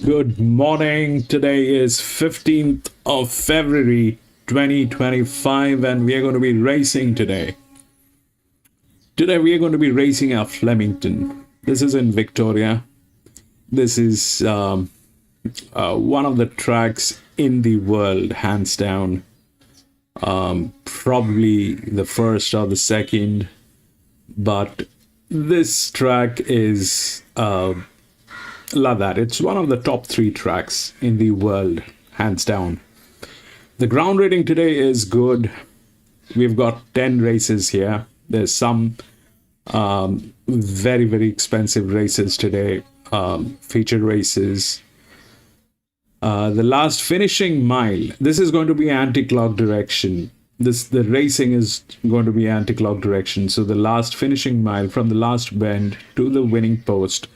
Good morning. Today is 15th of February 2025 and we are going to be racing today. Today we are going to be racing at Flemington. This is in Victoria. This is one of the tracks in the world, hands down. Probably the first or the second, but this track is love that. It's one of the top 3 tracks in the world, hands down. The ground rating today is good. We've got 10 races here. There's some very, very expensive races today, featured races. The last finishing mile, this is going to be anti-clock direction. The racing is going to be anti-clock direction. So the last finishing mile from the last bend to the winning post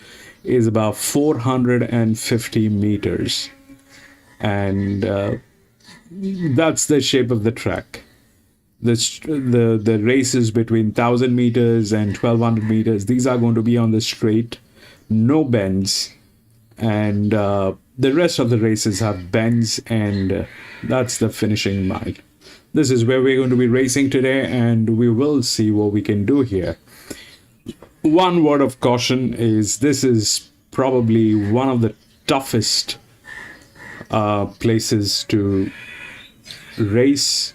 is about 450 meters. And that's the shape of the track. The races between 1000 meters and 1200 meters, these are going to be on the straight, no bends, and the rest of the races have bends, and that's the finishing mile. This is where we're going to be racing today, and we will see what we can do here. One word of caution is this is probably one of the toughest places to race,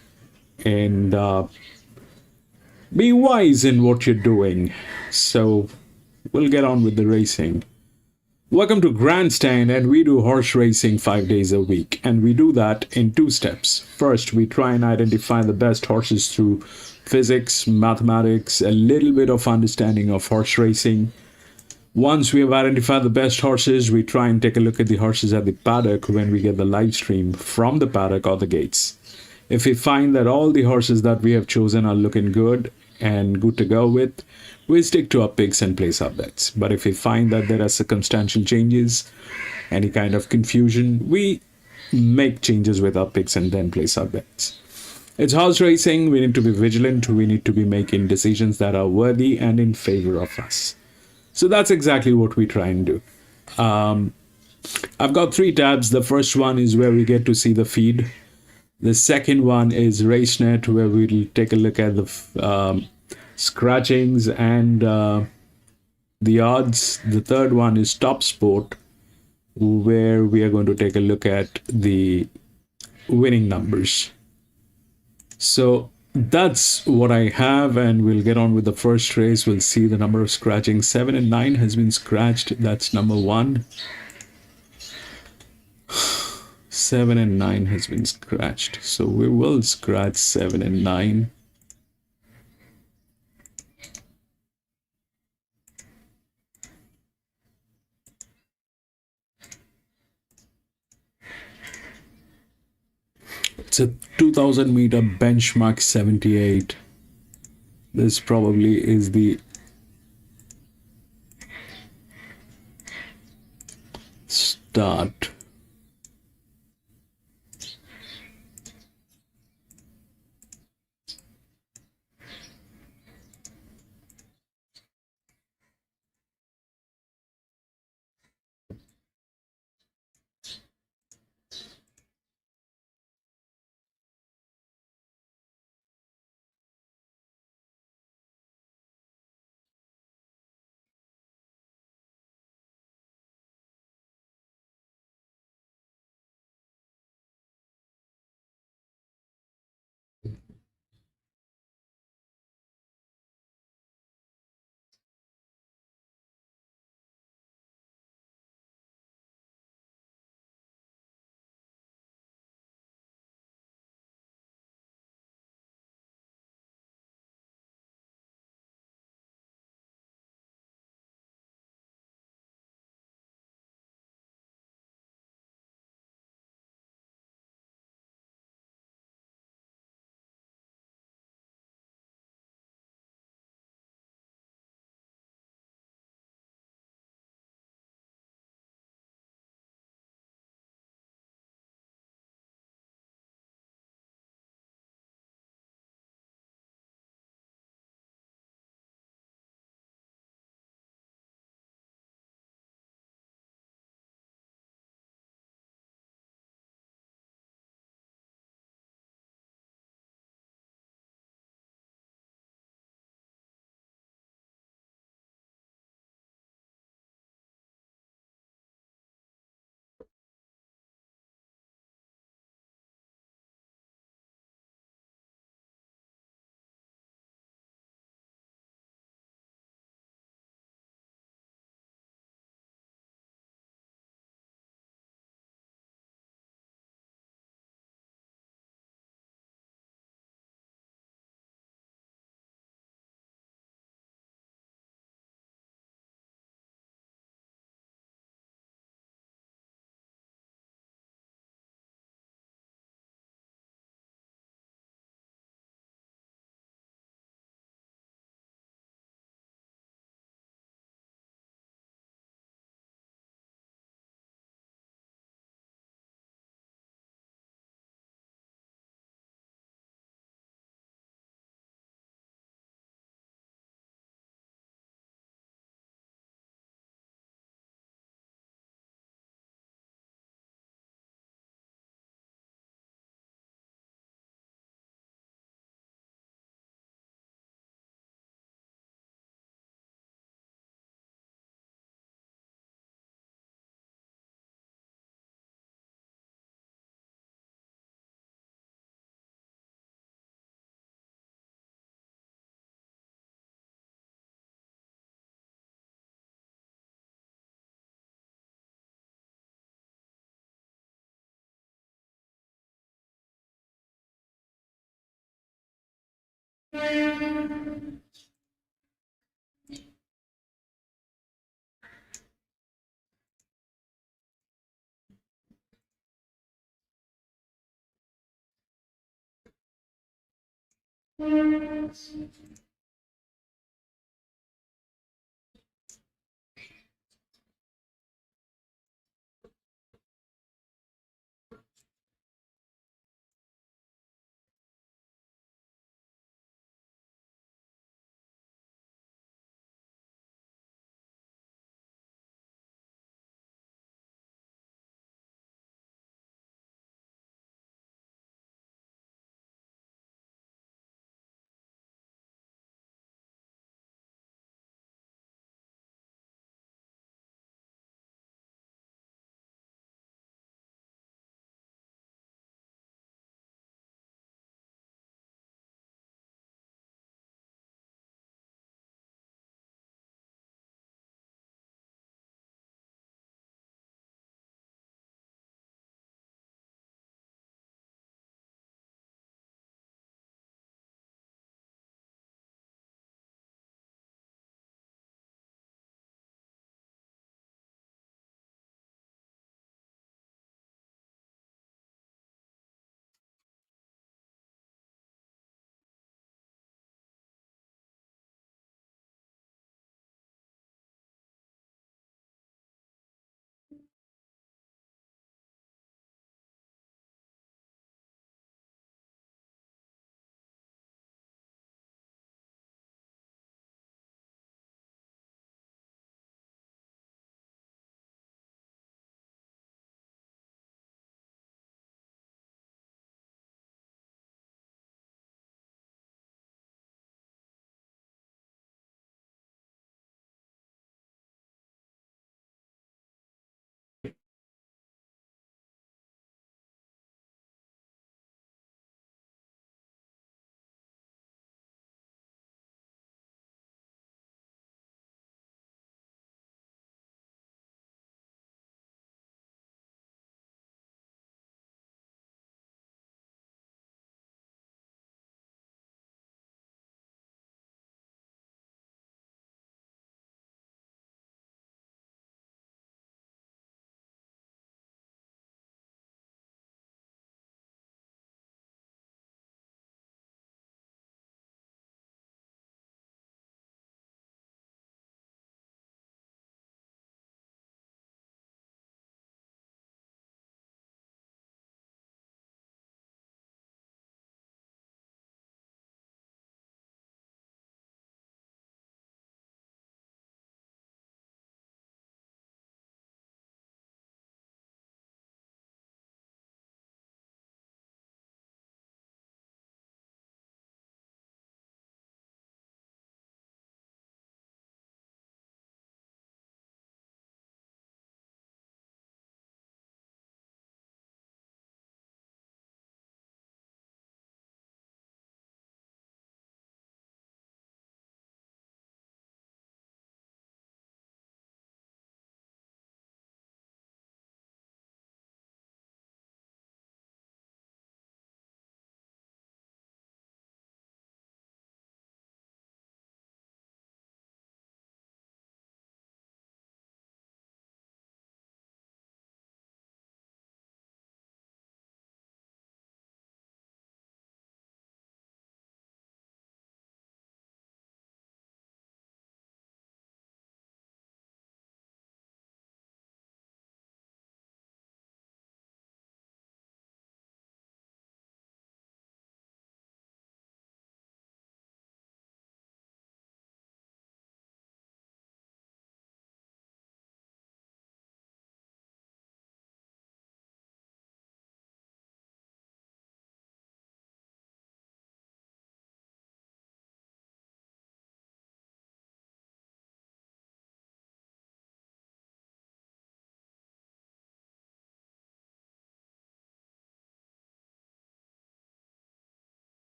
and be wise in what you're doing. So we'll get on with the racing. Welcome to Grandstand, and we do horse racing 5 days a week, and we do that in 2 steps. First, we try and identify the best horses through physics, mathematics, a little bit of understanding of horse racing. Once we have identified the best horses, we try and take a look at the horses at the paddock when we get the live stream from the paddock or the gates. If we find that all the horses that we have chosen are looking good and good to go with, we stick to our picks and place our bets. But if we find that there are circumstantial changes, any kind of confusion, we make changes with our picks and then place our bets. It's horse racing. We need to be vigilant. We need to be making decisions that are worthy and in favor of us. So that's exactly what we try and do. I've got 3 tabs. The first one is where we get to see the feed. The second one is RaceNet, where we'll take a look at the scratchings and the odds. The third one is Top Sport, where we are going to take a look at the winning numbers. So that's what I have, and we'll get on with the first race. We'll see the number of scratchings. 7 and 9 has been scratched. That's number 1. 7 and 9 has been scratched. So we will scratch 7 and 9. It's a 2000 meter benchmark 78. This probably is the start.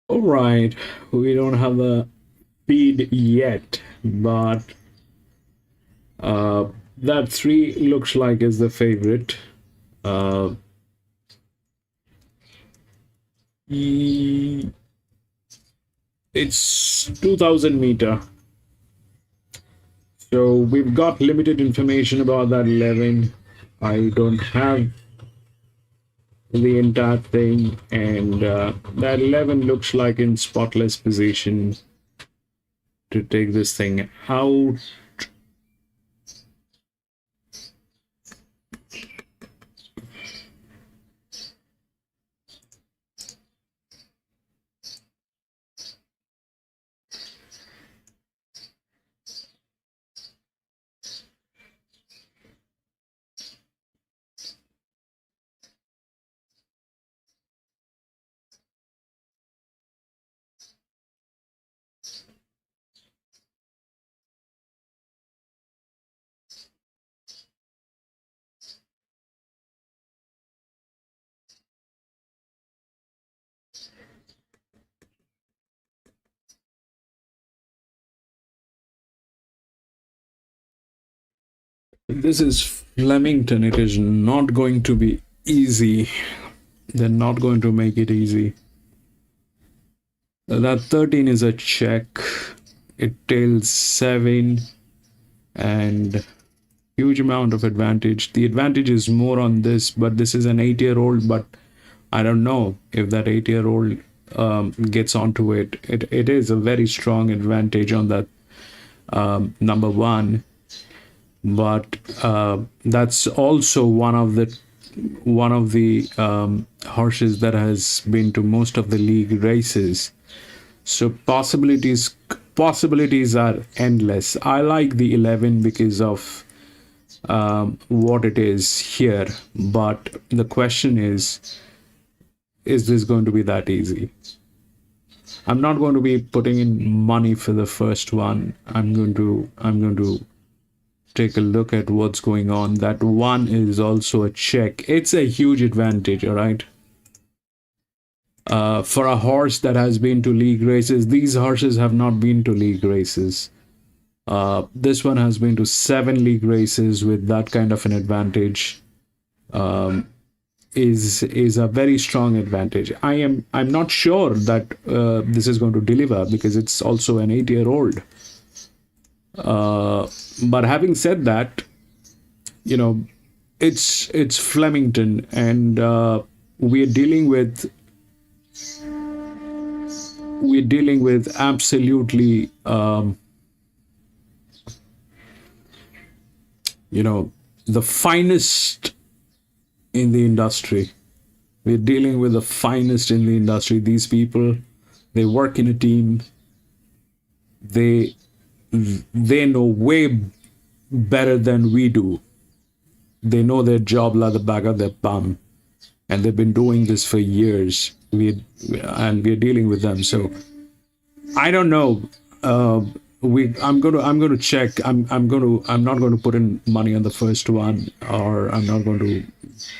All right, we don't have a feed yet, but that 3 looks like is the favorite. Uh, it's 2000 meter. So we've got limited information about that 11. I don't have the entire thing, and that 11 looks like in spotless position to take this thing out. This is Flemington. It is not going to be easy. They're not going to make it easy. That 13 is a check. It tails 7 and huge amount of advantage. The advantage is more on this, but this is an 8-year-old, but I don't know if that 8-year-old gets onto it. It is a very strong advantage on that number 1, but that's also one of the horses that has been to most of the league races. So possibilities are endless. I like the 11 because of what it is here, but the question is this going to be that easy? I'm not going to be putting in money for the first one. I'm going to take a look at what's going on. That 1 is also a check. It's a huge advantage, all right? For a horse that has been to league races, these horses have not been to league races. This one has been to 7 league races with that kind of an advantage. is a very strong advantage. I'm not sure that this is going to deliver because it's also an 8-year-old. But having said that, you know, it's Flemington, and we're dealing with absolutely the finest in the industry. We're dealing with the finest in the industry. These people, they work in a team. They know way better than we do. They know their job like the back of their bum, and they've been doing this for years. We're dealing with them. So I don't know. I'm going to check. I'm not going to put in money on the first one, or I'm not going to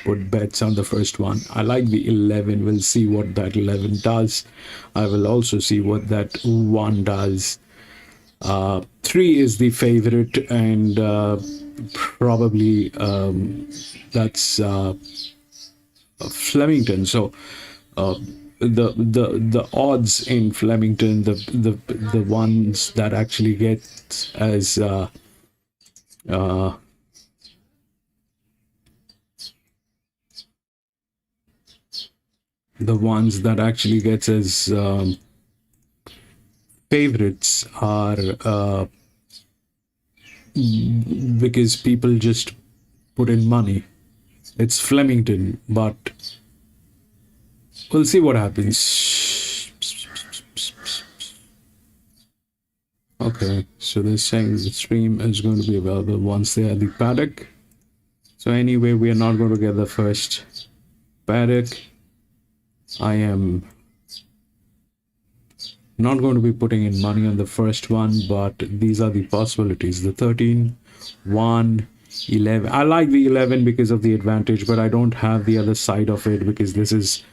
put bets on the first one. I like the 11. We'll see what that 11 does. I will also see what that 1 does. 3 is the favorite, and probably that's Flemington. So the odds in Flemington, the ones that actually get as the ones that actually gets as favorites are because people just put in money. It's Flemington, but we'll see what happens. Okay, so they're saying the stream is going to be available once they are the paddock. So anyway, we are not going to get the first paddock. I am not going to be putting in money on the first one, but these are the possibilities. The 13, 1, 11. I like the 11 because of the advantage, but I don't have the other side of it because this is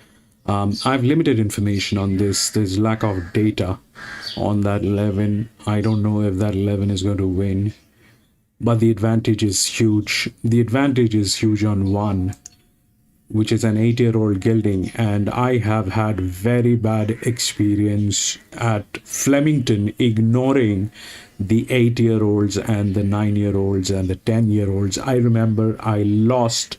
I have limited information on this. There's lack of data on that 11. I don't know if that 11 is going to win, but the advantage is huge. The advantage is huge on 1, which is an 8-year-old gelding, and I have had very bad experience at Flemington ignoring the 8-year-olds and the 9-year-olds and the 10-year-olds. I remember I lost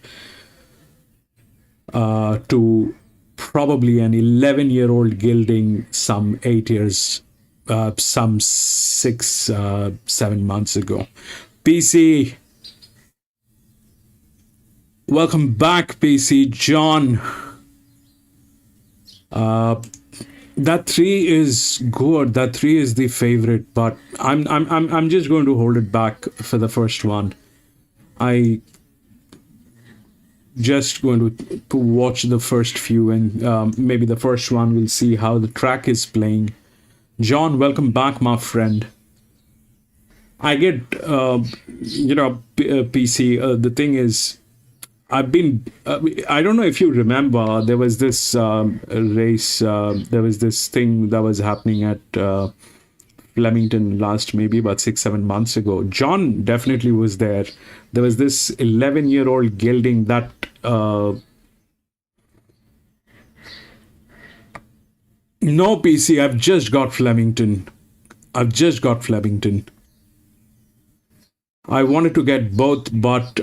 to probably an 11-year-old gelding some 8 years, some 6, 7 months ago. PC, welcome back, PC. John, that 3 is good. That 3 is the favorite, but I'm just going to hold it back for the first one. I just going to watch the first few, and maybe the first one. We'll see how the track is playing. John, welcome back, my friend. I get PC. The thing is, I've been I don't know if you remember, there was this race, there was this thing that was happening at Flemington last maybe about 6-7 months ago. John definitely was there. There was this 11-year-old gelding that no, PC, I've just got Flemington. I wanted to get both, but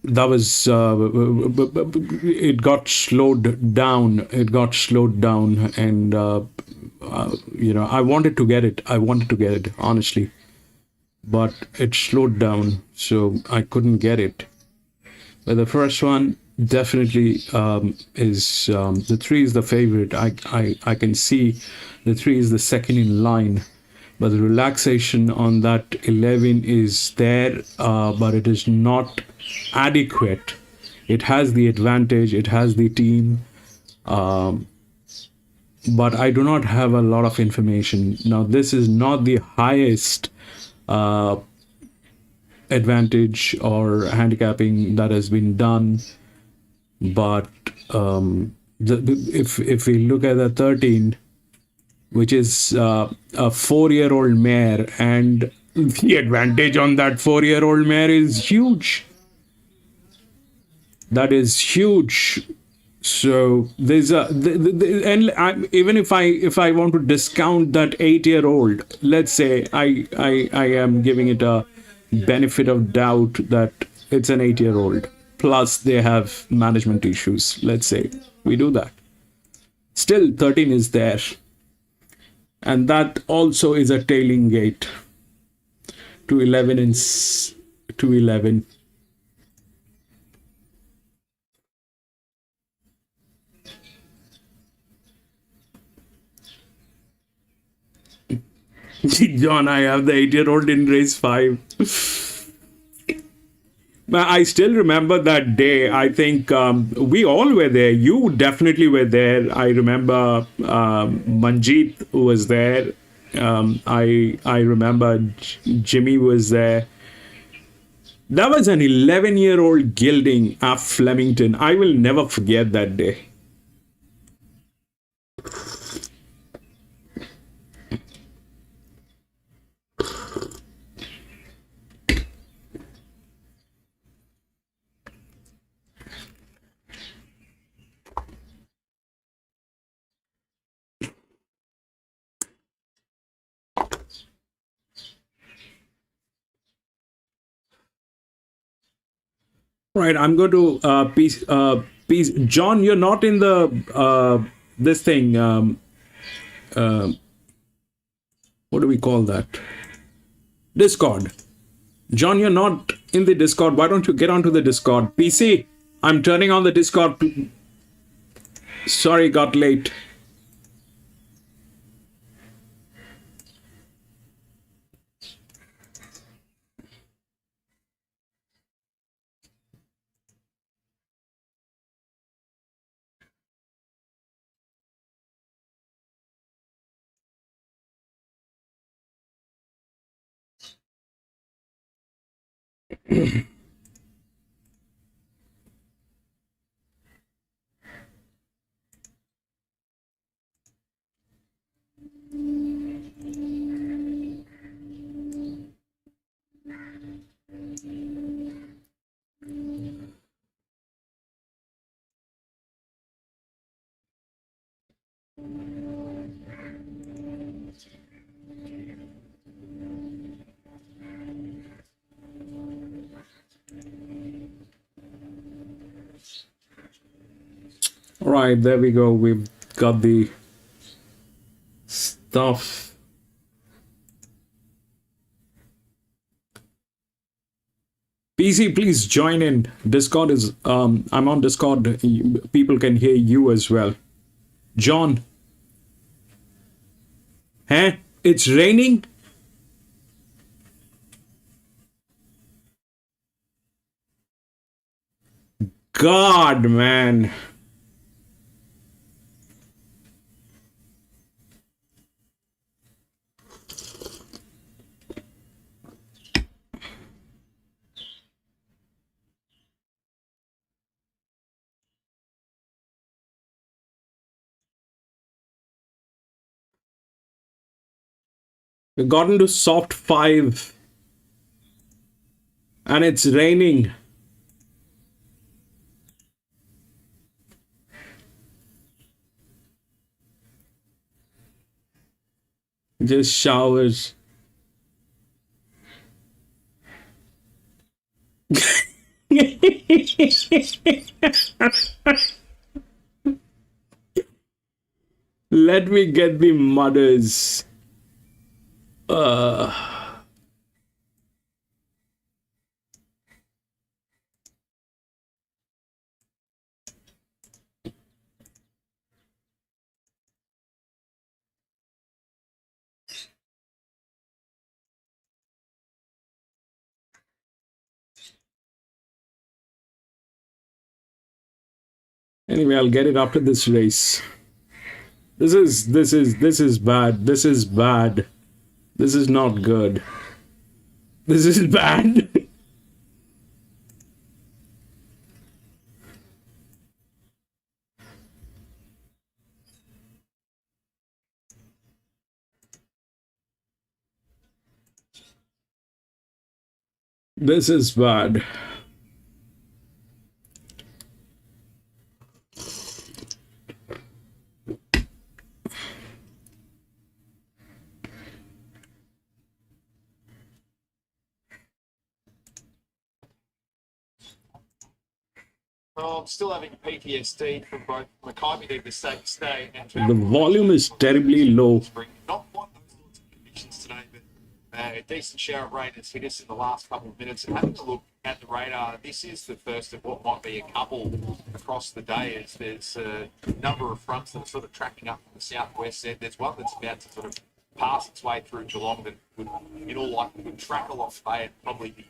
that was it got slowed down. And I wanted to get it honestly, but it slowed down, so I couldn't get it. But the first one definitely is the 3 is the favorite. I can see the 3 is the second in line, but the relaxation on that 11 is there, but it is not adequate. It has the advantage, it has the team, but I do not have a lot of information. Now, this is not the highest advantage or handicapping that has been done, but if we look at the 13, which is a 4-year-old mare, and the advantage on that 4-year-old mare is huge. That is huge. So there's a and even if I want to discount that 8 year old, let's say I am giving it a benefit of doubt that it's an 8 year old plus they have management issues. Let's say we do that. Still 13 is there, and that also is a tailing gate to 11 and to 11. John, I have the 8 year old in race 5. I still remember that day. I think we all were there. You definitely were there. I remember Manjeet was there. I remember Jimmy was there. That was an 11-year-old gelding at Flemington. I will never forget that day. Right, I'm going to piece. John, you're not in the this thing. What do we call that? Discord. John, you're not in the Discord. Why don't you get onto the Discord? PC, I'm turning on the Discord. Sorry, got late. All right, there we go. We've got the stuff. PC, please join in. Discord is I'm on Discord. People can hear you as well. John. Huh? It's raining? God, man. We got into soft 5 and it's raining. Just showers. Let me get the mudders. Anyway, I'll get it after this race. This is bad. This is bad. This is not good. This is bad. This is bad. I'm still having PTSD from both Mackay being the same state and The volume is terribly low. not quite those sorts of conditions today, but a decent shower of rain has hit us in the last couple of minutes. And having a look at the radar, this is the first of what might be a couple across the day. As there's a number of fronts that are sort of tracking up from the southwest end. There's one that's about to sort of pass its way through Geelong that would, in all likelihood, track along Bay and probably be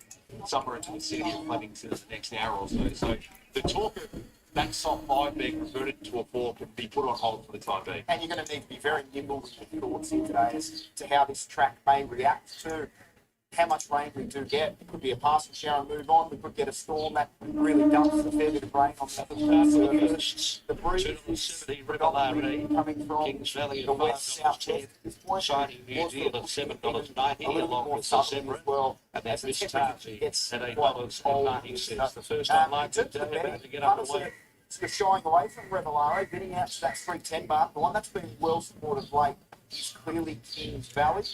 somewhere into the city of Flemington in the next hour or so. So the talk of that soft 5 being converted to a 4 can be put on hold for the time being. And you're going to need to be very nimble with your thoughts here today as to how this track may react to how much rain we do get. It could be a passing shower and move on. We could get a storm that really dumps a fair bit of rain on the surface. The breeze is predominantly coming from Kings Valley the west-southwest at this point. Shining New Deal at $7.90 along with the Zebra, well, and then as the Miss temperature Tarty gets at quite $8.90. The first in online terms of the today betting, about to get underway. sort of shying away from Revelaro, getting out to that 310 mark. The one that's been well supported of late is clearly Kings Valley.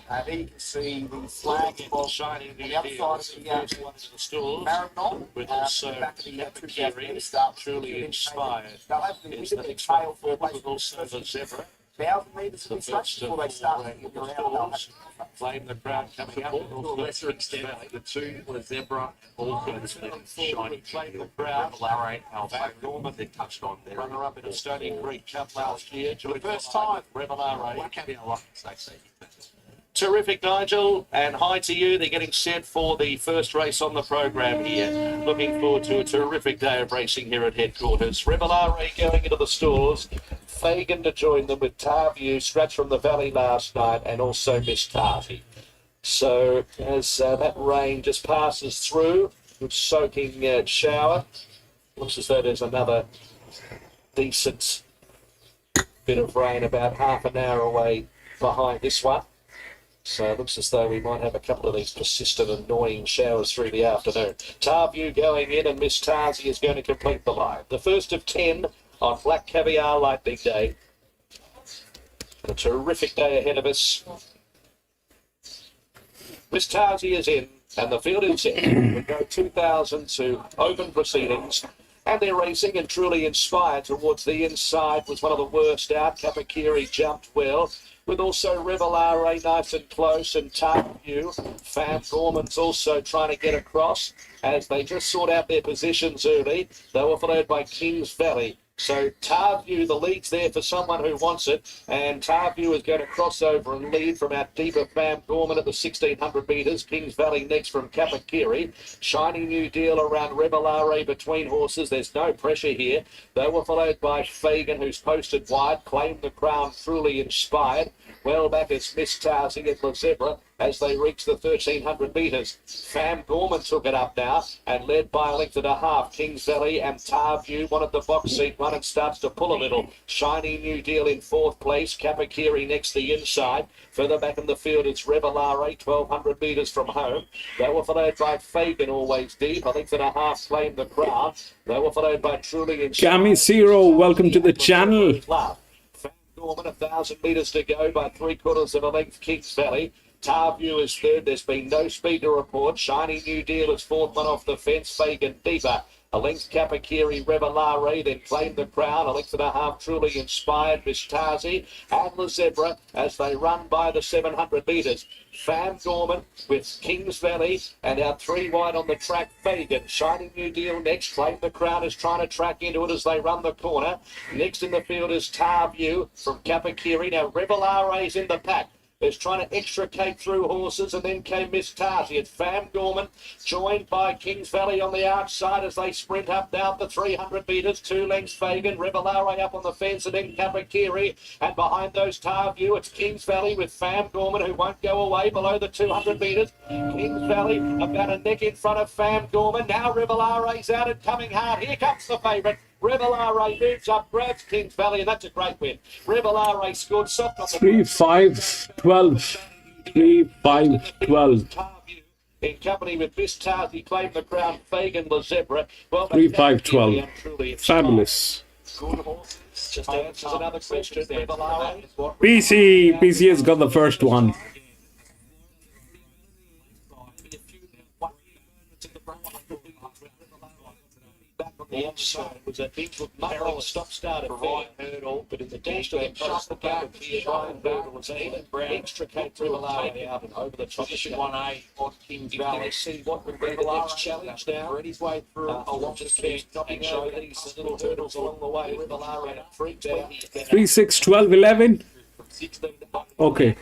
There you can see the flag of Shining on New the other Deal side is of the first one to the stores, Maribyrnong, with also back of the Capacuri, start. truly inspired. They'll have the Is the bit next tail one for with also the Zebra. 1,000 metres of The this race first before they of start all looking the around. stores. Flame the crowd coming up. To a lesser extent, the two were Zebra and also the Shiny Flame the crowd. Larry Alpha Norman they touched on there. Runner up in a Stony Creek Cup last year. For the first time, Revelaro. Black Caviar Luck, say. Terrific, Nigel, and hi to you. They're getting set for the first race on the program here. Looking forward to a terrific day of racing here at headquarters. Revelare going into the stores. Fagan to join them with Tarview, scratch from the Valley last night, and also Miss Tarty. So as that rain just passes through, good soaking shower, looks as though there's another decent bit of rain about half an hour away behind this one. So it looks as though we might have a couple of these persistent, annoying showers through the afternoon. Tarview going in, and Miss Tarzi is going to complete the line. The first of 10 on Black Caviar Lightning Day. A terrific day ahead of us. Miss Tarzi is in, and the field is in. We go 2,000 to open proceedings. And they're racing and truly inspired towards the inside. Was one of the worst out. Kapakiri jumped well. With also Revelare nice and close, and Tarview. Fam Gorman's also trying to get across as they just sort out their positions early. They were followed by Kings Valley. So Tarview, the lead's there for someone who wants it, and Tarview is going to cross over and lead from our deeper Fam Gorman at the 1,600 metres. Kings Valley next from Kapakiri. Shining New Deal around Revelare between horses. There's no pressure here. They were followed by Fagan, who's posted wide, claimed the crown, truly inspired. Well back is Miss Tarsing at La Zebra as they reach the 1,300 metres. Fam Gorman took it up now and led by a length and a half. Kings Valley and Tarview wanted the box seat one and starts to pull a little. Shiny New Deal in fourth place. Kapakiri next the inside. Further back in the field it's Revelare, 1,200 metres from home. They were followed by Fagan, always deep. A length and a half claimed the crown. They were followed by Truly Inspired. Cami Zero, welcome to the channel. Norman, 1,000 metres to go by 3/4 of a length. Kings Valley. Tarview is third. There's been no speed to report. Shiny New Deal is fourth one off the fence. Fagan deeper. A length Kapakiri, Revelare, then claimed the crown. A length and a half Truly Inspired, Miss Tarzi and La Zebra as they run by the 700 metres. Fam Gorman with Kings Valley and our three wide on the track. Fagan, Shining New Deal next. Claim the Crown is trying to track into it as they run the corner. Next in the field is Tarview from Kapakiri. Now Revelare's in the pack. Is trying to extricate through horses, and then came Miss Tarty. It's Fam Gorman, joined by Kings Valley on the outside as they sprint up down the 300 metres. 2 lengths Fagan, Revelare up on the fence, and then Kapakiri. And behind those Tarview, it's Kings Valley with Fam Gorman, who won't go away below the 200 metres. Kings Valley about a neck in front of Fam Gorman. Now Revelare's out and coming hard. Here comes the favourite. Revelare moves up, grabs Kings Valley, and that's a great win. Revelare scored soft on the 3-5-12. 3-5-12. In company with Miss Tarty, claimed the crown. Fagan, La Zebra. Well, 3-5-12. Fabulous. Good horses. Just answers another question. Revelare. PC has got the first one. Back on the inside was a big narrow stop-start affair. Hurdle, but in the dash to impose the gap, the Brian Berger was able to extricate Rivellari out and over the top. Position 1A on Kings You Valley. can see what would be the next challenge now. Read his way through along the fence, knocking over these little hurdles along the way. Rivellari at 3:20. 3, 6, 12, 11. 16 Okay.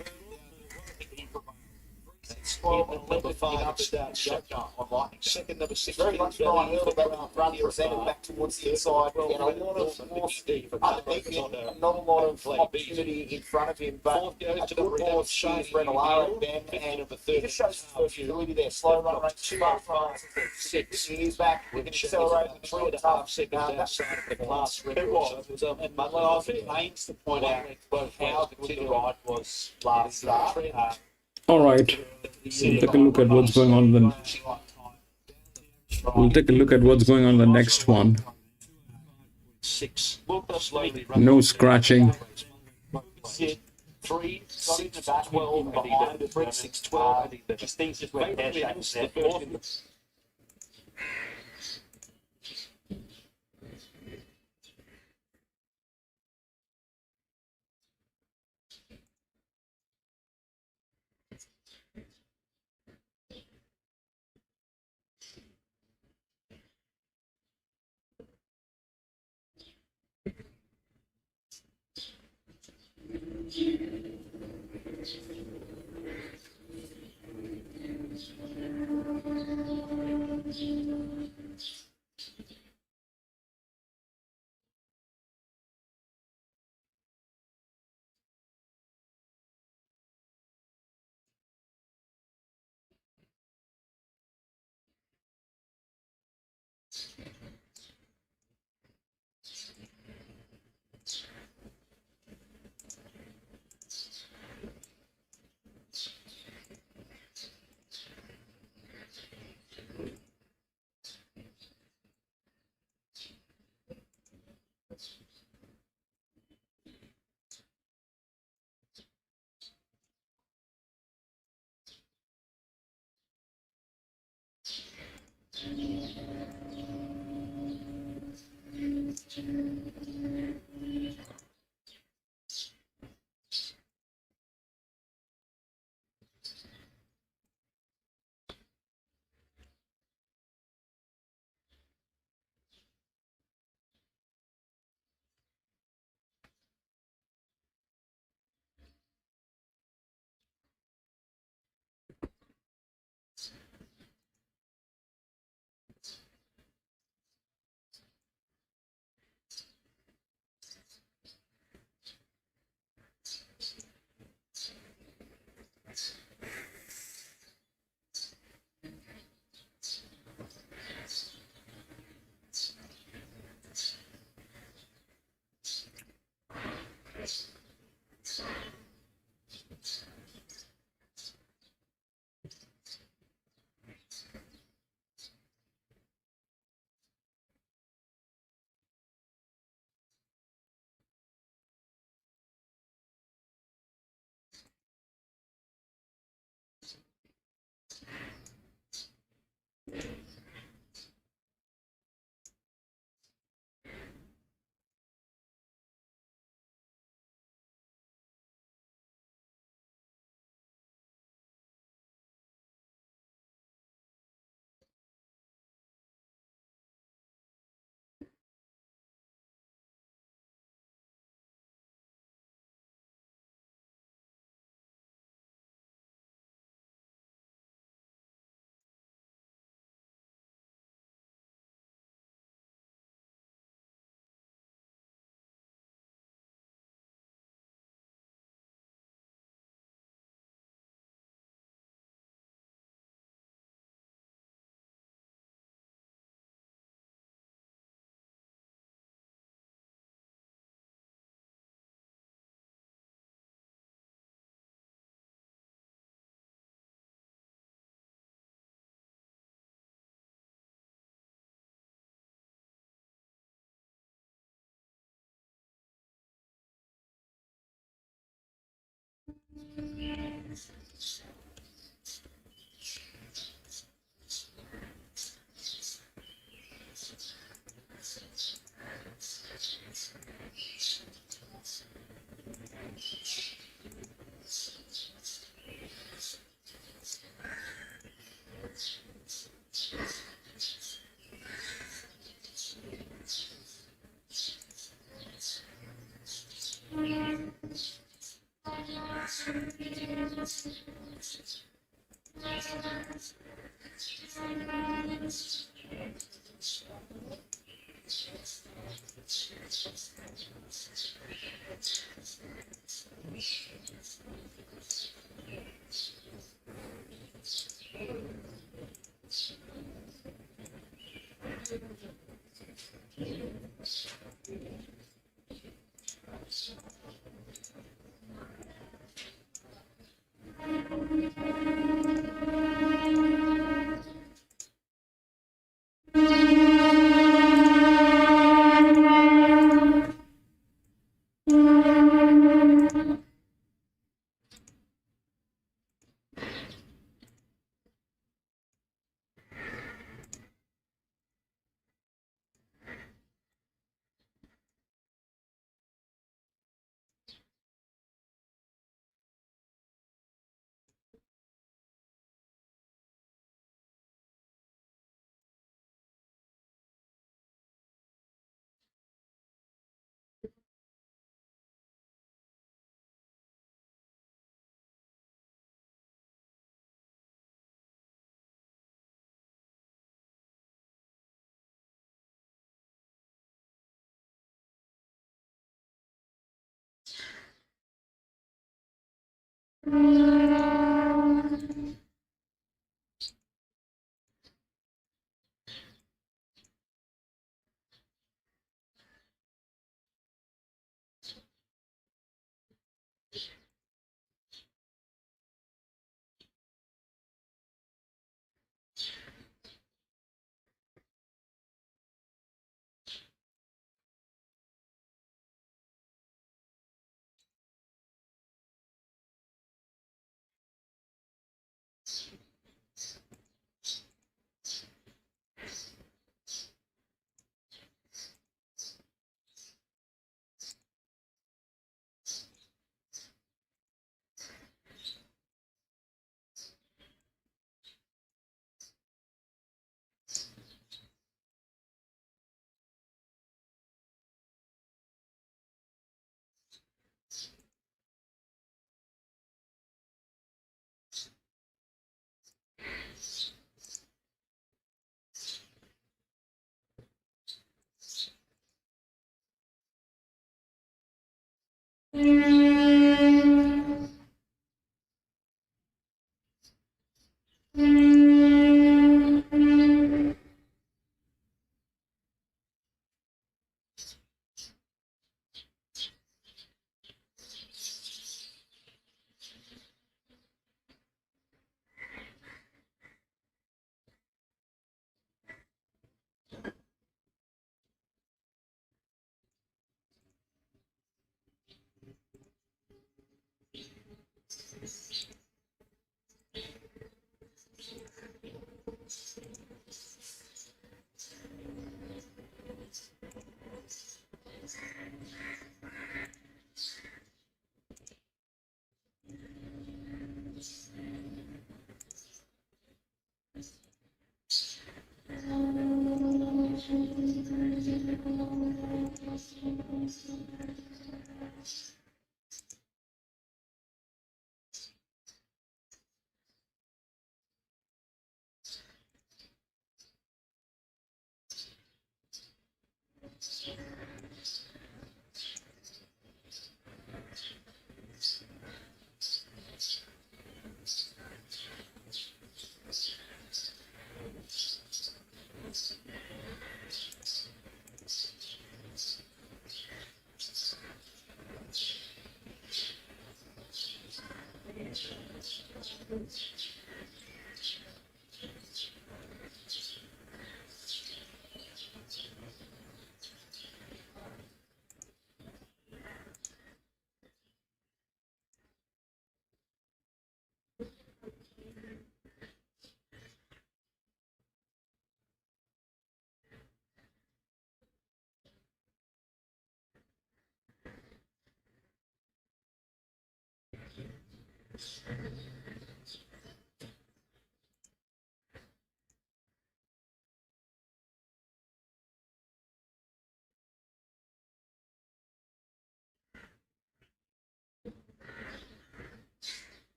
Number 5 it starts shotgun. on Lightning. Second, number 6. Very much Brian Hurdle that run presented back towards the inside. Again, a lot of force underneath him, not a lot of opportunity in front of him, but Fourth goes a to the good ball of Shiny Steve Renalaro Ben, then, and number he 30. just shows his versatility there. Slow run rate, 2 fast runs, 6. He is back, we can accelerate the 3.5 seconds outside of the class record. So it was And well, I think Haynes to point out both how good the ride was last start. All right. We'll take a look at what's going on. We'll take a look at what's going on the next one. 6. Slowly No scratching. 3, 6, 12, behind the 3, 6, 12. Just things just went Favorably pear-shaped against there. the fourth.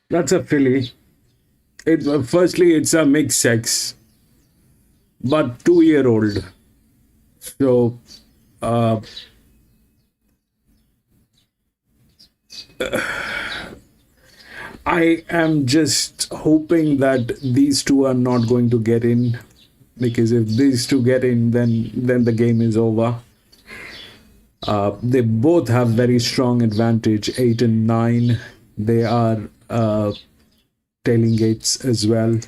That's a filly. Firstly, it's a mixed sex, but 2-year-old. So, uh, I am just hoping that these two are not going to get in, because if these two get in, then the game is over. They both have very strong advantage, 8 and 9. They are tailing gates as well.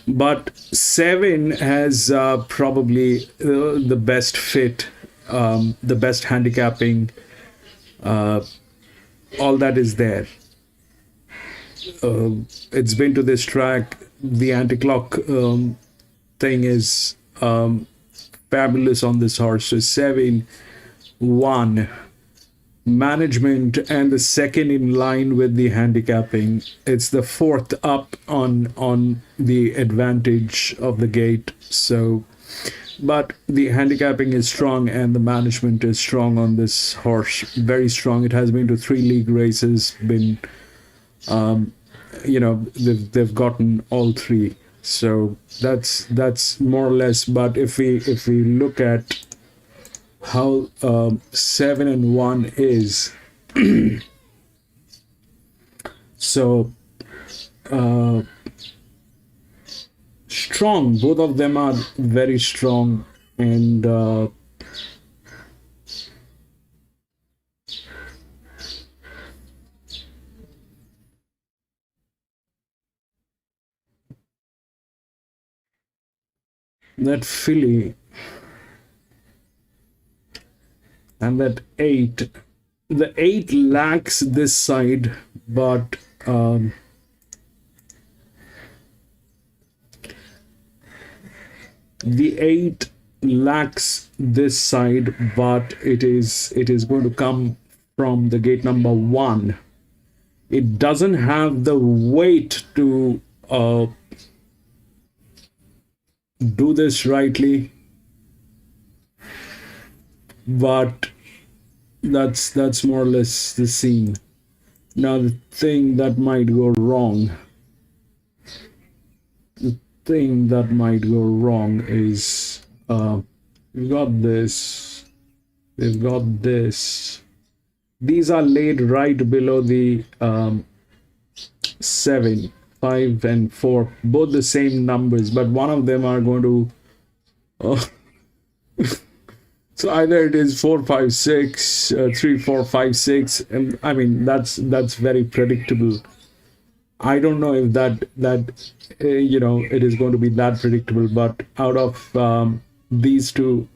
But 7 has probably the best fit, the best handicapping, all that is there. It's been to this track. The anti-clock thing is fabulous on this horse. So 7, 1 management, and the second in line with the handicapping. It's the fourth up on the advantage of the gate. So, but the handicapping is strong and the management is strong on this horse, very strong. It has been to 3 league races, been they've gotten all 3. So that's more or less. But if we look at how 7 and 1 is, so strong, both of them are very strong, and that filly and that 8, the 8 lacks this side, but the 8 lacks this side, but it is going to come from the gate number 1. It doesn't have the weight to do this rightly, but that's more or less the scene. Now the thing that might go wrong, is we've got this, we've got this. These are laid right below the 7, 5 and 4, both the same numbers, but one of them are going to so either it is 4, 5, 6, 3, 4, 5, 6, and I mean that's very predictable. I don't know if that it is going to be that predictable, but out of these two,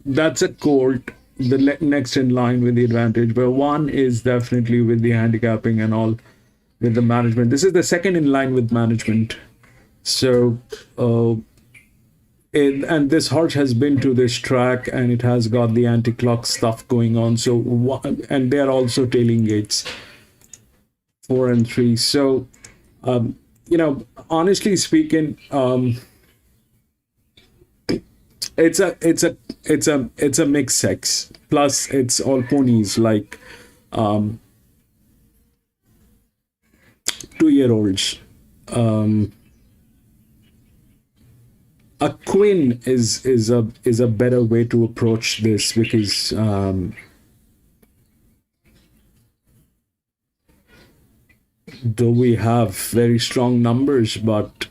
that's a colt, the next in line with the advantage, but 1 is definitely with the handicapping and all, with the management. This is the second in line with management. So and this horse has been to this track, and it has got the anti-clock stuff going on. So and they're also tailing gates, 4 and 3. So honestly speaking, it's a mixed sex, plus it's all ponies, like 2-year-olds. A queen is a better way to approach this, because though we have very strong numbers, but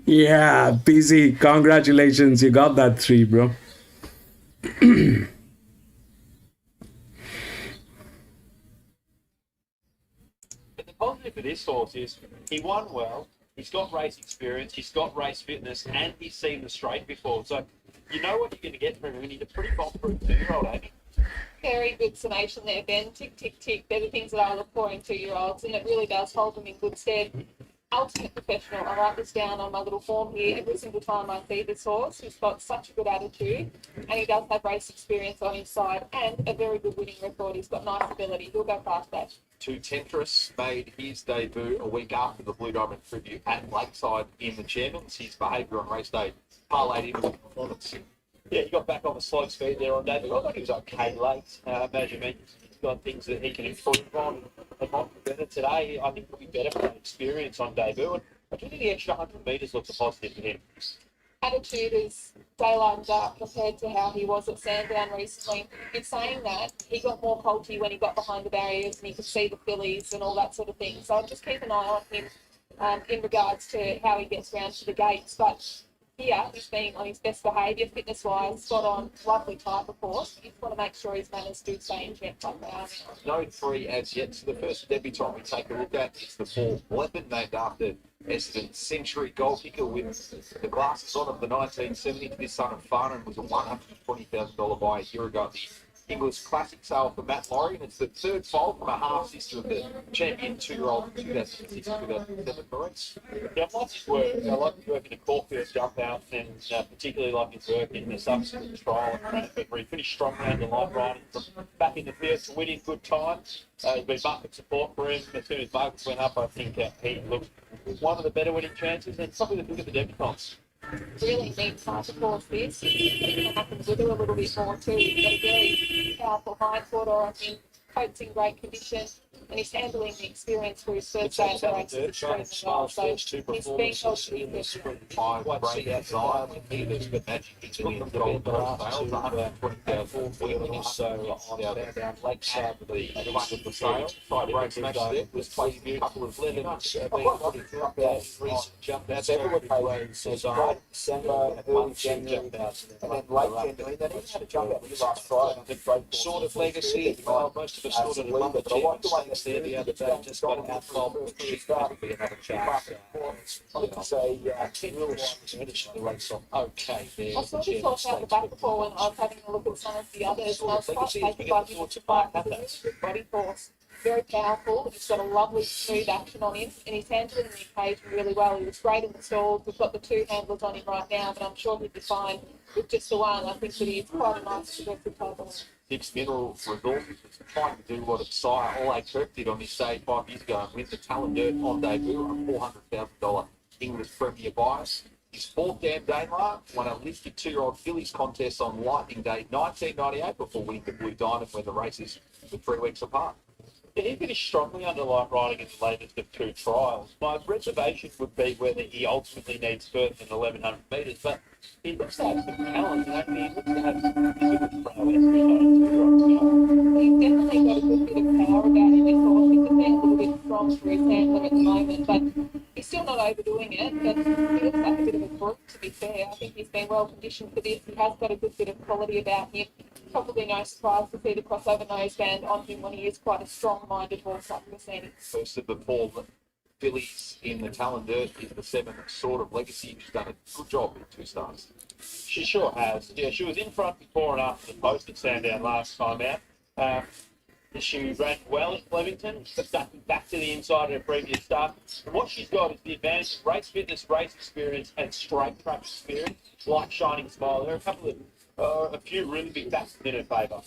yeah, PC, congratulations, you got that 3, bro. The positive for this horse is he won well, He's got race experience, he's got race fitness, and he's seen the straight before. So you know what you're going to get from him, and he's a pretty bomb-proof 2-year-old, Amy. Very good summation there, Ben. Tick, tick, tick. They're the things that I look for in 2-year-olds, and it really does hold them in good stead. Ultimate professional. I write this down on my little form here every single time I see this horse. He's got such a good attitude, and he does have race experience on his side, and a very good winning record. He's got nice ability. He'll go past that. To Temptress made his debut a week after the Blue Diamond tribute at Lakeside in the Chairman's. His behaviour on race day parlayed into performance. Yeah, he got back on the slow speed there on debut. I thought he was okay late. As you mentioned, he's got things that he can improve on. It might be better today. I think he'll be better for experience on debut. And I do think the extra 100 metres looks a positive for him. Attitude is daylight and dark compared to how he was at Sandown recently. In saying that, he got more colty when he got behind the barriers and he could see the fillies and all that sort of thing. So I'll just keep an eye on him in regards to how he gets round to the gates. But here, he's been on his best behaviour, fitness-wise, spot on, lovely type of horse. You just want to make sure his manners do stay in check like they are. No 3 as yet. So the first debutant we take a look at is the 4 Leopard, named after Essendon's century goal kicker with the glasses on of the 1970s. This son of Farnan was a $120,000 buy a year ago at the English Classic sale for Matt Laurie, and it's the third foal from a half sister of the champion 2-year-old 2006-2007 Maurice. Yeah, I like his work. I like his work in the Caulfield jump out, and particularly like his work in the subsequent trial at Cranford, where he finished strong around the line riding from back in the field to win in good time. There's been market support for him. As soon as markets went up, I think he looked one of the better winning chances, and probably the biggest of the debutants. Really neat type of horse this. It can happen with her a little bit more too. He's got a very powerful hindquarter on him, coat's in great condition, and he's handling the experience for his first day of the race extremely well. So he's being held to the investment. High great design with leaders, but magic between the gold sales, $120,000 So on down Lakeside with the much of the sale. Friday race match there was played a couple of lemons. recent jump out. December, early January, and then late January. Then he had a jump out with last Friday. Sort of legacy. Well, most of us sort of remember James there the other day, just got out from be another chance. So, 10 rules finishing the race off. Okay, there. I saw this horse out the back before when I was having a look at some of the others, and I was quite taken by his body force. Very powerful. He's got a lovely smooth action on him, and he's handling the occasion really well. He was great in the stalls. We've got the 2 handlers on him right now, but I'm sure he'd be fine with just the one. I think that he's quite a nice aggressive type of horse. Six Mineral Resources is trying to do what its sire Ole Kirk did on his stage 5 years ago and win the Talon Dirt on debut, a $400,000 English Premier bias. His 4th Dam Danelar won a listed 2-year-old fillies contest on Lightning Day 1998 before winning the Blue Diamond when the races were 3 weeks apart. Yeah, he finished strongly under light riding in the latest of 2 trials. My reservation would be whether he ultimately needs further than 1,100 metres, but he looks to have some talent, and he looks to have some good prowess. He's definitely got a good bit of power about him. This horse is just being a little bit strong for his handler at the moment, but he's still not overdoing it. But he looks like a bit of a brook, to be fair. I think he's been well conditioned for this. He has got a good bit of quality about him. Probably no surprise to see the crossover noseband on him when he is quite a strong-minded horse like we've seen him. First of the 4 fillies in the Talon Dirt is the 7 Sort of Legacy, who's done a good job in 2 starts. She sure has. Yeah, she was in front before and after the post at Sandown last time out. She ran well at Flemington, but back to the inside of her previous start. And what she's got is the advantage of race fitness, race experience, and straight track experience, like Shining Smile. There are a couple of a few really big backs in her favour.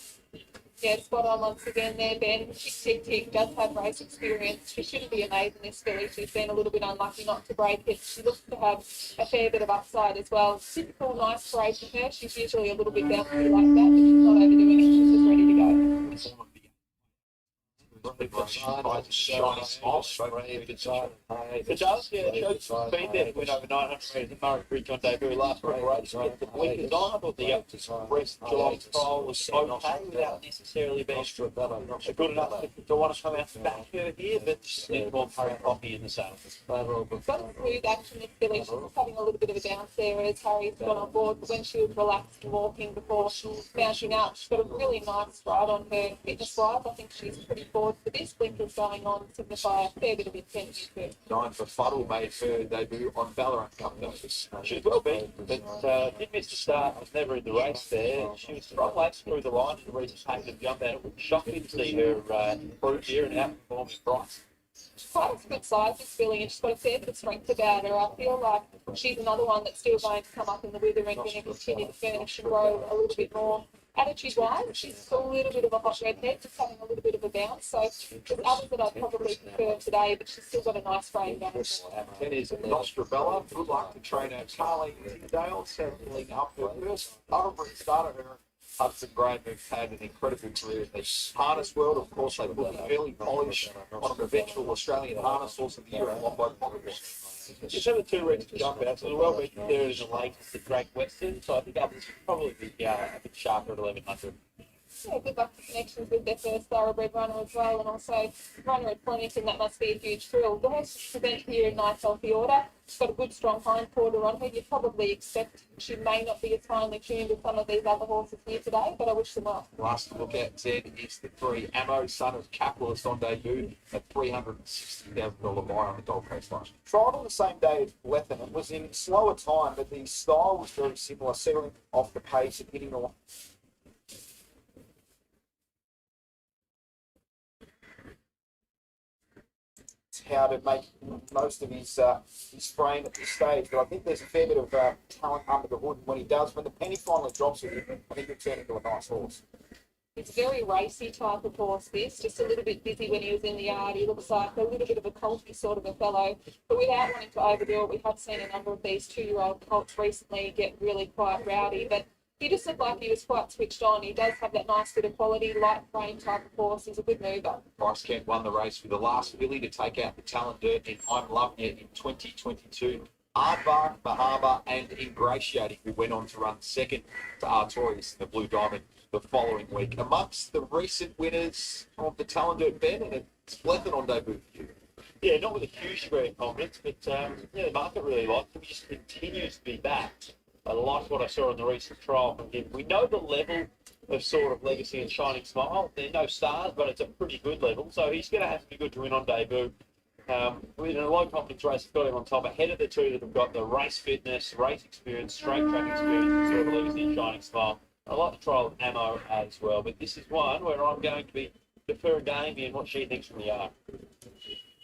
Yeah, spot on once again there, Ben. Tick, tick, tick, does have race experience. She shouldn't be amazing, this filly. She's been a little bit unlucky not to break it. She looks to have a fair bit of upside as well. Typical nice parade for her. She's usually a little bit bouncy like that, but she's not overdoing it. She's just ready to go. Shiny Smile, It does, yeah. It shows speed there. Went over 900 metres at Murray Bridge on debut last race. Get the blinkers on. I thought the rest July trial was okay without necessarily being good enough to want to come out the back her here, but need more Harry Coffey in the saddle. Got a smooth action this filly. She's just having a little bit of a bounce there as Harry's gone on board, but when she was relaxed and walking before bouncing out, she's got a really nice stride on her fitness-wise. I think she's pretty forward look for this, blinkers going on signify a fair bit of intent here too. 9 for Fuddle made her debut on Ballarat Cup notice. She's well beaten, but did miss the start. Was never in the race there. She was from late through the line in the recent Hayden jump out. It would shock me to see her improve here and outperforming Bryce. She's quite a good size, this filly, and she's got a fair bit of strength about her. I feel like she's another one that's still going to come up in the wither and going to continue to furnish and grow a little bit more. Attitude-wise, she's a little bit of a hot red head, just having a little bit of a bounce. So there's others that I'd probably prefer today, but she's still got a nice frame going. 10 is Nostrabella. Good luck to trainer Carly Dale, settling up her first thoroughbred starter. Her Hudson Graham have had an incredible career in the harness world. Of course, they put fairly polished on an eventual Australian harness horse of the year at Wombo Congress. She's had 2 recent jump outs. So the well beaten there is the latest at Great Western, so I think others would probably be a bit sharper at 1100. Yeah, good luck to connections with their first thoroughbred runner as well, and also runner at Flemington. That must be a huge thrill. The horse is presented here in nice healthy order. She's got a good strong hind quarter on her. You'd probably expect she may not be as finely tuned as some of these other horses here today, but I wish them well. Last to look at, Zed, is the 3 Ammo, son of Capitalist, on debut at $360,000 buy on the Gold Coast line. Tried on the same day as Lethen. It was in slower time, but the style was very similar, settling off the pace and hitting the how to make most of his frame at this stage. But I think there's a fair bit of talent under the hood. When the penny finally drops with him, I think he'll turn into a nice horse. It's a very racy type of horse, this. Just a little bit busy when he was in the yard. He looks like a little bit of a colty sort of a fellow. But without wanting to overdo it, we have seen a number of these 2-year-old colts recently get really quite rowdy. But he just looked like he was quite switched on. He does have that nice bit of quality, light frame type of horse. He's a good mover. Bryce Kent won the race with the last filly to take out the Talent Dirt in I'm Loving It in 2022. Aardvark, Bahama and Ingratiating, who went on to run second to Artorias in the Blue Diamond the following week. Amongst the recent winners of the Talent Dirt, Ben, and it's Lethen on debut for you. Yeah, not with a huge degree of confidence, but the market really likes him. He just continues to be backed. I like what I saw in the recent trial from him. We know the level of sort of legacy and Shining Smile. They're no stars, but it's a pretty good level. So he's going to have to be good to win on debut. In a low confidence race, he's got him on top ahead of the 2 that have got the race fitness, race experience, straight track experience, and sort of legacy and Shining Smile. I like the trial of Ammo as well, but this is one where I'm going to be deferring to Amy and what she thinks from the yard.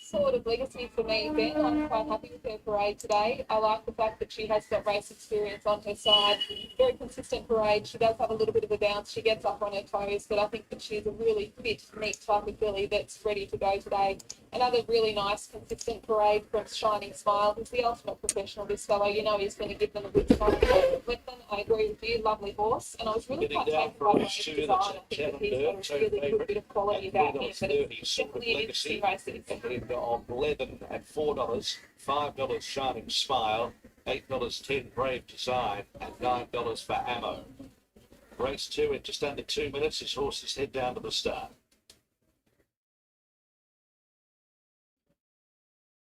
Sort of legacy for me, Ben. I'm quite happy with her parade today. I like the fact that she has got race experience on her side. Very consistent parade. She does have a little bit of a bounce. She gets up on her toes, but I think that she's a really fit, neat type of filly that's ready to go today. Another really nice, consistent parade from Shining Smile. He's the ultimate professional, this fellow. You know he's going to give them a good time. Lethen, I agree with you. Lovely horse. And I was really quite taken by the way his design. I think that he's got a really good bit of quality about him. But it's definitely an interesting race. Of $11 and $4, $5 Shining Smile, $8.10 Brave Design, and $9 for Ammo. Race 2 in just under 2 minutes. His horses head down to the start.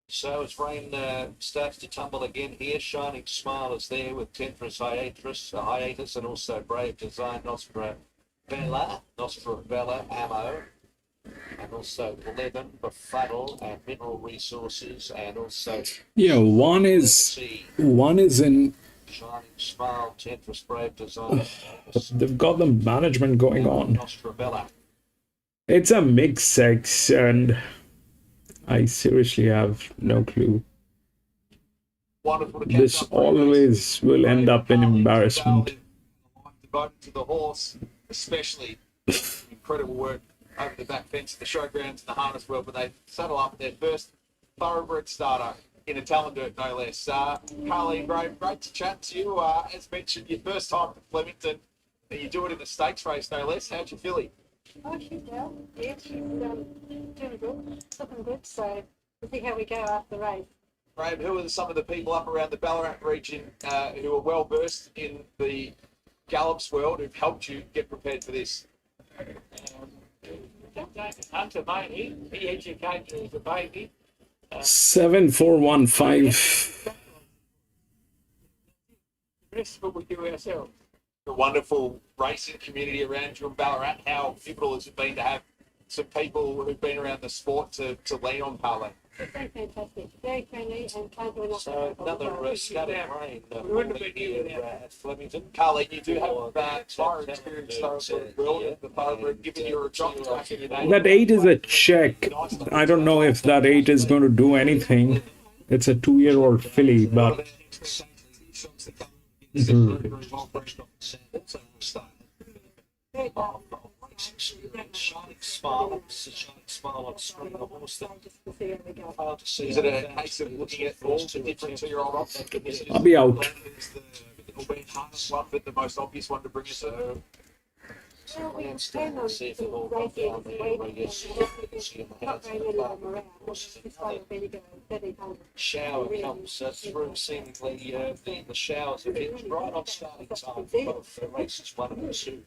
So as rain starts to tumble again here, Shining Smile is there with Tentress Hiatus, and also Brave Design, Nostra Bella, Ammo. And also Lethen, Befuddle, and Mineral Resources, and also Yeah, one is in. Shining Smile, Tentress, Brave Design. They've got the management going on. Nostrabella. It's a mixed sex, and I seriously have no clue. Wonderful to catch This up with. always will end up in embarrassment. Devoted to the horse, especially incredible work over the back fence, the showgrounds, and the harness world, but they settle up their first thoroughbred starter in a Talent Dirt, no less. Carleen Graham, great to chat to you. As mentioned, your first time to Flemington, and you do it in the stakes race, no less. How'd you feel? Oh, she's well. Yeah, she's doing good. Looking good. So we'll see how we go after the race. Graham, who are some of the people up around the Ballarat region who are well versed in the gallops world who've helped you get prepared for this? Hunter Mayney, he educated me as a baby. 7415. The rest of it we do ourselves. The wonderful racing community around you in Ballarat. How pivotal has it been to have some people who've been around the sport to lean on, Carly? It's been fantastic, very friendly, and can't do enough. So another scudding rain forming here at Flemington. Carly, you do have prior experience with Will the Barber, given you're a jockey back in your day. That 8 is a check. I don't know if that 8 is going to do anything. It's a 2-year-old filly, but Shining smile, shining smile on screen. A horse that hard to see. Is it a case of looking at all the different 2-year-old options? I'll be out. Is the hardest one, but the most obvious one to bring us in? Well, we can on See if it all race got down this there. week, Yes, not very many of them around. This one will be to go 1,300. shower comes through seemingly the showers have hit right on starting time for both races 1 and 2.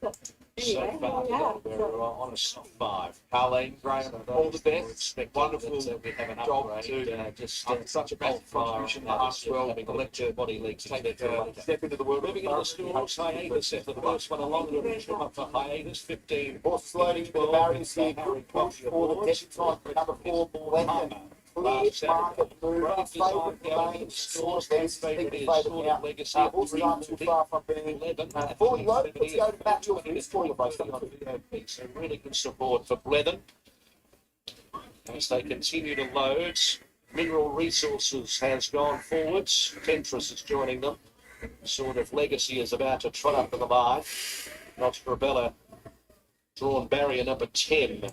So far, we're on a soft 5. Carleen, Graham, all the best. Wonderful Wonderful we have an job upgrade. to Just such a massive contribution to us. Well, having a elected body legs take take a step into the world. Moving into the schools, hiatus for the first one along the trim up for hiatus 15. Horses loading the barriers here, good push for the deck time for number 4, Blendon. Clear market move, favourite remains, Source, there's big favourite now. Horses aren't too far from being fully loaded. Let's go to match your finish for you, both. So really good support for Blethen as they continue to load. Mineral Resources has gone forwards. Tentris is joining them. Sort of Legacy is about to trot up to the line. Nostrabella drawn barrier number 10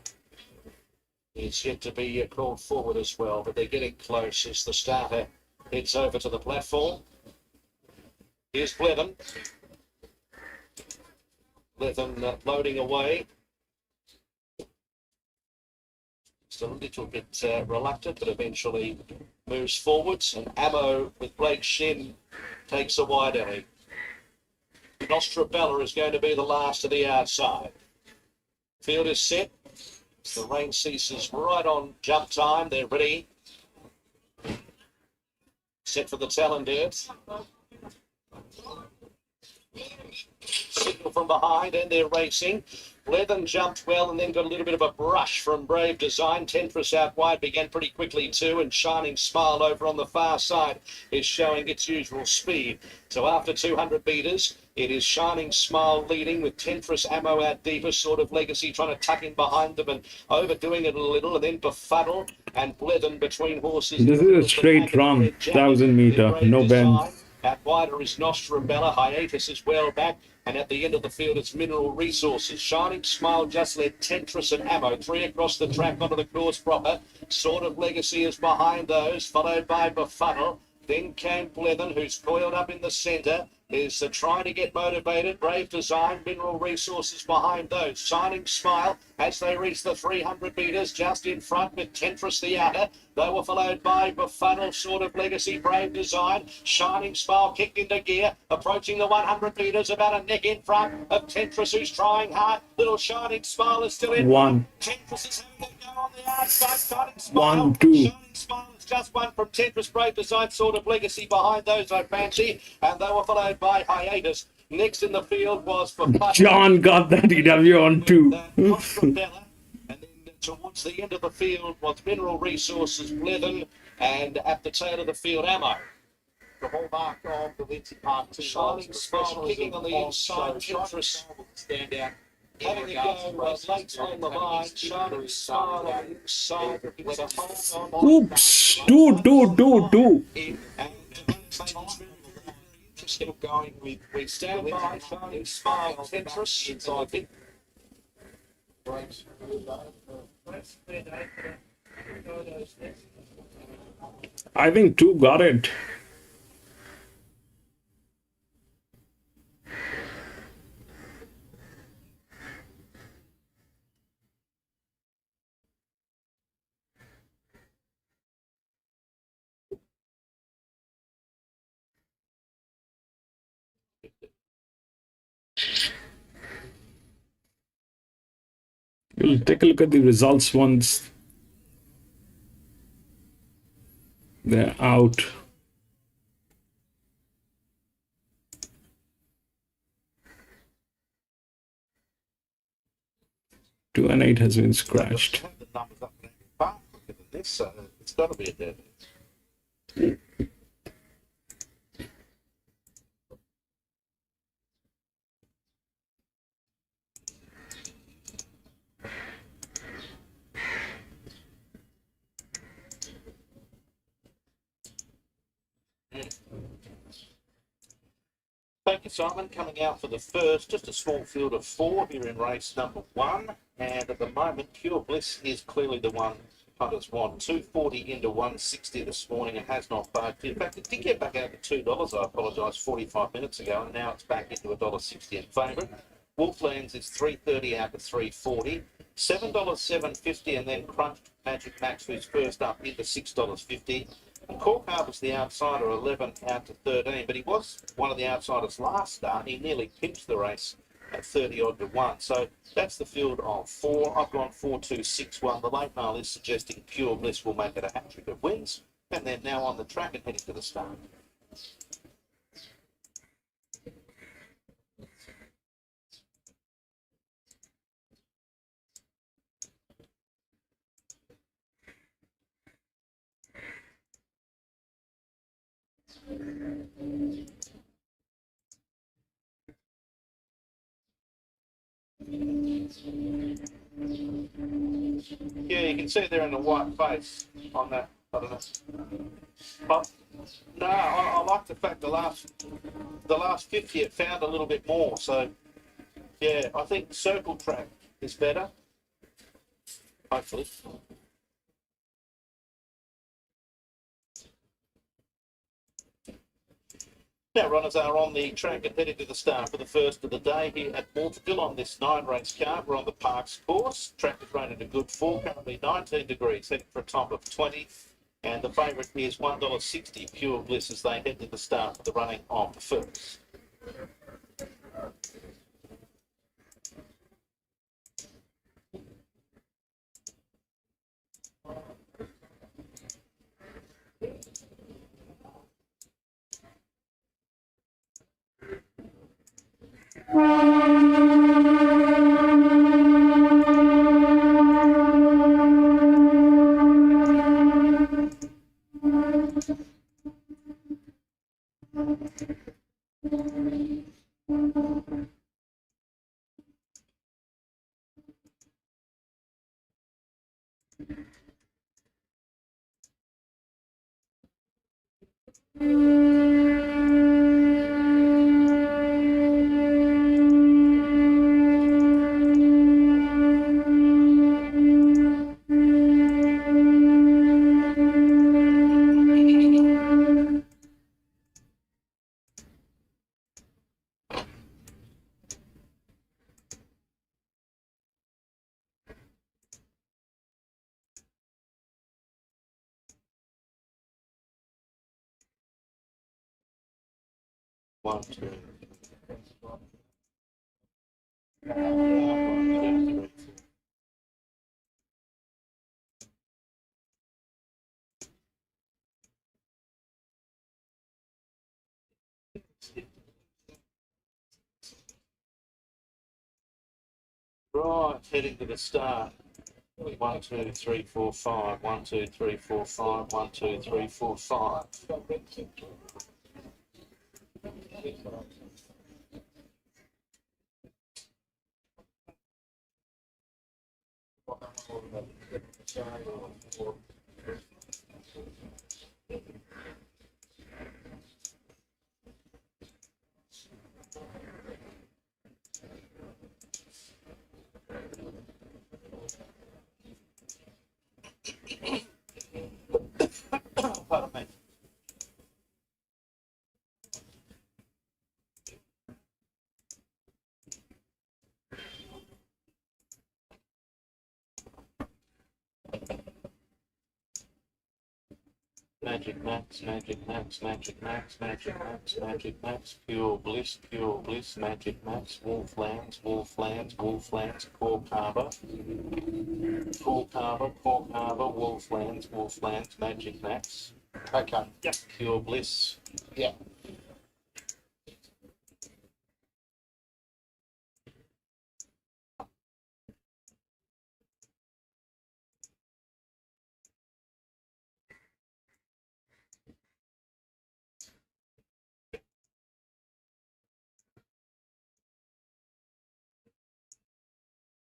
is yet to be called forward as well, but they're getting close as the starter heads over to the platform. Here's Blethen. Blethen loading away. Just a little bit reluctant, but eventually moves forwards. And Ammo with Blake Shin takes a wide alley. Nostrabella is going to be the last to the outside. Field is set. The rain ceases right on jump time. They're ready. Set for the Talendert. Signal from behind and they're racing. Blethen jumped well and then got a little bit of a brush from Brave Design. Tentris out wide began pretty quickly too, and Shining Smile over on the far side is showing its usual speed. So after 200 metres, it is Shining Smile leading with Tentris Ammo out deeper, sort of Legacy trying to tuck in behind them and overdoing it a little, and then Befuddle and Blethen between horses. This is a straight run, 1,000 meter, no bend. Out wider is Nostrabella, Hiatus is well back, and at the end of the field it's Mineral Resources. Shining Smile just led Tentris and Ammo, 3 across the track onto the course proper. Sort of Legacy is behind those, followed by Befuddle. Then came Blethen, who's coiled up in the centre, is trying to get motivated. Brave Design, Mineral Resources behind those. Shining Smile as they reach the 300 metres, just in front with Tentris the outer. They were followed by Befuddle, Sort of Legacy, Brave Design. Shining Smile kicked into gear, approaching the 100 metres, about a neck in front of Tentris, who's trying hard. Little Shining Smile is still in. One. Tentris is having a go on the outside. Shining Smile. 1, 2. Shining Smile is just one from Tentris, Brave Design, Sort of Legacy behind those, I fancy. And they were followed by Hiatus. Next in the field was for John got that EW on 2. Nostrabella. And then towards the end of the field was Mineral Resources, Blethen, and at the tail of the field, Ammo. The hallmark of the Lindsay Park 2 Shining Smile kicking on the inside, Tentris stand out. having a go late on the line. Shining Smile on the inside with a hold on. Oops, 2. Still going with Stand by, Shining Smile, Tentris. I think I think 2 got it. We'll take a look at the results once they're out. 2 and 8 has been So I scratched. have the numbers up there far quicker than this, so it's got to be a dead. Thank you, Simon. Coming out for the first, just a small field of 4 here in race number 1. And at the moment, Pure Bliss is clearly the one punters want. 240 into 160 this morning. It has not budged. In fact, it did get back out to $2, I apologise, 45 minutes ago. And now it's back into $1.60 in favourite. Wolflands is $3.30 out to $3.40. $7.750 and then Crunched Magic Max, who's first up, into $6.50. And Cork Harbour's the outsider, 11 out to 13, but he was one of the outsiders last start. He nearly pinched the race at 30 odd to 1. So that's the field of 4. I've gone 4, 2, 6, 1. The late mail is suggesting Pure Bliss will make it a hat trick of wins, and they're now on the track and heading to the start. Yeah, you can see there in the white face on that. I don't know. But, no, I like the fact the last 50 it found a little bit more. So, yeah, I think circle track is better. Hopefully. Now, runners are on the track and heading to the start for the first of the day here at Morpheville on this 9-race card. We're on the Parks course. Track is running a good 4, currently 19 degrees, heading for a top of 20. And the favourite is $1.60, Pure Bliss, as they head to the start for the running of the first. One, two. Right, heading to the start. 1, 2, 3, 4, 5. 1, 2, 3, 4, 5. 1, 2, 3, 4, 5. Pardon me. Magic Max, Magic Max, Magic Max, Magic Max, Magic Max, Pure Bliss, Pure Bliss, Magic Max, Wolflands, Wolflands, Wolflands, Cork Harbour, Cork Harbour, Cork Harbour, Wolflands, Wolflands, Magic Max. Okay. Yep. Pure Bliss. Yeah.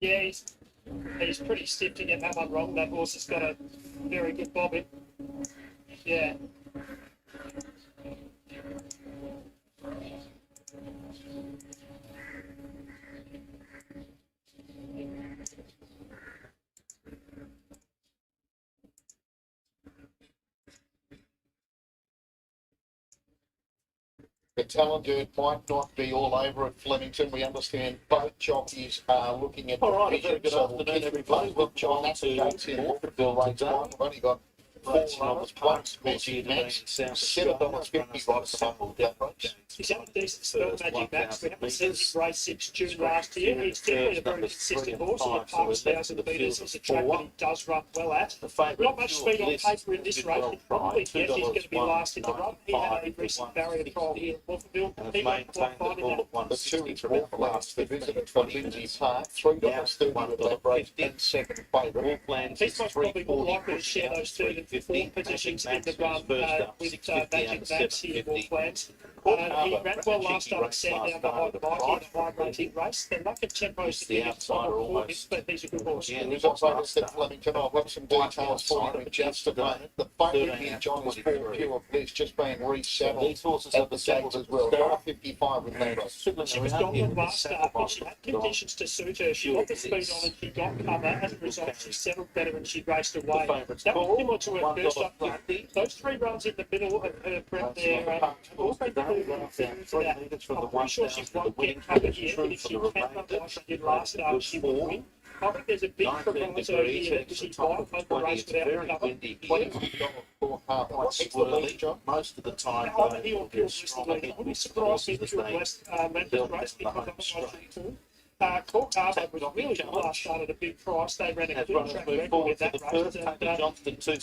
Yeah, he's pretty stiff to get that one wrong. That horse has got a very good bobbing. Yeah. The Talent might not be all over at Flemington. We understand both jockeys are looking at. All right, a very good afternoon, everybody. We've joined to Morpheville today. We've only got 4 runners, one Magic Max, $7.50 right sample down race. He's had a decent spell, Magic Max. We haven't seen him race since June last year. He's definitely a very consistent horse in the past 1,000 metres. It's a track that he does run well at. Not much speed on paper in this race. He'd probably guess he's going to be last in the run. He had a recent barrier trial here at Morpheville. He went quite fine in that. The 2 is from the last. The visit at Lindsay Park, $3.30 with that race, and second favourite. He's most probably more likely to share those 3rd and 4th positions in the run with Magic Max here at Wolflands. He ran well last time at Sandown behind Mikey in a high-rating race. The lack of tempo is the outside for him, but he's a good horse. Yeah, there's also a step Flemington. I've got some details for you in just a moment. The favourite here, John, is 4 Pure Bliss, just being resaddled. These horses have the saddles as well. $1.55 with that. She was dominant last start, but she had conditions to suit her. She got the speed on and she got cover. As a result, she settled better and she raced away. That was similar to her first up run. Those 3 runs in the middle of her prep there also I'm pretty sure she won't get covered here, but if she can run like she did last start, she will win. I think there's a big proviso here that she might make the race without cover. Most of the time, I'll be surprised if Pure West went the race because otherwise she could. Court Harbour was really good last start at a big price. They ran a good track record with that race.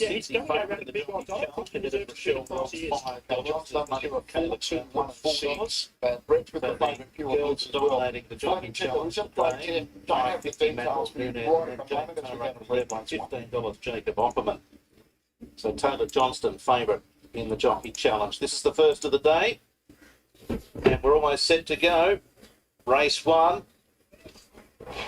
Yeah, he's going to go around the big odds. I think he deserves a bit of price he is. Johnston, $4.216. Brett with the favourite Pure Bliss as well. Dominating the Jockey Challenge today. Don't have the details, but $15 Jacob Opperman. So Taylor Johnston favourite in the Jockey Challenge. This is the first of the day, and we're almost set to go. Race 1.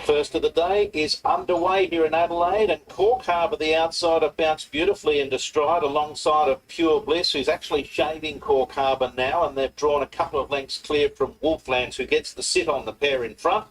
First of the day is underway here in Adelaide, and Cork Harbour, the outsider, bounced beautifully into stride alongside of Pure Bliss, who's actually shaving Cork Harbour now, and they've drawn a couple of lengths clear from Wolflands, who gets the sit on the pair in front.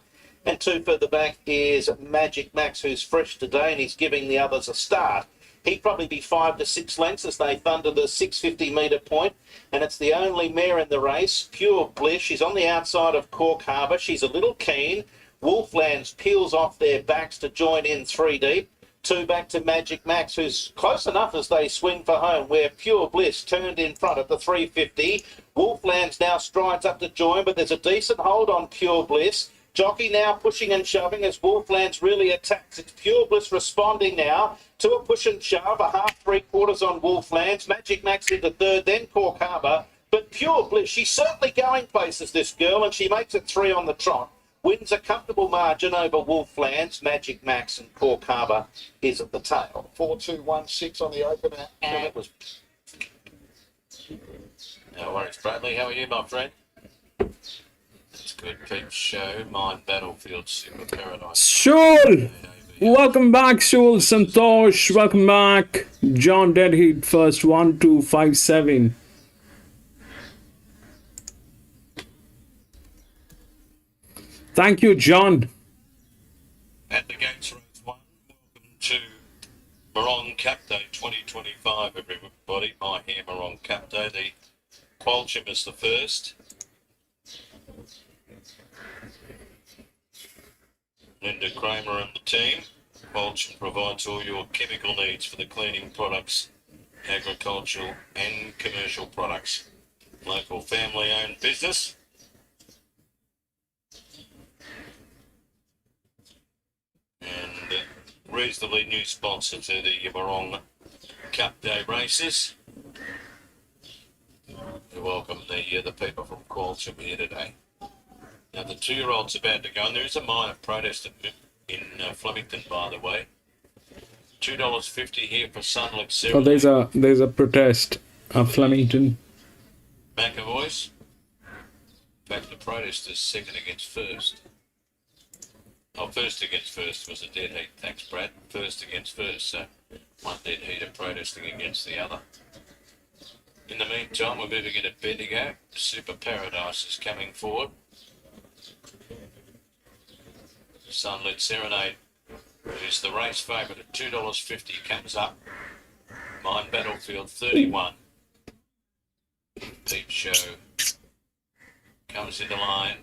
And 2 further back is Magic Max, who's fresh today, and he's giving the others a start. He'd probably be 5 to 6 lengths as they thunder the 650 metre point, and it's the only mare in the race, Pure Bliss. She's on the outside of Cork Harbour. She's a little keen. Wolflands peels off their backs to join in 3 deep. 2 back to Magic Max, who's close enough as they swing for home, where Pure Bliss turned in front at the 350. Wolflands now strides up to join, but there's a decent hold on Pure Bliss. Jockey now pushing and shoving as Wolflands really attacks. It's Pure Bliss responding now to a push and shove, a half 3/4 on Wolflands. Magic Max into 3rd, then Cork Harbour. But Pure Bliss, she's certainly going places, this girl, and she makes it 3 on the trot. Wins a comfortable margin over Wolflands. Magic Max and Cork Harbour is at the tail. 4-2-1-6 on the opener. And was... No worries, Bradley. How are you, my friend? That's good. Keep show. Mine Battlefield Super Paradise. Shul! Welcome back, Shul. Santosh. Welcome back. John Deadheat first 1257. Thank you, John. At the gates, race 1. Welcome to Morong Cap Day 2025, everybody. My here, Morong Cap Day. The Qualchim is the first. Linda Kramer and the team. Qualchim provides all your chemical needs for the cleaning products, agricultural and commercial products. Local family-owned business. And reasonably new sponsor to the Morong Cup Day races. We welcome the people from Qualchim here today. Now the 2-year-old's about to go, and there is a minor protest in Flemington, by the way. $2.50 here for Sunlick Ceremony. Oh, there's a protest at Flemington. McAvoy's. In fact, the protest is second against first. Oh, first against first was a dead heat. Thanks, Brad. First against first, so one dead heater protesting against the other. In the meantime, we're moving into Bendigo. Super Paradise is coming forward. Sunlit Serenade, who's the race favourite at $2.50, comes up. Mine Battlefield 31. Peep Show comes into line.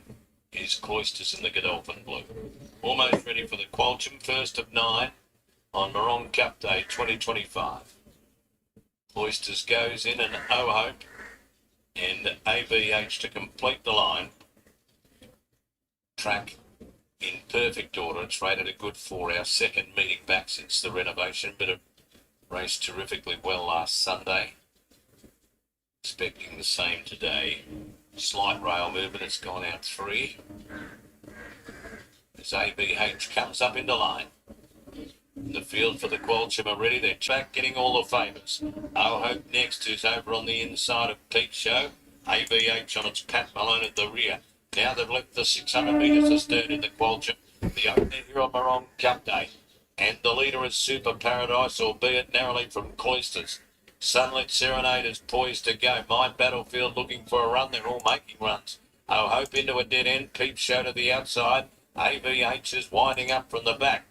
Is Cloisters in the Godolphin Blue. Almost ready for the Qualcham, first of 9 on Morong Cup Day 2025. Cloisters goes in and Oh Hope and ABH to complete the line. Track in perfect order. It's rated a good 4, our second meeting back since the renovation, but it raced terrifically well last Sunday. Expecting the same today. Slight rail movement, it's gone out 3. As ABH comes up into line. The field for the Qualcham are ready. They're back getting all the favours. Oh Hope next, who's over on the inside of Peak Show. ABH on its Pat Malone at the rear. Now they've left the 600 metres astern in the Qualcham. The opener here on Morong Cup Day. And the leader is Super Paradise, albeit narrowly from Cloisters. Sunlit Serenade is poised to go. My Battlefield looking for a run. They're all making runs. Oh Hope into a dead end. Peep Show to the outside. AVH is winding up from the back.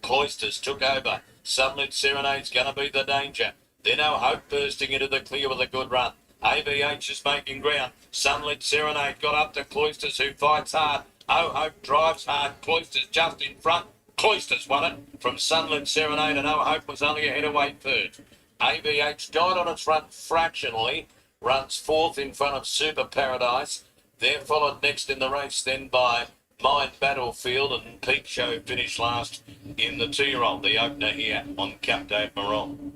Cloisters took over. Sunlit Serenade's going to be the danger. Then Oh Hope bursting into the clear with a good run. AVH is making ground. Sunlit Serenade got up to Cloisters, who fights hard. Oh Hope drives hard. Cloisters just in front. Cloisters won it from Sunlit Serenade, and Oh Hope was only ahead away third. AVH died on its run fractionally, runs fourth in front of Super Paradise. They're followed next in the race then by Mine Battlefield, and Peak Show finished last in the 2-year-old, the opener here on Cup Day at Morong.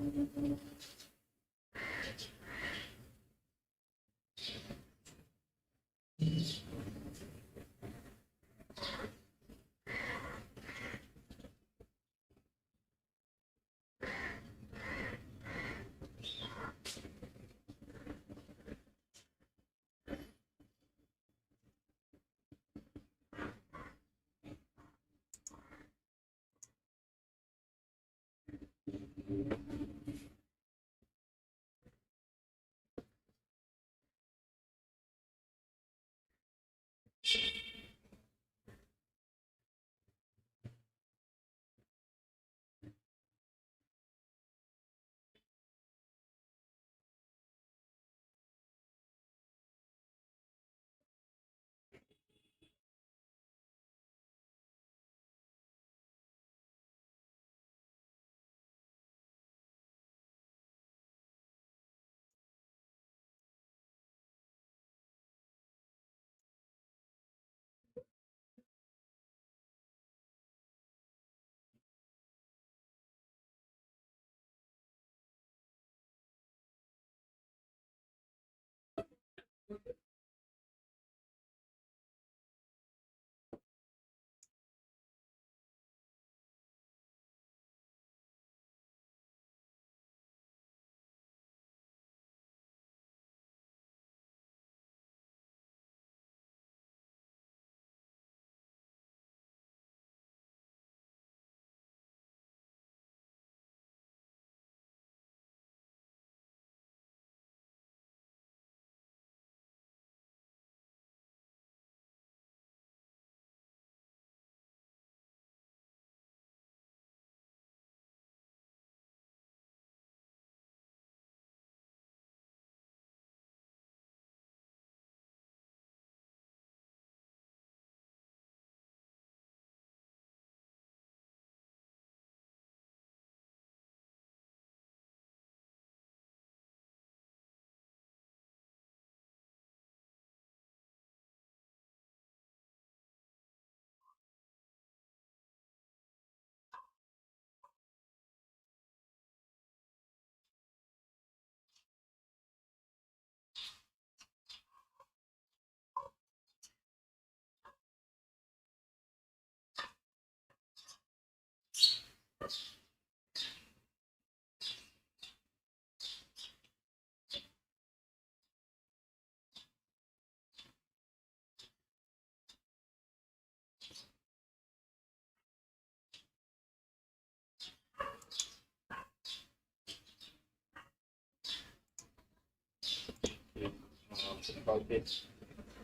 protest.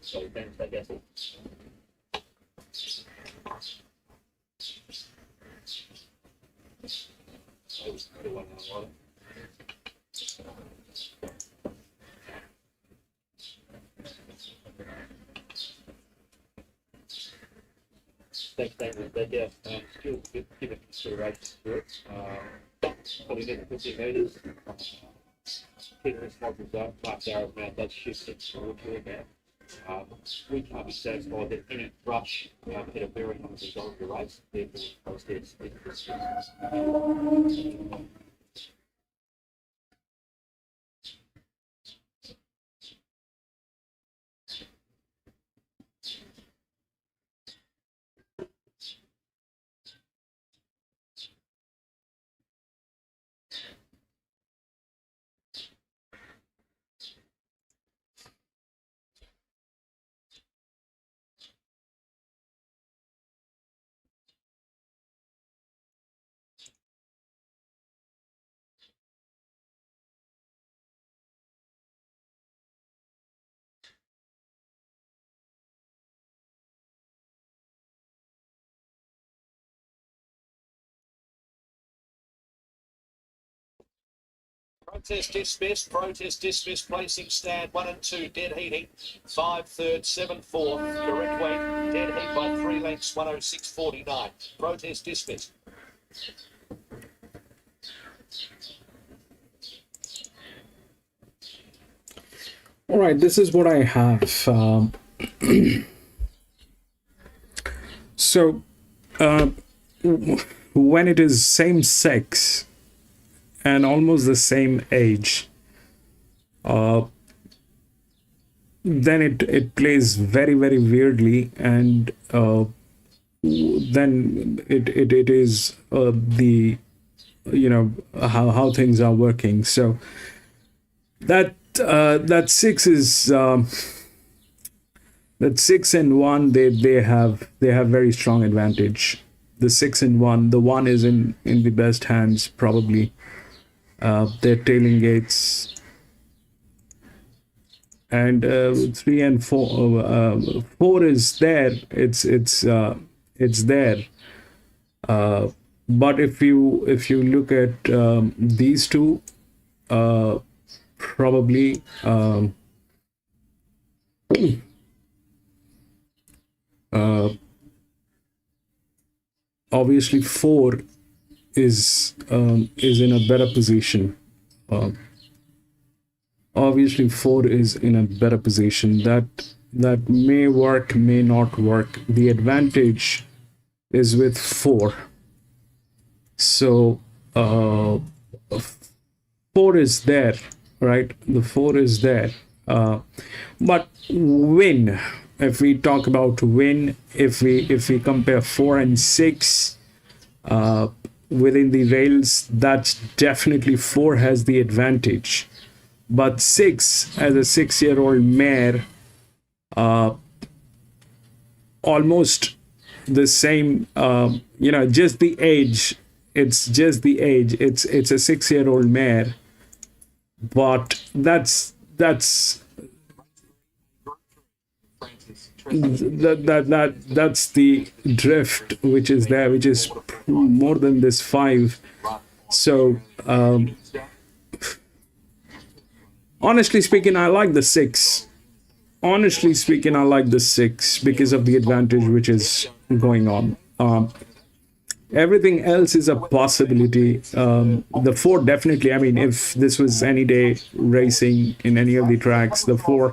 So Grandstand Gazette. Thanks, David. But yeah, still give it consideration to it. Probably get 50 metres. Keeping this model up, Mark Darrow's man does shift it forward to it now. We can't be satisfied that any brush hit a bearing on the result of the race. Therefore, process Protest dismissed, placing stand 1 and 2, dead heating, 5 third, 7 fourth, correct weight, dead heat by 3 lengths, 106.49. Protest dismissed. All right, this is what I have. So, when it is same sex and almost the same age, then it plays very, very weirdly, and then it is the, you know, how things are working. So that 6 is that 6 and 1, they have very strong advantage. The 6 and 1, the 1 is in the best hands probably. Their tailing gates, and 3 and 4, 4 is there. It's there. But if you look at these two, probably obviously 4 is in a better position. Obviously 4 is in a better position. That may work, may not work. The advantage is with 4. So 4 is there, right? The 4 is there. But win, if we talk about win, if we compare 4 and 6 within the rails, that's definitely 4 has the advantage. But 6, as a 6-year-old mare, almost the same, just the age. It's just the age. It's a 6-year-old mare, but that's the drift which is there, which is more than this 5. So honestly speaking, I like the 6. Honestly speaking, I like the 6 because of the advantage which is going on. Everything else is a possibility. The 4 definitely, I mean, if this was any day racing in any of the tracks, the 4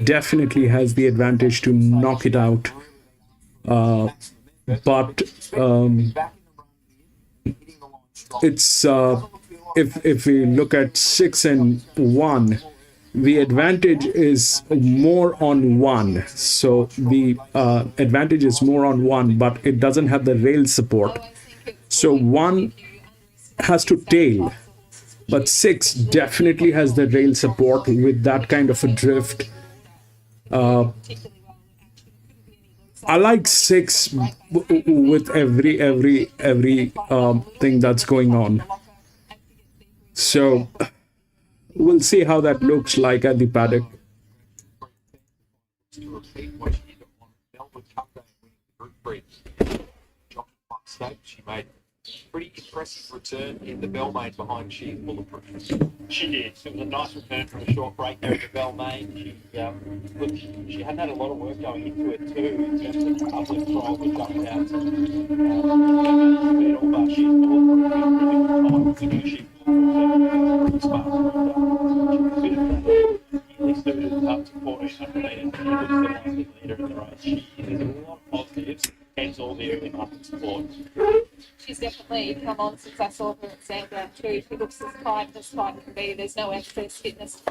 definitely has the advantage to knock it out. But it's if we look at 6 and 1, the advantage is more on 1. So the advantage is more on 1, but it doesn't have the rail support. So 1 has to tail, but 6 definitely has the rail support with that kind of a drift. I like 6 with every thing that's going on. So we'll see how that looks like at the paddock. to repeat what she did on Melbourne Cup Day, winning the Group 3 Jockey Stakes. She made a pretty impressive return in the Belmain behind She is Bulletproof. She did. It was a nice return from a short break there at the Belmain. She hadn't had a lot of work going into it too, in terms of the public trial with jump outs. She beat all but She's Bulletproof in really good time. We knew She Bulletproof was pretty smart. She was nearly suited up to 1400 metres. She looks the likely leader in the race. There's a lot of positives, hence all the early market support. She's definitely come on since I saw her at Sandown too. She looks as tight as tight can be. There's no excess fitness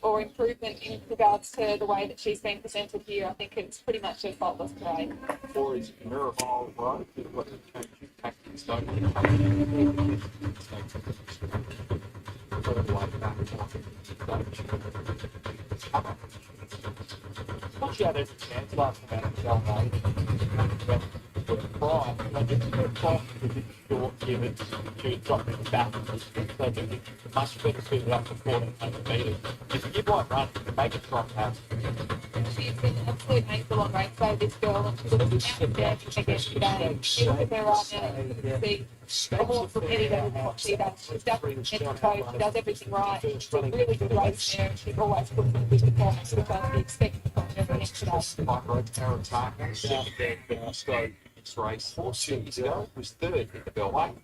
or improvement in regards to the way that she's been presented here. I think it's pretty much a faultless parade. 4 is Mirabile Road. We've got to change your tactics, don't we? Thought she had every chance last time out of Belmain. Prime, I just put Prime was a bit short given she was dropping back. So I do think much better suited up to 1400 metres. If you give one run, you can make it drop out. She's been an absolute angel on race day, this girl, and she looks outstanding again today. You look at her right now, you can see a horse from any level what she does. She's definitely in code, she does everything right. She's a really good race there, and she always puts in a good performance, which I would be expecting from her next today. Mike Road, Tarataka, second there, Ascot. Race 4 years ago was third in the Belmain.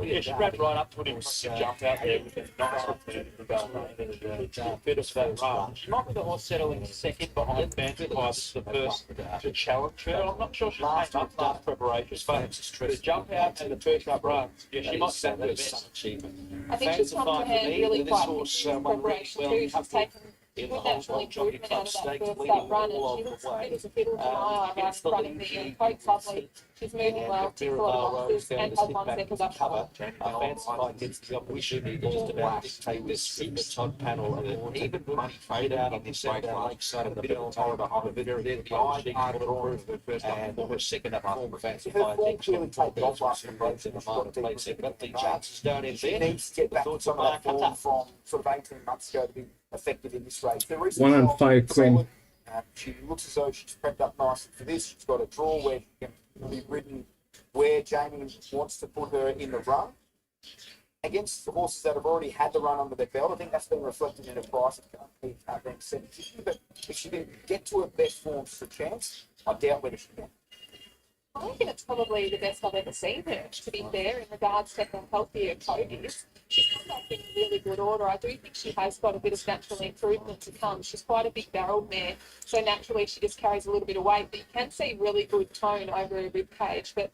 Yeah, she ran right up to an impressive jump out there with a nice return to the Belmain and bit of that run. She might be the horse settling second behind Banter by the first to challenge her. I'm not sure she came up last preparation, but the jump out and the first up run, yeah, she might be the best achievement. I think she's come to hand really quite in preparation too. She's taken good natural improvement out of that first up run, and she looks fit as a fiddle to my eye right in front of me. Coat's lovely. She's moving well, ticks a lot of boxes, and has one second up cover. We should be just about to take this super top panel and even money fade out on this side lakeside of the bit of time behind the very dead behind and we're second up form of fancy Her form clearly taken off last in the marketplace, but the chances don't in She there. needs to get back to some of that form from sort of 18 months ago to be effective in this race. The recent 1 and trial 5 was Queen. solid. She looks as though she's prepped up nicely for this. She's got a draw where she can be ridden where Jamie wants to put her in the run. Against the horses that have already had the run under their belt, I think that's been reflected in her price being 750. But if she can get to her best form, just a chance. I doubt whether she can. I reckon it's probably the best I've ever seen her, to be fair, in regards to how healthy her coat is. She's come back in really good order. I do think she has got a bit of natural improvement to come. She's quite a big barreled mare, so naturally she just carries a little bit of weight, but you can see really good tone over her rib cage. But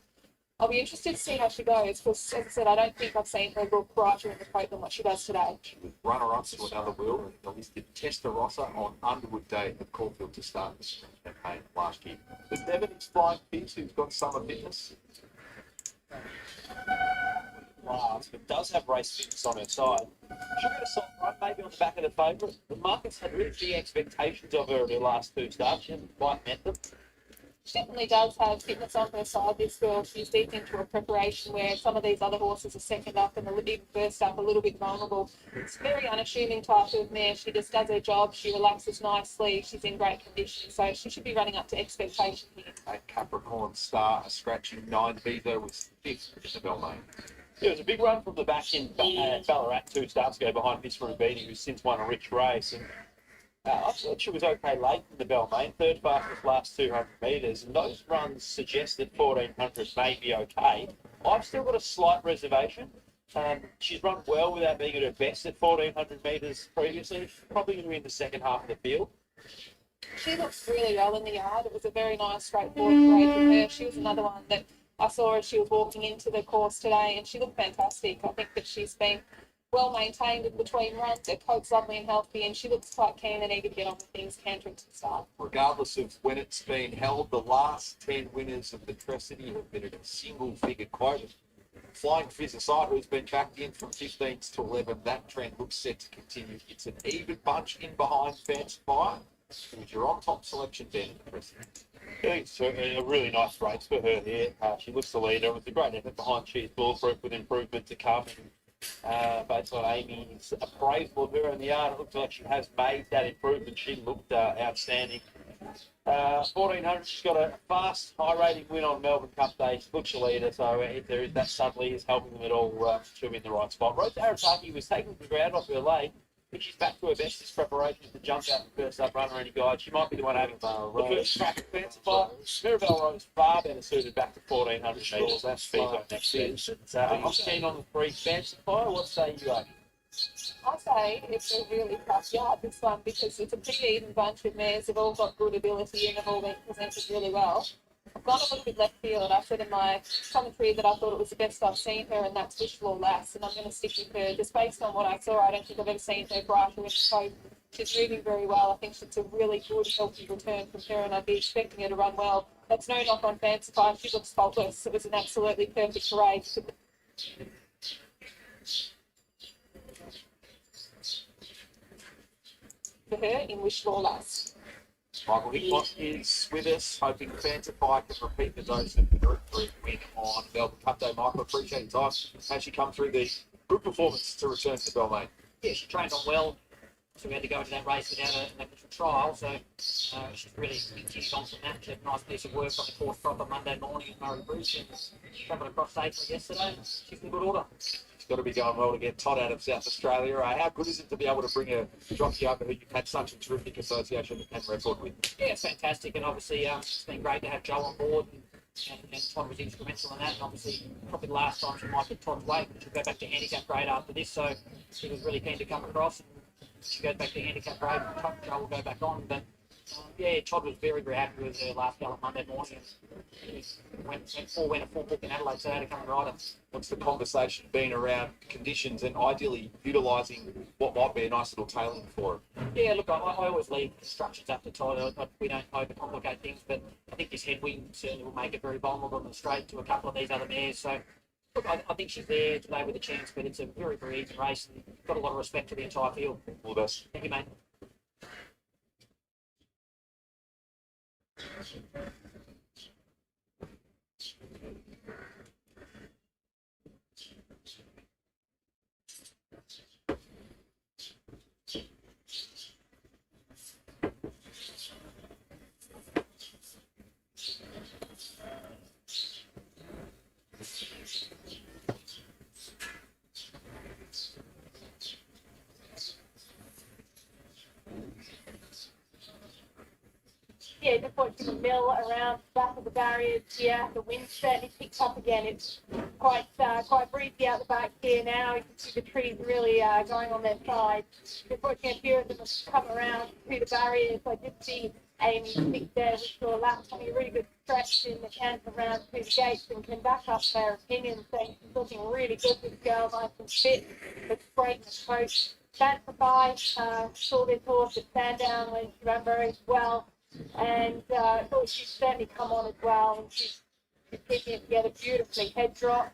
I'll be interested to see how she goes, because as I said, I don't think I've seen her look brighter in the coat than what she does today. She was runner-up to another wheel in the listed Testarossa on Underwood Day at Caulfield to start this campaign last year. The Devon's Flying Fish, who's got summer fitness. Last, but does have race fitness on her side. She'll get a soft run, maybe on the back of the favourite. The market's had really big expectations of her in her last two starts. She hasn't quite met them. She definitely does have fitness on her side, this girl. She's deep into a preparation where some of these other horses are second up and even first up, a little bit vulnerable. It's a very unassuming type of mare. She just does her job. She relaxes nicely. She's in great condition. So she should be running up to expectation here. A Capricorn Star, a scratching 9B, though, was 5th in the Belmain. Yeah, it was a big run from the back in Ballarat 2 starts ago behind Miss Rubini, who's since won a rich race. And I thought she was okay late in the Belmain, third fastest last 200 metres, and those runs suggest that 1400 may be okay. I've still got a slight reservation. She's run well without being at her best at 1400 metres previously. Probably going to be in the second half of the field. She looks really well in the yard. It was a very nice, straightforward parade with her. She was another one that I saw as she was walking into the course today, and she looked fantastic. I think that she's been well maintained in between runs. Her coat's lovely and healthy, and she looks quite keen and eager to get on with things, cantering to the start. Regardless of when it's been held, the last 10 winners of the Tresity have been at a single-figure quota. Flying Fizz aside, who's been backed in from 15th to 11, that trend looks set to continue. It's an even bunch in behind Fancy Fire. Who's your on-top selection then in the Tresity? I think it's a really nice race for her here. She looks the leader. It was a great effort behind She's Bulletproof with improvement to come. Based on Amy's appraisal of her in the yard, it looks like she has made that improvement. She looked outstanding 1400, she's got a fast, high-rating win on Melbourne Cup Day. She's Butcher leader, so that suddenly is helping them at all to in the right spot. Rose Arataki was taking the ground off her late. I think she's back to her best. This preparation to jump out the first up runner any guide. She might be the one having the first track of Fancify. Mirabelle Rose far better suited back to 1400 metres. That's feet next season. I'm keen on the 3 Fancify. What say you, Amy? I say it's a really tough yard, this one, because it's a pretty even bunch of mares. They've all got good ability and have all been presented really well. I've gone a little bit left field. I said in my commentary that I thought it was the best I've seen her, and that's Wishful Lass, and I'm going to stick with her. Just based on what I saw, I don't think I've ever seen her brighter in the coat. She's moving very well. I think it's a really good, healthy return from her, and I'd be expecting her to run well. That's no knock on Fancify. She looks faultless. It was an absolutely perfect race. For her in Wishful Lass. Michael Hickmott is with us, hoping Fancify can repeat the dose of the Group 3 win on Melbourne Cup Day. Michael, appreciate your time. How's she come through the good performance to return to Balmain? Yeah, she trained on well. So we had to go into that race without an official trial. So she's really continued on from that. She had a nice piece of work on the fourth proper Monday morning at Murray Bridge and travelled across safely yesterday. She's in good order. It's got to be going well to get Todd out of South Australia. How good is it to be able to bring a jockey over who you've had such a terrific association and record with? Yeah, it's fantastic. And obviously it's been great to have Joe on board. And Todd was instrumental in that. And obviously, probably the last time she might get Todd's weight, she'll go back to handicap grade after this. So she was really keen to come across. And she goes back to handicap grade, and Joe will go back on. But yeah, Todd was very, very happy with her last gallop Monday morning. And went a full book in Adelaide today to come and ride it. What's the conversation been around conditions and ideally utilising what might be a nice little tailing for it? Yeah, look, I always leave instructions up to Todd. We don't overcomplicate things, but I think this headwind certainly will make it very vulnerable on the straight to a couple of these other mares. So, look, I think she's there today with a chance, but it's a very, very even race and got a lot of respect for the entire field. All the best. Thank you, mate. Yeah, just watching the mill around the back of the barriers here. The wind certainly picks up again. It's quite breezy out the back here now. You can see the trees really going on their side. Just watching a few of them come around through the barriers. I did see Amy stick there, which saw last having a really good stretch in the canter around through the gates and can back up their opinion, saying she's looking really good, this girl, nice and fit. Looks great in the coach. Fancify saw this horse at Sandown when she ran very well. And thought she'd certainly come on as well, and she's keeping it together beautifully. Head drop,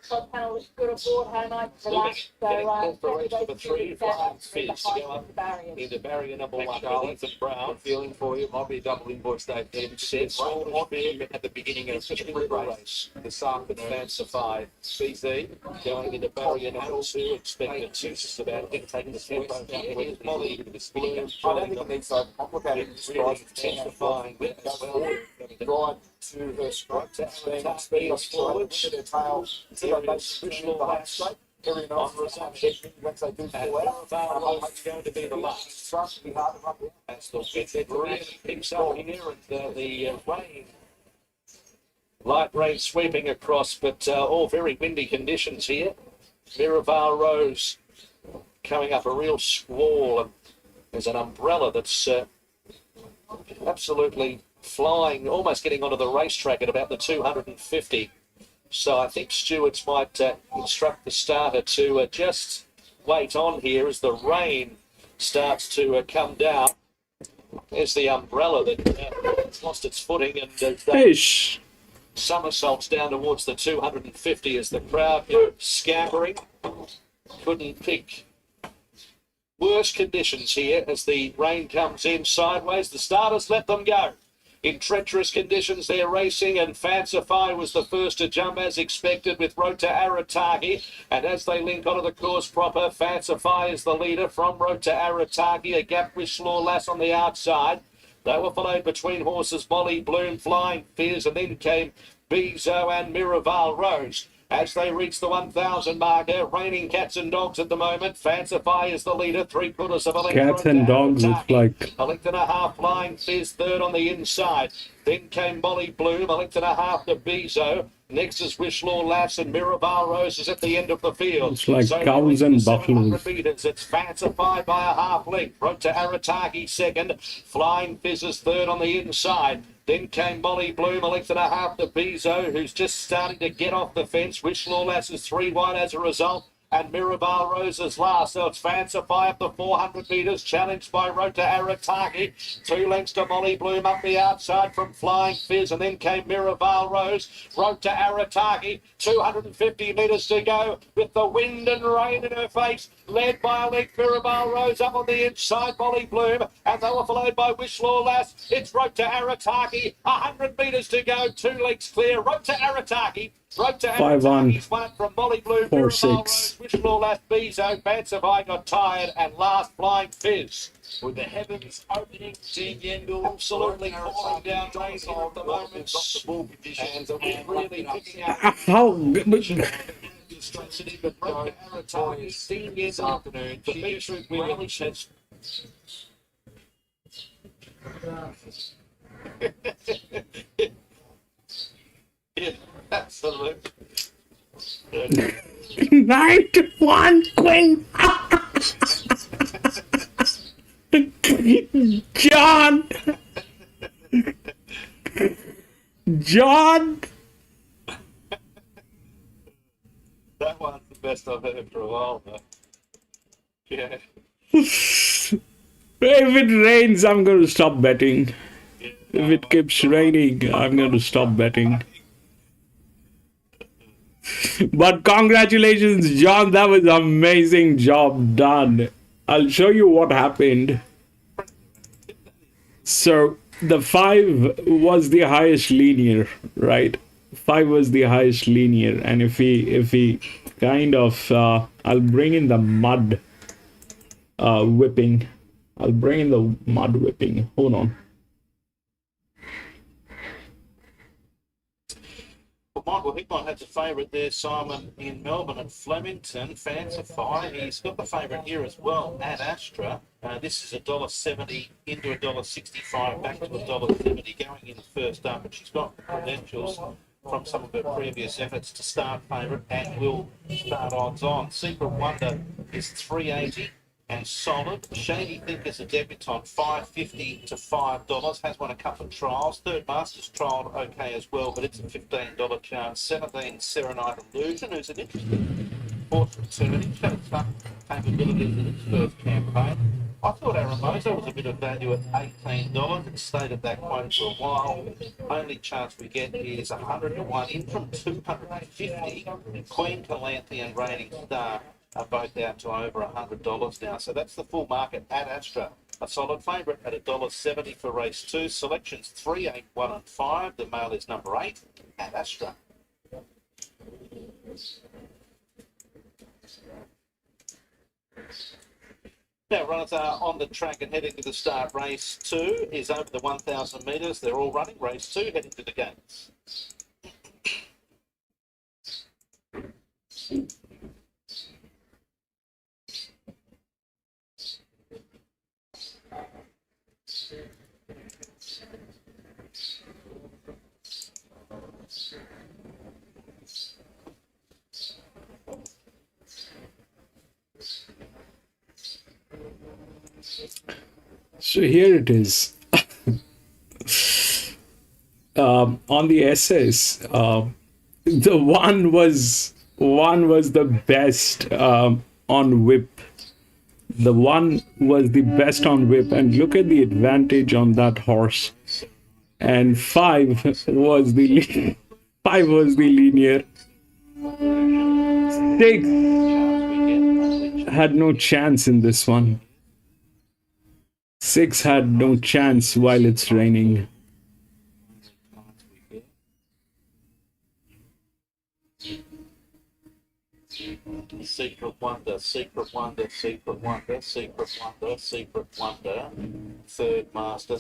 top panel looks good aboard her, nice and relaxed. So Number 3, Flying Fish to go up barriers. into barrier number 1, Ethan Brown. Feeling for you. Might be a double invoice day. Sets Might be at the beginning of the race. The Sark and Fancify BZ. going into barrier number 2, expected to just about taking the tempo down with Molly into this blue. I don't think it needs so complicated. Really intensifying with Drive to her stroke. speed forward. To their tail. See how they switch behind straight. Every night once they do fall out. It's going to be the last. Trust be hard to run down. That's the bit that really picks up here, and the rain. Light rain sweeping across, but all very windy conditions here. Miraval Rose coming up a real squall, and there's an umbrella that's absolutely flying, almost getting onto the racetrack at about the 250. So I think stewards might instruct the starter to just wait on here as the rain starts to come down. There's the umbrella that lost its footing and Fish. somersaults down towards the 250 as the crowd go scampering. Couldn't pick worse conditions here as the rain comes in sideways. The starters let them go. In treacherous conditions, they're racing, and Fancify was the first to jump as expected with Rota Arataki. And as they link onto the course proper, Fancify is the leader from Rota Arataki, a gap with Slaw Lass on the outside. They were followed between horses Molly Bloom, Flying Fizz, and then came Bezo and Miraval Rose. As they reach the 1,000 marker, raining cats and dogs at the moment. Fancify is the leader, 3/4 of a length. Cats and dogs, it's like... A length and a half, Flying Fizz third on the inside. Then came Molly Bloom, a length and a half to Bezo. Next is Wishlaw Lass and Miraval Rose is at the end of the field. It's like cows and buffaloes. Meters. It's Fancify by a half length. Road to Arataki second. Flying Fizz is third on the inside. Then came Molly Bloom, a length and a half to Bezo, who's just starting to get off the fence. Wishlaw Lass is 3 wide as a result. And Miraval Rose is last. So it's Fancify up the 400 metres, challenged by Road to Arataki. 2 lengths to Molly Bloom up the outside from Flying Fizz. And then came Miraval Rose. Road to Arataki. 250 metres to go with the wind and rain in her face. Led by a length, Miraval Rose up on the inside, Molly Bloom. And they were followed by Wishlaw Lass. It's Road to Arataki. 100 metres to go. 2 lengths clear. Road to Arataki. Road to 5 on, one from Molly Blue, 4 6. Wishlaw Lass, Bezo, Fancify got tired, and last Flying Fizz. With the heavens opening, Team Yendel Absolutely pouring down rain here at the moment. the ball conditions And really picking up How... but Road to Arataki, Team this Yendel, afternoon. the Beetroot Williams has... Yeah, absolutely. 9-1 Queen. John. That one's the best I've heard for a while, though. Yeah. If it rains, I'm going to stop betting. If it keeps raining, I'm going to stop betting. But congratulations, John. That was amazing job done. I'll show you what happened. So the 5 was the highest linear, right? 5 was the highest linear. And if we kind of, I'll bring in the mud whipping. I'll bring in the mud whipping. Hold on. Well, Michael Hickmott has a favourite there, Simon, in Melbourne at Flemington. Fancify. He's got the favourite here as well at Astra. This is $1.70 into $1.65, back to $1.70 going in first up. And she's got credentials from some of her previous efforts to start favourite and will start odds on. Secret Wonder is $3.80. And Solid, Shady Think is a debutante, $5.50 to $5. Has won a couple of trials. Third Masters trialled okay as well, but it's a $15 chance. 17 Serenite Illusion, who's an interesting horse returning. Showed some capabilities in its first campaign. I thought Aramosa was a bit of value at $18. It stayed at that quote for a while. Only chance we get is 100 to 1 in from 250. Queen Calanthe and Reigning Star are both out to over $100 now. So that's the full market at Astra. A solid favourite at $1.70 for race 2. Selections 3, 8, 1 and 5. The male is number 8 at Astra. Now runners are on the track and heading to the start. Race 2 is over the 1,000 metres. They're all running. Race 2 heading to the gates. So here it is. On the SS, the one was the best on whip. The one was the best on whip, and look at the advantage on that horse. And 5 was the 5 was the linear. 6 had no chance in this one. 6 had no chance while it's raining. Secret Wonder, Secret Wonder, Secret Wonder, Secret Wonder, Secret Wonder. Third Master,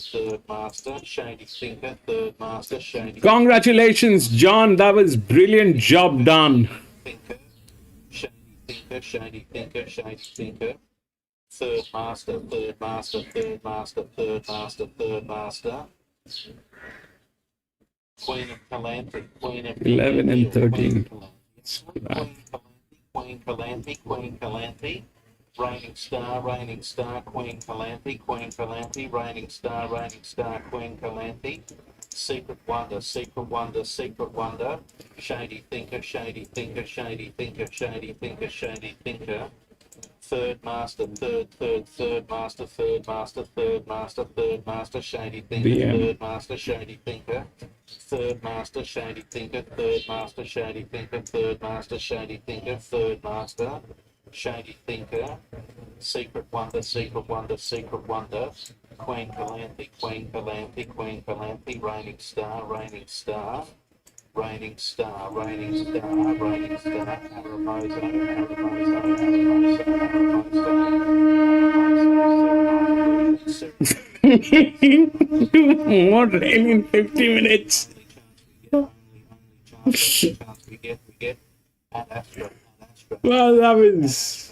Shady Thinker, Third Master, Shady Congratulations, John. That was brilliant job done. Thinker, Shady Thinker, Shady Thinker, Shady Thinker. Third Master, Third Master, Third Master, Third Master, Third Master. Queen of Calamity, Queen of 11 and 13. Queen Calamity, Queen Calamity. Reigning Star, Queen Calamity, Queen Calamity. Reigning Star, Queen Calamity. Secret Wonder, Secret Wonder, Secret Wonder. Shady Thinker, Shady Thinker, Shady Thinker, Shady Thinker, Shady Thinker. Third Master, Third Master, Third Master, Third Master, Third Master, Shady Thinker, BM. Third Master, Shady Thinker. Third Master, Shady Thinker, Third Master, Shady Thinker, Third Master, Shady Thinker, Third Master, Shady Thinker. Secret Wonder, Secret Wonder, Secret Wonder. Queen Calamity, Queen Calamity, Queen Calamity. Reigning Star, Reigning Star. Reigning Star, Reigning Star, Reigning Star. Aramoso, Aramoso, Aramoso, Aramoso. More rain in 50 minutes. Chance we get. And Astra, Well, that was.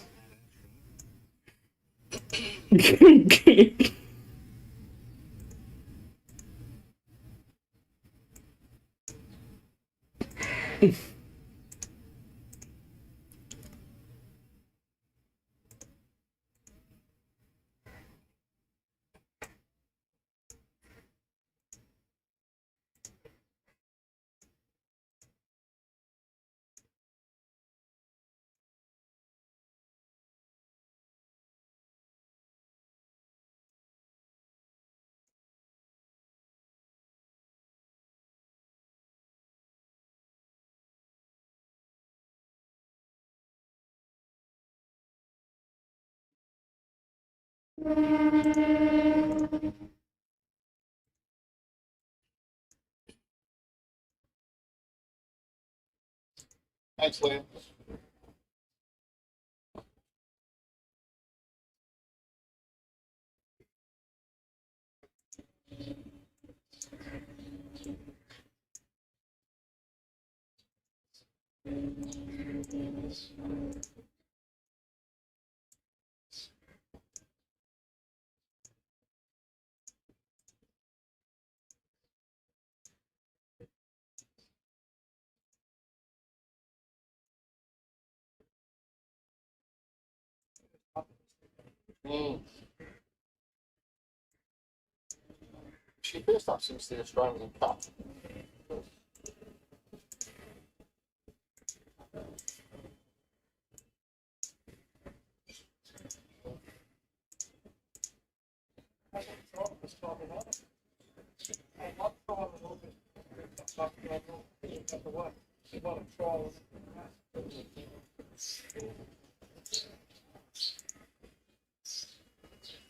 Thanks, Liam. She first up since the Australian Cup.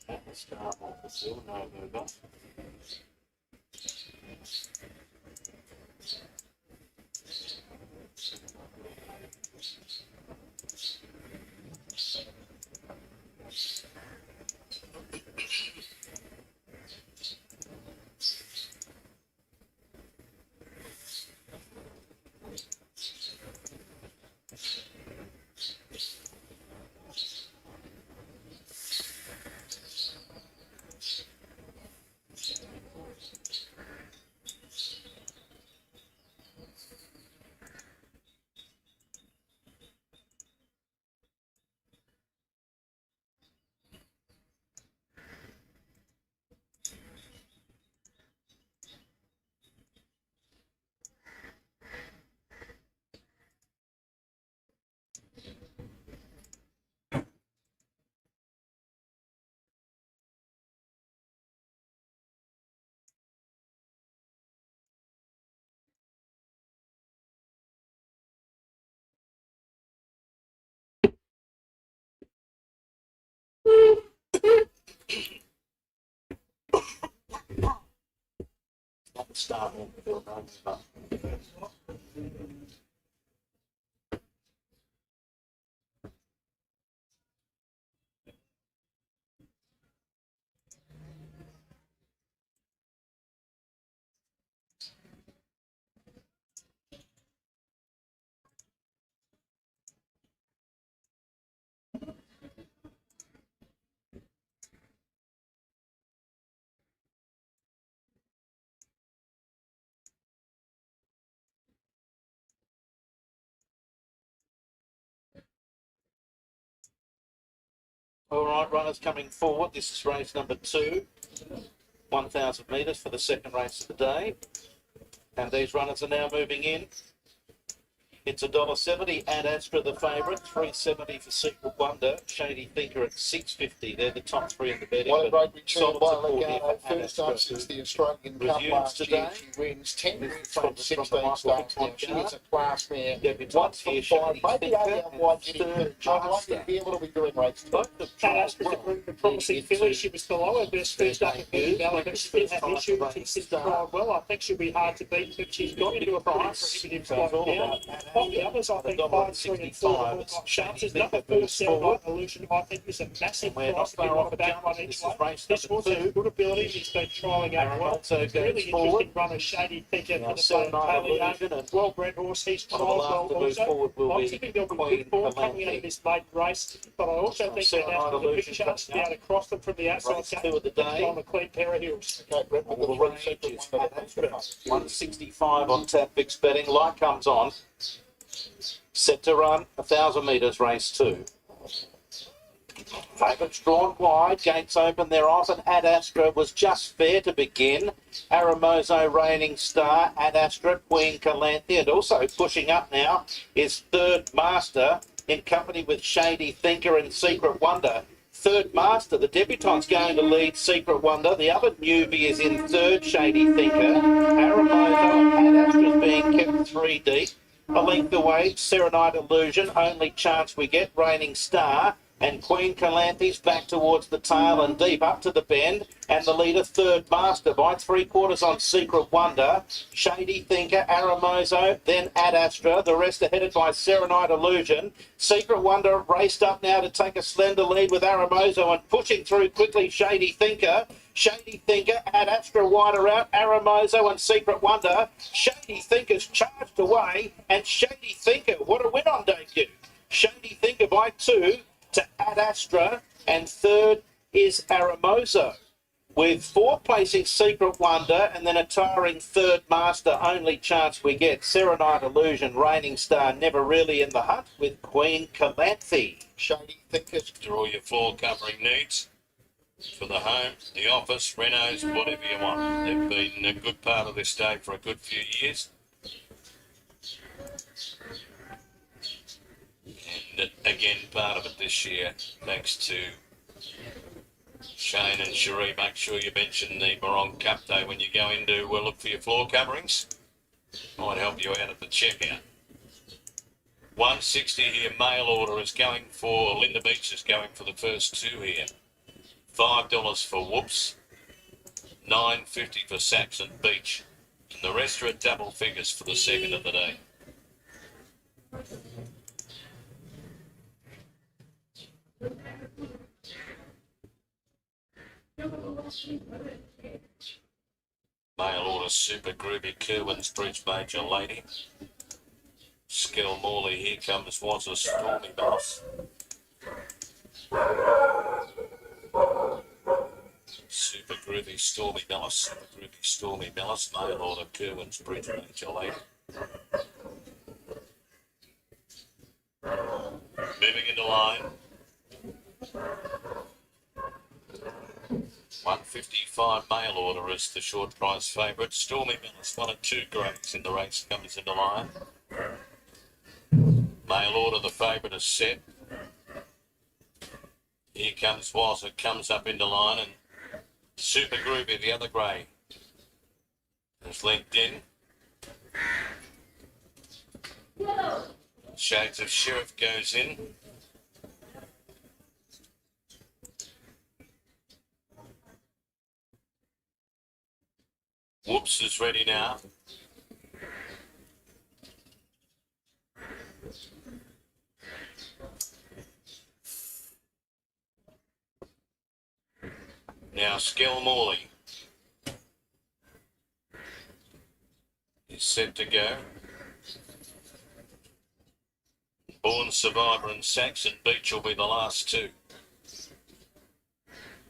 at the start of the field, no mover. At the start of the field, no mover. All right, runners coming forward. This is race number 2, 1,000 metres for the second race of the day. And these runners are now moving in. It's $1.70 and Astra the favourite, $3.70 for Secret Wonder, Shady Thinker at $6.50. They're the top 3 in the betting. What a great return solid by support here Legado. for First time Astra, since the Australian Cup resumes last today. year. She wins 10 This wins is from from 16 the starts now. Michael She is a class mare. Debutantes Once from here, 5, Shady maybe Thinker only on one getting and third. John, like Master. to be able to be doing race. Both have That tried Astra's a well. promising Into filly. She was below her best first up at debut. Bella, but she did have issues. She's tried well. I think she'll be hard to beat, but she's got into a pretty prohibitive So it's all spot now. about Of the others, I think 5, 3 and 4 have all got chances. Number 4, Serenite Illusion, I think is a massive We're price not if you far want off to the back jump. one This each is way. race This number horse has 2. good ability. He's been trialling up well. Also goes Really forward. interesting runner, Shady Thinker Now, for the Serenite paleo. Illusion and Well-bred horse. He's one of the trialled last well to move also. forward will I'm be tipping there'll be Queen good form coming out Calendly. of this late race, but I also think that Serenite Astra's a big Illusion chance to be coming able to cross them from the outside Race gate 2 of the day. on the clean pair of heels. Okay, Brett, with All the the three range Secret is Wonder. at Astra. 165 on tap fixed betting. Light comes on. Set to run 1,000 metres, race 2. Favourites drawn wide, gates open, they're off, and Ad Astra was just fair to begin. Aramoso reigning star, Ad Astra, Queen Calanthe, and also pushing up now is Third Master in company with Shady Thinker and Secret Wonder. Third Master, the debutante's going to lead Secret Wonder. The other newbie is in third, Shady Thinker. Aramoso and Ad Astra's being kept 3 deep. A length away, Serenite Illusion, only chance we get, reigning star. And Queen Calanthe's back towards the tail and deep up to the bend. And the leader, Third Master, by 3/4 on Secret Wonder. Shady Thinker, Aramoso, then Ad Astra. The rest are headed by Serenite Illusion. Secret Wonder raced up now to take a slender lead with Aramoso and pushing through quickly Shady Thinker. Shady Thinker, Ad Astra wider out, Aramoso and Secret Wonder. Shady Thinker's charged away, and Shady Thinker, what a win on debut. Shady Thinker by 2 to Ad Astra, and third is Aramoso. With 4 placing Secret Wonder and then a tiring Third Master, only chance we get. Serenite Illusion, reigning star, never really in the hunt with Queen Calanthe. Shady Thinkers. To all your floor covering needs for the home, the office, renos, whatever you want. They've been a good part of this day for a good few years. And again, part of it this year, thanks to Shane and Cherie. Make sure you mention the Morong Cup Day when you go in to look for your floor coverings. Might help you out at the checkout. 160 here, mail order is going for, Linda Beach is going for the first 2 here. $5 for Whoops, $9.50 for Saxon Beach. And the rest are at double figures for the second of the day. Mail order Super Groovy Kerwin's Bridge Major Lady. Skill Morley, here comes was a Stormy Boss. Super Groovy Stormy Bellis, Super Groovy Stormy Bellis, mail order Kerwin's Bridge Major Lady. Moving into line. 155 mail order is the short price favourite. Stormy Bellis, 1 and 2 grades in the race, comes into line. Mail order, the favourite is set. Here comes Was, it comes up into line, and Super Groovy, the other grey, is linked in. Shades of Sheriff goes in. Whoops is ready now. Now Skill Morley is set to go. Born Survivor and Saxon Beach will be the last 2.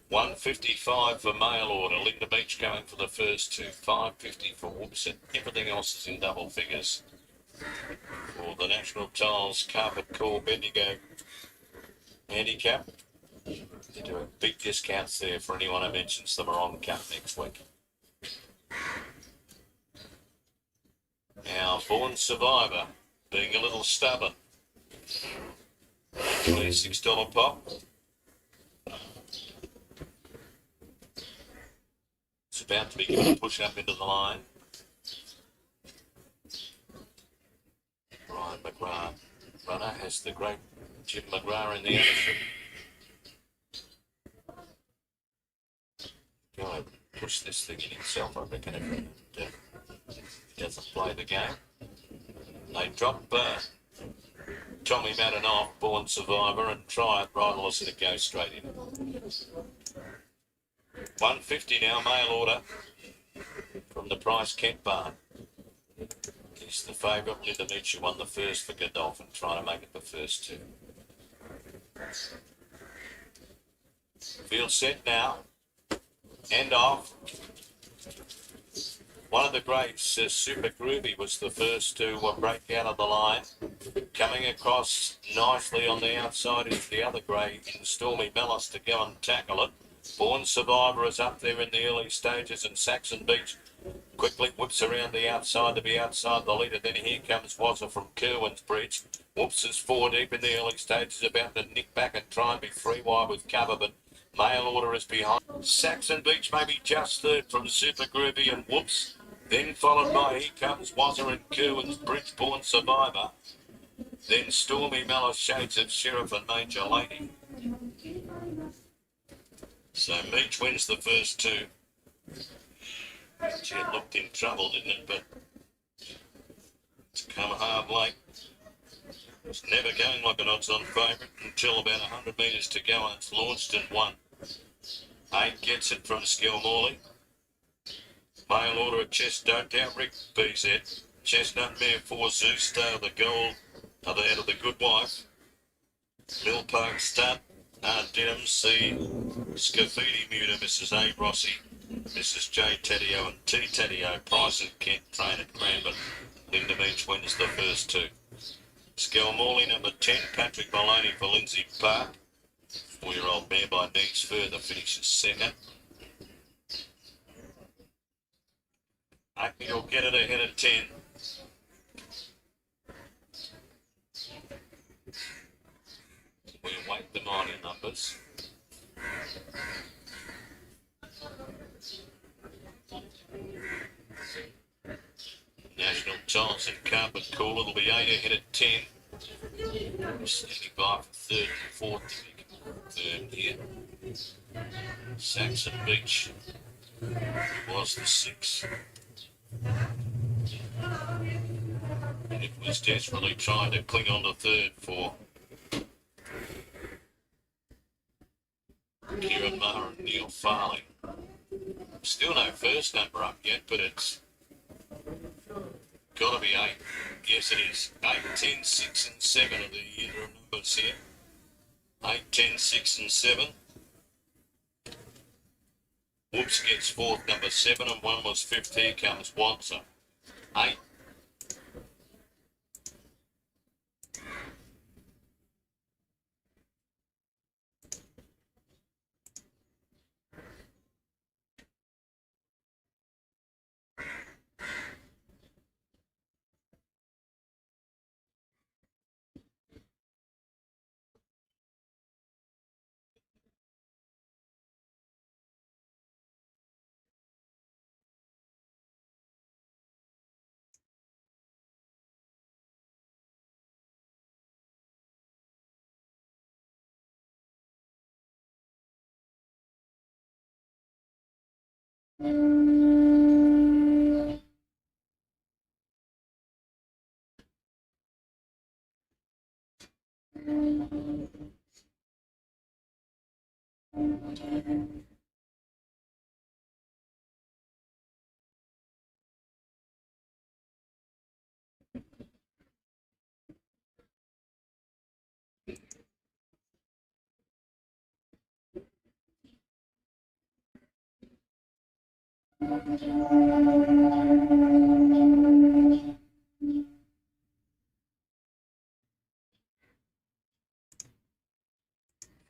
155 for mail order. Linda Beach going for the first 2. 550 for Whoops, and everything else is in double figures. For the National Tiles Carpet Core Bendigo handicap, They're doing big discounts there for anyone who mentions the Morong Cup next week. Our Born Survivor being a little stubborn. $26 pop. It's about to be given a push up into the line. Ryan McGrath runner has the great Jim McGrath in the Anderson. Going to push this thing in himself, I reckon, if he doesn't play the game. They drop Tommy Madden off, Born Survivor, and try it. Rival us to go straight in. 150 now, mail order from the Price Kent barn. He's the favourite. Linda Mitchell won the first for Godolphin, trying to make it the first two. Field set now. End off. One of the greats, Super Groovy, was the first to break out of the line. Coming across nicely on the outside is the other grey in Stormy Mellis to go and tackle it. Born Survivor is up there in the early stages, and Saxon Beach quickly whips around the outside to be outside the leader. Then here comes Wazza from Kerwin's Bridge. Whoops is 4 deep in the early stages, about to nick back and try and be 3 wide with cover, but mail order is behind. Saxon Beach maybe just third from Super Groovy and Whoops. Then followed by Here Comes Wazza and Kerwin's Bridge, Born Survivor. Then Stormy Mellis, Shades of Sheriff and Major Lady. So Meach wins the first two. She had looked in trouble, didn't it? But it's come hard late. It's never going like an odds-on favourite until about 100 metres to go, and it's launched and won. 8 gets it from Skilmorley. Mail order at Chestnut down Rick BZ. Chestnut Mare 4 Zeus Star, the gold, other head of the Good Wife. Mill Park Stud, Denham C. Scafidi Muter, Mrs. A. Rossi, Mrs. J. Taddeo and T. Taddeo. Price and Kent train at Cranbourne. Linda Beach wins the first two. Skilmorley number 10, Patrick Maloney for Lindsay Park. 4-year-old mare by Needs Further finishes second. Acme will get it ahead of 10. We await the minor numbers. National Times and Carpet Cooler, it'll be 8 ahead of 10. Standing by for third and fourth. Third here. Saxon Beach was the 6. It was desperately trying to cling on to third for Kieran Maher and Neil Farley. Still no first number up yet, but it's got to be 8. Yes, it is. 8, 10, 6 and 7 are the numbers here. 8, 10, 6 and 7. Whoops gets fourth, number 7, and 1 was fifth. Here comes Watson. 8.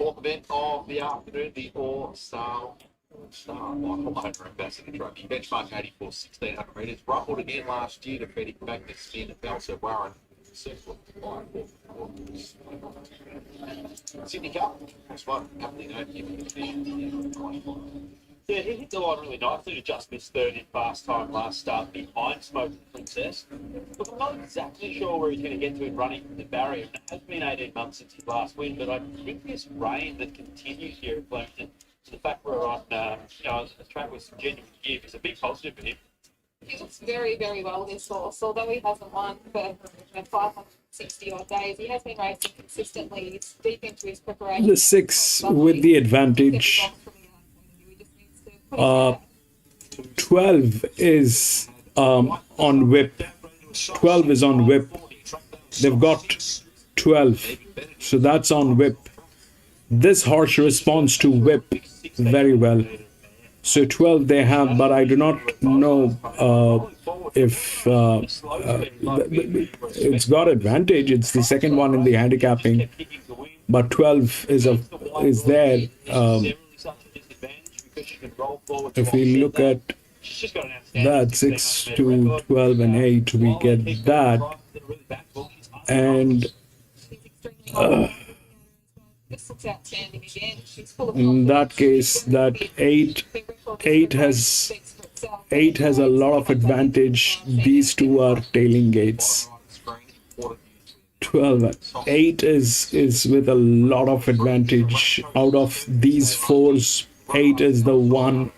Fourth event of the afternoon, the All-Star Michael Over Ambassador Trophy. Benchmark 84, 1600 metres. Rumbled again last year, defeating back to spin at Belser Warren. Sydney Cup, that's one company note. Yeah, he hit the line really nicely to just miss third in fast time last start behind Smoking Princess. Look, I'm not exactly sure where he's going to get to in running from the barrier. It has been 18 months since his last win, but I think this rain that continues here at Flemington, the fact we're on a track with some genuine give is a big positive for him. He looks very, very well this horse. Although he hasn't won for 560 odd days, he has been racing consistently. He's deep into his preparation. The 6 with the advantage. 12 is on whip. 12 is on whip. They've got 12, so that's on whip. This horse responds to whip very well. So 12 they have, but I do not know if it's got advantage. It's the second one in the handicapping, but 12 is there. If we look at that 6 to 12 and 8, we get that, and in that case, that 8 has a lot of advantage. These two are tailing gates. 12, 8 is with a lot of advantage. Out of these 4s, 8 is the one.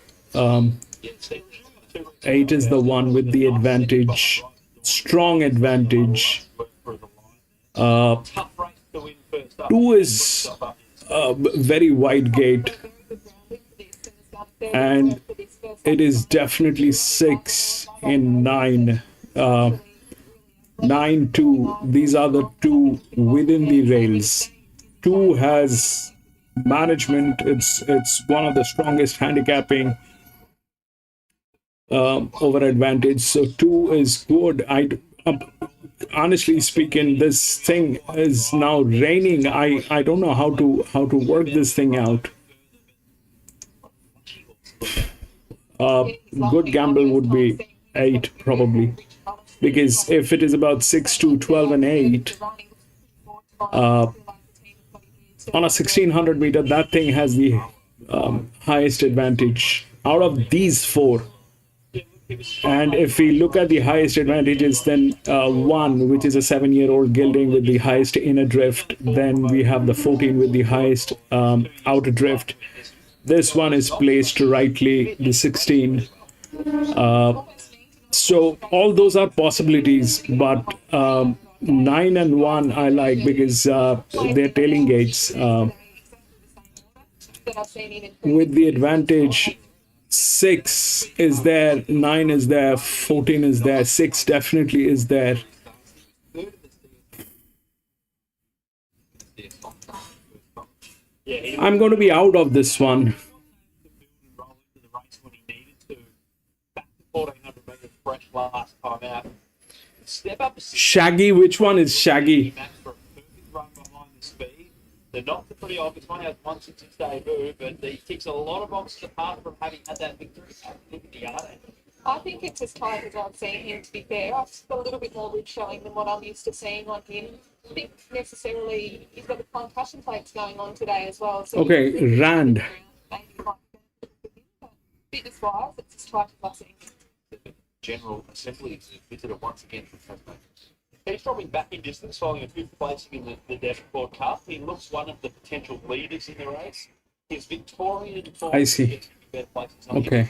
8 is the one with the advantage, strong advantage. 2 is a very wide gate, and it is definitely 6 in 9. 9, 2. These are the 2 within the rails. 2 has management. It's one of the strongest handicapping over advantage. So 2 is good. Honestly speaking, this thing is now raining. I don't know how to work this thing out. Good gamble would be 8 probably, because if it is about 6 to 12 and 8 on a 1600 meter, that thing has the highest advantage out of these 4. And if we look at the highest advantages, then 1, which is a 7-year-old gelding with the highest inner drift, then we have the 14 with the highest outer drift. This one is placed rightly, the 16. So all those are possibilities, but 9 and 1 I like, because they're tailing gates. With the advantage, 6 is there, 9 is there, 14 is there, 6 definitely is there. I'm going to be out of this one. Shaggy, which one is Shaggy? They're not the pretty obvious one. He has 166 debut, but he ticks a lot of boxes apart from having had that victory at Liberty. I think it's as tight as I've seen him, to be fair. I've got a little bit more ridge showing than what I'm used to seeing on him. I think necessarily he's got the concussion plates going on today as well. So okay, Rand. Fitness-wise, it's as tight as I've seen him. General Assembly is visited once again for Tasmania. He's dropping back in distance following a 5th placing in the Devonport Cup. He looks one of the potential leaders in the race. His Victorian form I see. Okay.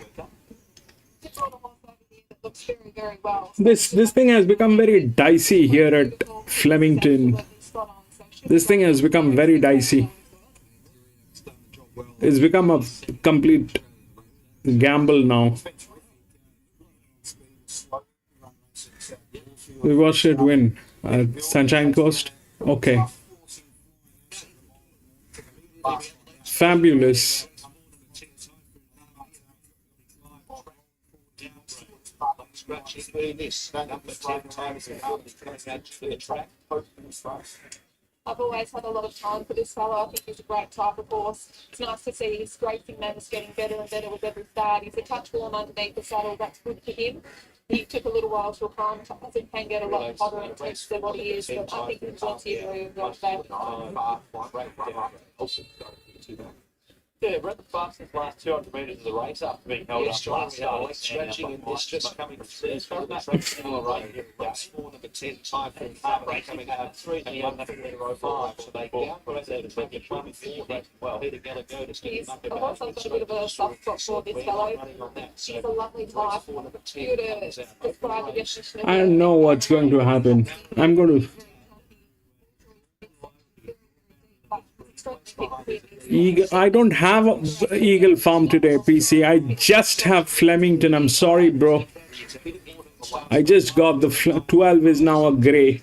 This thing has become very dicey here at Flemington. This thing has become very dicey. It's become a complete gamble now. We watched it win at Sunshine Coast. Okay. Fabulous. I've always had a lot of time for this fellow. I think he's a great type of horse. It's nice to see his racing manners getting better and better with every start. He's a touch warm underneath the saddle. That's good for him. He took a little while to acclimate. I think he can get a lot hotter and tense than what he is, but I think he's plenty of room right back. Yeah, we're at the fastest last 200 metres of the race after being held up last start. Stretching and this just coming through. It's got that score number 10 time from Harbour coming out 3 and 1.05. So they downgrade that to 21.4. Well, Peter Gallagher just getting up I've also got a bit of a soft spot for this fellow. He's a lovely type. If you were to describe the definition of I don't know what's going to happen. I'm going to Eagle. I don't have Eagle Farm today, PC. I just have Flemington. I'm sorry, bro. I just got the 12 is now a grey.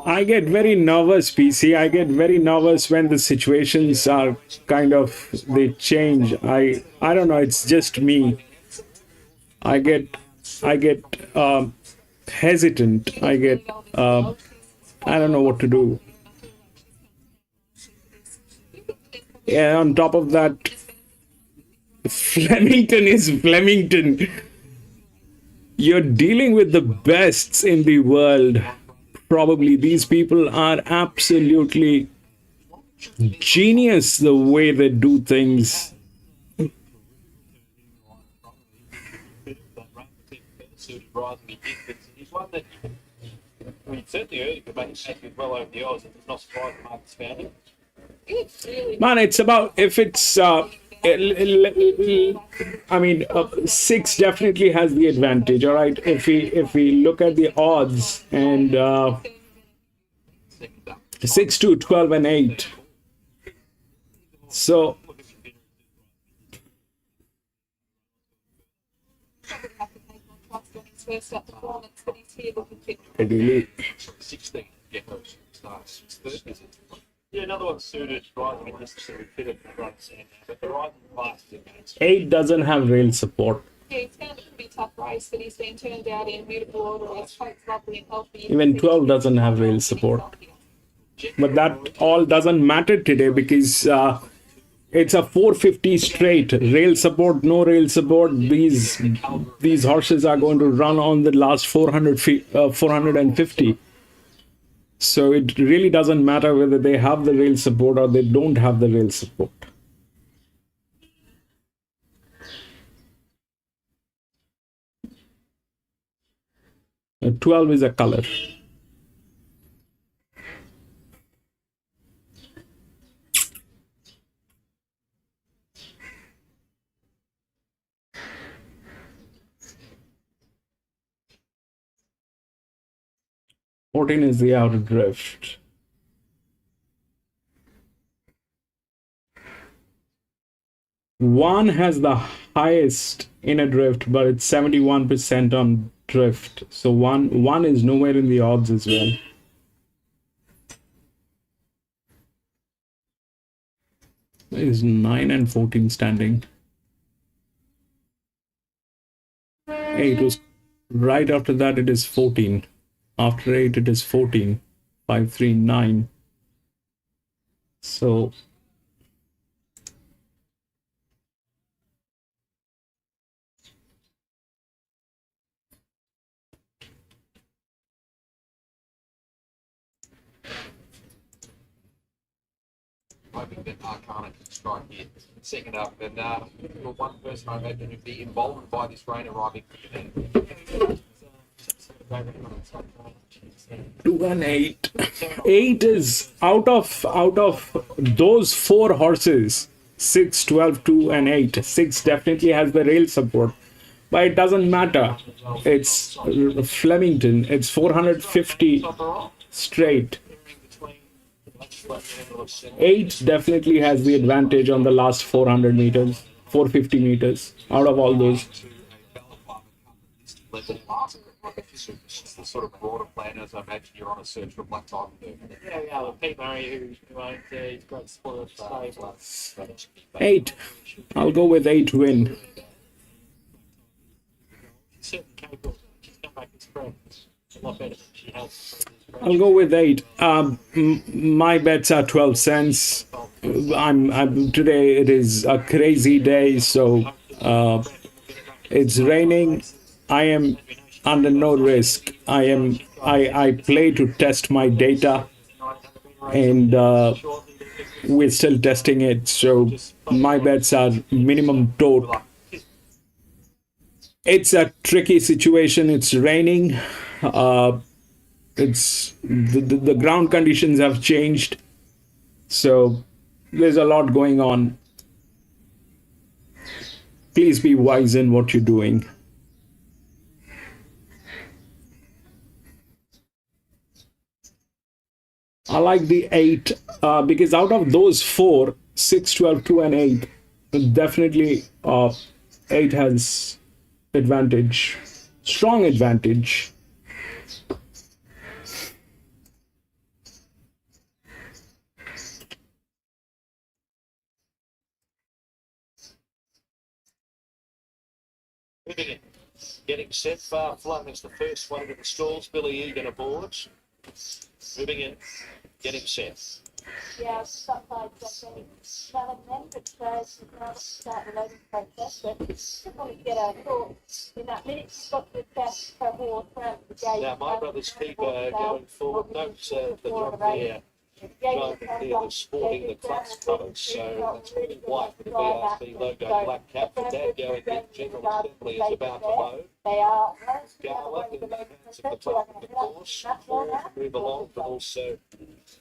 I get very nervous, PC. I get very nervous when the situations are kind of, they change. I don't know, it's just me. I get hesitant. I get I don't know what to do. Yeah, on top of that, Flemington is Flemington. You're dealing with the bests in the world. Probably these people are absolutely genius the way they do things. He's one that certainly early could make it well over the odds. It's not surprising the market's found him. Man, it's about if it's I mean 6 definitely has the advantage. All right, if we look at the odds and 6, 2, 12 and 8. So first up performance, but he's here looking fit. 16 get those starts. Yeah, another one suited, rising and necessarily fitted for Grandstand, but the rising fast in 8 doesn't have rail support. Yeah, it's going to be a pretty tough race, but he's been turned out in beautiful order. His coat's lovely and healthy. Even 12 doesn't have rail support. But that all doesn't matter today because it's a 450 straight. Rail support, no rail support. These horses are going to run on the last 450. So it really doesn't matter whether they have the rail support or they don't have the rail support. A 12 is a color. Fourteen is the outer drift. One has the highest inner drift, but it's 71% on drift. So one is nowhere in the odds as well. There is 9 and 14 standing. 8 was right after that. It is 14. After 8, it is 14. 5, 3, 9. So hoping that Arcana can strike here second up. And for one person, I imagine you'd be emboldened by this rain arriving for you then. 2 and 8. 8 is out of those 4 horses. 6, 12, 2 and 8. 6 definitely has the rail support. But it doesn't matter. It's Flemington. It's 450 straight. 8 definitely has the advantage on the last 400 meters. 450 meters out of all those. It's the sort of broader planners. I imagine you're on a search for black diamond. Yeah, yeah, well, Pete Murray, who owns he's a great supporter of stable. 8. I'll go with 8 win. She's certainly capable. She's come back and spread a lot better than she has. I'll go with 8. My bets are 12 cents. I'm today. It is a crazy day, so it's raining. I am under no risk. I play to test my data, and we're still testing it. So my bets are minimum tote. It's a tricky situation. It's raining. It's the ground conditions have changed, so there's a lot going on. Please be wise in what you're doing. I like the 8 because out of those 4, 6, 12, 2, and 8, definitely 8 has advantage, strong advantage. Moving in. Getting set, far flung is the first one into the stalls. Billy Egan aboard. Moving in. Getting set. Yeah, stop by something. Now and then, but now start the loading process. But just want to get a thought in that minute. You've got the best per horse around the gate. Now, my brother's keeper going forward. Note the job there. Driving there, the sporting the clutch colours, so that's really white with the VRC logo, black cap. The dad going in, General Assembly is about to load. They are. Garlic in the hands of the club, of course. Move along, but also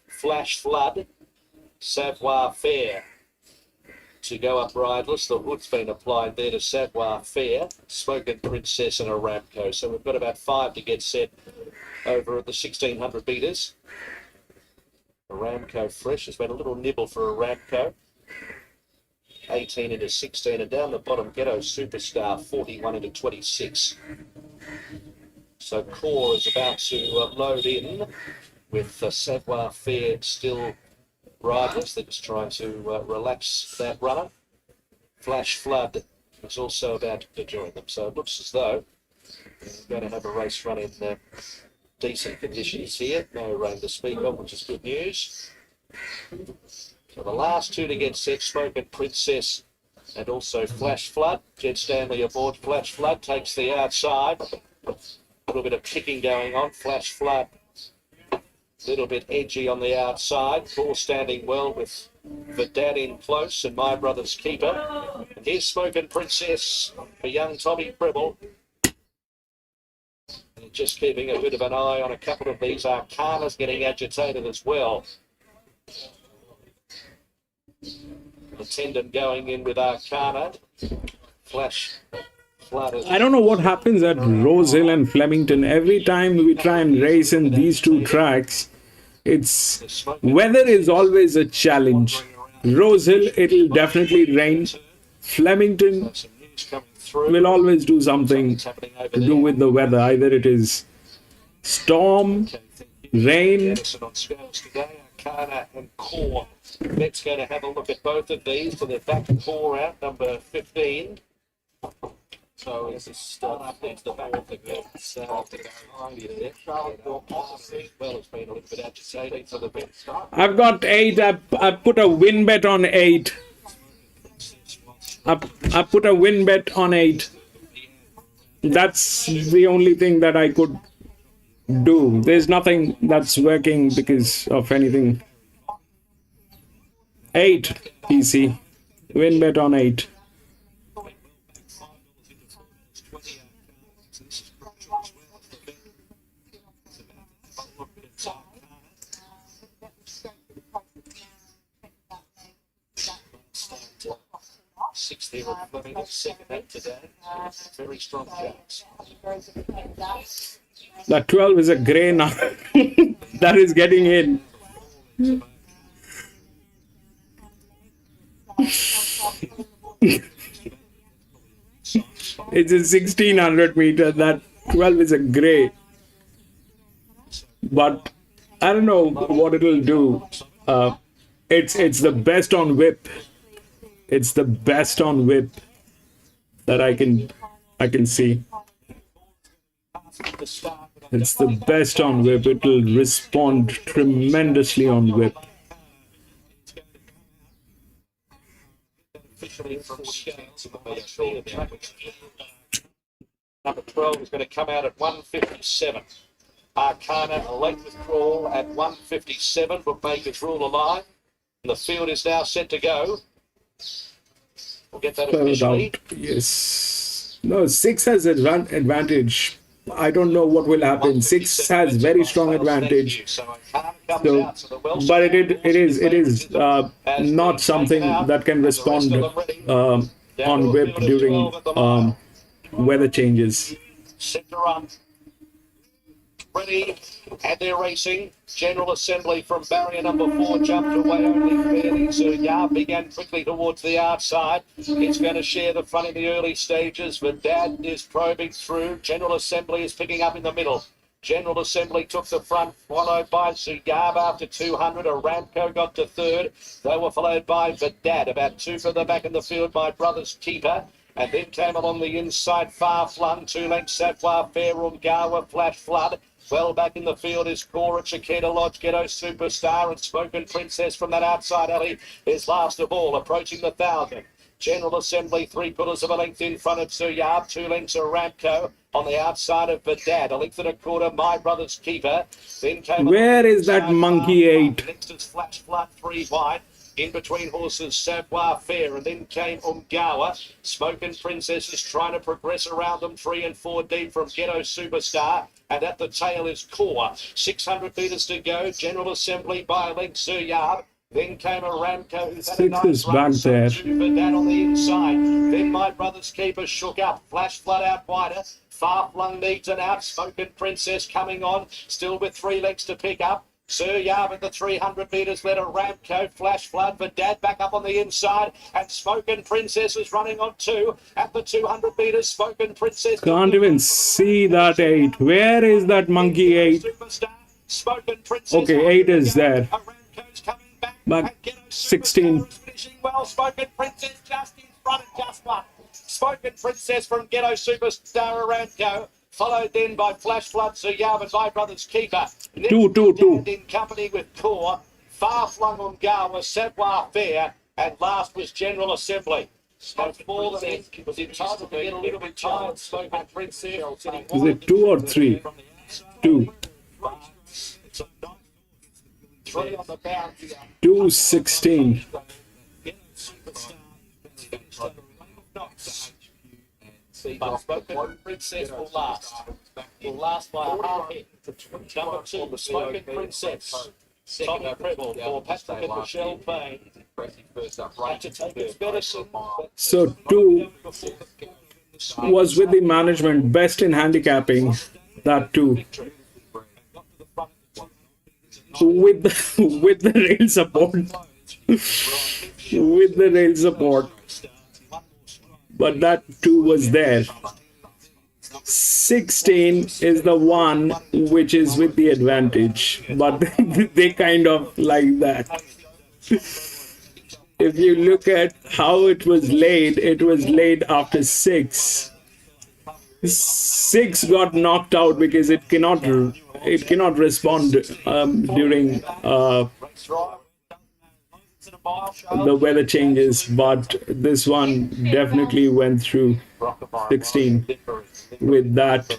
Flash Flood, Savoir Fair to go up riderless. The hood's been applied there to Savoir Fair, Smoking Princess and Aramco. So we've got about 5 to get set over at the 1600 metres. Aramco fresh. There's been a little nibble for Aramco. 18 into 16, and down the bottom, Ghetto Superstar 41 into 26. So Core is about to load in with Savoir Fair still riderless. They're just trying to relax that runner. Flash Flood is also about to join them. So it looks as though we're going to have a race run in decent conditions here. No rain to speak of, which is good news. So the last 2 to get set, Smoking Princess and also Flash Flood. Jed Stanley aboard. Flash Flood takes the outside. A little bit of kicking going on. Flash Flood a little bit edgy on the outside. Core standing well with the dad in close and my brother's keeper. And here's Smoking Princess for young Tommy Preble. And just keeping a bit of an eye on a couple of these. Arcana's getting agitated as well. The tendon going in with Arcana. Flash Flood. I don't know what happens at Rose Hill and Flemington. Every time we try and race in these 2 tracks, it's weather is always a challenge. Rose Hill, it'll definitely rain. Flemington will always do something to do with the weather. Either it is storm, rain. Arcana and Core. Let's go to have a look at both of these. So they're back Core out, number 15. So it's a start up into the back of the gets well, it's been a little bit agitated for the big start. I've got 8. I put a win bet on 8. I put a win bet on 8. That's the only thing that I could do. There's nothing that's working because of anything. 8 PC. Win bet on 8. Sixth here at Flemington, second at today. Very strong jacks. That 12 is a grey now. That is getting in. It's a 1600 meter. That 12 is a grey. But I don't know what it'll do. It's the best on whip. It's the best on whip that I can see. It's the best on whip. It'll respond tremendously on whip. Number 12 is going to come out at 157. Arcana, a late withdrawal at 157, Bookmakers rule alive. And the field is now set to go. We'll get that officially. Yes. No, 6 has a run advantage. I don't know what will happen. 6 has very strong advantage. So, but it is not something that can respond on whip during weather changes. Set to run. Ready, and they're racing. General Assembly from barrier number 4 jumped away only fairly. So Yard began quickly towards the outside. It's going to share the front in the early stages. Verdad is probing through. General Assembly is picking up in the middle. General Assembly took the front, followed by Zuyab after 200. Aramco got to third. They were followed by Verdad, about 2 for the back in the field by Brothers Keeper. And then came along the inside, Far Flung, 2 lengths, Savoir Fair, Umgawa, Flash Flood. Well back in the field is Cora, Chiquita Lodge, Ghetto Superstar, and Spoken Princess from that outside alley is last of all, approaching the 1,000. General Assembly, 3/4 of a length in front of Zuyab, 2 lengths of Ramco. On the outside of Verdad, a length and a quarter, My Brother's Keeper. Then came where is that monkey 8? Next is Flash Flood, 3 wide. In between horses, Savoir Fair, and then came Umgawa. Spoken Princess is trying to progress around them, 3 and 4 deep from Ghetto Superstar. And at the tail is Core. 600 metres to go. General Assembly by a length, Zuyab. Then came a Ramco who's had a 6 nice is run. back there. For that on the inside. Then My Brother's Keeper shook up. Flash Flood out wider. Far Flung needs an outspoken Princess coming on. Still with 3 legs to pick up. Sir Yarb at the 300 metres led a Ramco, Flash Flood, Verdad back up on the inside, and Spoken Princess is running on 2 at the 200 metres. Spoken Princess Can't even see that 8. Where is that monkey 8? Spoken Princess. Okay, 8 is there. Ramco's coming back. But 16. Finishing well. Spoken Princess just in front of just one. Spoken Princess from Ghetto Superstar Aramco. Followed then by Flash Flood, Zuyab and My Brother's Keeper. 2. In company with Core, Far Flung Umgawa, Savoir Fair, and last was General Assembly. So more than it was entitled to get a little bit tired. Spoken Princess. Is it 2 or 3? 2. 3 on the boundary. 2:16. But Spoken Princess will last. Will last by a half hit. Number 2, the Spoken Princess. Tommy Preble for Patrick and Michelle Payne. Had to take its medicine. So 2 was with the management, best in handicapping. That 2. With the rail support. With the rail support. But that 2 was there. 16 is the one which is with the advantage, but they kind of like that. If you look at how it was laid after 6. 6 got knocked out because it cannot respond during the weather changes, but this one definitely went through 16 with that.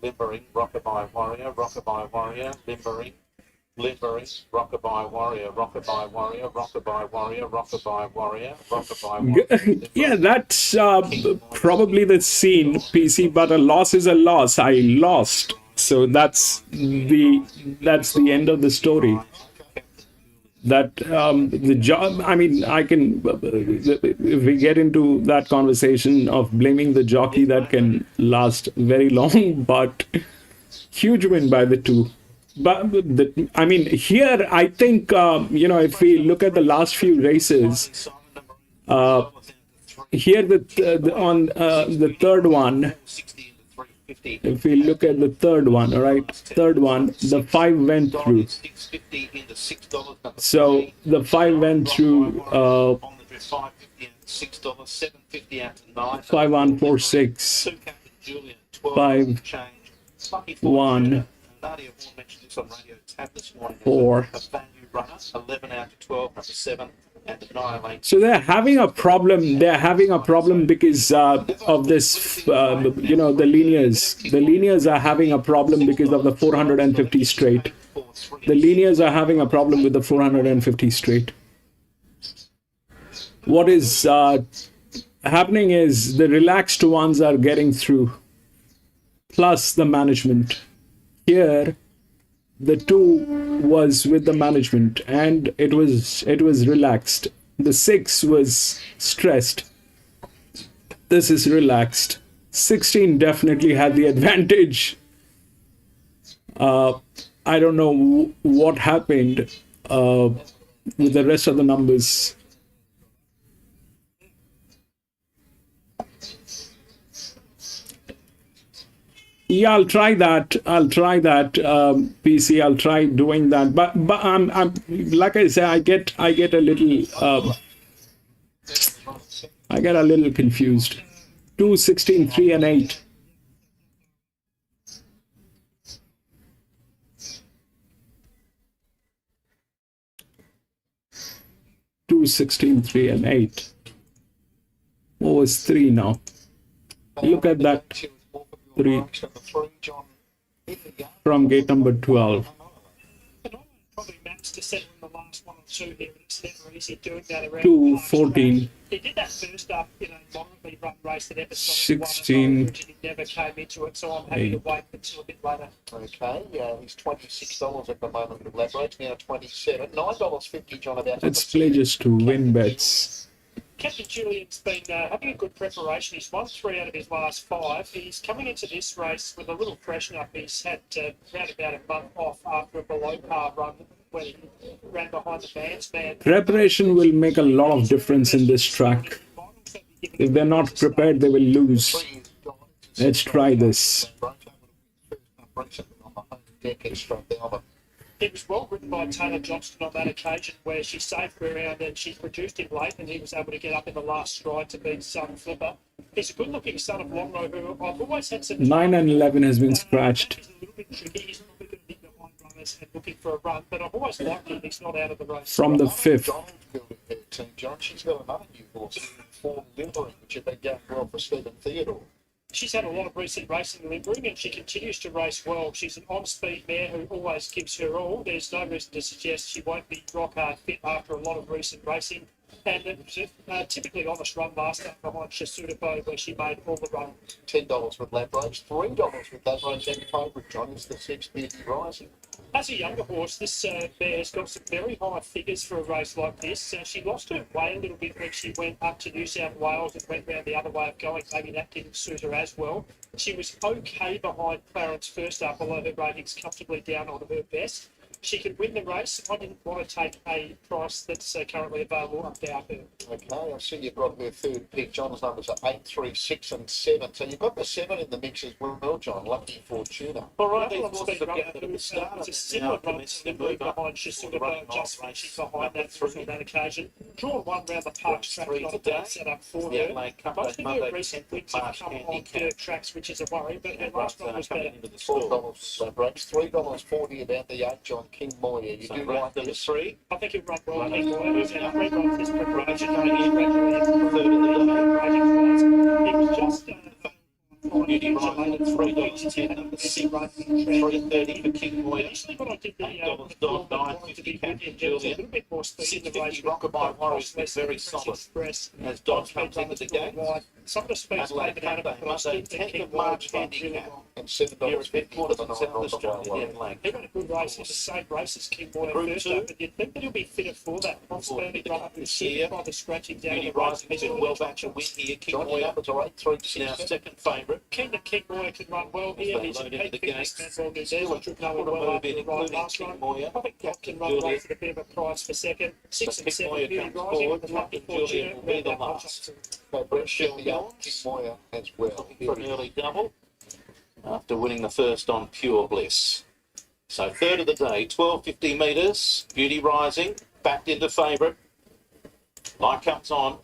Limbering, Rockabye Warrior, Rockabye Warrior, Limbering, Rockabye Warrior, Rockabye Warrior, Rockabye Warrior, Rockabye Warrior, Rockabye Warrior. Yeah, that's probably the scene, PC, but a loss is a loss. I lost. So that's the end of the story. That the job, I mean, I can, if we get into that conversation of blaming the jockey, that can last very long, but huge win by the 2. But I mean, here, I think, if we look at the last few races, here on the third one, 60 into 350. if we look at the third one, all right, third one, the 5 went through. 650 into $6. Number So three. the 5 went through On the dress, 550 and $6, 750 out to 9. 5146. Two Captain Julian, 12 5, change. Lucky 1, Nadia Horn mentioned this on Radio Tab this morning. 4. A value runner, 11 out to 12, number 7, and Annihilate. So they're having a problem. They're having a problem because of this, the linears. The linears are having a problem because of the 450 straight. The linears are having a problem with the 450 straight. What is happening is the relaxed ones are getting through, plus the management. Here, the 2 was with the management and it was relaxed. The 6 was stressed. This is relaxed. 16 definitely had the advantage. I don't know what happened with the rest of the numbers. Yeah, I'll try that. PC. I'll try doing that. But I'm like I say, I get a little confused. 2, 16, 3, and 8. Two, 16, 3, and 8. What was 3 now? Look at that. 3 from gate number 12. Probably managed to settle in the last one or two here, but it's never easy doing that around. 2, 14. He did that first up, moderately run race at Everton. 16. And he never came into it, so I'm happy to wait until a bit later. Okay, he's $26 at the moment with leverage, now 27. $9.50, John, about. Let's play just to win bets. Captain Julian's been having a good preparation. He's won 3 out of his last 5. He's coming into this race with a little freshen up. He's had around about a month off after a below par run when he ran behind the man's man. Preparation will make a lot of difference in this track. If they're not prepared, they will lose. Let's try this. It was well written by Taylor Johnston on that occasion where she saved ground and she produced him late and he was able to get up in the last stride to beat Son Flipper. He's a good-looking son of Longrow who I've always had some... 9 and 11 has been scratched. He's a little bit tricky. He's probably going to be behind runners and looking for a run, but I've always liked him. He's not out of the race. From the 5th. John, she's got another new horse, Form Limbering, which have been going well for Stephen Theodore. She's had a lot of recent racing limbering and she continues to race well. She's an on-speed mare who always gives her all. There's no reason to suggest she won't be rock hard fit after a lot of recent racing. And it was a typically honest run last up behind Shasudapo where she made all the run. $10 with Labrage, $3 with Labrage and favourite, John, is the 6 Beauty Rising. As a younger horse, this mare's got some very high figures for a race like this. She lost her way a little bit when she went up to New South Wales and went round the other way of going. Maybe that didn't suit her as well. She was okay behind Clarence first up, although her rating's comfortably down on her best. She could win the race. I didn't want to take a price that's currently available up there. Okay, I see you've got her third pick. John's numbers are 8, 3, 6 and 7. So you've got the 7 in the mix as well, John. Lucky Fortuna. All right, These well, horses speed are runner getting a bit who started was a now, similar run commencing to to the move move up behind towards Shasudapo, the running just race. finishing behind that through on that occasion. Drawn 1 round the park track, Three not a today. bad setup for Yeah, her. mate, Most of Monday, her recent 10th wins have March come on handicap. dirt tracks, which is a worry, but her last one was better. Into the store. $4 Labrage, $3.40 about the 8, John King Moyer. You So do right like to the this? 3. I think he'll run well. King Moyer was in a great run for this preparation. He was just Beauty Rising at $3.10, number 6. $3.30 for King Moyer. Initially, when I did the $8.09, $9.50 Captain there was a Julian. little bit more speed in the race. $6.50 Rockabye Warriors was very solid. As Dodge comes into the game. Some of the speeds Adelaide favored out of Cup it, but I Monday, still think 10th of King Moyer March was really handicap. well. And Here $7.50 at headquarters for in the South $9 Australia, one. Lake. He ran a good race in the same race as King Moyer Group first two. up, but you'd think that he'll be fitter for that. On-speed run up This this year, year by the scratching down Beauty of the race. Rising has been well back to win here. King John, your Moyer numbers are 8, 3, 6, now 7. second favourite. Keen that King Moyer can run well here. They He's a load into peak the fitness gates. man. Well, there's Still a Ezra couple going to well move after in, the ride including last King run. Moyer. I think Captain run Julian. race at a bit of a price for second. 6 So and King 7 Moyer Beauty comes Rising forward. with the lucky Captain Julian fortune will be the round that last. much. So Brett Shelley King Moyer as well. Looking for an early double after winning the first on Pure Bliss. So third of the day, 1250 metres. Beauty Rising, backed into favourite. Light comes on.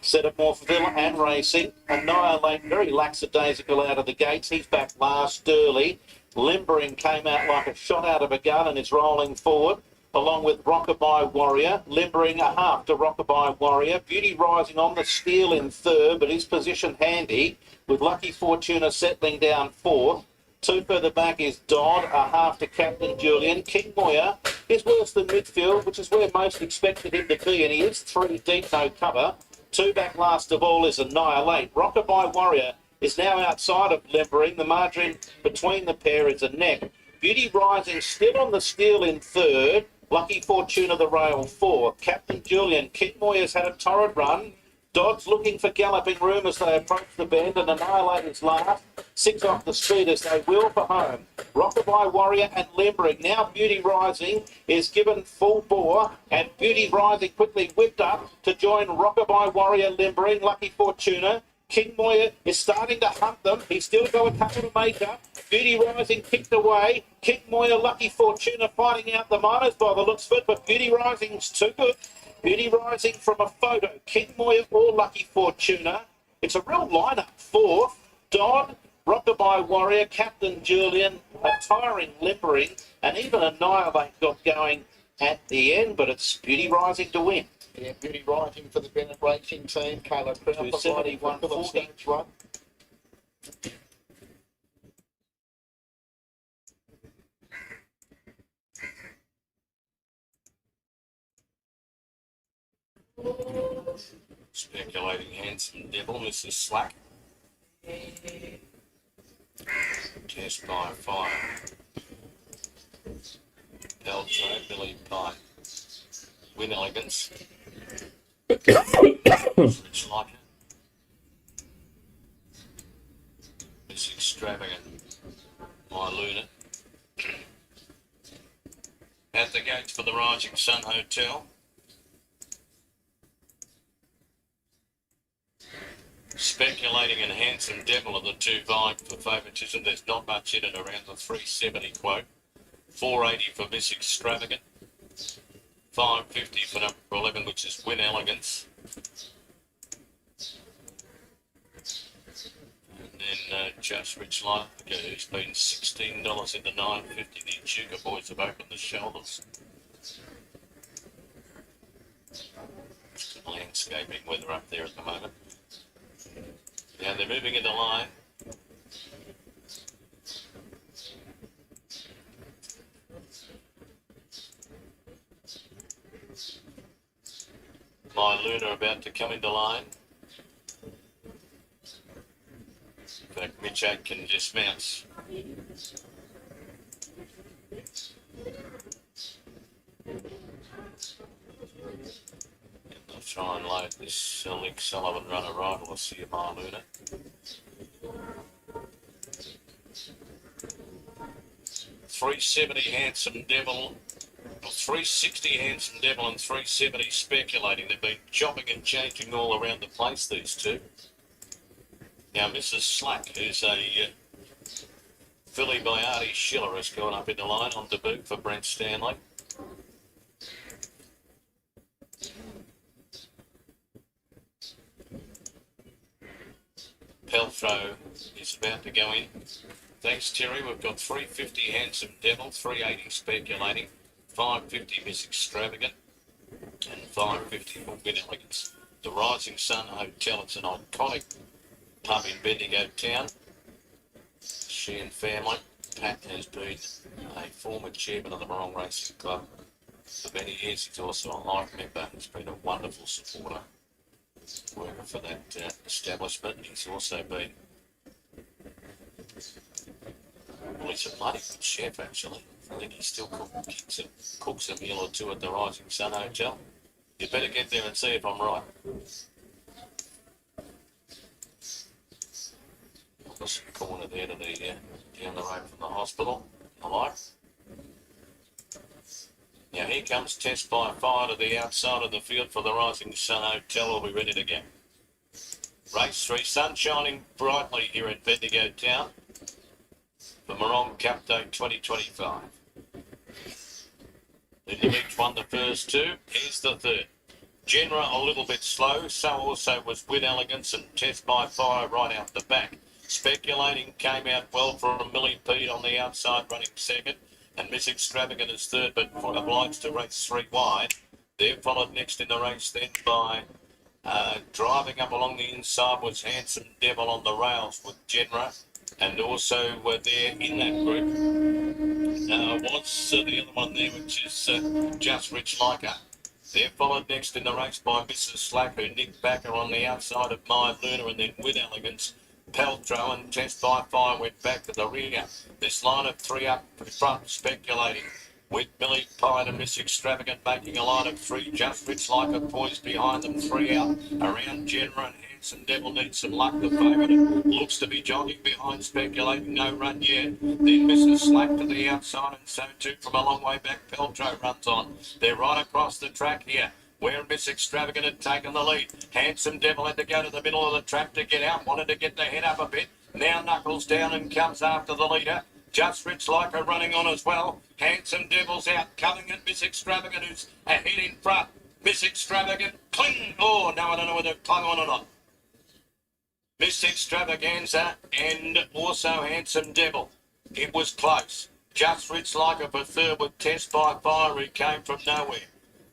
Set up more for Villa and Racing. Annihilate, very lackadaisical out of the gates. He's back last early. Limbering came out like a shot out of a gun and is rolling forward, along with Rockabye Warrior. Limbering a half to Rockabye Warrior. Beauty Rising on the steal in third, but his position handy, with Lucky Fortuna settling down fourth. Two further back is Dodd, a half to Captain Julian. King Moyer is worse than midfield, which is where most expected him to be, and he is three deep, no cover. Two back last of all is Annihilate. Rockabye Warrior is now outside of Limbering. The margin between the pair is a neck. Beauty Rising still on the steal in third. Lucky Fortuna the rail fourth. Captain Julian. King Moyer's had a torrid run. Dodd's looking for galloping room as they approach the bend, and Annihilate is last. Six off the speed as they wheel for home. Rockabye Warrior and Limbering. Now Beauty Rising is given full bore, and Beauty Rising quickly whipped up to join Rockabye Warrior, Limbering, Lucky Fortuna. King Moyer is starting to hunt them. He's still got a couple to make up. Beauty Rising kicked away. King Moyer, Lucky Fortuna fighting out the minors by the looks of it, but Beauty Rising's too good. Beauty Rising from a photo. King Moyer or Lucky Fortuna. It's a real lineup. Fourth, Dodd, Rockabye Warrior, Captain Julian, a tiring Limbering, and even Annihilate got going at the end, but it's Beauty Rising to win. Yeah, Beauty Rising for the Bennett Racing team. Caleb Crown 270, 140. Run. Speculating Handsome Devil, Mrs. Slack. Test by Fire. Beltro, Billy Pie. Win Elegance. Rich Liker. Miss Extravagant. My Luna. At the gates for the Rising Sun Hotel. Speculating and Handsome Devil are the two vying for favouritism. There's not much in it around the 370 quote. 480 for Miss Extravagant. 550 for number 11, which is Win Elegance. And then Just Rich Liker, who's been $16 into $9.50. The Echuca boys have opened the shoulders. Some landscaping weather up there at the moment. Now they're moving into line. My Luna about to come into line. In fact, Mitch Aitken dismounts. I'll try and load this Lick Sullivan run arrival. I'll see you, My Luna. $370 Handsome Devil. 360 Handsome Devil and 370 Speculating. They've been chopping and changing all around the place, these two. Now, Mrs. Slack, who's a filly by Artie Schiller, has gone up in the line on debut for Brent Stanley. Pelfro is about to go in. Thanks, Terry. We've got 350 Handsome Devil, 380 Speculating, 550 Miss Extravagant, and 550 for Win Elegance. The Rising Sun Hotel, it's an iconic pub in Bendigo Town. She and family. Pat has been a former chairman of the Morong Racing Club for many years. He's also a life member. He's been a wonderful supporter working for that establishment. He's also been, well, he's a bloody good chef, actually. I think he still cooks a meal or two at the Rising Sun Hotel. You better get there and see if I'm right. There's a corner there to the down the road from the hospital. I like. Now here comes Test by Fire to the outside of the field for the Rising Sun Hotel. We'll be ready to go. Race 3, sun shining brightly here at Bendigo Town for Morong Cup Day 2025. Into each won the first two. Here's the third. Genera a little bit slow, so also was Win Elegance and Test by Fire right out the back. Speculating came out well from Millipede on the outside running second, and Miss Extravagant is third, but obliged to race 3 wide. They're followed next in the race then by driving up along the inside was Handsome Devil on the rails with Genera, and also there in that group was the other one there, which is Just Rich Like Her. They're followed next in the race by Mrs. Slack, who nicked back on the outside of My Luna, and then With Elegance, Peltro and Test by Fire went back to the rear. This line of 3 up front speculating with Millie Pine and Miss Extravagant making a line of 3. Just Rich Like a poised behind them, 3 out. Around Genera and Handsome Devil needs some luck. The favourite looks to be jogging behind speculating, no run yet. Then Mrs. Slack to the outside, and so too from a long way back Peltro runs on. They're right across the track here, where Miss Extravagant had taken the lead. Handsome Devil had to go to the middle of the track to get out, wanted to get the head up a bit. Now knuckles down and comes after the leader. Just Rich Like Her running on as well. Handsome Devil's out, coming at Miss Extravagant, who's ahead in front. Miss Extravagant, cling! Oh, no, I don't know whether it clung on or not. Miss Extravaganza and also Handsome Devil. It was close. Just Rich Like Her for third with Test by Fire, who came from nowhere.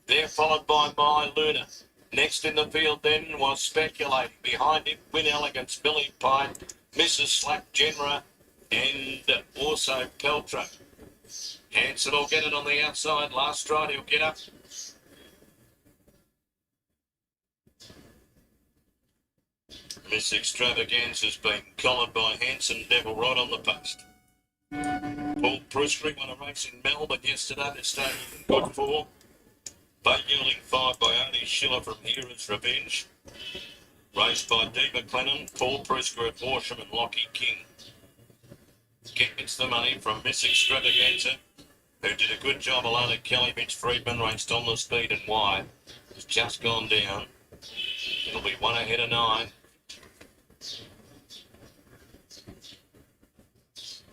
They're followed by My Luna. Next in the field then was Speculating. Behind him, Win Elegance, Billy Pine, Mrs. Slack, Genera, and also Peltro. Hanson will get it on the outside. Last stride, he'll get up. Miss Extravaganza has been collared by Hanson Devil right on the post. Paul Pruskery won a race in Melbourne yesterday. They're staying in good form. Bay yielding 5 by Artie Schiller from Hero's Revenge. Raced by Dee McLennan, Paul Pruskery at Horsham and Lockie King. Gets the money from Miss Extravaganza, who did a good job alone at Kelly. Mitch Friedman raced on the speed and wide. It's just gone down. It'll be 1 ahead of 9.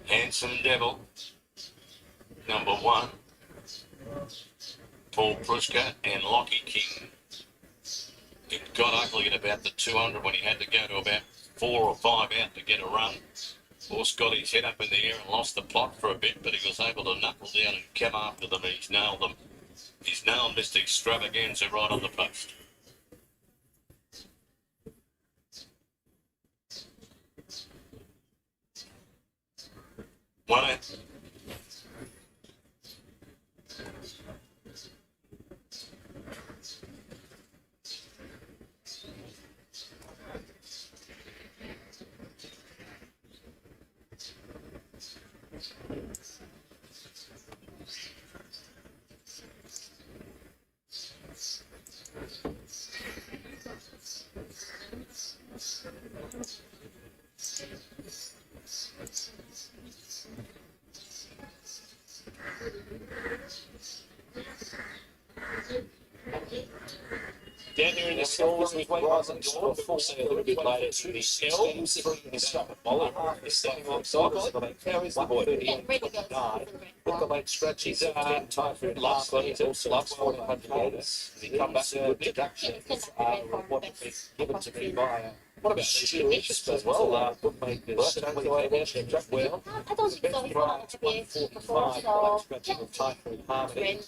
Handsome Devil, number 1. Paul Pruska and Lockie King. It got ugly at about the 200 when he had to go to about 4 or 5 out to get a run. Horse got his head up in the air and lost the plot for a bit, but he was able to knuckle down and come after them. He's nailed them. He's nailed Mr. Extravaganza right on the post. One out. Down here in the stalls, we wasn't sure before a little bit later to the L. He's stuck at Moller. He's standing on cycle. How is the boy? With the late stretch, he's 10 time for last one. He's also loves 1400 metres. He come back with a good deduction. What has been given to me by what about these delicious as well? Bookmakers don't go out there and track well. I don't think so. He's not to be before, so Scratching of time for harmony.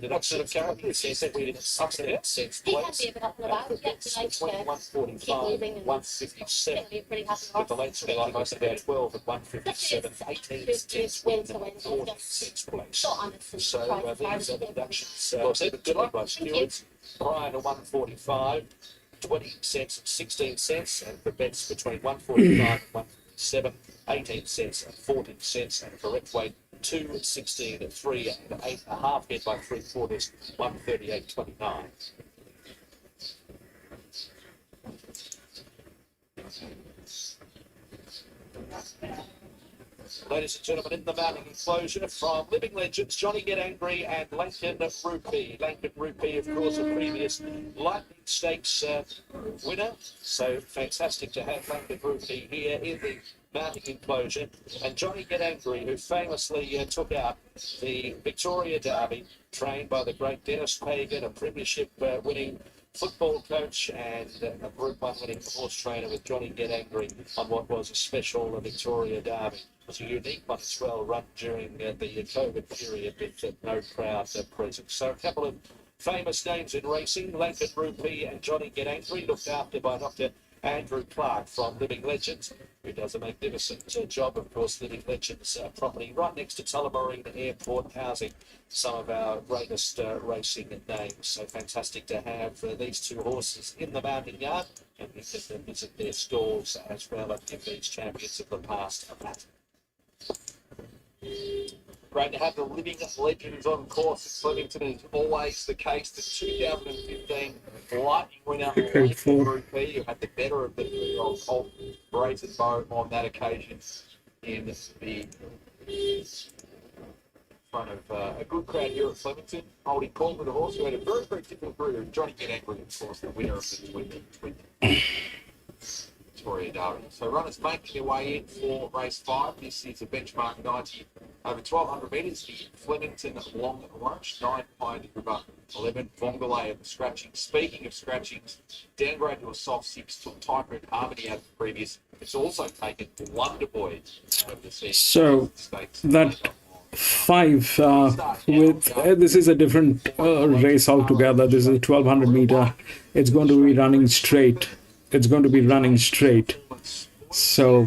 What sort of character is he? Said we didn't substance sense he can place. be a bit up and about. Yeah, like Between keep 145 moving and and 157. it'll be a pretty happy With the horse. late spell, I must about 12 at 157, 18 cents, Win to win. 46 place. So honest and So these are the deductions. Well, good luck, my stewards. Prior to 145, 20 cents and 16 cents, and for bets between 145 and 157, 18 cents and 14 cents, and correct weight 2, 16, 3, and 8.5 head by 3/4, 138.29. Ladies and gentlemen, in the mounting enclosure from Living Legends, Johnny Get Angry and Langton Rupee. Langton Rupee, of course, a previous Lightning Stakes winner. So fantastic to have Langton Rupee here in the mounting enclosure. And Johnny Get Angry, who famously took out the Victoria Derby, trained by the great Dennis Pagan, a premiership winning football coach and a Group 1 winning horse trainer with Johnny Get Angry on what was a special Victoria Derby. It was a unique one as well, run during the COVID period with no crowd present. So a couple of famous names in racing, Langton Rupee and Johnny Get Angry, looked after by Dr. Andrew Clark from Living Legends, who does a magnificent job, of course. Living Legends property right next to Tullamarine Airport, housing some of our greatest racing names. So fantastic to have these two horses in the mounting yard, and we can visit their stalls as well and give these champions of the past a pat. Great to have the Living Legends on course. Flemington is always the case. The 2015 Lightning winner, Langton Rupee, who had the better of the 2-year-old colt, Brazen Bow on that occasion in the front of a good crowd here at Flemington, holding court with a horse who had a very, very different career. Johnny Get Angry, of course, the winner of the 2020 Victoria Derby. So runners making their way in for race 5. This is a benchmark 90 over 1,200 metres. The Flemington Long Lunch, 9 Pioneer River, 11 Vongole of the scratching. Speaking of scratchings, downgrade to a soft 6 took Typer and Harmony out of the previous. It's also taken Wonder Boy out of the season. So that 5 with this is a different race altogether. This is a 1,200 meter. It's going to be running straight. So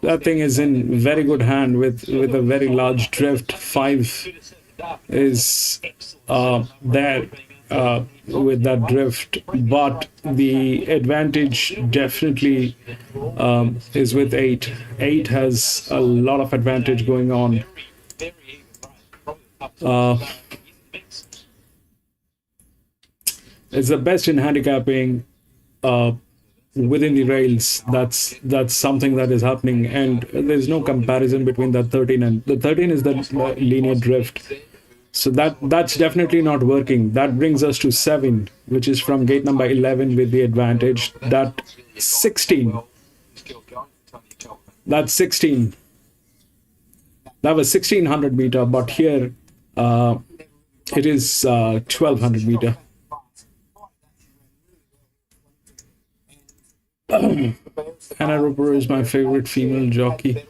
that thing is in very good hand with a very large drift. 5 is there with that drift, but the advantage definitely is with 8. 8 has a lot of advantage going on. It's the best in handicapping within the rails. That's something that is happening, and there's no comparison between the 13 and the 13 is the linear drift. So that's definitely not working. That brings us to 7, which is from gate number 11 with the advantage. That 16. That's 16. That was 1,600 meter, but here it is 1,200 meter. Anna Roper is my favorite female jockey.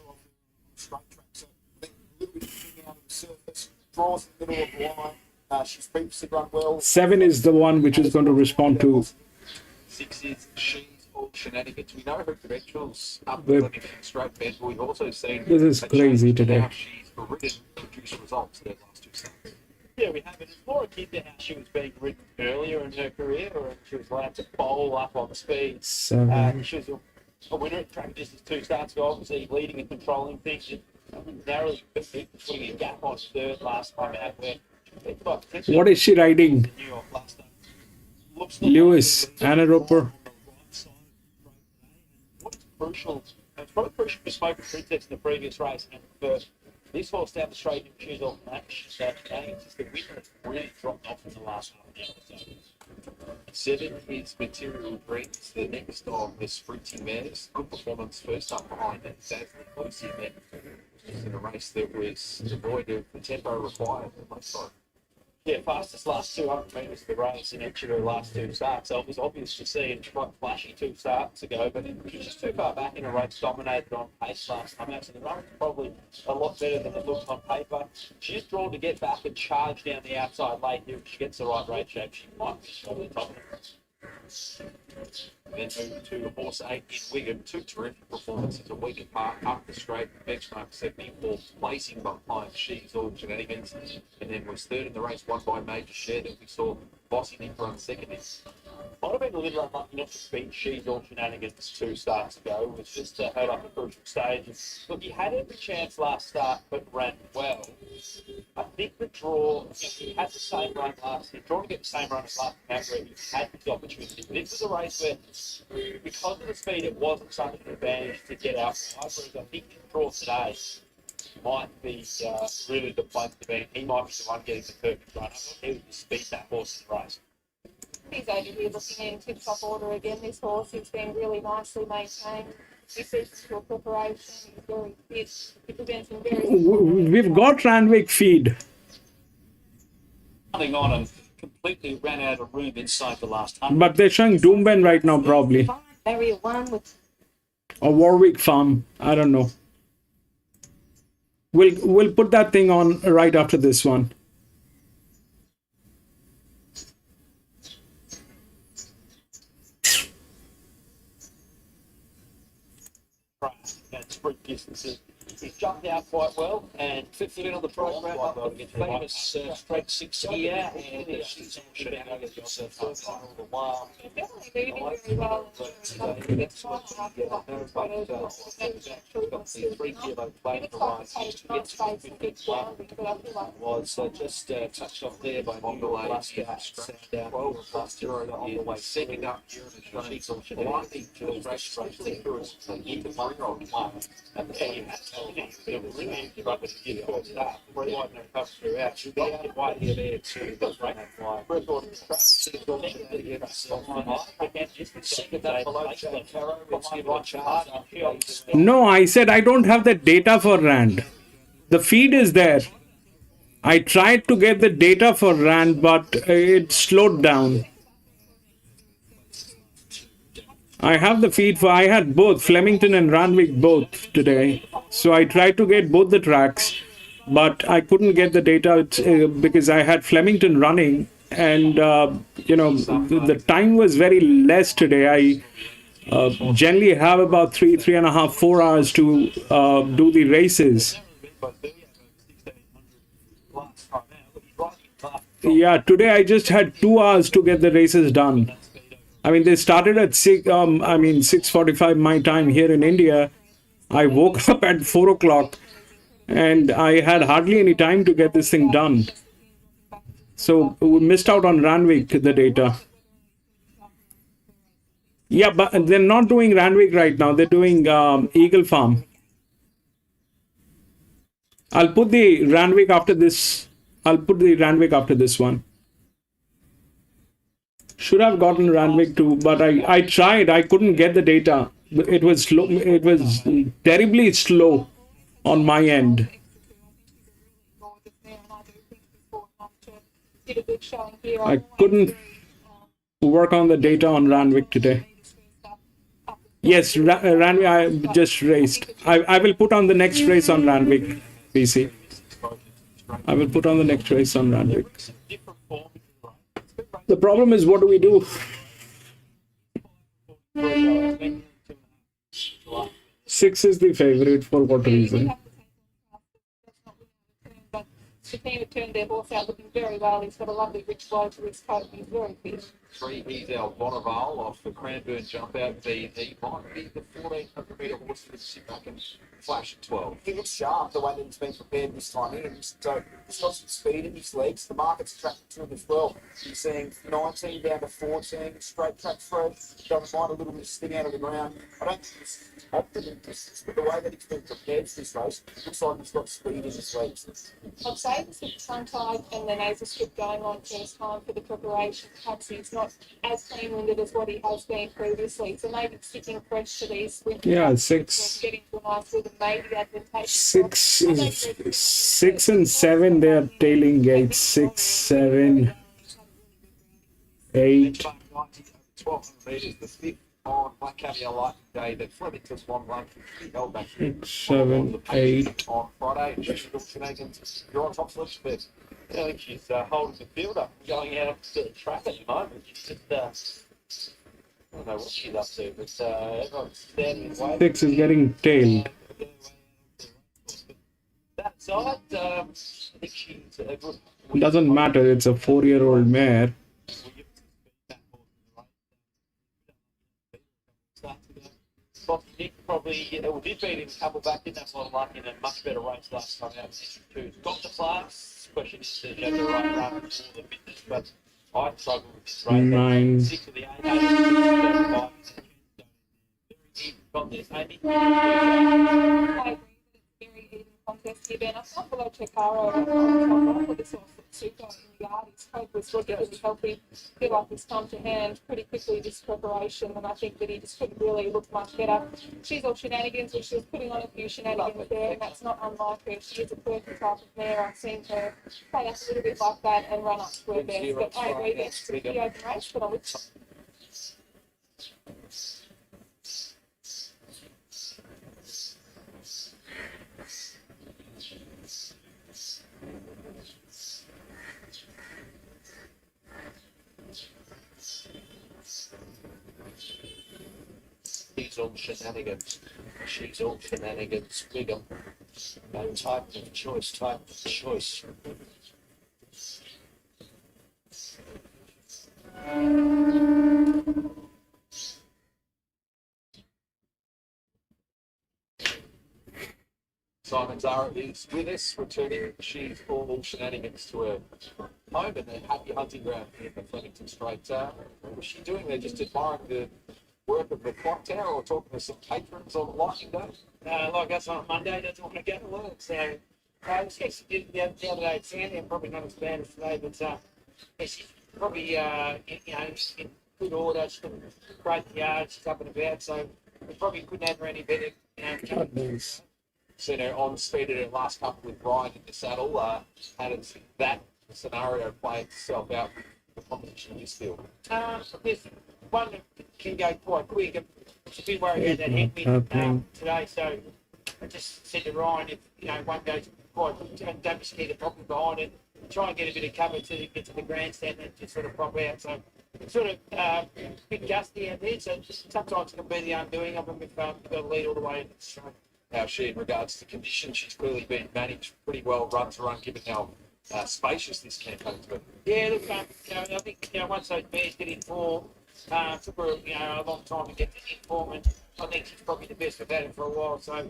She's previously run well. 7 is the one which is going to respond to 6 is She's All Shenanigans. We know her credentials up the Flemington straight bed, but we've also seen this is crazy today. how she's ridden produced results their last 2 starts. Yeah, we have it. It's more akin to how she was being ridden earlier in her career, or she was allowed to bowl up on speed. 7. She was a winner at track distance 2 starts ago, obviously leading and controlling things. Narrowly putting a gap on 3rd last time out where What is she riding? Lewis, Anna Roper. What's crucial, it's probably crucial for Smoke Princess in the previous race, and for this horse down the straight and choose off match, that just the winner really dropped off in the last half an hour or so. 7 is Material Dreams, the next of the sprinting mares. Good performance first up behind that Dazzling Lucy met in a race that was devoid of the tempo required at most time. Yeah, fastest last 200 metres of the race in each of her last 2 starts. So it was obvious to see, and quite flashy 2 starts ago, but she was just too far back in a race, dominated on pace last time out. So the run was probably a lot better than it looks on paper. She's drawn to get back and charge down the outside late here. If she gets the right race shape, she might be over the top of it. Then move to horse 8 in Wigan. 2 terrific performances a week apart up the straight. Benchmark 74, placing behind She's All Shenanigans, and then was 3rd in the race, won by Major Share that we saw Bossy Nick run 2nd in. might have been a little unlucky not to beat She's All Shenanigans 2 starts ago. It was just held up a crucial stage. Look, he had every chance last start, but ran well. I think the draw, he had the same run last year, trying to get the same run as last time where he had the opportunity. But this was a race where, because of the speed, it wasn't such an advantage to get out wide, whereas I think the draw today might be really the place to be. He might be the one getting the perfect run. He would speed that horse in the race. He's over here looking in tip-top order again. This horse has been really nicely maintained. He sees for preparation. He's very fit. He presents in very... We've got Randwick feed. Running on and completely ran out of room inside the last 100. But they're showing Doomben right now, probably. Area 1 with... Or Warwick Farm. I don't know. We'll put that thing on right after this one. And sprint distances. He's jumped out quite well and fifth in on the program up the famous straight 6 here, and she's on Shenanigans first on the while. He's definitely moving very well. That's what got the 3 kilo plate for rise used to get to the 51. Was just touched off there by Mongolay last straight down 12 last year on the way second up here in the she's on Shenanigans to the race straight through into 1-year-old one. And the team it was really rubbish to get first start. Very wide no comes throughout. She'll be out right here there too. That's right. Record No, I said I don't have the data for Rand. The feed is there. I tried to get the data for Rand, but it slowed down. I have the feed for, I had both, Flemington and Randwick both today. So I tried to get both the tracks, but I couldn't get the data because I had Flemington running and, the time was very less today. I generally have about 3.5, 4 hours to do the races. Yeah, today I just had 2 hours to get the races done. I mean, they started at 6:45 my time here in India. I woke up at 4 o'clock and I had hardly any time to get this thing done. So we missed out on Randwick, the data. Yeah, but they're not doing Randwick right now. They're doing Eagle Farm. I'll put the Randwick after this. I'll put the Randwick after this one. Should have gotten Randwick too, but I tried. I couldn't get the data. It was slow. It was terribly slow on my end. I couldn't work on the data on Randwick today. Yes, Randwick, I just raced. I will put on the next race on Randwick, PC. I will put on the next race on Randwick. The problem is, what do we do? 6 is the favorite for what reason? The team have turned their horse out looking very well. He's got a lovely rich glow to his coat. He's very fit. 3, he's our Bonneville off the Cranbourne jump out. He might be the 1,400 metre horse that sit back and flash at 12. He looks sharp the way that he's been prepared this time in. So he's got some speed in his legs. The market's attracted to him as well. He's seeing 19 down to 14, straight track fresh. Doesn't mind a little bit of sting out of the ground. I don't think he's optimum distance, but the way that he's been prepared for this race, looks like he's got speed in his legs. I'd say this with the tongue-tied and the nasal strip going on first time for the preparation. Perhaps he's not as clean-winded as what he has been previously. So maybe sticking fresh to these winter Yeah, tracks, 6. getting to a nice rhythm may be advantageous. 6 and 7, they are tailing gates. 6, 7, 8. 12 metres, the 5th on Black Caviar Lightning Day that Flemington's long run can be held back. 6, 7, 8. On Friday, you're on top selection best. I think she's holding the field up, going out to the track at the moment. She's just, I don't know what she's up to, but everyone's standing in way. 6 is getting tailed. That side, I think she's a good. Doesn't matter, it's a 4-year-old mare. start to go. But Nick probably did beat him a couple back, didn't have a lot of luck in a much better race last time out. Two. Got the class. Question is, does he have the right run for the fitness? But I struggle with this race. 9. 6 of the 8, 8 got this, Amy. I agree that it's very even contest here, Ben. I can't below Chikaro on top of this also super in the yard. His coat was looking really healthy. I feel like it's come to hand pretty quickly this preparation, and I think that he just couldn't really look much better. She's all shenanigans, which she was putting on a few shenanigans there, and that's not unlike her. She is a perfect type of mare. I've seen her play up a little bit like that and run up to her best. But I agree that it's a pretty open race, but I'm with She's all shenanigans. She's all shenanigans. Wiggum. No type of choice, type of choice. Simon Zara is with us, returning. She's all shenanigans to her home and the happy hunting ground here in the Flemington Straight. What was she doing there? Just admiring the work of the clock tower or talking to some patrons on Lightning Day? Like us on Monday, doesn't want to go to work. So I was actually did the other day at Sandy, and probably not as bad as today, but yeah, she's probably in good order. She's got a great yard. She's up and about, so we probably couldn't have her any better. Seen her on speed at her last couple with Brian in the saddle. How does that scenario play itself out with the competition in this field? There's one that can go quite quick. I'm a bit worried about that headwind today, so I just said to Ryan, if one goes quite quick, don't be scared of popping behind it. Try and get a bit of cover to get to the grandstand and just sort of prop out. So it's sort of a bit gusty out there, so sometimes it can be the undoing of them if you've got to lead all the way. How she, in regards to conditions, she's clearly been managed pretty well run to run, given how spacious this campaign's been. Yeah, look, I think once those bears get in form, took her a long time to get in form, and I think she's probably the best we've had it for a while. So,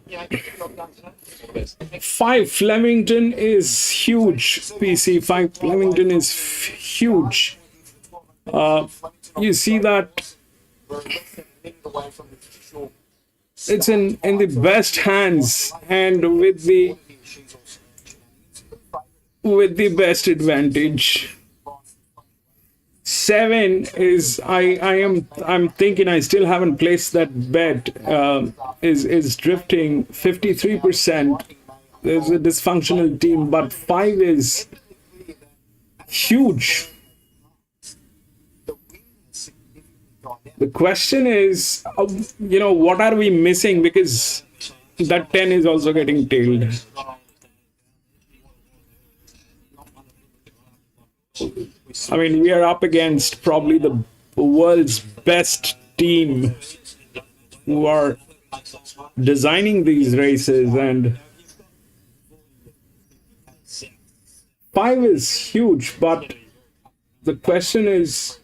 get the job done today. 5 Flemington is huge. PC 5 Flemington is huge. You see that it's in the best hands and with the best advantage. 7 is I'm thinking I still haven't placed that bet. Is drifting 53%. There's a dysfunctional team, but 5 is huge. The question is, what are we missing? Because that 10 is also getting tailed. I mean, we are up against probably the world's best team who are designing these races, and 5 is huge, but the question is,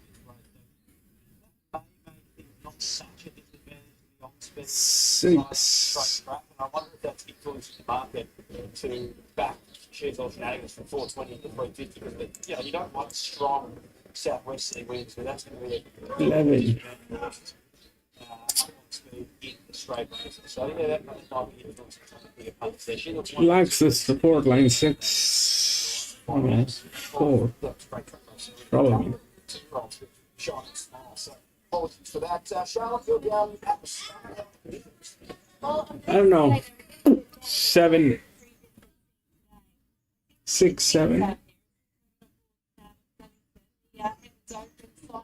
6. I wonder if that's influencing the market to back shares or shenanigans from 420 to 350, because you don't want strong southwesterly winds, but that's going to be 11. In the straight race. So that might be influencing some of the bigger punts there. She looks Lacks the support line 6. 4. Probably. Apologies for that. Charlotte, you're down at the start. I don't know. 7. 6, 7.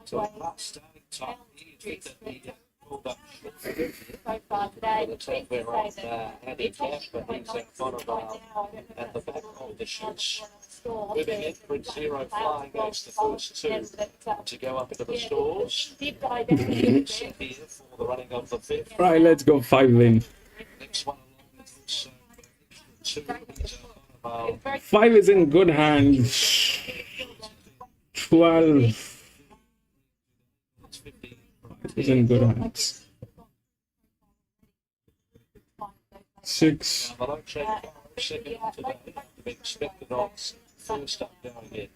So last starting time, you think that the pulled up So far today, the top there on handicap, but he's in front of at the back of the shoots. Moving in for 0 flying goes the first 2 to go up into the stalls. Here for the running of the 5th. Right, let's go 5 in. Next one along is 2. 5 is in good hands. 12. It was in good hands. 6. Expected odds. First up going in.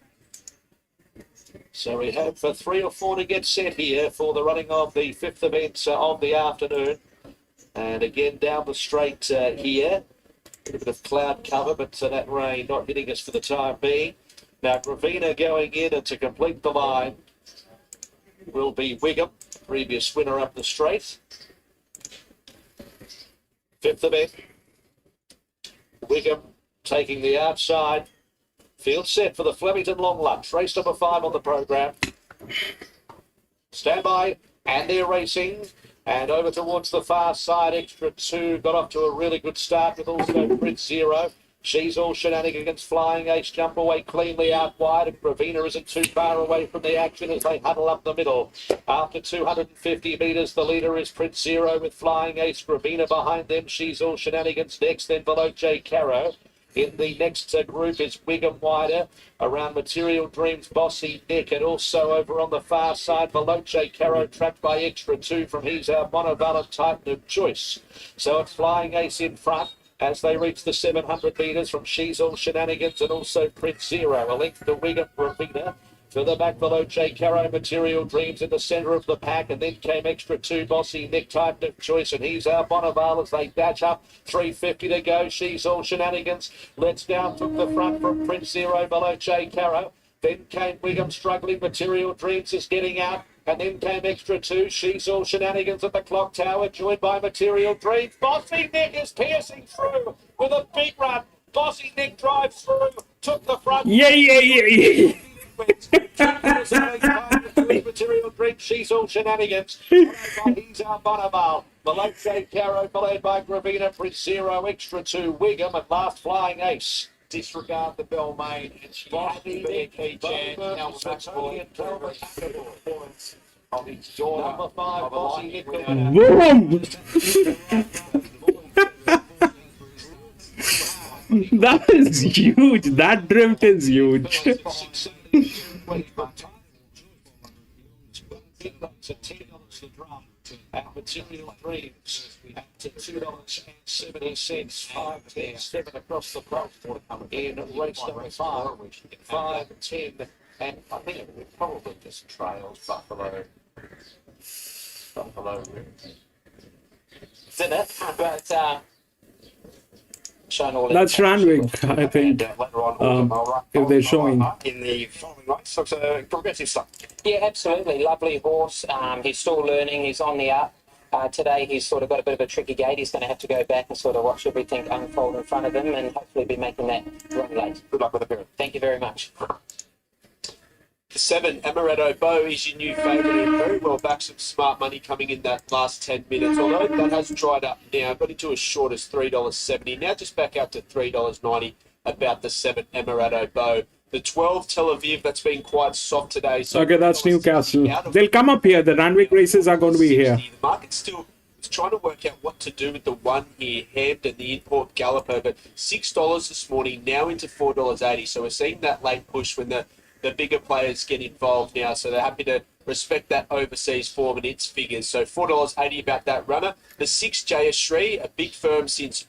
So we hope for 3 or 4 to get set here for the running of the 5th event of the afternoon. And again down the straight here. A bit of cloud cover, but that rain not hitting us for the time being. Now Gravina going in, and to complete the line will be Wigham, previous winner up the straight. 5th event. Wigham taking the outside. Field set for the Flemington Long Lunch. Race number 5 on the program. Stand by, and they're racing. And over towards the far side, Extra 2 got off to a really good start with also Prince Zero. She's all shenanigans. Flying Ace jump away cleanly out wide, and Gravina isn't too far away from the action as they huddle up the middle. After 250 metres, the leader is Prince Zero with Flying Ace. Gravina behind them. She's all shenanigans next, then below J. Caro. In the next group is Wigham wider, around Material Dreams, Bossy Nick, and also over on the far side, Veloce Caro, trapped by Extra 2 from He's Our Monovalent Titan of Choice. So it's Flying Ace in front as they reach the 700 metres from She's All Shenanigans and also Prince Zero. A length to Wigham, Ravina. To the back below, J. Caro, Material Dreams in the centre of the pack, and then came Extra 2, Bossy Nick, Titan of Choice, and He's Our Bonaval as they dash up. 350 to go. She's All Shenanigans. Let's Down took the front from Prince Zero below J. Caro. Then came Wigham struggling. Material Dreams is getting out. And then came Extra 2. She's All Shenanigans at the clock tower, joined by Material Dreams. Bossy Nick is piercing through with a big run. Bossy Nick drives through, took the front. Yeah. Material Dream, She's All Shenanigans. He's Our Bonaval. Veloce Caro, followed by Gravina, Prince Zero, Extra 2, Wigham, and last Flying Ace. Disregard the bell main, and she had to be a key chance. Now we're back of his daughter. Number 5, Bossy Nick. Boom! That is huge. That drift is huge. At Material Dreams at $2.70, 5, 10, 7 across the front in race number 5, 5, 10, and I think it probably just trails Buffalo Dinner, but shown all That's Randwick, I think. If they're showing. In the following race, looks a progressive stuff. Yeah, absolutely. Lovely horse. He's still learning. He's on the up. Today he's sort of got a bit of a tricky gate. He's going to have to go back and sort of watch everything unfold in front of him and hopefully be making that run late. Good luck with the period. Thank you very much. The 7, Amaretto Bow, is your new favourite. Very well back, some smart money coming in that last 10 minutes. Although that has dried up now, got into as short as $3.70. Now just back out to $3.90 about the 7, Amaretto Bow. The 12, Tel Aviv, that's been quite soft today. So Okay, that's Newcastle. They'll come up here. The Randwick races are going to be here. The market's still trying to work out what to do with the 1 here, Hampton, the import Galloper, but $6 this morning, now into $4.80. So we're seeing that late push when the bigger players get involved now, so they're happy to respect that overseas form and its figures. So $4.80 about that runner. The 6, Jayashri, a big firm since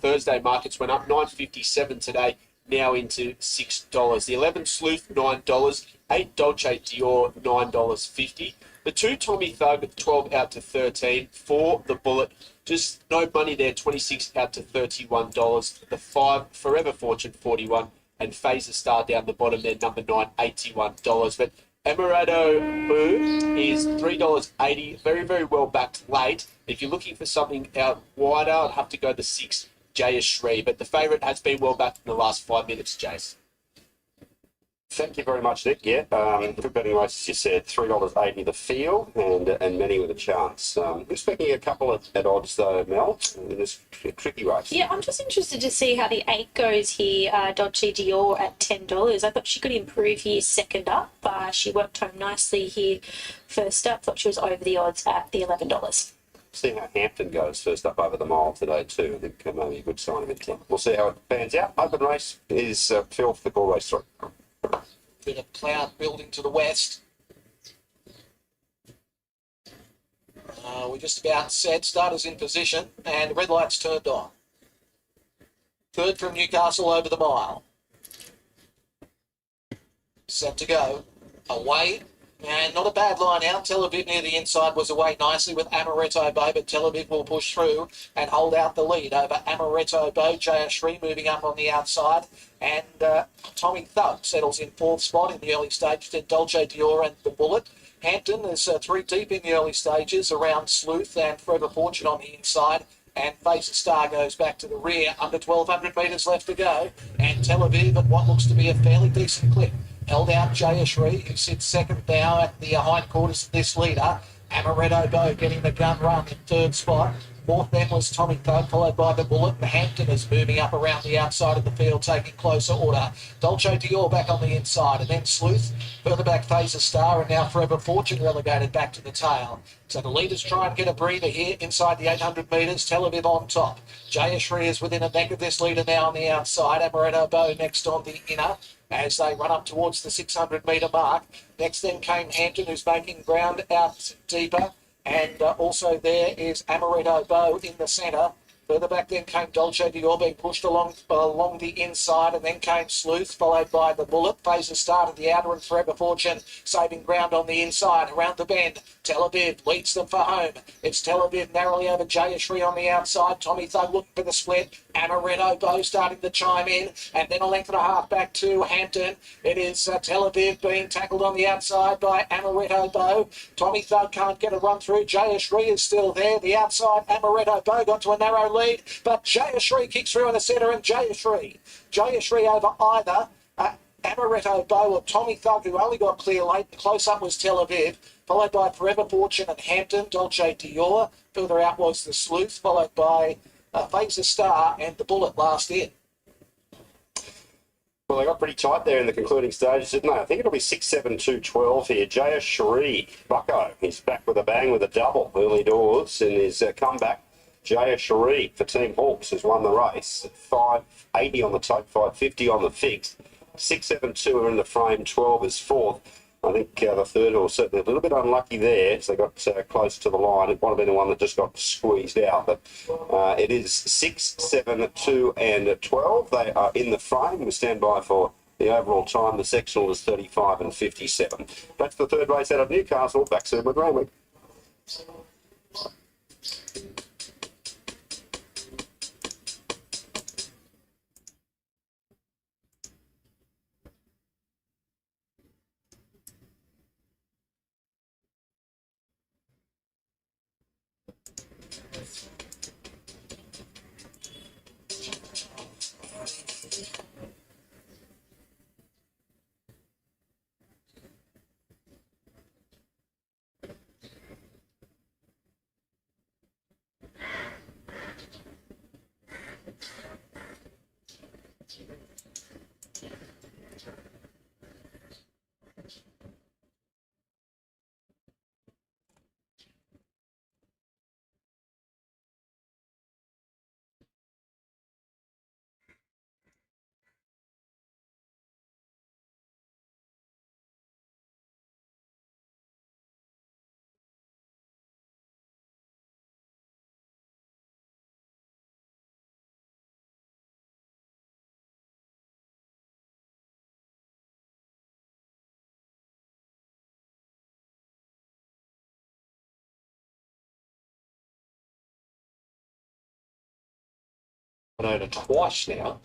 Thursday markets went up, $9.57 today, now into $6. The 11, Sleuth, $9. 8, Dolce Dior, $9.50. The 2, Tommy Thug, 12 out to 13. 4, The Bullet, just no money there, 26 out to $31. The 5, Forever Fortune, 41. And Phaser Star down the bottom there, number 9, $81. But Amaretto Boo is $3.80. Very, very well backed late. If you're looking for something out wider, I'd have to go the 6, Jayashri. But the favourite has been well backed in the last 5 minutes, Jace. Thank you very much, Nick. Yeah, for betting races, you said $3.80 the field and many with a chance. Expecting a couple at odds though, Mel, in this tricky race. Yeah, I'm just interested to see how the 8 goes here. Dolce Dior at $10. I thought she could improve here second up. She worked home nicely here first up. Thought she was over the odds at the $11. See how Hampton goes first up over the mile today too. I think maybe a good sign of intent. We'll see how it pans out. Open race is Phil for the call race 3. Bit of cloud building to the west. Well, we just about said starters in position and red lights turned on. Third from Newcastle over the mile. Set to go. Away. And not a bad line out. Tel Aviv near the inside was away nicely with Amaretto Bow, but Tel Aviv will push through and hold out the lead over Amaretto Bow. Jayashri moving up on the outside. And Tommy Thug settles in fourth spot in the early stages. Then Dolce Dior and the Bullet. Hampton is three deep in the early stages around Sleuth and Forever Fortune on the inside. And Face of Star goes back to the rear. Under 1,200 metres left to go. And Tel Aviv at what looks to be a fairly decent clip. Held out Jayashri, who sits second now at the hindquarters of this leader. Amaretto Bow getting the gun run in third spot. Fourth then was Tommy Thug, followed by the Bullet. The Hampton is moving up around the outside of the field, taking closer order. Dolce Dior back on the inside, and then Sleuth. Further back, Face of Star, and now Forever Fortune relegated back to the tail. So the leaders try and get a breather here inside the 800 metres. Tel Aviv on top. Jayashri is within a neck of this leader now on the outside. Amaretto Bow next on the inner as they run up towards the 600 metre mark. Next then came Hampton, who's making ground out deeper. And also there is Amaretto Bow in the centre. Further back then came Dolce Dior being pushed along the inside, and then came Sleuth, followed by the Bullet. Face of Star to the outer and Forever Fortune saving ground on the inside. Around the bend, Tel Aviv leads them for home. It's Tel Aviv narrowly over Jayashri on the outside. Tommy Thug looking for the split. Amaretto Bow starting to chime in, and then a length and a half back to Hampton. It is Tel Aviv being tackled on the outside by Amaretto Bow. Tommy Thug can't get a run through. Jayashri is still there. The outside, Amaretto Bow got to a narrow lead, but Jayashri kicks through in the centre, and Jayashri over either Amaretto Bow or Tommy Thug, who only got clear late. Close up was Tel Aviv, followed by Forever Fortune and Hampton. Dolce Dior. Further out was the Sleuth, followed by Face of Star and the Bullet last in. Well, they got pretty tight there in the concluding stages, didn't they? I think it'll be 6-7-2-12 here. Jayashri, Bucko, he's back with a bang with a double early doors in his comeback. Jayashri for Team Hawks has won the race. 580 on the tote, 550 on the fixed. 6-7-2 are in the frame, 12 is fourth. I think the third was certainly a little bit unlucky there, so they got close to the line. It might have been the one that just got squeezed out, but it is 6, 7, 2 and 12. They are in the frame. We stand by for the overall time. The sectional is 35 and 57. That's the third race out of Newcastle. Back soon with Randwick. Over twice now.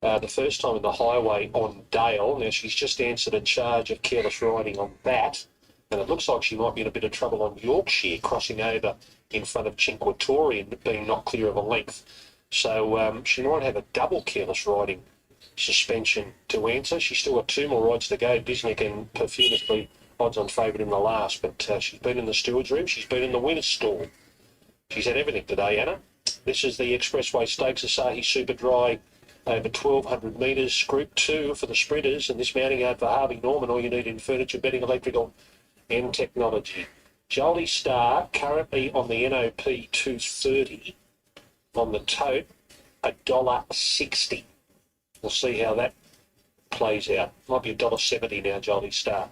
The first time in the highway on Dale. Now she's just answered a charge of careless riding on that, and it looks like she might be in a bit of trouble on Yorkshire, crossing over in front of Cinquetorre and being not clear of a length. So she might have a double careless riding suspension to answer. She's still got two more rides to go. Bisnick and Perfumously odds on favourite in the last, but she's been in the steward's room. She's been in the winner's stall. She's had everything today, Anna. This is the Expressway Stakes Asahi Super Dry over 1,200 metres, Group 2 for the sprinters, and this mounting yard for Harvey Norman, all you need in furniture, bedding, electrical and technology. Jolly Star currently on the NOP 230, on the tote $1.60. We'll see how that plays out. Might be $1.70 now, Jolly Star.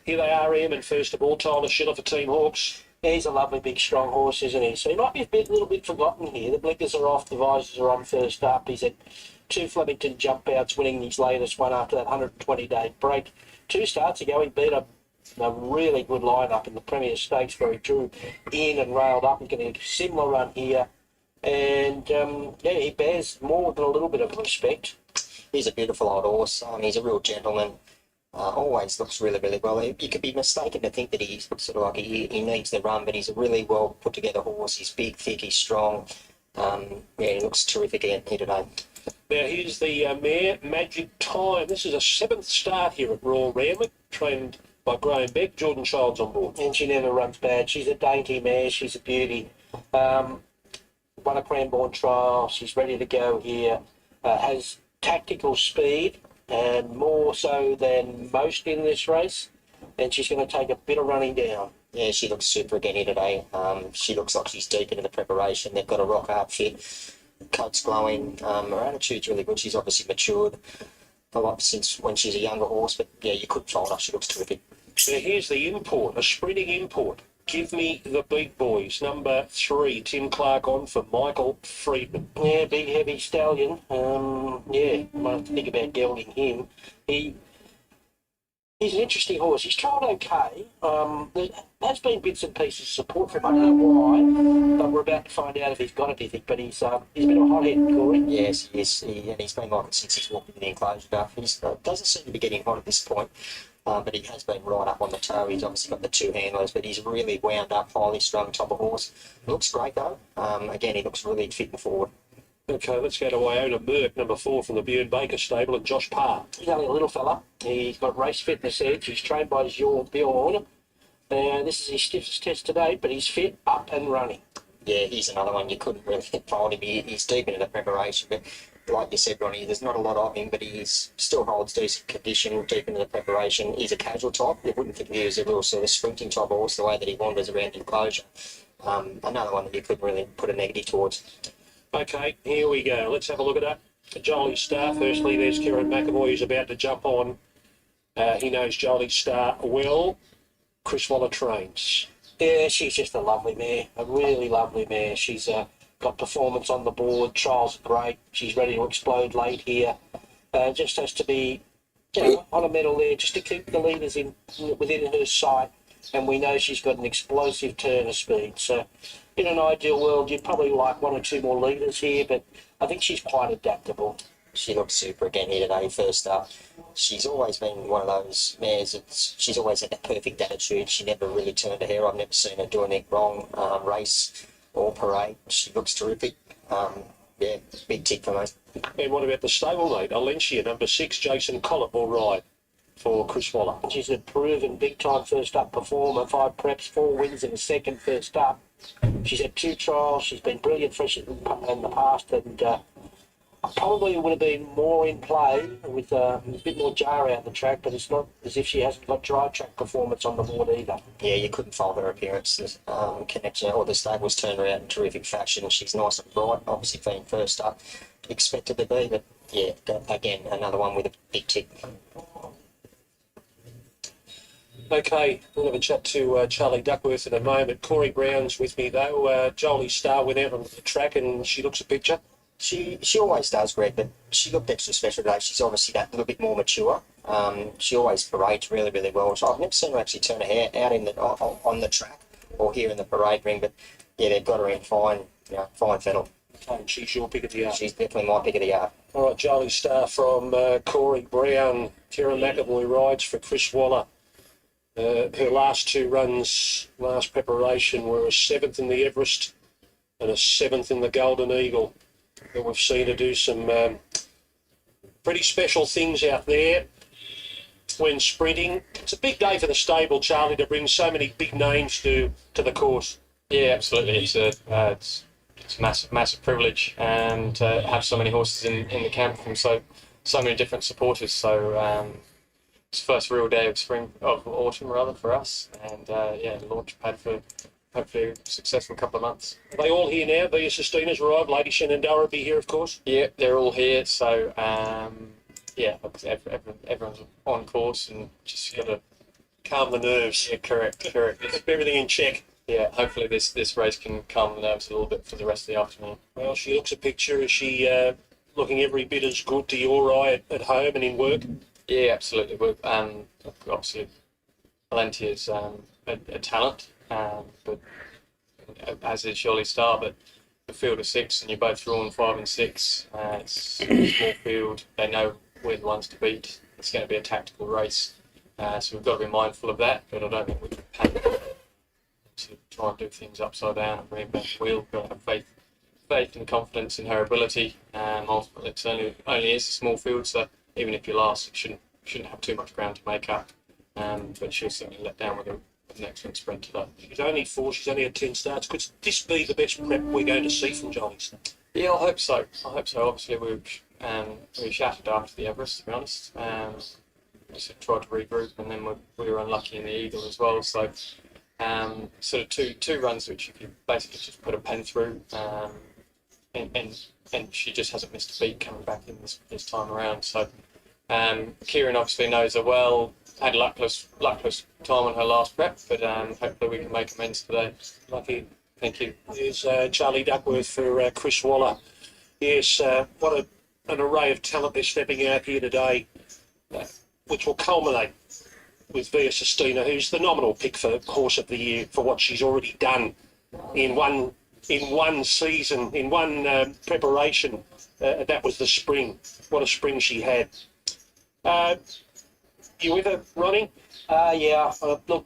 Here they are, Em, and first of all, Tyler Schiller for Team Hawks. He's a lovely, big, strong horse, isn't he? So he might be a little bit forgotten here. The blinkers are off, the visors are on first up. He's had 2 Flemington jump outs, winning his latest one after that 120-day break. 2 starts ago, he beat a really good lineup in the Premier Stakes where he drew in and railed up. He's getting a similar run here. And, he bears more than a little bit of respect. He's a beautiful old horse. He's a real gentleman. Always looks really, really well. You could be mistaken to think that he's sort of like he needs the run, but he's a really well put together horse. He's big, thick, he's strong. He looks terrific here today. Now here's the mare, Magic Time. This is a 7th start here at Royal Randwick, trained by Graham Beck. Jordan Childs on board. And she never runs bad. She's a dainty mare. She's a beauty. Won a Cranbourne trial. She's ready to go here. Has tactical speed, and more so than most in this race, and she's going to take a bit of running down. Yeah, she looks super again here today. She looks like she's deep into the preparation. They've got a rock hard fit. Coat's glowing. Her attitude's really good. She's obviously matured a lot since when she's a younger horse, but yeah, you couldn't fault her. She looks terrific. Now here's the import, a sprinting import. Give Me the Beat Boys, number 3, Tim Clark on for Michael Friedman. Yeah, big heavy stallion. Might have to think about gelding him. He's an interesting horse. He's trialled okay. There has been bits and pieces of support for him. I don't know why, but we're about to find out if he's got anything. But he's been a hothead, Corey. Yes, yes, and he's been like it since he's walked in the enclosure. He doesn't seem to be getting hot at this point. But he has been right up on the toe. He's obviously got the 2 handlers, but he's really wound up, highly strung type of horse. Looks great though. Again, he looks really fit and forward. Okay, let's go to Iona Merck, number 4 from the Bjorn Baker stable, and Josh Parr. He's only a little fella. He's got race fitness edge. He's trained by Bjorn. This is his stiffest test to date, but he's fit, up and running. Yeah, he's another one you couldn't really fault him. He's deep into the preparation, but like you said, Ronnie, there's not a lot of him, but he still holds decent condition, deep into the preparation. He's a casual type. You wouldn't think he was a real sort of sprinting type horse, the way that he wanders around the enclosure. Another one that you couldn't really put a negative towards. Okay, here we go. Let's have a look at that. Jolie Star. Firstly, there's Kieran McAvoy, who's about to jump on. He knows Jolie Star well. Chris Waller trains. Yeah, she's just a lovely mare, a really lovely mare. She's got performance on the board. Trials are great. She's ready to explode late here. Just has to be, on a medal there, just to keep the leaders within her sight. And we know she's got an explosive turn of speed. So, in an ideal world, you'd probably like 1 or 2 more leaders here, but I think she's quite adaptable. She looks super again here today, first up. She's always been one of those mares she's always had that perfect attitude. She never really turned her hair. I've never seen her do anything wrong, race or parade. She looks terrific. Big tick for me. And what about the stablemate? Alencia, number 6, Jason Collett will ride for Chris Waller. She's a proven big-time first-up performer. 5 preps, 4 wins in the second first up. She's had 2 trials. She's been brilliant fresh in the past, and probably would have been more in play with a bit more jar out the track, but it's not as if she hasn't got dry track performance on the board either. Yeah, you couldn't fault her appearance. The connection, or the stable's turned her out in terrific fashion. She's nice and bright, obviously being first up, expected to be, but yeah, again, another one with a big tick. Okay, we'll have a chat to Charlie Duckworth in a moment. Corey Brown's with me though. Jolie Star went out on the track and she looks a picture. She always does, Greg, but she looked extra special today. She's obviously that little bit more mature. She always parades really, really well. So I've never seen her actually turn her hair out on the track or here in the parade ring, but yeah, they've got her in fine fennel. Okay, she's your pick of the yard. She's definitely my pick of the yard. All right, Jolie Star from Corey Brown. Kieran McAvoy rides for Chris Waller. Her last 2 runs, last preparation, were a 7th in the Everest and a 7th in the Golden Eagle. And we've seen her do some pretty special things out there when sprinting. It's a big day for the stable, Charlie, to bring so many big names to the course. Yeah, absolutely. It's a massive privilege, and to have so many horses in the camp from so many different supporters. So it's the first real day of autumn rather for us, and the launch pad for hopefully a successful couple of months. Are they all here now? Bea Sistina's arrived. Lady Shenandoah will be here, of course. Yeah, they're all here. So everyone's on course, and just got to calm the nerves. Yeah, correct. Keep everything in check. yeah, hopefully this race can calm the nerves a little bit for the rest of the afternoon. Well, she looks a picture. Is she looking every bit as good to your eye at home and in work? Yeah, absolutely. Obviously, Valentia's a talent, but as is Jolly Star. But the field of 6, and you're both drawn 5 and 6. It's a small field. They know we're the ones to beat. It's going to be a tactical race, so we've got to be mindful of that. But I don't think we can panic to try and do things upside down and reinvent the wheel. We've got to have faith and confidence in her ability. Ultimately, it only is a small field, so even if you're last, it shouldn't have too much ground to make up. But she'll certainly let down with an excellent sprint today. She's only 4. She's only had 10 starts. Could this be the best prep we're going to see from Jolly Star? Yeah, I hope so. Obviously, we shattered after the Everest, to be honest. We sort of tried to regroup, and then we were unlucky in the Eagle as well. So, sort of two runs which you can basically just put a pen through, and she just hasn't missed a beat coming back in this time around. So, Kieran obviously knows her well. Had luckless time on her last prep, but hopefully we can make amends today. Lucky. Thank you. There's Charlie Duckworth for Chris Waller. Yes, what an array of talent they're stepping out here today, which will culminate with Via Sistina, who's the nominal pick for Horse of the Year for what she's already done in one season, in one preparation. That was the spring. What a spring she had. You with her, Ronnie? Yeah. Look,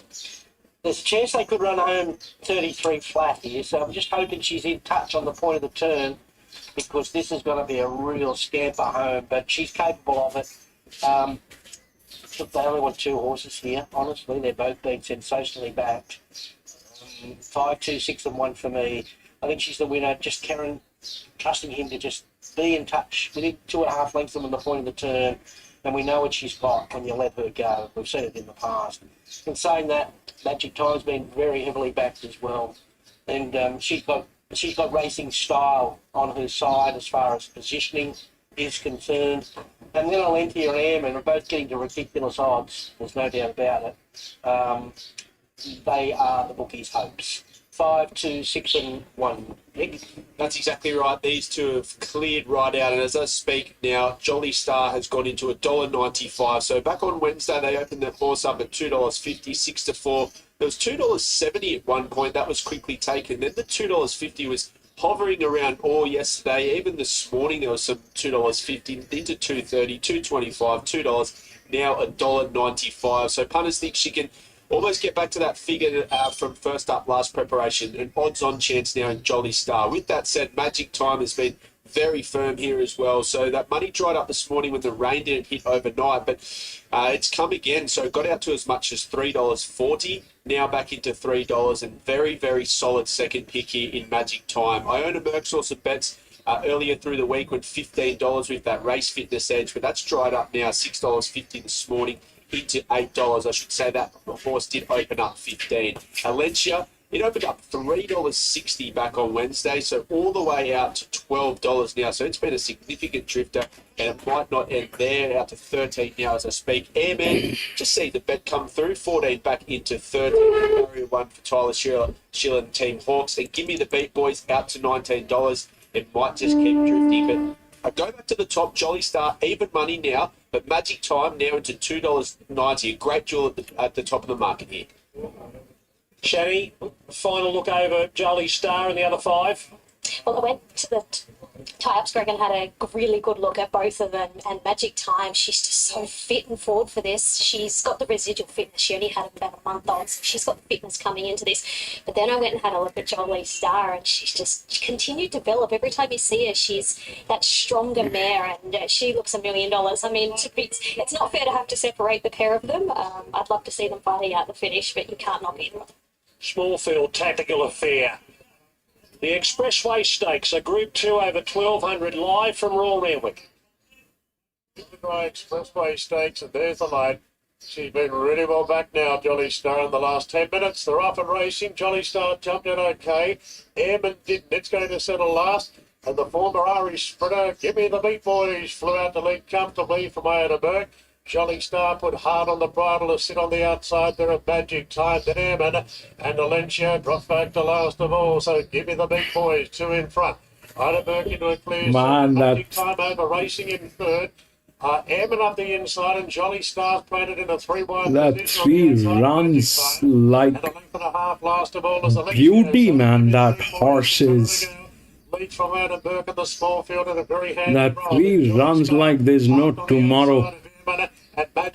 there's a chance they could run home 33 flat here, so I'm just hoping she's in touch on the point of the turn, because this is going to be a real scamper home, but she's capable of it. Look, they only want 2 horses here, honestly. They're both being sensationally backed. 5, 2, 6 and 1 for me. I think she's the winner. Just Karen trusting him to just be in touch within 2.5 lengths on the point of the turn. And we know what she's got when you let her go. We've seen it in the past. In saying that, Magic Time's been very heavily backed as well. And she's got racing style on her side as far as positioning is concerned. And then Alentia and Airman are both getting to ridiculous odds. There's no doubt about it. They are the bookies' hopes. 5, 2, 6 and 1. Nick? That's exactly right. These two have cleared right out, and as I speak now, Jolly Star has gone into $1.95. So back on Wednesday, they opened that horse up at $2.50, 6 to 4. There was $2.70 at one point. That was quickly taken. Then the $2.50 was hovering around all yesterday. Even this morning, there was some $2.50 into $2.30, $2.25, $2. Now $1.95. So punters think she can almost get back to that figure from first up last preparation. An odds-on chance now in Jolly Star. With that said, Magic Time has been very firm here as well. So that money dried up this morning when the rain didn't hit overnight, but it's come again. So it got out to as much as $3.40, now back into $3, and very, very solid second pick here in Magic Time. I own a Merck source of bets earlier through the week with $15 with that race fitness edge, but that's dried up now, $6.50 this morning into $8. I should say that the horse did open up 15. Alencia, it opened up $3.60 back on Wednesday, so all the way out to $12 now. So it's been a significant drifter, and it might not end there, out to 13 now as I speak. Airman, just see the bet come through, 14 back into 13. Barrier 1 for Tyler Schiller and Team Hawks. And give me the beat, boys, out to $19. It might just keep drifting, but I go back to the top. Jolly Star, even money now, but Magic Time now into $2.90. A great jewel at the top of the market here. Shani, final look over Jolly Star and the other 5. Well, I went to the tie-ups, Greg, and had a really good look at both of them. And Magic Time, she's just so fit and forward for this. She's got the residual fitness. She only had about a month on, so she's got the fitness coming into this. But then I went and had a look at Jolly Star, and she's just continued to develop. Every time you see her, she's that stronger mare, and she looks $1 million. I mean, it's not fair to have to separate the pair of them. I'd love to see them fighting out the finish, but you can't knock either of them. Smallfield Tactical Affair. The Expressway Stakes, a Group 2 over 1,200 live from Royal Randwick. Expressway Stakes, and there's the lane. She's been really well back now, Jolly Star, in the last 10 minutes. They're off and racing. Jolly Star jumped in okay. Airman didn't. It's going to settle last. And the former Irish sprinter, Give Me the Beat Boys, flew out to lead comfortably from Iona Burke. Jolly Star put hard on the bridle to sit on the outside there of Magic Time to Airman, and Valencia dropped back to last of all. So give me the big boys, 2 in front. Ida Burke into a clear Man, Magic that Time over racing in third. Airman up the inside, and Jolly Star's planted in a 3-wide that position on the 3 inside. runs And a like length and a half last of all as Valencia. beauty, man. That horse is. Leads from Ida Burke in the small field at a very handy That ride. 3 runs like there's no tomorrow.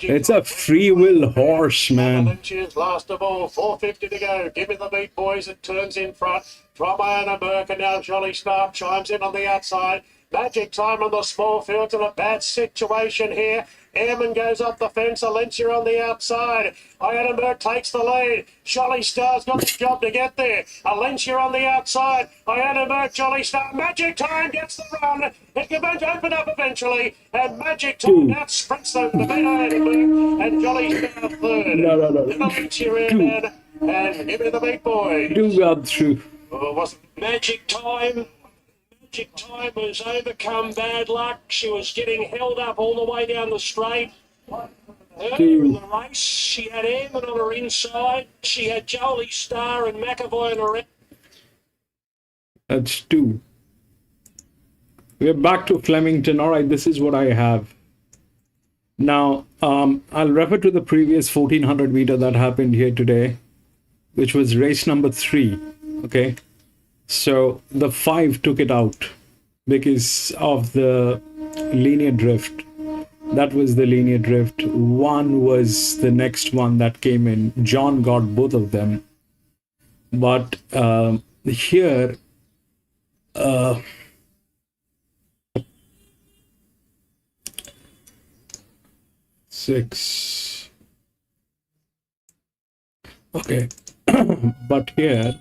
It's a free will horse, man. Valencia's last of all, 4:50 to go. Give me the beat, boys. It turns in front. From Anna Burke, and now Jolly Star chimes in on the outside. Magic Time on the small field in a bad situation here. Airman goes up the fence. Valencia on the outside. Ironberg takes the lead. Jolly Star's got the job to get there. Valencia on the outside. Ironberg, Jolly Star. Magic Time gets the run. It can open up eventually. And Magic Time now sprints over the Ironberg. And Jolly Star third. No. Valencia Airman. And give me the big boy. 2 got through. Magic Time. Magic Time has overcome bad luck. She was getting held up all the way down the straight. Earlier in the race, she had Airman on her inside. She had Jolly Star and McAvoy on her. That's 2. We're back to Flemington. All right, this is what I have. Now, I'll refer to the previous 1400 meter that happened here today, which was race number 3. Okay. So the 5 took it out because of the linear drift. That was the linear drift. 1 was the next one that came in. John got both of them. But here, 6. Okay. But here,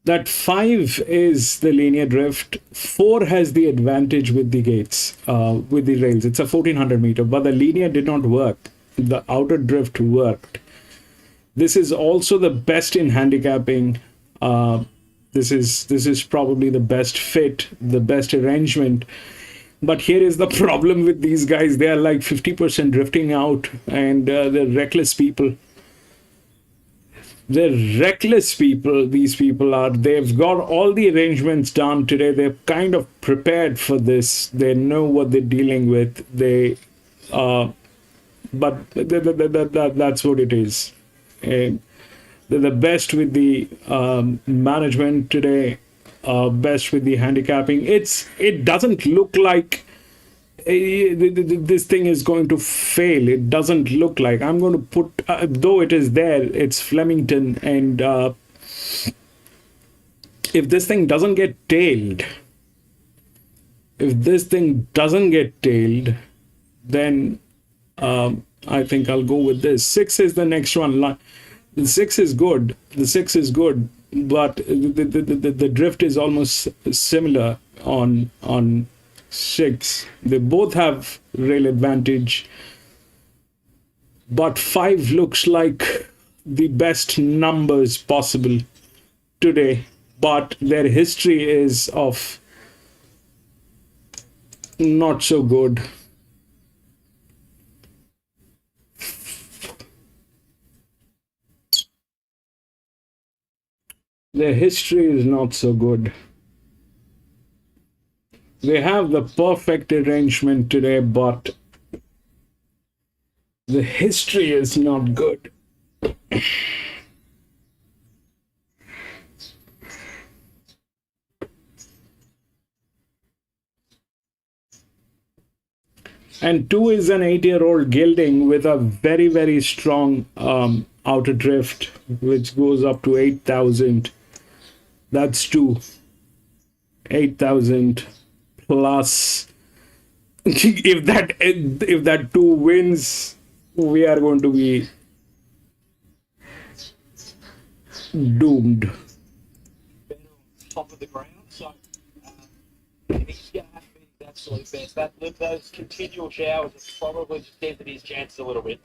that 5 is the linear drift. 4 has the advantage with the gates, with the rails. It's a 1400 meter, but the linear did not work. The outer drift worked. This is also the best in handicapping. This is probably the best fit, the best arrangement. But here is the problem with these guys. They are like 50% drifting out, and they're reckless people. They're reckless people, these people are. They've got all the arrangements done today. They're kind of prepared for this. They know what they're dealing with. But that's what it is. They're the best with the management today, best with the handicapping. It doesn't look like this thing is going to fail. It doesn't look like. I'm going to put, though it is there, it's Flemington, and if this thing doesn't get tailed, then I think I'll go with this. 6 is the next one. The 6 is good. But the drift is almost similar on 6. They both have rail advantage, but 5 looks like the best numbers possible today, but their history is of not so good. Their history is not so good. They have the perfect arrangement today, but the history is not good. And 2 is an 8-year-old gelding with a very, very strong outer drift, which goes up to 8,000. That's 2. 8,000 plus. If that 2 wins, we are going to be doomed. Top of the ground, so he's going to have to be his absolute best. Those continual showers have probably just dented his chances a little bit.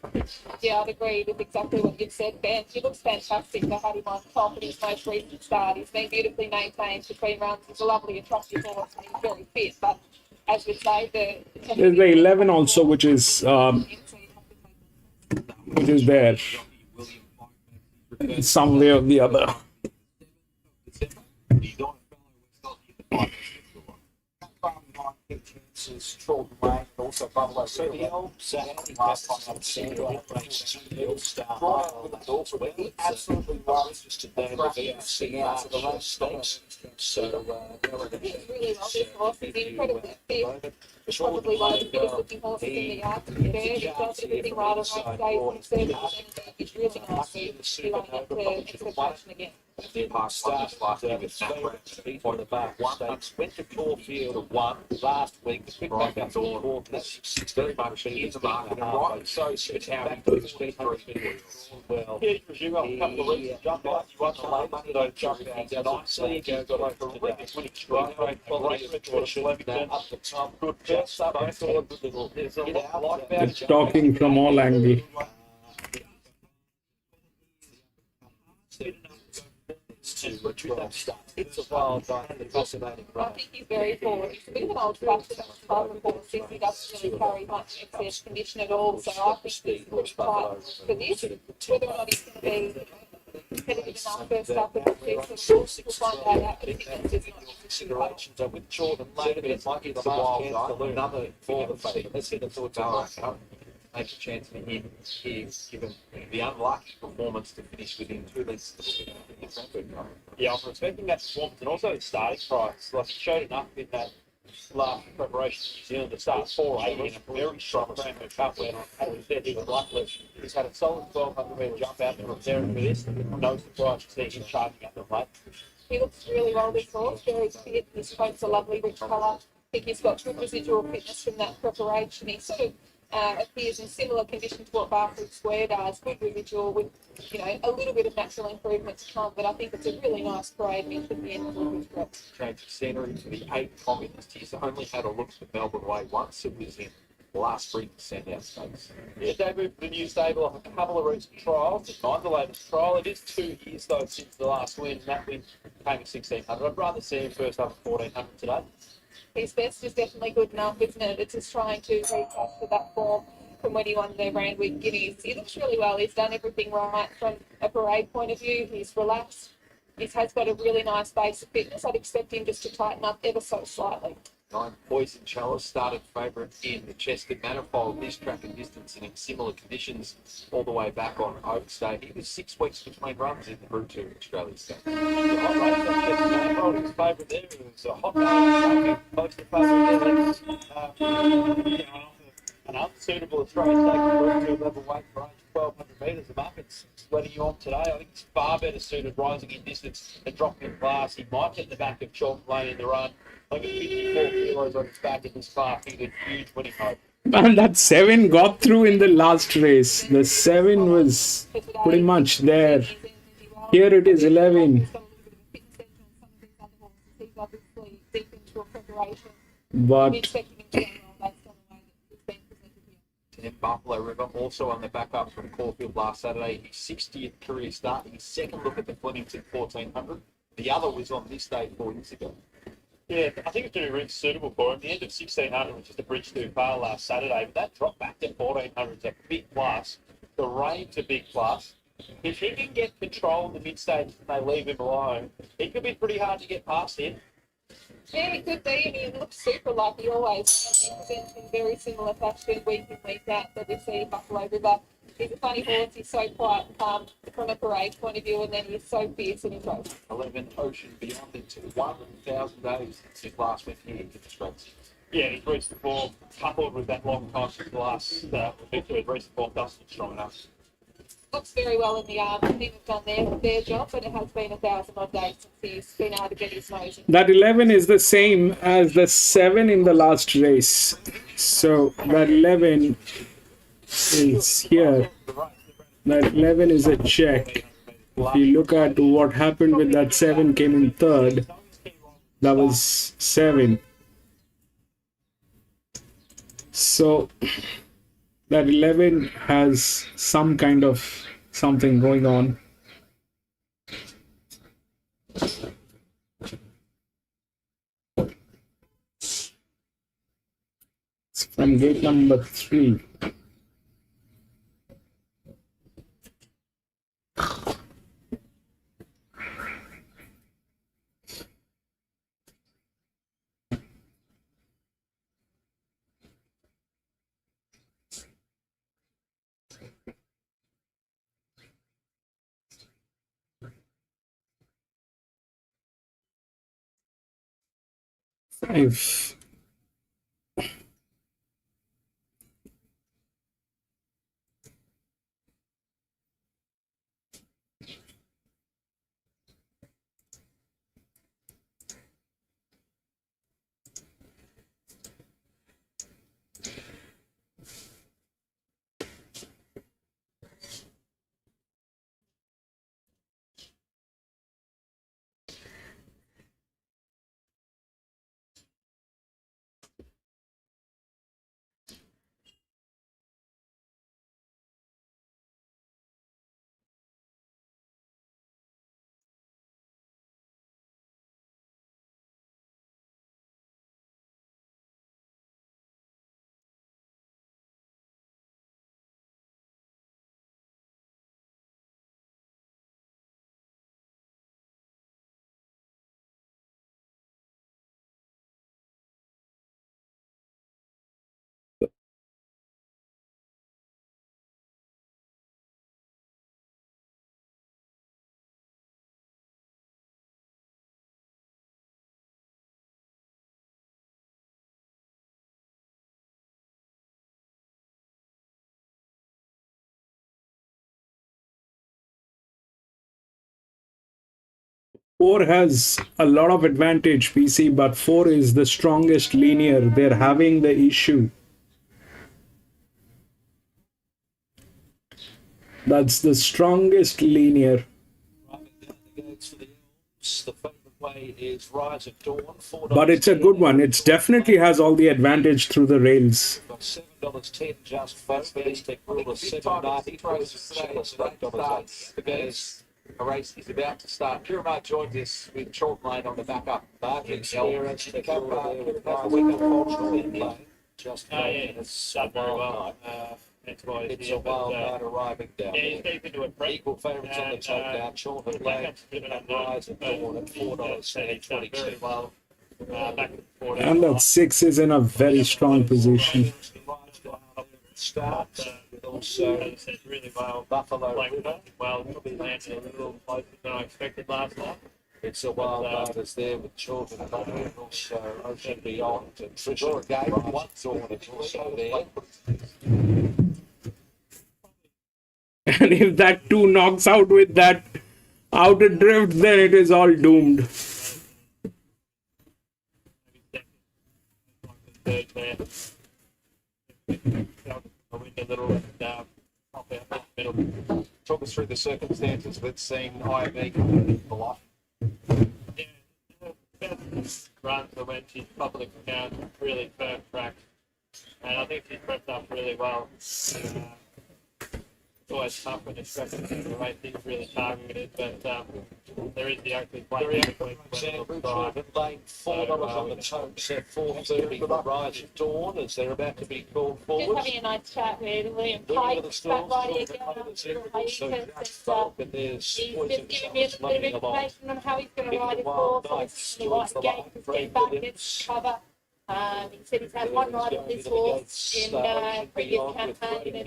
Yeah, I'd agree with exactly what you've said, Ben. He looks fantastic. They had him on top in his most recent start. He's been beautifully maintained between runs. He's a lovely, attractive horse, and he's very fit. But as we say, There's the 11 also, which is there some way or the other. Also, Buffalo. So the old last time I've seen it, he absolutely loves to the VFC out of the race. So he's really well this horse. He's incredibly fit. He's probably one of the fittest looking horses in the yard. To be fair, he does everything right on race days. It's really nice to be running up to expectation again. The park starts like on the back. Went to Caulfield won last week. The quick back up to the fourth. That's very much in the market. Right, so it's how back to his feet. Well, yeah, you got a couple of weeks jump out. You want the late money, don't jump out nicely. You got like a really winning strike. Great retribution up the top. Good just up. I thought there's a lot about It's talking from all angles. It's a wild night and fascinating. I think he's very forward. He's a bit of an old-fashioned type of horse. He doesn't really carry much excess condition at all. So I think he's good fight for this. Whether or not he's going to be competitive enough first up in the season, we'll find that out. But fitness is not considerations. With Jordan later, it's like it's a wild night. Another for the favourite. Let's see the thoughts on make a chance for him here, given the unlucky performance to finish within 2 lengths. Yeah, I'm respecting that performance and also his starting price. Like, he showed enough in that last preparation in New Zealand to start 480 in a very strong Rainbow Cup where, as we said, he was luckless. He's had a solid 1,200 metre jump out there preparing for this. No surprise to see him charging at the plate. He looks really well, this horse, very fit. His coat's a lovely rich colour. I think he's got good residual fitness from that preparation. He sort of appears in similar condition to what Barford Square does, good residual with, a little bit of natural improvement to come, but I think it's a really nice parade at the end of the trip. Change of scenery to the 8th communist. He's only had a look at Melbourne Way once. It was in last spring Sandown Stakes. Yeah, debut for the new stable off a couple of recent trials. Tonight, the latest trial. It is 2 years, though, since the last win. That win came at 1,600. I'd rather see him first up at 1,400 today. His best is definitely good enough, isn't it? It's just trying to recapture that form from when he won the Randwick Guineas. He looks really well. He's done everything right from a parade point of view. He's relaxed. He has got a really nice base of fitness. I'd expect him just to tighten up ever so slightly. 9 Poison Chalice started favourite in the Chester Manifold. This track and distance and in similar conditions all the way back on Oaks Day. He was 6 weeks between runs in the Group 2 Australia State. The hot race at Chester Manifold, his favourite there. It was a hot day, close to favourite there. An unsuitable Australian State Group 2 level weight for 1,200 metres. The market's letting you on today. I think it's far better suited rising in distance and dropping in class. He might get the back of Chalk Lane in the run. Like 54 kilos on his back in this far figured huge winning hope. And that 7 got through in the last race. The 7 was pretty much there. Here it is 11. But 10 Buffalo River also on the back up from Caulfield last Saturday. His 60th career start. His second look at the Flemington 1,400. The other was on this day 4 years ago. Yeah, I think it's going to be really suitable for him. The end of 1,600 was just a bridge too far last Saturday, but that drop back to 1,400 is a big plus. The rain's a big plus. If he can get control in the mid-stage and they leave him alone, it could be pretty hard to get past him. Yeah, it could be. I mean, he looks super like he always does. He presents in very similar fashion week in, week out that we see Buffalo River. He's a funny horse. He's so quiet and calm from a parade point of view, and then he's so fierce in his race. 11 Ocean Beyond into 1,000 days since his last went here to the Strengths. Yeah, he's reached the form, coupled with that long time since the last victory. He's reached the form, doesn't strong enough. Looks very well in the arm. I think they've done their job, but it has been 1,000 odd days since he's been able to get his nose in. that 11 is the same as the 7 in the last race. So that 11 is here. That 11 is a check. If you look at what happened with that 7 came in third, that was 7. So that 11 has some kind of something going on. from gate number 3. Five. Four has a lot of advantage, PC, but 4 is the strongest linear. They're having the issue. That's the strongest linear. The favourite way is Rise at Dawn. But it's a good one. It definitely has all the advantage through the rails. $7.10 just first for this tech rule of $7.90. A race is about to start. Kiramar joins us with chalk lane on the backup. Marking clearance to come back. Just it's done very well. That's why it's a wild card arriving down yeah, he's deep into it. Equal favourites on the top now. Chalk and lane. Rise at Dawn at $4.22. Well, back And that 6 is in a very strong position. Start also really well. Buffalo River. Well, probably landed a little closer than I expected last night. It's a wild riders there with children and also Ocean Beyond and Trish again. One thought it's also there. And if that 2 knocks out with that outer drift, then it is all doomed. Third there. A little Talk us through the circumstances with seeing IME coming a lot. Runs that went to public account, really firm track, and I think she's prepped up really well. It's always tough when it's prepped the way things really targeted, but there is the Oakley plate. Lane $4 on the toe, set 4.30 for Rise at Dawn as they're about to be called Just forward. having a nice chat with William Pike, that riding again. But there's He's just poison giving me a bit of information on how he's going to ride his horse, obviously the right gate, to get back, get cover. He said he's had one ride on this horse in previous campaign, and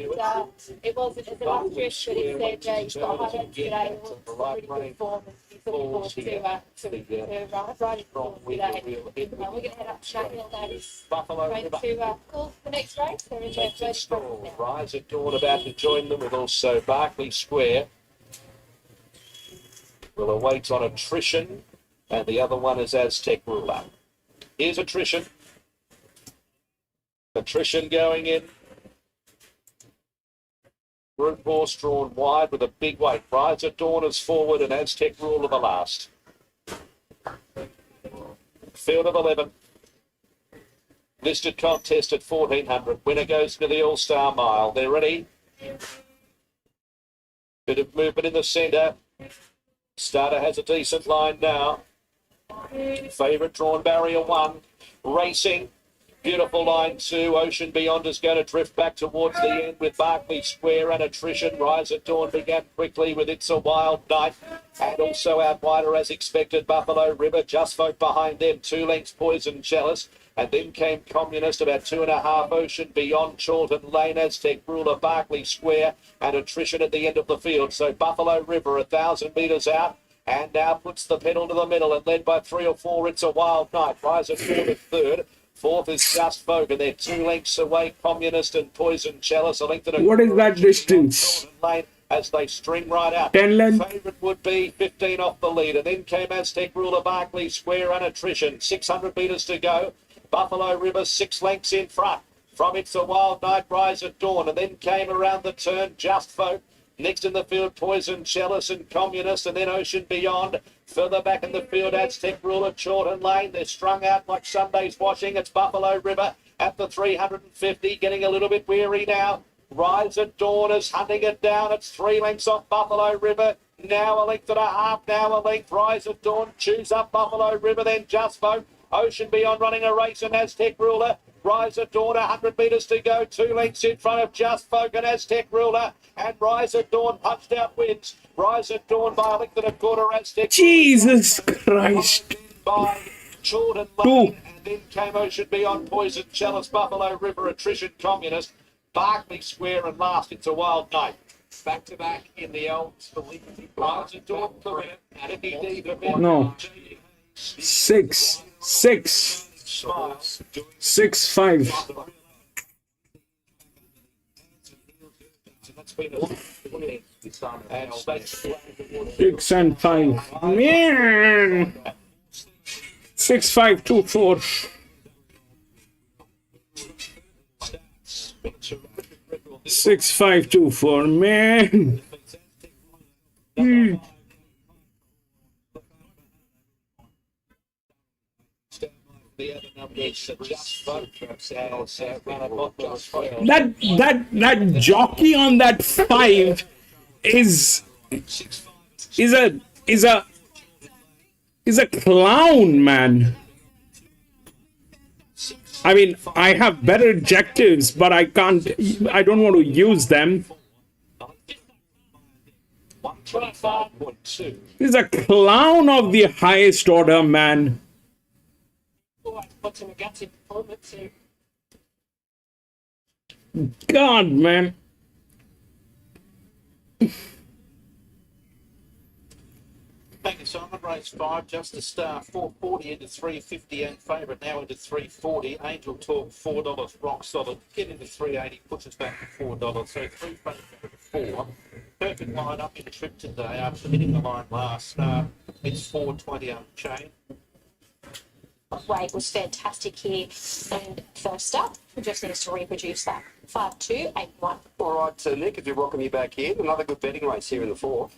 it wasn't as illustrious, but he said he's got high hopes today. It was a really good performance. He's looking forward to riding the horse today. We're going to head up to Sheffield now. He's trying to call the next race. They're in their first race now. Rise at Dawn about to join them with also Berkeley Square. Will await on attrition, and the other one is Aztec Ruler. Here's attrition. Attrition going in. Group horse drawn wide with a big weight. Rise at Dawn is forward and Aztec Ruler the last. Field of 11. Listed contest at 1400. Winner goes to the All-Star Mile. They're ready. Bit of movement in the centre. Starter has a decent line now. Favourite drawn barrier 1. Racing. Beautiful line two. Ocean Beyond is going to drift back towards the end with Barclay Square and Attrition. Rise at Dawn began quickly with It's a Wild Night. And also out wider as expected, Buffalo River. Just Folk behind them. 2 lengths Poison Jealous. And then came Communist, about 2.5. Ocean Beyond, Chorlton Lane, Aztec Ruler, Barclay Square, and Attrition at the end of the field. So Buffalo River, 1,000 metres out, and now puts the pedal to the middle and led by 3 or 4. It's a Wild Night. Rise at Dawn at third. Fourth is Just Folk, and they're 2 lengths away. Communist and Poison Chalice. What is that distance? Lane as they string right out. 10 length. Favourite would be 15 off the lead, and then came Aztec Ruler, Barclay Square, and Attrition. 600 metres to go. Buffalo River 6 lengths in front. From It's a Wild Night, Rise at Dawn, and then came around the turn Just Folk. Next in the field, Poison Chalice and Communist, and then Ocean Beyond. Further back in the field, Aztec Ruler, Chorlton Lane. They're strung out like Sunday's washing. It's Buffalo River at the 350, getting a little bit weary now. Rise at Dawn is hunting it down. It's 3 lengths off Buffalo River. Now a length and a half, now a length. Rise at Dawn, choose up Buffalo River, then Just Folk. Ocean Beyond running a race, and Aztec Ruler. Rise at Dawn, 100 metres to go. 2 lengths in front of Just Folk and Aztec Ruler. And Rise at Dawn punched out wins. Rise at Dawn by a length and a quarter. Aztec Jesus Christ. By Chorlton Lane. And then came Ocean Beyond, Poison Chalice, Buffalo River, Attrition, Communist, Barclay Square, and last It's a Wild Night. Back to back in the Elms for Lincoln. Rise at Dawn, correct. No. 6, 5. 6 and 5. Man. 6, 5, 2, 4. 6, 5, 2, 4. Man. That jockey on that 5 is a clown, man. I mean, I have better objectives, but I don't want to use them. He's a clown of the highest order, man. God, man. Thank you, Simon. Race 5, just a start. 440 into 350 and favourite now into 340. Angel Talk $4, rock solid. Get into 380, puts us back to $4. So 3 favourite 4. Perfect line up in the trip today after hitting the line last start. It's 420 unchained. Weight was fantastic here, and first up, we just needs to reproduce that. 5-2-8-1. All right, so Nick, if you welcome you back in, another good betting race here in the 4th.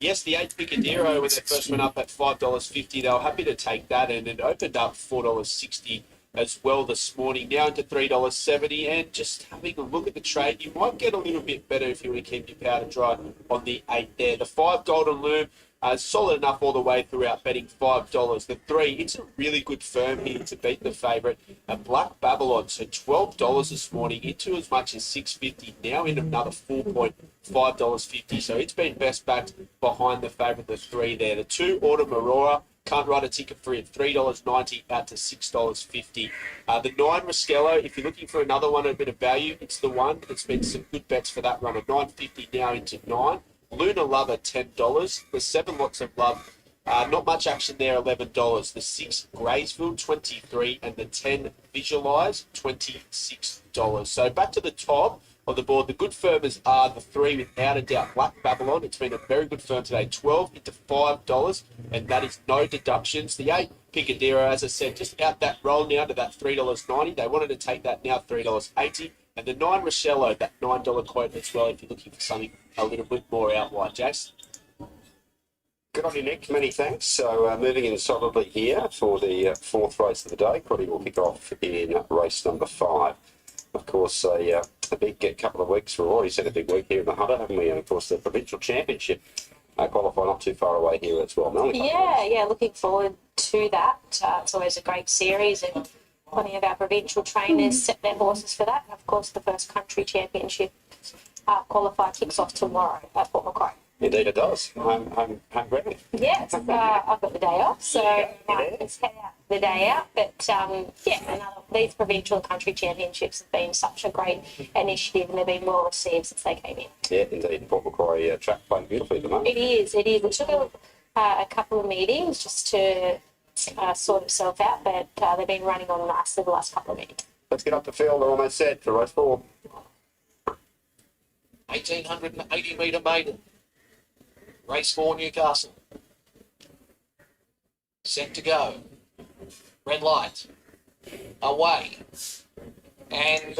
Yes, the 8 Picadero, when they first went up at $5.50, they were happy to take that, and it opened up $4.60 as well this morning, now into $3.70. And just having a look at the trade, you might get a little bit better if you want to keep your powder dry on the 8 there. The 5 Golden Loom, solid enough all the way throughout, betting $5. The 3, it's a really good firm here to beat the favourite, Black Babylon. So $12 this morning, into as much as $6.50, now in another $4.50. So it's been best backed behind the favourite, the 3 there. The 2, Autumn Aurora, can't write a ticket free at $3.90 out to $6.50. The 9, Raskello, if you're looking for another one, a bit of value, it's the one. It's been some good bets for that run. At $9.50 now into 9. Luna Lover, $10. The 7, Lots of Love, not much action there, $11. The 6, Graysville, $23. And the 10, Visualize, $26. So back to the top of the board. The good firmers are the 3, without a doubt, Black Babylon. It's been a very good firm today, 12 into $5, and that is no deductions. The 8, Picadero, as I said, just out that roll now to that $3.90. They wanted to take that now, $3.80. And the 9, Rochello, that $9 quote as well, if you're looking for something a little bit more out wide. Jace? Good on you, Nick. Many thanks. So moving in solidly here for the 4th race of the day. Crotty will kick off in race number 5. Of course, a big couple of weeks. We've already said a big week here in the Hunter, haven't we? And of course, the Provincial Championship qualify not too far away here as well. Yeah, looking forward to that. It's always a great series, and plenty of our provincial trainers set their horses for that. And of course, the first country championship qualifier kicks off tomorrow at Port Macquarie. Indeed it does. I'm ground. Yeah, I've got the day off, so let's head out the day out. But these provincial country championships have been such a great initiative, and they've been well received since they came in. Yeah, indeed. Port Macquarie track playing beautifully at the moment. It is. It took a couple of meetings just to sort itself out, but they've been running on nicely the last couple of meetings. Let's get up the field. They're almost set for race 4. 1880 metre maiden. Race 4, Newcastle. Set to go. Red light. Away. And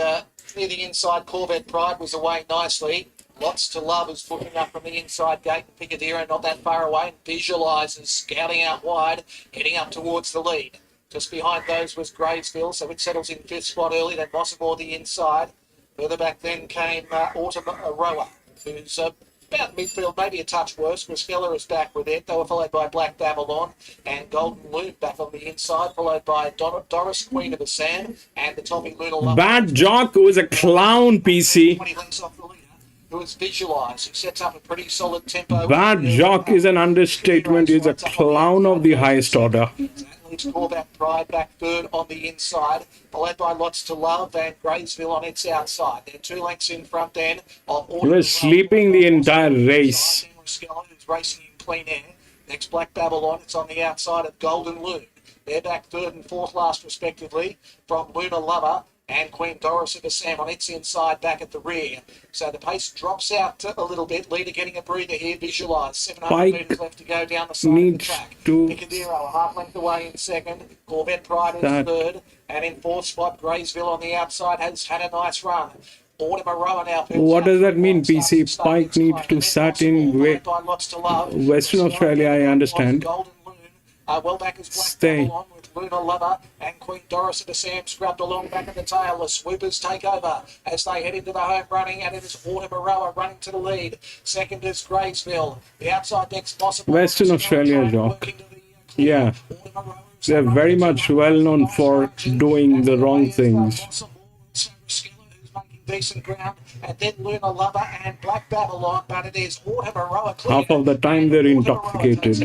near the inside, Corvette Pride was away nicely. Lots to Love is pushing up from the inside gate. Picadero not that far away and visualises, scouting out wide, heading up towards the lead. Just behind those was Gravesville, so it settles in 5th spot early. Then Mossmore the inside. Further back then came Autumn Roa, who's about midfield, maybe a touch worse. Griskeller is back with it. They were followed by Black Babylon and Golden Loon back on the inside, followed by Doris, Queen of the Sand, and the Tommy Luna. Bad Jock was a clown, PC. 20 lengths off the leader, who is visualised. He sets up a pretty solid tempo. Bad Jock is an understatement. He's a clown of the highest order. Leaves Corvette Pride back third on the inside, followed by Lots to Love and Graysville on its outside. They're 2 lengths in front then of He was sleeping the entire race. Who's racing in clean air. Next, Black Babylon. It's on the outside of Golden Loon. They're back third and fourth last respectively from Luna Lover and Queen Doris of the Sam on its inside back at the rear. So the pace drops out a little bit. Leader getting a breather here. Visualised. 700 metres left to go down the side of the track. Picadero a half length away in second. Corvette Pride is third. And in 4th spot, Graysville on the outside has had a nice run. What does that mean, PC? Pike needs to start in Western Australia, I understand. Stay. Luna Lover and Queen Doris of the Sam scrubbed along back of the tail. The Swoopers take over as they head into the home running, and it is Autumn running to the lead. Second is Gravesville. The outside next possible. Western Australia, Jock. Yeah. They're very much well known for doing the wrong things. Decent ground, and then Luna Lover and Black Babylon, but it is Autumn Half of the time they're intoxicated.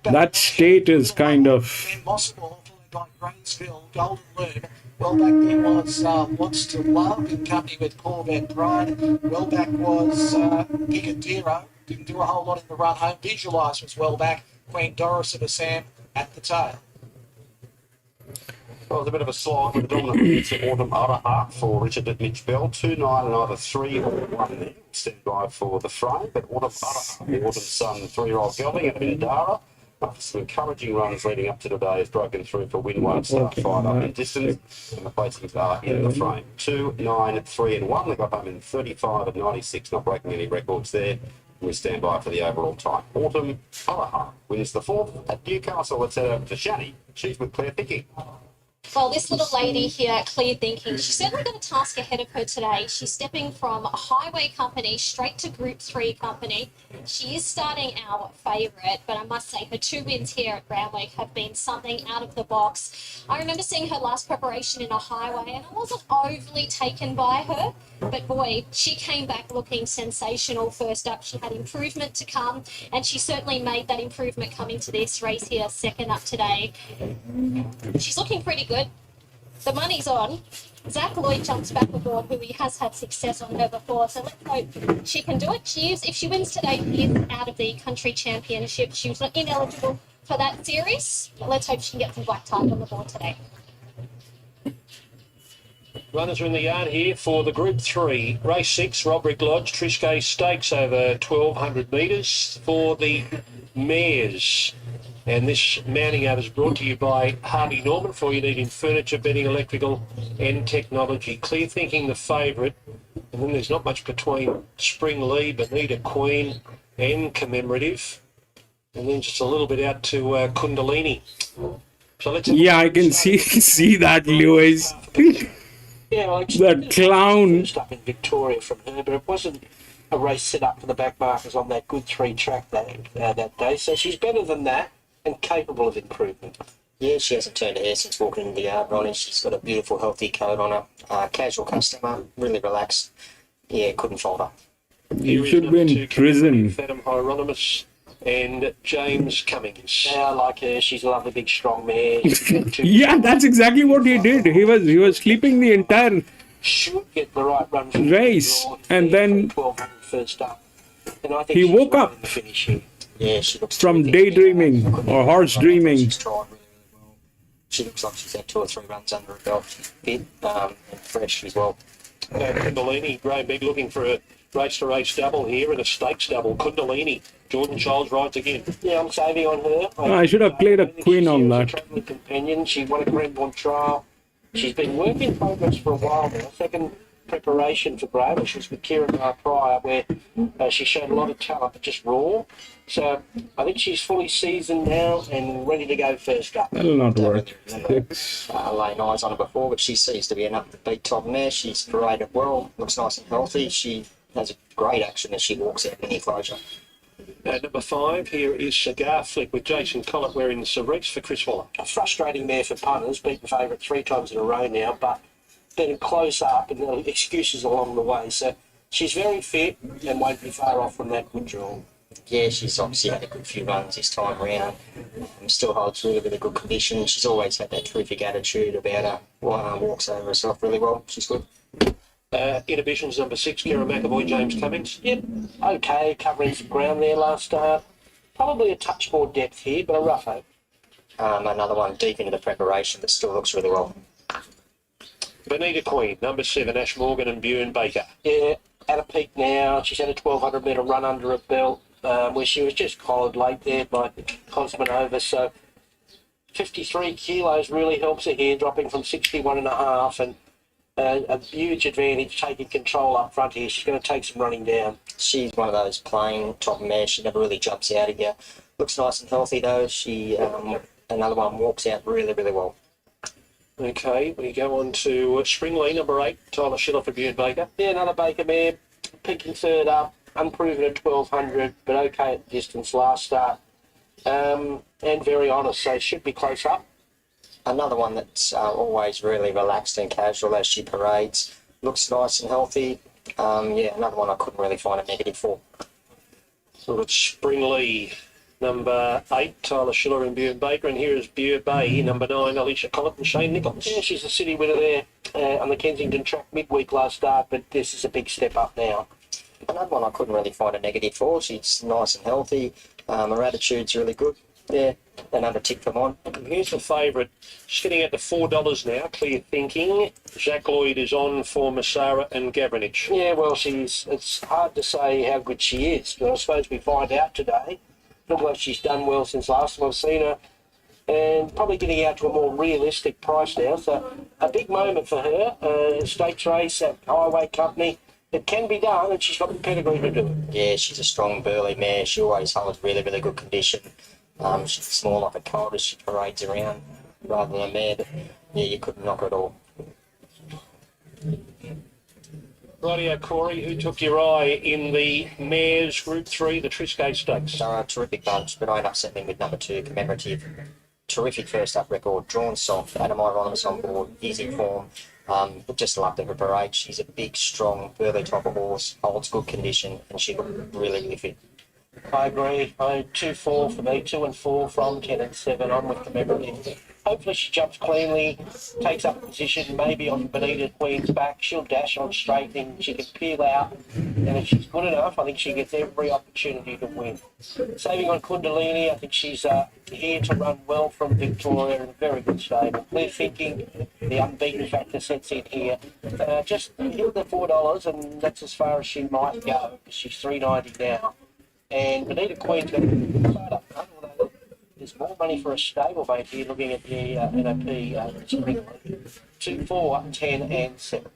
That state is kind of... Well back there was Wants to Love in company with Corvette Pride. Well back was Picadero. Didn't do a whole lot in the run home. Visualised was well back. Queen Doris of the Sam at the tail. Well, it was a bit of a slog with the dominant leads at Autumn Araha for Richard at Mitch Bell. 2-9 and either 3 or 1 there. Stand by for the frame. But Autumn Araha, the Autumn's son, 3-year-old gelding, and a bit of Dara. After some encouraging runs leading up to today, has broken through for win 1 start 5 up in distance. And the placings are in the frame. 2, 9, 3 and 1. They got home in 35 and 96, not breaking any records there. We stand by for the overall time. Autumn Araha wins the 4th at Newcastle. Let's head over to Shani. She's with Claire Thinking. Well, this little lady here, Clear Thinking, she's certainly got a task ahead of her today. She's stepping from a highway company straight to Group 3 company. She is starting our favourite, but I must say her 2 wins here at Randwick have been something out of the box. I remember seeing her last preparation in a highway and I wasn't overly taken by her, but boy, she came back looking sensational first up. She had improvement to come, and she certainly made that improvement coming to this race here, second up today. She's looking pretty good. The money's on. Zach Lloyd jumps back aboard, who he has had success on her before, so let's hope she can do it. She is, if she wins today, she is out of the country championship. She was ineligible for that series, but let's hope she can get some black type on the board today. Runners are in the yard here for the Group 3. Race 6, Roderick Lodge, Trishke Stakes over 1,200 metres for the mares. And this mounting out is brought to you by Harvey Norman for you need in furniture, bedding, electrical and technology. Clear Thinking the favourite. And then there's not much between Spring Lee, Bonita Queen and Commemorative. And then just a little bit out to Kundalini. So let's... Yeah, I can see that, Lewis. Yeah, well, that clown. Up in Victoria from her, but it wasn't a race set up for the back markers on that good 3 track that day. So she's better than that. and capable of improvement. Yeah, she hasn't turned her hair since walking in the yard, Ronnie. She's got a beautiful, healthy coat on her. Casual customer, really relaxed. Yeah, couldn't fault her. You should be in prison. Phantom Hieronymus and James Cummings. Yeah, I like her. She's a lovely, big, strong mare. Yeah, that's exactly what he did. He was sleeping the entire Should get the right run race, and then 1200 first up. And I think he she's woke right up in the finish here. Yeah, she looks from terrific. daydreaming or horse dreaming. She's tried really, really well. She looks like she's had 2 or 3 runs under her belt. She's fit and fresh as well. Kundalini, Graham Big looking for a race-to-race double here and a stakes double. Kundalini, Jordan Childs rides again. Yeah, I'm saving on her. I should have played a queen on that. Travelling companion. She won a Grandstand trial. She's been work in progress for a while now. Second preparation for Graham. She was with Kieran prior, where she showed a lot of talent, but just raw. So I think she's fully seasoned now and ready to go first up. That'll not work. Laying eyes on her before, but she seems to be enough to beat top mare. She's paraded well, looks nice and healthy. She has a great action as she walks out in the enclosure. Number 5 here is Cigar Flick with Jason Collett wearing the Cerise for Chris Waller. A frustrating mare for punters, beaten favourite 3 times in a row now, but been close up and there are excuses along the way. So she's very fit and won't be far off from that good draw. Yeah, she's obviously had a good few runs this time around. Still holds really, really good condition. She's always had that terrific attitude about her. Walks over herself really well. She's good. Inhibitions number 6, Kira McAvoy, James Cummings. Yep, okay, covering some ground there last start. Probably a touch more depth here, but a rough hope. Another one deep into the preparation, but still looks really well. Bonita Queen, number 7, Ash Morgan and Bjorn Baker. Yeah, at a peak now. She's had a 1200 metre run under her belt, where she was just collared late there by Cosmanova. So 53 kilos really helps her here, dropping from 61.5, and a huge advantage taking control up front here. She's going to take some running down. She's one of those plain top mares. She never really jumps out of you. Looks nice and healthy though. She another one walks out really, really well. Okay, we go on to Springley, number 8, Tyler Schiller for Bjorn Baker. Yeah, another Baker mare, peaking third up, unproven at 1200, but okay at distance last start. And very honest, so should be close up. Another one that's always really relaxed and casual as she parades. Looks nice and healthy. Yeah, another one I couldn't really find a negative for. So it's Springley, number 8, Tyler Schiller and Bjorn Baker, and here is Bjorn Bay, number 9, Alicia Collett and Shane Nichols. Yeah, she's a city winner there on the Kensington track midweek last start, but this is a big step up now. Another one I couldn't really find a negative for. She's nice and healthy. Her attitude's really good. Yeah, another tick for mine. Here's the favourite. She's getting out to $4 now. Clear Thinking. Jacques Lloyd is on for Massara and Gavranich. Yeah, well, it's hard to say how good she is, but I suppose we find out today. Looks like she's done well since last time I've seen her, and probably getting out to a more realistic price now. So a big moment for her. Stakes race at Highway Company. It can be done, and she's got the pedigree to do it. Yeah, she's a strong, burly mare. She always holds really, really good condition. She's small like a colt as she parades around rather than a mare, but yeah, you couldn't knock her at all. Rightio, Corey, who took your eye in the Mares Group 3, the Triscay Stakes? They're a terrific bunch, but I'd upset them with number 2, Commemorative. Terrific first up record, drawn soft, Adam Hieronymus on board, easy form. But just loved her parade. She's a big, strong, burly type of horse, holds good condition, and she looked really, really fit. I agree. 2-4 for me, 2 and 4 from 10 and 7 on with Commemorative. Hopefully she jumps cleanly, takes up a position, maybe on Bonita Queen's back. She'll dash on straightening, she can peel out, and if she's good enough, I think she gets every opportunity to win. Saving on Kundalini, I think she's here to run well from Victoria in a very good stable. Clear Thinking, the unbeaten factor sets in here. Just hit the $4, and that's as far as she might go, because she's $3.90 now. And Bonita Queen's got a start up front, although there's more money for a stable mate here looking at the NOP Spring. 2, 4, 10 and 7.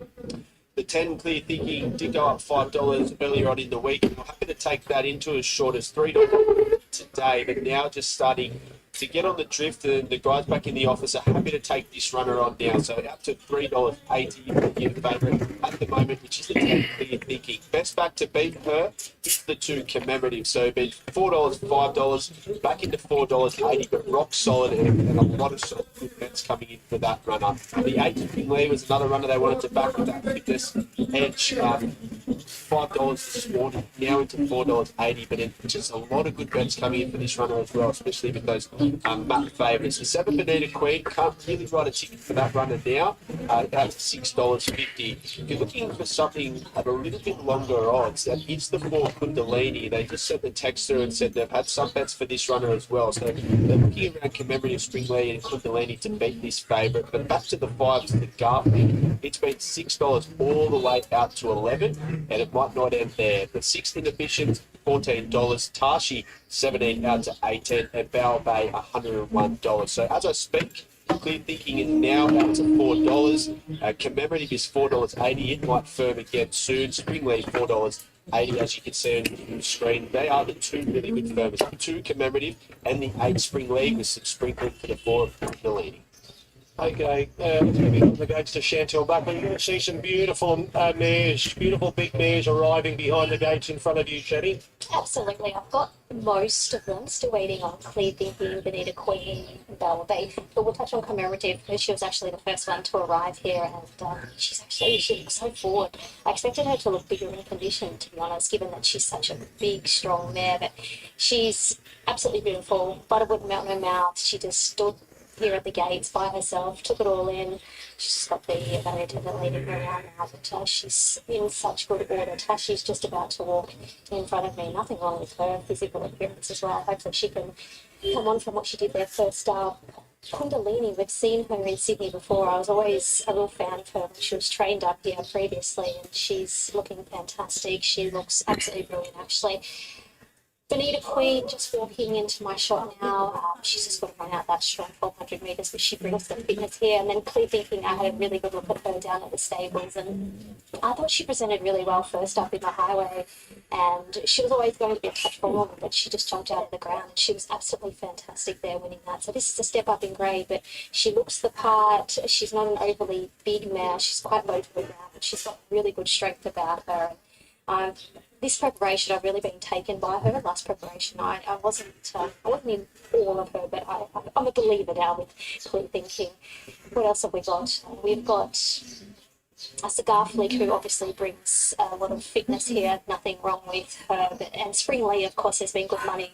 The 10 Clear Thinking did go up $5 earlier on in the week. I'm happy to take that into as short as $3 today, but now just starting to get on the drift, and the guys back in the office are happy to take this runner on now. So up to $3.80 your favourite at the moment, which is the 10 Clear Thinking. Best back to beat her is the 2 Commemorative. So it'd be $4, $5, back into $4.80, but rock solid, and a lot of solid good bets coming in for that runner. The 8 Lee was another runner they wanted to back with that fitness edge. $5 this morning, now into $4.80, but it's just a lot of good bets coming in for this runner as well, especially with those map favourites. The 7 Bonita Queen can't really write a ticket for that runner now, out to $6.50. If you're looking for something at a little bit longer odds, that is the 4 Kundalini. They just sent the text through and said they've had some bets for this runner as well, so they're looking around Commemorative, Springlee and Kundalini to beat this favourite. But back to the 5s, the Garfield, it's been $6 all the way out to 11, and it might not end there. The 6th Inhibition, $14, Tashi 17 out to 18, and Bow Bay $101. So as I speak, Clear Thinking is now out to $4. Commemorative is $4.80. It might firm again soon. Springlee $4.80, as you can see on the screen. They are the 2 really good firms. The 2 Commemorative and the 8 Springlee with some sprinkling for the 4 Kundalini. Okay, let's move on the gates to Chantel Buckley. You're going to see some beautiful mares, beautiful big mares arriving behind the gates in front of you, Shetty. Absolutely. I've got most of them still waiting on Clear Thinking, Bonita Queen, and Bella Bay. But we'll touch on Commemorative because she was actually the first one to arrive here, and she looks so forward. I expected her to look bigger in condition, to be honest, given that she's such a big, strong mare. But she's absolutely beautiful. Butter wouldn't melt in her mouth. She just stood here at the gates by herself, took it all in. She's got the barrier to the leading her around now, but she's in such good order. Tashi's just about to walk in front of me. Nothing wrong with her physical appearance as well. Hopefully she can come on from what she did there first up. Kundalini, we've seen her in Sydney before. I was always a real fan of her when she was trained up here previously, and she's looking fantastic. She looks absolutely brilliant, actually. Bonita Queen just walking into my shot now. She's just got to run out that strong 1,200 metres, but she brings the fitness here. And then Clear Thinking, I had a really good look at her down at the stables, and I thought she presented really well first up in the highway. And she was always going to be a touch wrong, but she just jumped out of the ground. She was absolutely fantastic there winning that. So this is a step up in grade, but she looks the part. She's not an overly big mare. She's quite low to the ground, but she's got really good strength about her. This preparation, I've really been taken by her. Last preparation, I wasn't in all of her, but I'm a believer now with Clear Thinking. What else have we got? We've got a Cigar Flick, who obviously brings a lot of fitness here. Nothing wrong with her. And Springlee, of course, has been good money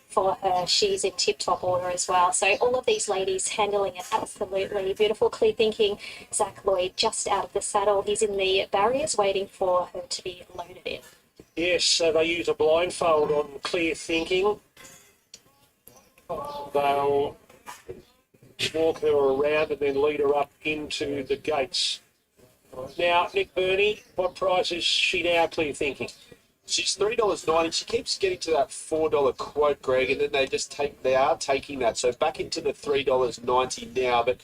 for her. She's in tip-top order as well. So all of these ladies handling it absolutely beautiful. Clear Thinking, Zach Lloyd just out of the saddle. He's in the barriers waiting for her to be loaded in. Yes, they use a blindfold on Clear Thinking. They'll walk her around and then lead her up into the gates. Now, Nick Burney, what price is she now, Clear Thinking? She's $3.90. She keeps getting to that $4 quote, Greg, and then they are taking that. So back into the $3.90 now. But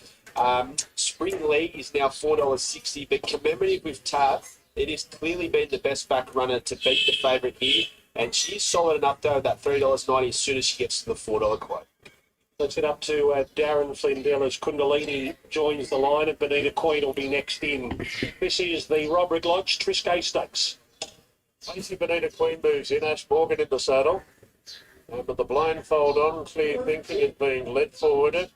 Springlee is now $4.60. But Commemorative with Tab, it has clearly been the best back runner to beat the favourite here. And she's solid enough, though, that $3.90 as soon as she gets to the $4 quote. Let's head up to Darren Flindell as Kundalini joins the line, and Bonita Queen will be next in. This is the Roderick Lodge Triscay Stakes. Lacey Bonita Queen moves in, Ash Morgan in the saddle. With the blindfold on, Clear Thinking is being led forward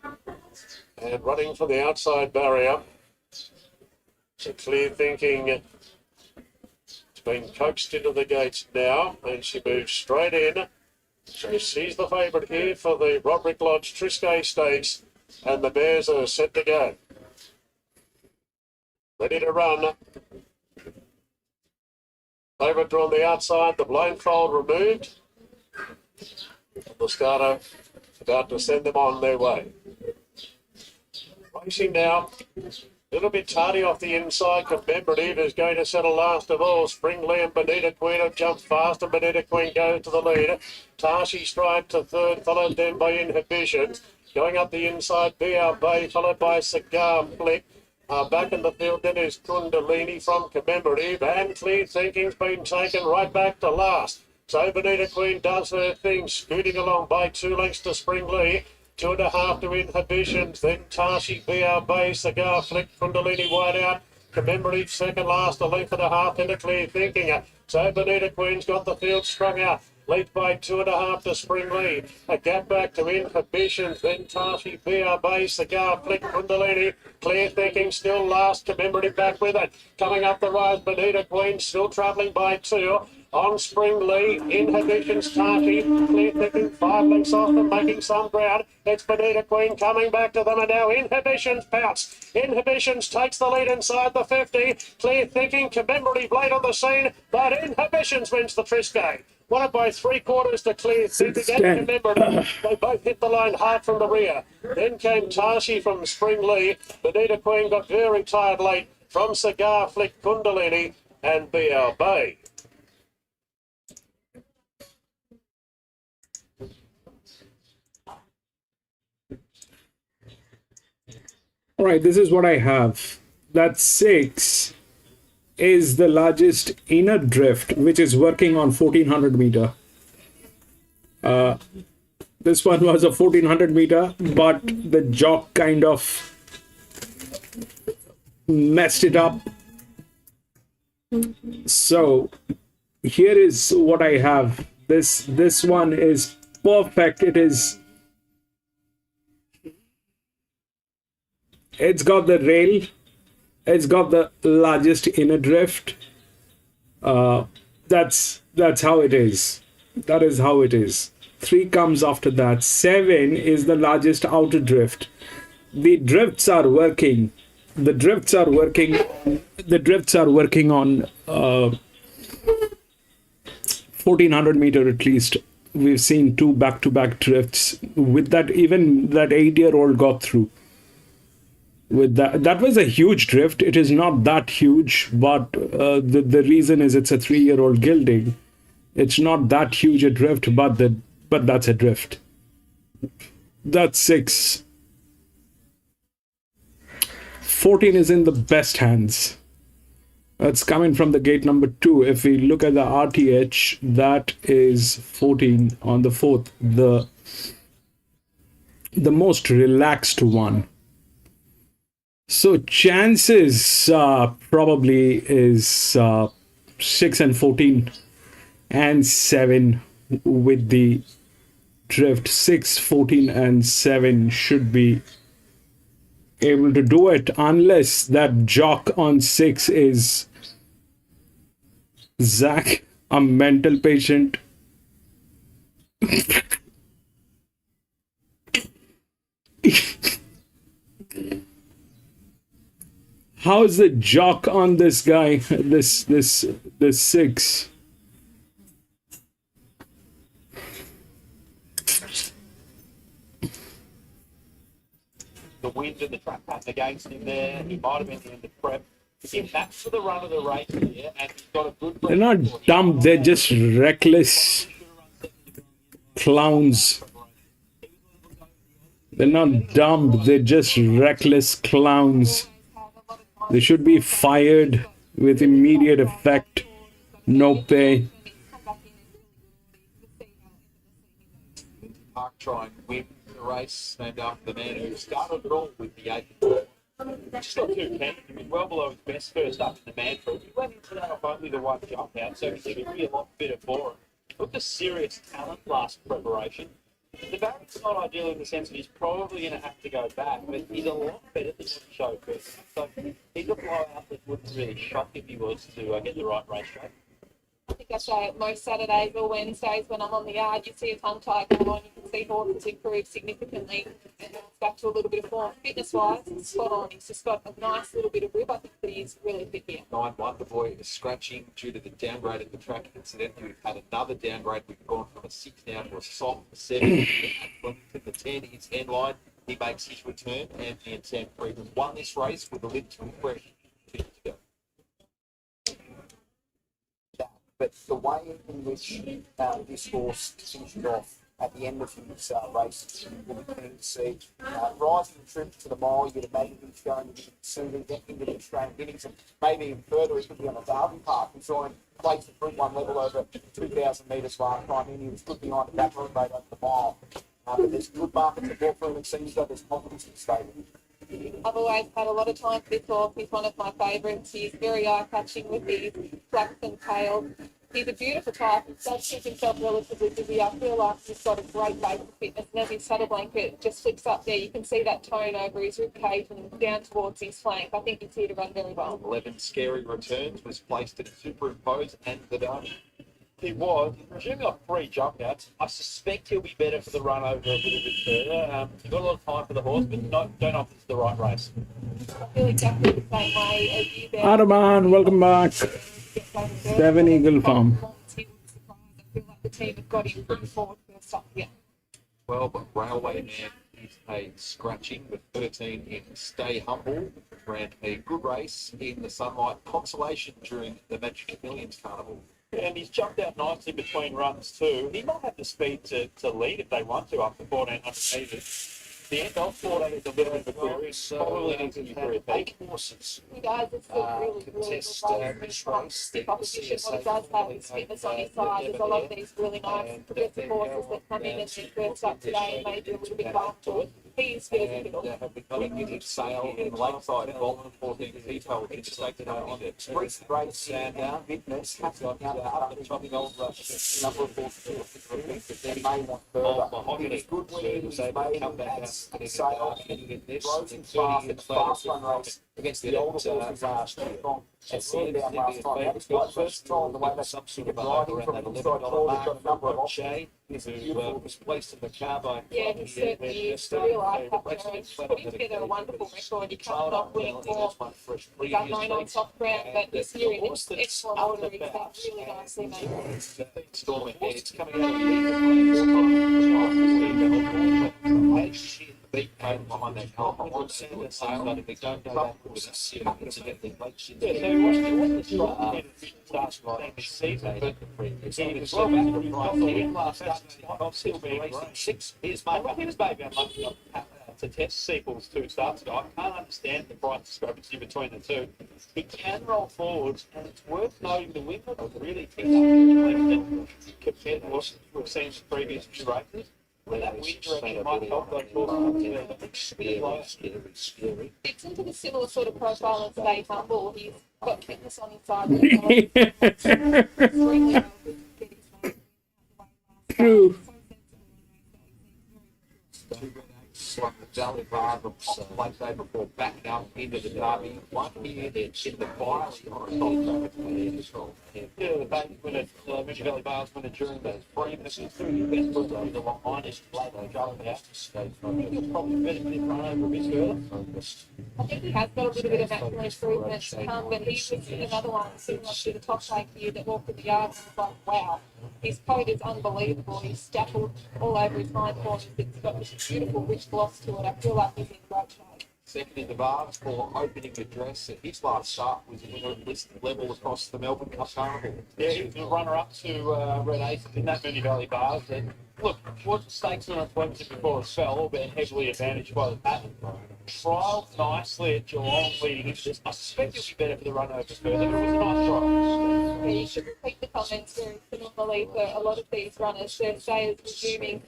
and running for the outside barrier. So Clear Thinking been coaxed into the gates now, and she moves straight in. She sees the favourite here for the Roderick Lodge Triscay Stakes, and the mares are set to go. Ready to run. Favourite on the outside, the blindfold removed. The starter about to send them on their way. Racing now. A little bit tardy off the inside. Commemorative is going to settle last of all. Springlee and Bonita Queen have jumped fast, and Bonita Queen goes to the lead. Tashi stride to third, followed then by Inhibitions. Going up the inside, BR Bay, followed by Cigar Flick. Back in the field then is Kundalini from Commemorative, and Clear Thinking's been taken right back to last. So Bonita Queen does her thing, scooting along by 2 lengths to Springlee. 2.5 to Inhibitions, then Tashi VR Base, Cigar Flick, Kundalini wide out. Commemorative second last, a length and a half into Clear Thinking. So Bonita Queen's got the field strung out. Lead by 2.5 to Spring Lead. A gap back to Inhibitions, then Tashi VR Base, Cigar Flick, Kundalini. Clear Thinking still last, Commemorative back with it. Coming up the rise, Bonita Queen still travelling by 2. On Spring Lead, Inhibitions, Tashi, Clear Thinking, 5 lengths off them, making some ground. It's Bonita Queen coming back to them, and now Inhibitions pounce. Inhibitions takes the lead inside the 50. Clear Thinking, Commemorative late on the scene, but Inhibitions wins the Triscay. Won it by 3/4 to Clear Thinking and Commemorative. They both hit the line hard from the rear. Then came Tashi from Spring Lee. Bonita Queen got very tired late from Cigar Flick, Kundalini and BL Bay. All right, this is what I have. That 6 is the largest inner drift, which is working on 1400 meter. This one was a 1400 meter, but the jock kind of messed it up. So here is what I have. This one is perfect. It's got the rail. It's got the largest inner drift. That's how it is. That is how it is. 3 comes after that. 7 is the largest outer drift. The drifts are working. The drifts are working on 1400 meter at least. We've seen 2 back-to-back drifts. With that, even that 8-year-old got through. With that was a huge drift. It is not that huge, but the reason is it's a 3-year-old gelding. It's not that huge a drift, but that's a drift. That's 6. 14 is in the best hands. That's coming from the gate number 2. If we look at the RTH, that is 14 on the 4th, the most relaxed one. So chances probably is 6 and 14 and 7 with the drift. 6, 14 and 7 should be able to do it, unless that jock on 6 is Zach, a mental patient. How's the jock on this guy? This 6. The wind and the track pattern against him there. He might have been in the prep. Him back for the run of the race here, and he's got a good. They're not dumb. They're just reckless clowns. They're not dumb. They're just reckless clowns. They should be fired with immediate effect. No pay. Park try and win the race, named after the man who started it all with the 8. Just not too keen. He was well below his best first up in the man group. He went into that off only the one jump out, so he should be a lot better for him. Looked a serious talent last preparation. The barracks not ideal in the sense that he's probably going to have to go back, but he's a lot better than what he showed first. So he's a blowout that wouldn't really shock if he was to get the right racetrack. I think I say it most Saturdays or Wednesdays when I'm on the yard, you see a tongue tie go on, you can see horses improve significantly, and it's back to a little bit of form. Fitness-wise, it's spot on. He's just got a nice little bit of rib. I think that he's really fit here. 9-1, the boy is scratching due to the downgrade at the track. Incidentally, we've had another downgrade. We've gone from a 6 now to a soft 7. Flemington, the 10 is Henline. He makes his return. Anthony and Sam Freeman won this race with a lip to impression. 2 to go. But the way in which this horse finished off at the end of his race is really keen to see. Rising trip to the mile, you could imagine he's going to be soon into the Australian Guineas, and maybe even further, he could be on the Derby Park. He saw him place the Group 1 level over 2,000 metres last time, and he was good behind the back room rate over the mile. But there's good market support for him. It seems that there's confidence in the stable. I've always had a lot of time for this horse. He's one of my favourites. He's very eye-catching with his flaxen tail. He's a beautiful type. He does keep himself relatively busy. I feel like he's got a great base of fitness. And as his saddle blanket just flicks up there, you can see that tone over his rib cage and down towards his flank. I think he's here to run very well. 11 Scary Returns was placed at Superimpose and the Dome. He was, presuming off 3 jump outs. I suspect he'll be better for the run over a little bit further. You've got a lot of time for the horse, but don't know if it's the right race. I feel exactly the same way as you there. Arman, welcome back. 7 Eagle Farm. I feel like the team have got him pretty forward first up here. Well, but Railway Man is a scratching with 13 in Stay Humble. Ran a good race in the Sunlight Consolation during the Magic of Millions Carnival. And he's jumped out nicely between runs too. He might have the speed to lead if they want to up to 1,400 metres. The end of 14 is a little bit of a query. Probably needs to be very big. Horses. He does. It's a really good race. Stiff opposition. What he does have is fitness on his side. There's a lot of these really nice progressive horses that come in and then first up today and maybe a little bit faster. He's fit as a fiddle. Have become a sail in the lakeside involvement 14 detail in the state on it. Recent race and fitness has got out of the top gold rush. Number of horses that may want further. It's good when he was able to come back and sail. Frozen fast at fast run race against the older horses last year. And seeing down last time. That was quite versatile in the way that he could ride in from the inside forward. He's got a number of options. Who was placed in the car by Yeah, he certainly is. The real eye-catcher and putting together a wonderful record. He comes off winning form. He's unknown on soft ground, but this year in excellent order, he's been really nicely made. Storming ahead. It's coming out of the beat code behind that car. I want to see what sale, but if they don't go that with us, incidentally, Yeah, so he wasn't strong start this season, but he was well back. He got the win last Saturday. I've still been racing 6 years, mate. He was maybe unlucky to test sequels 2 starts ago. I can't understand the price discrepancy between the two. He can roll forwards, and it's worth noting the win was really picked up compared to what we've seen in previous few races. When that wind direction might help those horses. It's into the similar sort of profile and Stay Humble. He's got fitness on his side. True. Valley Bar like day before backing up into the derby. One here in the Byerley on a top track. Yeah, the back when it Mission Valley Bars when it during those 3 minutes is through the best foot over the long line is late on going out. I think he'll probably benefit run over a bit further. I think he has got a little bit of natural improvement to come, but he was another one similar to the top rank here that walked in the yard and was like, wow, his coat is unbelievable. He's stackled all over his hindquarters. It's got this beautiful rich gloss to it. I feel like he's in great shape. Second in the bars for opening address. His last start was a winner of listed level across the Melbourne Cup Carnival. Yeah, he was the runner-up to Red Ace in that Mooney Valley Bars. And look, what stakes on Flemington before it fell, albeit heavily advantaged by the pattern. Trialled nicely at Geelong leading into this. I suspect he'll be better for the run over further, but it was a nice trial. Yeah, you should repeat the comments very similarly for a lot of these runners. Their stay is resuming,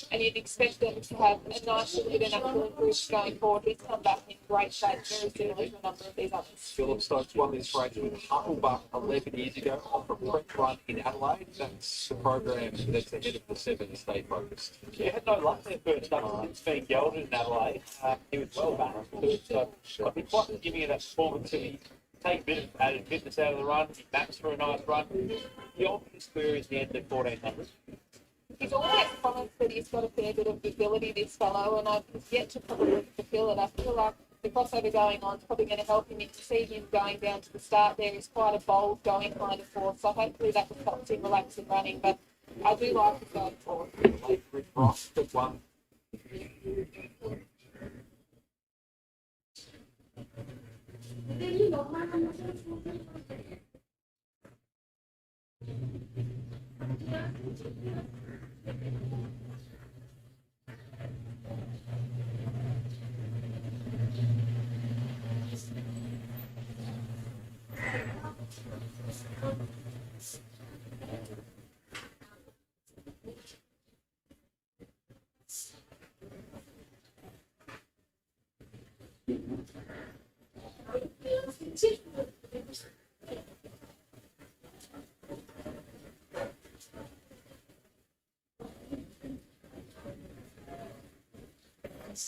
and you'd expect them to have a nice little bit of natural improvement going forward. He's come back in great shape, very similar to a number of these others. Philip Stokes won this race with Hucklebuck 11 years ago off a prep run in Adelaide. That's the program that's ahead of the 7 Stay Focused. He had no luck there first up since being gelded in Adelaide. He was well balanced with it, so I'd be quite giving you that performance if he take a bit of added fitness out of the run, he backs for a nice run. The obvious query is the end of 1400. He's always promised that he's got a fair bit of ability, this fellow, and I've yet to probably fulfil it. I feel like the crossover going on is probably going to help him. If you see him going down to the start there, he's quite a bold going kind of horse, so hopefully that will help him relax in running, but I do like his going forward. Rick Ross took one. When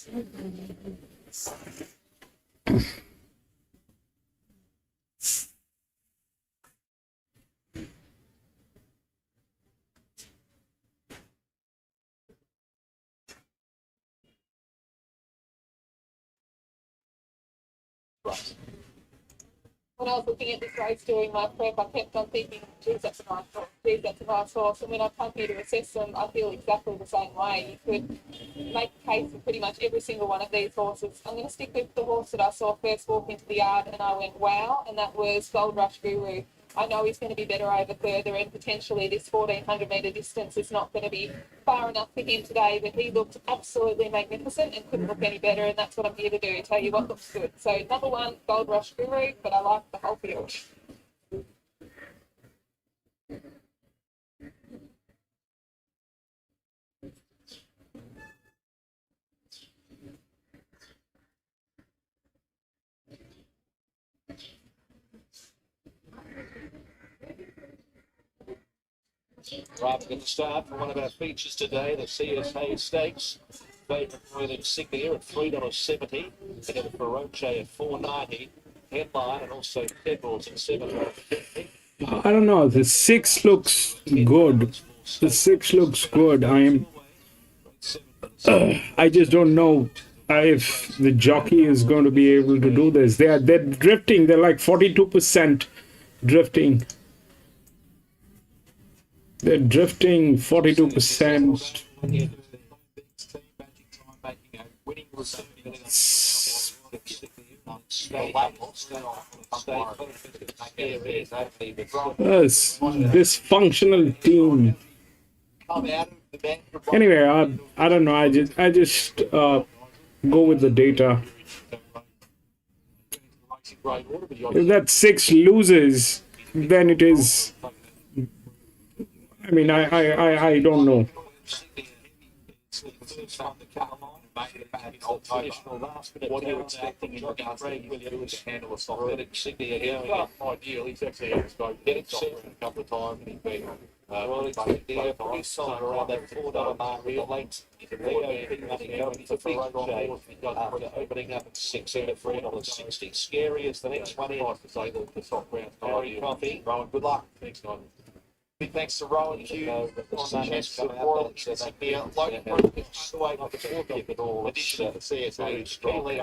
I was looking at this race doing my prep, I kept on thinking, geez, that's a nice horse, geez, that's a nice horse. And when I come here to assess them, I feel exactly the same way. You could make a case for pretty much every single one of these horses. I'm going to stick with the horse that I saw first walk into the yard and I went, wow, and that was Gold Rush Guru. I know he's going to be better over further, and potentially this 1400 metre distance is not going to be far enough for him today, but he looked absolutely magnificent and couldn't look any better, and that's what I'm here to do, tell you what looks good. So number one, Gold Rush Guru, but I like the whole field. Right, we're going to start for one of our features today, the CSA Stakes. Favourite Royal Insignia at $3.70. They get a Feroce at $4.90. Headline and also Pebbles at $7.50. I don't know. The 6 looks good. The 6 looks good. I just don't know if the jockey is going to be able to do this. They're drifting. They're like 42% drifting. They're drifting 42%. Yes, dysfunctional team. Anyway, I don't know. I just go with the data. If that 6 loses, then it is. I mean, I don't know. What are you expecting in regards to Williams to handle a soft Insignia here? Ideal, he's actually getting soft a couple of times and he's been well, Insignia pretty solid around that $4 mark. Real late. After opening up at 6 at $4.60. Scary is the next one in. the soft ground. Very coffee. Rowan, good luck. Thanks, Don. Big thanks to Rowan Q on the chance to Royal Insignia.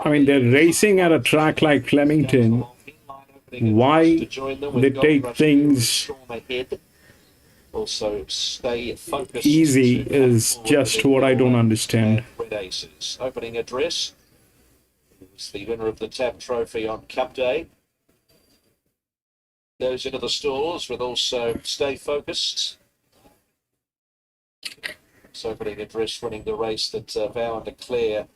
I mean, they're racing at a track like Flemington. Why they take things also stay focused easy is just what I don't understand. Red Aces. Opening address is the winner of the TAB Trophy on Cup Day. Goes into the stalls with also stay focused. It's opening address winning the race that Vow and Declare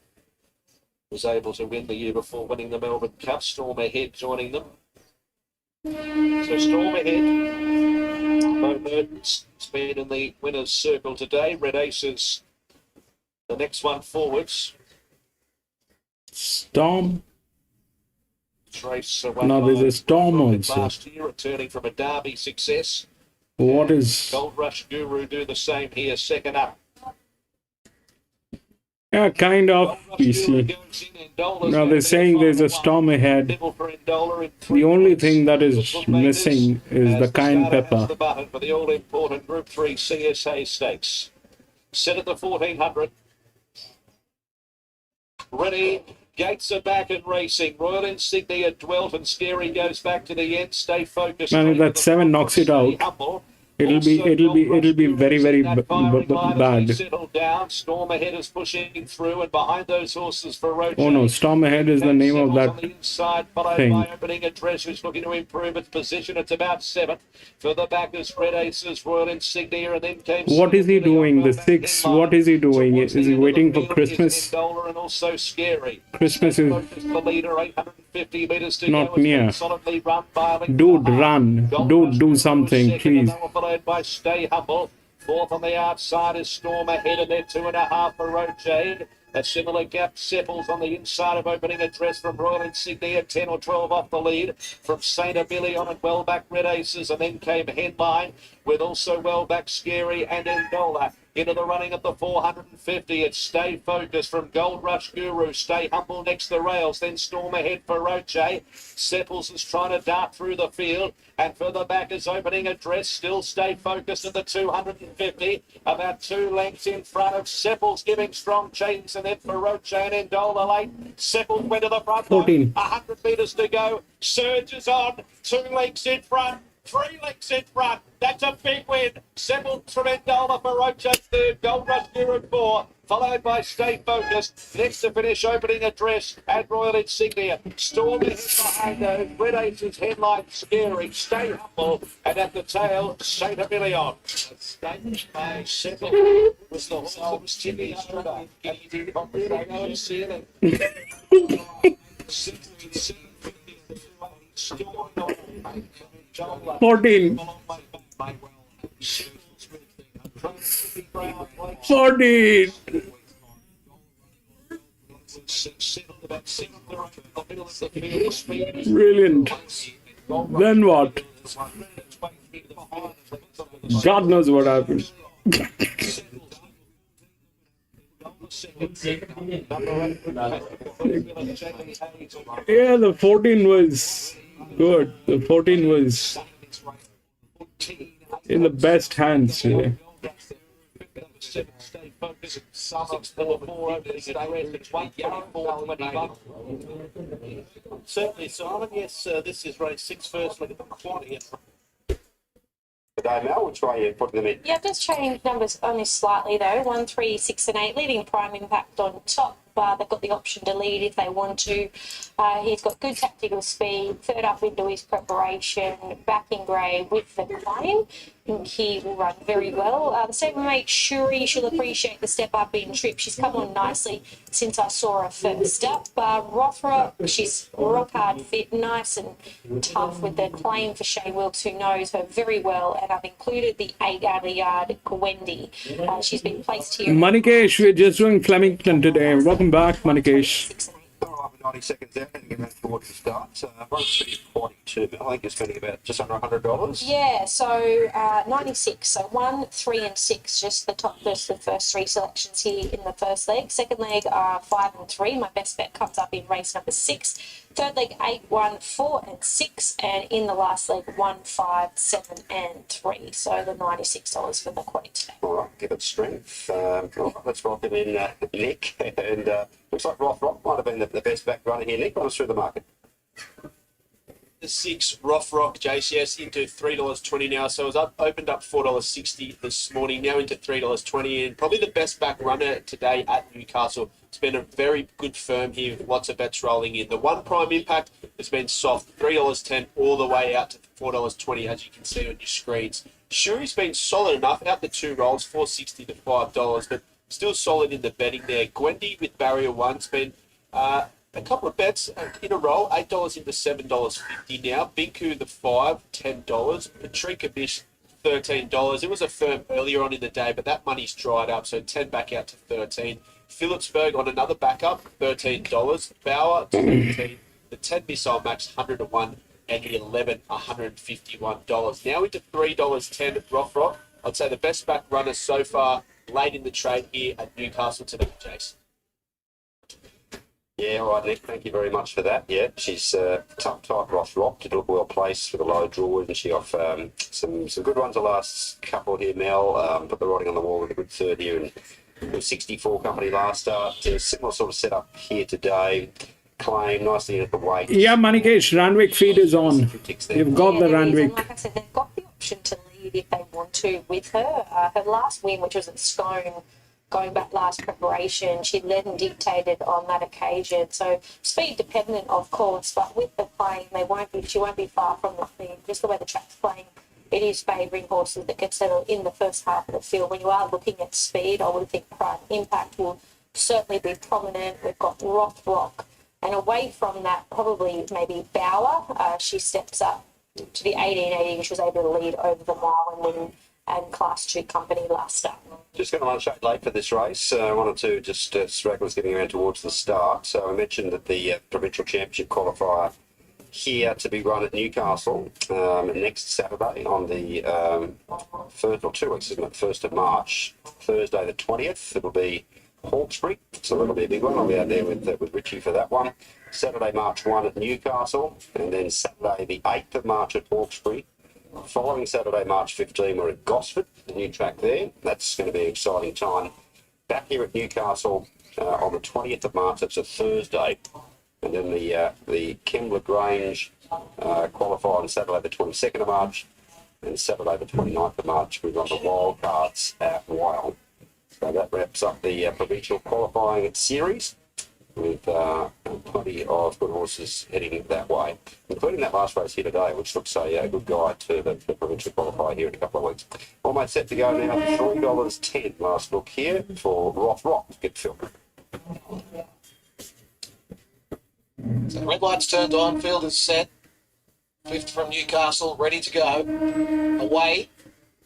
was able to win the year before winning the Melbourne Cup. Storm Ahead joining them. So Storm Ahead, Mo Merton's been in the winner's circle today. Red Aces, the next one forwards. Storm. Race No, there's a Storm also. Last year, returning from a Derby success. What is... Gold Rush Guru do the same here, second up. Yeah, kind of, you see. Now they're saying there's a storm ahead. The only thing that is missing is the cayenne pepper. For the all-important Group 3 CSA Stakes. Set at the 1400. Ready. Gates are back and racing. Royal Insignia, Dwelt and Scary goes back to the end. Stay focused. Man, if that 7 knocks it out, it'll be very, very bad. Settled down. Storm Ahead is pushing through, and behind those horses for Roach. Oh no, Storm Ahead is the name of that inside, followed thing. by Opening Address, who's looking to improve its position. It's about 7th. For the backers, Red Aces, Royal Insignia, and then came. What is he doing? The 6, what is he doing? Is he waiting for Christmas? And also Scary. Christmas is The leader, 850 metres to not go. near. Solidly run by Dude, run. Dude, do something, please. Followed by Stay Humble. 4th on the outside is Storm Ahead, and they're 2.5 for Road. A similar gap settles on the inside of Opening Address from Royal Insignia, 10 or 12 off the lead. From Saint Abillion and well back Red Aces, and then came Headline with also well back Scary and Endola. Into the running at the 450. It's Stay Focused from Gold Rush Guru. Stay Humble next to the rails. Then Storm ahead for Roche. Sepples is trying to dart through the field. And further back is Opening Address. Still Stay Focused at the 250. About 2 lengths in front of Sepples, giving strong chase. And then for Roche and Endola late. Sepples went to the front. 14. 100 metres to go. Surge is on. 2 lengths in front. 3 lengths in front. That's a big win. Seven Tremendola for Roche third. Gold Rush Guru 4. Followed by Stay Focused. Next to finish Opening Address and Royal Insignia. Storm ahead behind those. Red Aces headline Scary. Stay Humble. And at the tail, Saint Emilion. State by Settle was the horse that was tipping over. And he did on the ceiling. 14. 14. Brilliant. Then what? God knows what happened. Yeah, the 14 was good. The 14 was in the best hands today. Certainly, Simon. Yes, this is race 6 first. Look at the quantity. Today, Mel, which way are you putting them in? Yeah, I've just changed numbers only slightly though. 1, 3, 6 and 8, leaving Prime Impact on top. They've got the option to lead if they want to. He's got good tactical speed, third up into his preparation, back in grey with the claim. I think he will run very well. The stablemate Shuri, she'll appreciate the step up in trip. She's come on nicely since I saw her first up. Rothrock, she's rock hard fit, nice and tough with the claim for Shea Wilkes, who knows her very well. And I've included the 8 out of the yard, Gwendy. She's been placed here. Manikesh, we're just doing Flemington today. Welcome back, Manikesh. All right, 90 seconds out and get back towards the start. So, 142 mil. I think you're spending about just under $100. Yeah, so 96. So 1, 3 and 6, just the first 3 selections here in the first leg. Second leg are 5 and 3. My best bet comes up in race number 6. Third leg 8, 1, 4 and 6. And in the last leg 1, 5, 7 and 3. So the $96 for the quaddy today. All right, give it strength. Let's rock it in, Nick. And looks like Rothrock might have been the best back runner here. Nick, run us through the market. The 6 Rothrock JCS into $3.20 now, so it was opened up $4.60 this morning, now into $3.20, and probably the best back runner today at Newcastle. It's been a very good firm here with lots of bets rolling in. The 1 Prime Impact has been soft, $3.10 all the way out to $4.20, as you can see on your screens. Shuri's been solid enough, out the 2 rolls, $4.60 to $5, but still solid in the betting there. Gwendy with barrier 1's been a couple of bets in a row, $8 into $7.50 now. Binku the 5, $10. Patrika Bish, $13. It was a firm earlier on in the day, but that money's dried up, so 10 back out to 13. Phillipsburg on another backup, $13. Bauer, 17. The 10 Missile Max, 101. And the 11, $151. Now into $3.10 at Rothrock. I'd say the best back runner so far late in the trade here at Newcastle today, Jason. Yeah, all right, Nick. Thank you very much for that. Yeah, she's tough type Rothrock. Did look well placed with a low draw, and she off some good runs the last couple here, Mel. Put the writing on the wall with a good third here, and 64 company last start. Similar sort of setup here today. Claim nicely in at the weight. Yeah, Manikesh, Randwick feed is on. You've got the Randwick. Like I said, they've got the option to lead if they want to with her. Her last win, which was at Scone, going back last preparation, she led and dictated on that occasion. So speed dependent, of course, but with the plane, she won't be far from the lead. Just the way the track's playing, it is favouring horses that get settled in the first half of the field. When you are looking at speed, I would think Prime Impact will certainly be prominent. We've got Rothrock. And away from that, probably maybe Bauer. She steps up to the 1880. She was able to lead over the mile and win and Class 2 company last start. Just going to run straight late for this race. One or two stragglers getting around towards the start. So I mentioned that the provincial championship qualifier here to be run at Newcastle next Saturday on the first, or 2 weeks, isn't it? 1st of March, Thursday the 20th. It'll be Hawkesbury, so that'll be a big one. I'll be out there with Richie for that one. Saturday, March 1 at Newcastle, and then Saturday the 8th of March at Hawkesbury. Following Saturday, March 15, we're at Gosford, the new track there. That's going to be an exciting time. Back here at Newcastle on the 20th of March, that's a Thursday. And then the Kembla Grange qualify on Saturday the 22nd of March, and Saturday the 29th of March we've got the wildcards at Weil. So that wraps up the provincial qualifying series with plenty of good horses heading that way, including that last race here today, which looks a good guide to the provincial qualifier here in a couple of weeks. All mate, set to go now. $3.10 last look here for Rothrock. Get filmed. So red light's turned on, field is set. Fifth from Newcastle, ready to go. Away.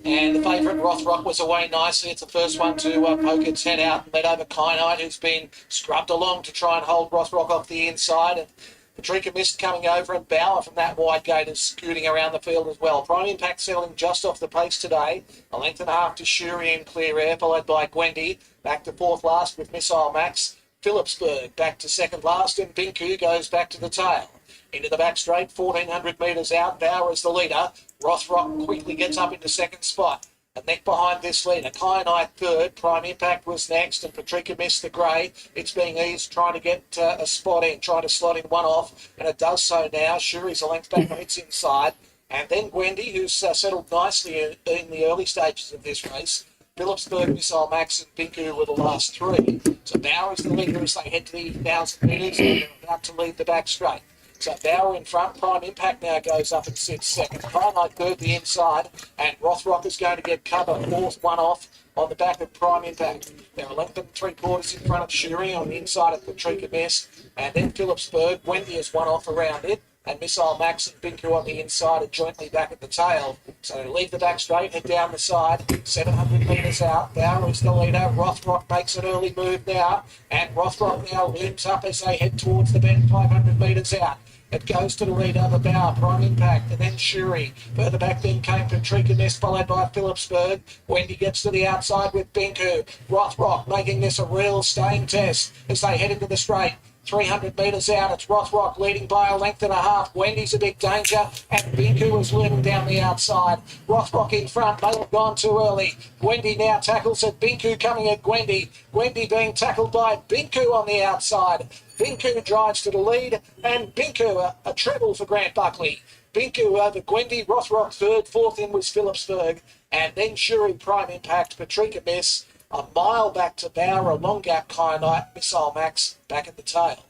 And the favourite, Rothrock, was away nicely. It's the first one to poke its head out and led over Kynite, who's been scrubbed along to try and hold Rothrock off the inside. And Patricia Mist coming over, and Bauer from that wide gate is scooting around the field as well. Prime Impact selling just off the pace today. A length and a half to Shuri in clear air, followed by Gwendy. Back to fourth last with Missile Max. Phillipsburg back to second last, and Binku goes back to the tail. Into the back straight, 1,400 metres out. Bauer is the leader. Rothrock quickly gets up into second spot. A neck behind this leader. Kyanite third. Prime Impact was next, and Patricia Missed the grey. It's being eased, trying to get a spot in, trying to slot in one off, and it does so now. Shuri's a length back on its inside. And then Gwendy, who's settled nicely in the early stages of this race. Phillipsburg, Missile Max, and Binku were the last three. So Bauer is the leader as they head to the 1,000 metres, and they're about to lead the back straight. So Bauer in front, Prime Impact now goes up and sits second. Kyanite third the inside, and Rothrock is going to get cover, fourth one off on the back of Prime Impact. They're 11 3/4 in front of Shuri on the inside of Patricia Mist, and then Phillipsburg. Wendy is one off around it, and Missile Max and Binku on the inside are jointly back at the tail. So they leave the back straight, head down the side, 700 metres out. Bauer is the leader. Rothrock makes an early move now, and Rothrock now limps up as they head towards the bend, 500 metres out. It goes to the lead over Bauer, Prime Impact, and then Shuri. Further back then came Patricia Mist, followed by Phillipsburg. Wendy gets to the outside with Binku. Rothrock making this a real staying test as they head into the straight. 300 metres out, it's Rothrock leading by a length and a half. Wendy's a big danger, and Binku is leading down the outside. Rothrock in front, they have gone too early. Wendy now tackles it, Binku coming at Gwendy. Gwendy being tackled by Binku on the outside. Binku drives to the lead, and Binku a treble for Grant Buckley. Binku over Gwendy, Rothrock third, fourth in was Phillipsburg, and then Shuri, Prime Impact, Patricia Miss. A mile back to Bauer, a long gap Kyanite, Missile Max back at the tail.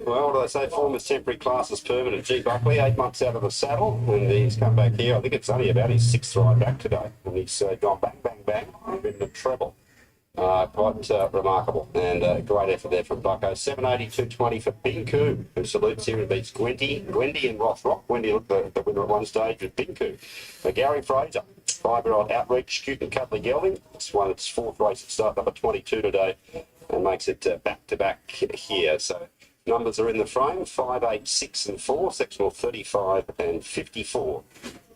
Well, what do they say? Form is temporary, class is permanent. G. Buckley, 8 months out of the saddle, and he's come back here. I think it's only about his 6th ride back today, and he's gone bang, bang, bang, in the treble. Quite remarkable, and great effort there from Bucko. 780, 220 for Binku, who salutes here and beats Gwendy and Rothrock. Gwendy looked the winner at one stage with Binku. Gary Fraser, 5-year-old Outreach, Cute and Cuddly Gelding. It's won its 4th race at start number 22 today, and makes it back-to-back here. So numbers are in the frame, 5, 8, 6 and 4, sectional 35 and 54.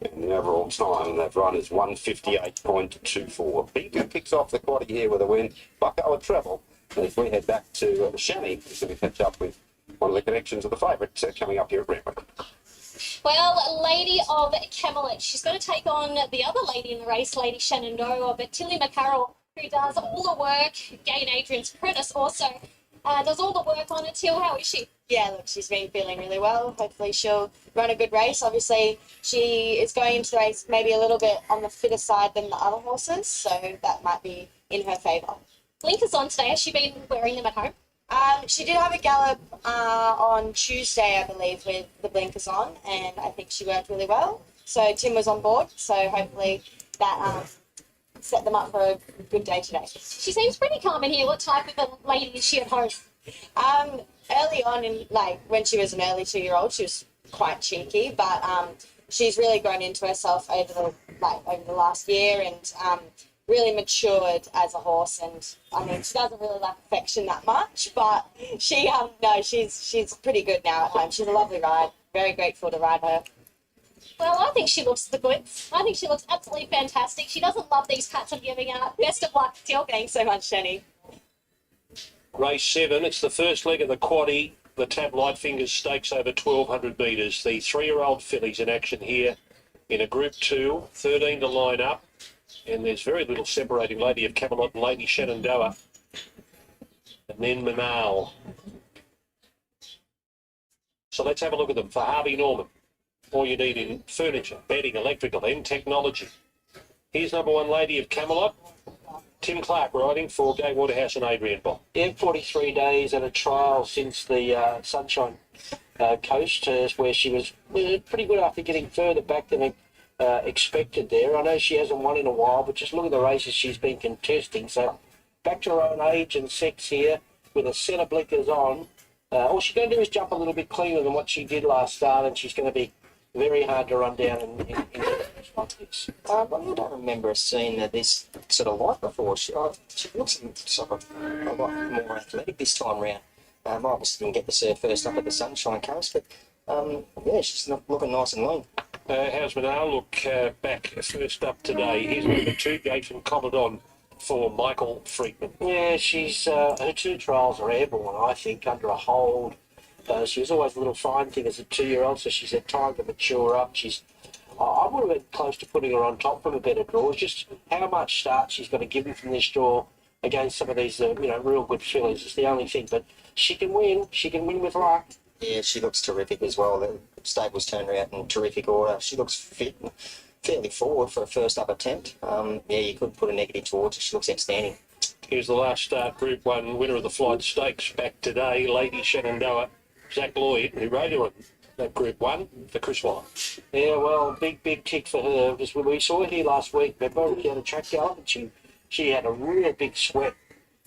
And the overall time they've run is 1:58.24. Binku kicks off the quaddy here with a win. Bucko a treble. And if we head back to Shanny, we're going to catch up with one of the connections of the favourite coming up here at Brentwood. Well, Lady of Camelot, she's going to take on the other lady in the race, Lady Shenandoah, but Tilly McCarroll, who does all the work, Gain Adrian's apprentice also, does all the work on it. Till, how is she? Yeah, look, she's been feeling really well. Hopefully she'll run a good race. Obviously, she is going into the race maybe a little bit on the fitter side than the other horses, so that might be in her favour. Blinkers on today. Has she been wearing them at home? She did have a gallop on Tuesday, I believe, with the blinkers on, and I think she worked really well. So Tim was on board, so hopefully that set them up for a good day today. She seems pretty calm in here. What type of a lady is she at home? Early on, when she was an early 2-year-old, she was quite cheeky, but she's really grown into herself over the last year, and really matured as a horse, and I mean she doesn't really like affection that much, but she no, she's pretty good now at home. She's a lovely ride. Very grateful to ride her. Well, I think she looks the goods. I think she looks absolutely fantastic. She doesn't love these pats I'm giving out. Best of luck. Thanks so much, Jenny. Race 7, it's the first leg of the quaddie, the Tab Lightfingers Stakes over 1,200 metres. The 3-year-old fillies in action here in a Group 2, 13 to line up. And there's very little separating Lady of Camelot and Lady Shenandoah. And then Manal. So let's have a look at them. For Harvey Norman, all you need in furniture, bedding, electrical and technology. Here's number 1, Lady of Camelot. Tim Clark riding for Gay Waterhouse and Adrian Bob. Yeah, 43 days at a trial since the Sunshine Coast, where she was pretty good after getting further back than expected there. I know she hasn't won in a while, but just look at the races she's been contesting. So back to her own age and sex here with a set of blinkers on. All she's going to do is jump a little bit cleaner than what she did last start, and she's going to be very hard to run down in like this. I don't remember seeing this sort of light before. She looks sort of a lot more athletic this time round. I obviously didn't get to see her first up at the Sunshine Coast, but yeah, she's looking nice and lean. How's Manal look back first up today? Here's number 2, Gate and Commodon for Michael Friedman. Yeah, she's her 2 trials are airborne, I think, under a hold. She was always a little fine thing as a 2-year-old, so she's had time to mature up. I would have been close to putting her on top from a better draw. It's just how much start she's going to give him from this draw against some of these, real good fillies is the only thing. But she can win. She can win with luck. Yeah, she looks terrific as well. The stable's turned her out in terrific order. She looks fit and fairly forward for a first up attempt. Yeah, you could put a negative towards her. She looks outstanding. Here's the last start, Group 1 winner of the Flight Stakes back today, Lady Shenandoah. Zach Lloyd, who rode her on that Group 1 for Chris Waller. Yeah, well, big tick for her. Just when we saw her here last week, remember, she had a track gallop and she had a real big sweat.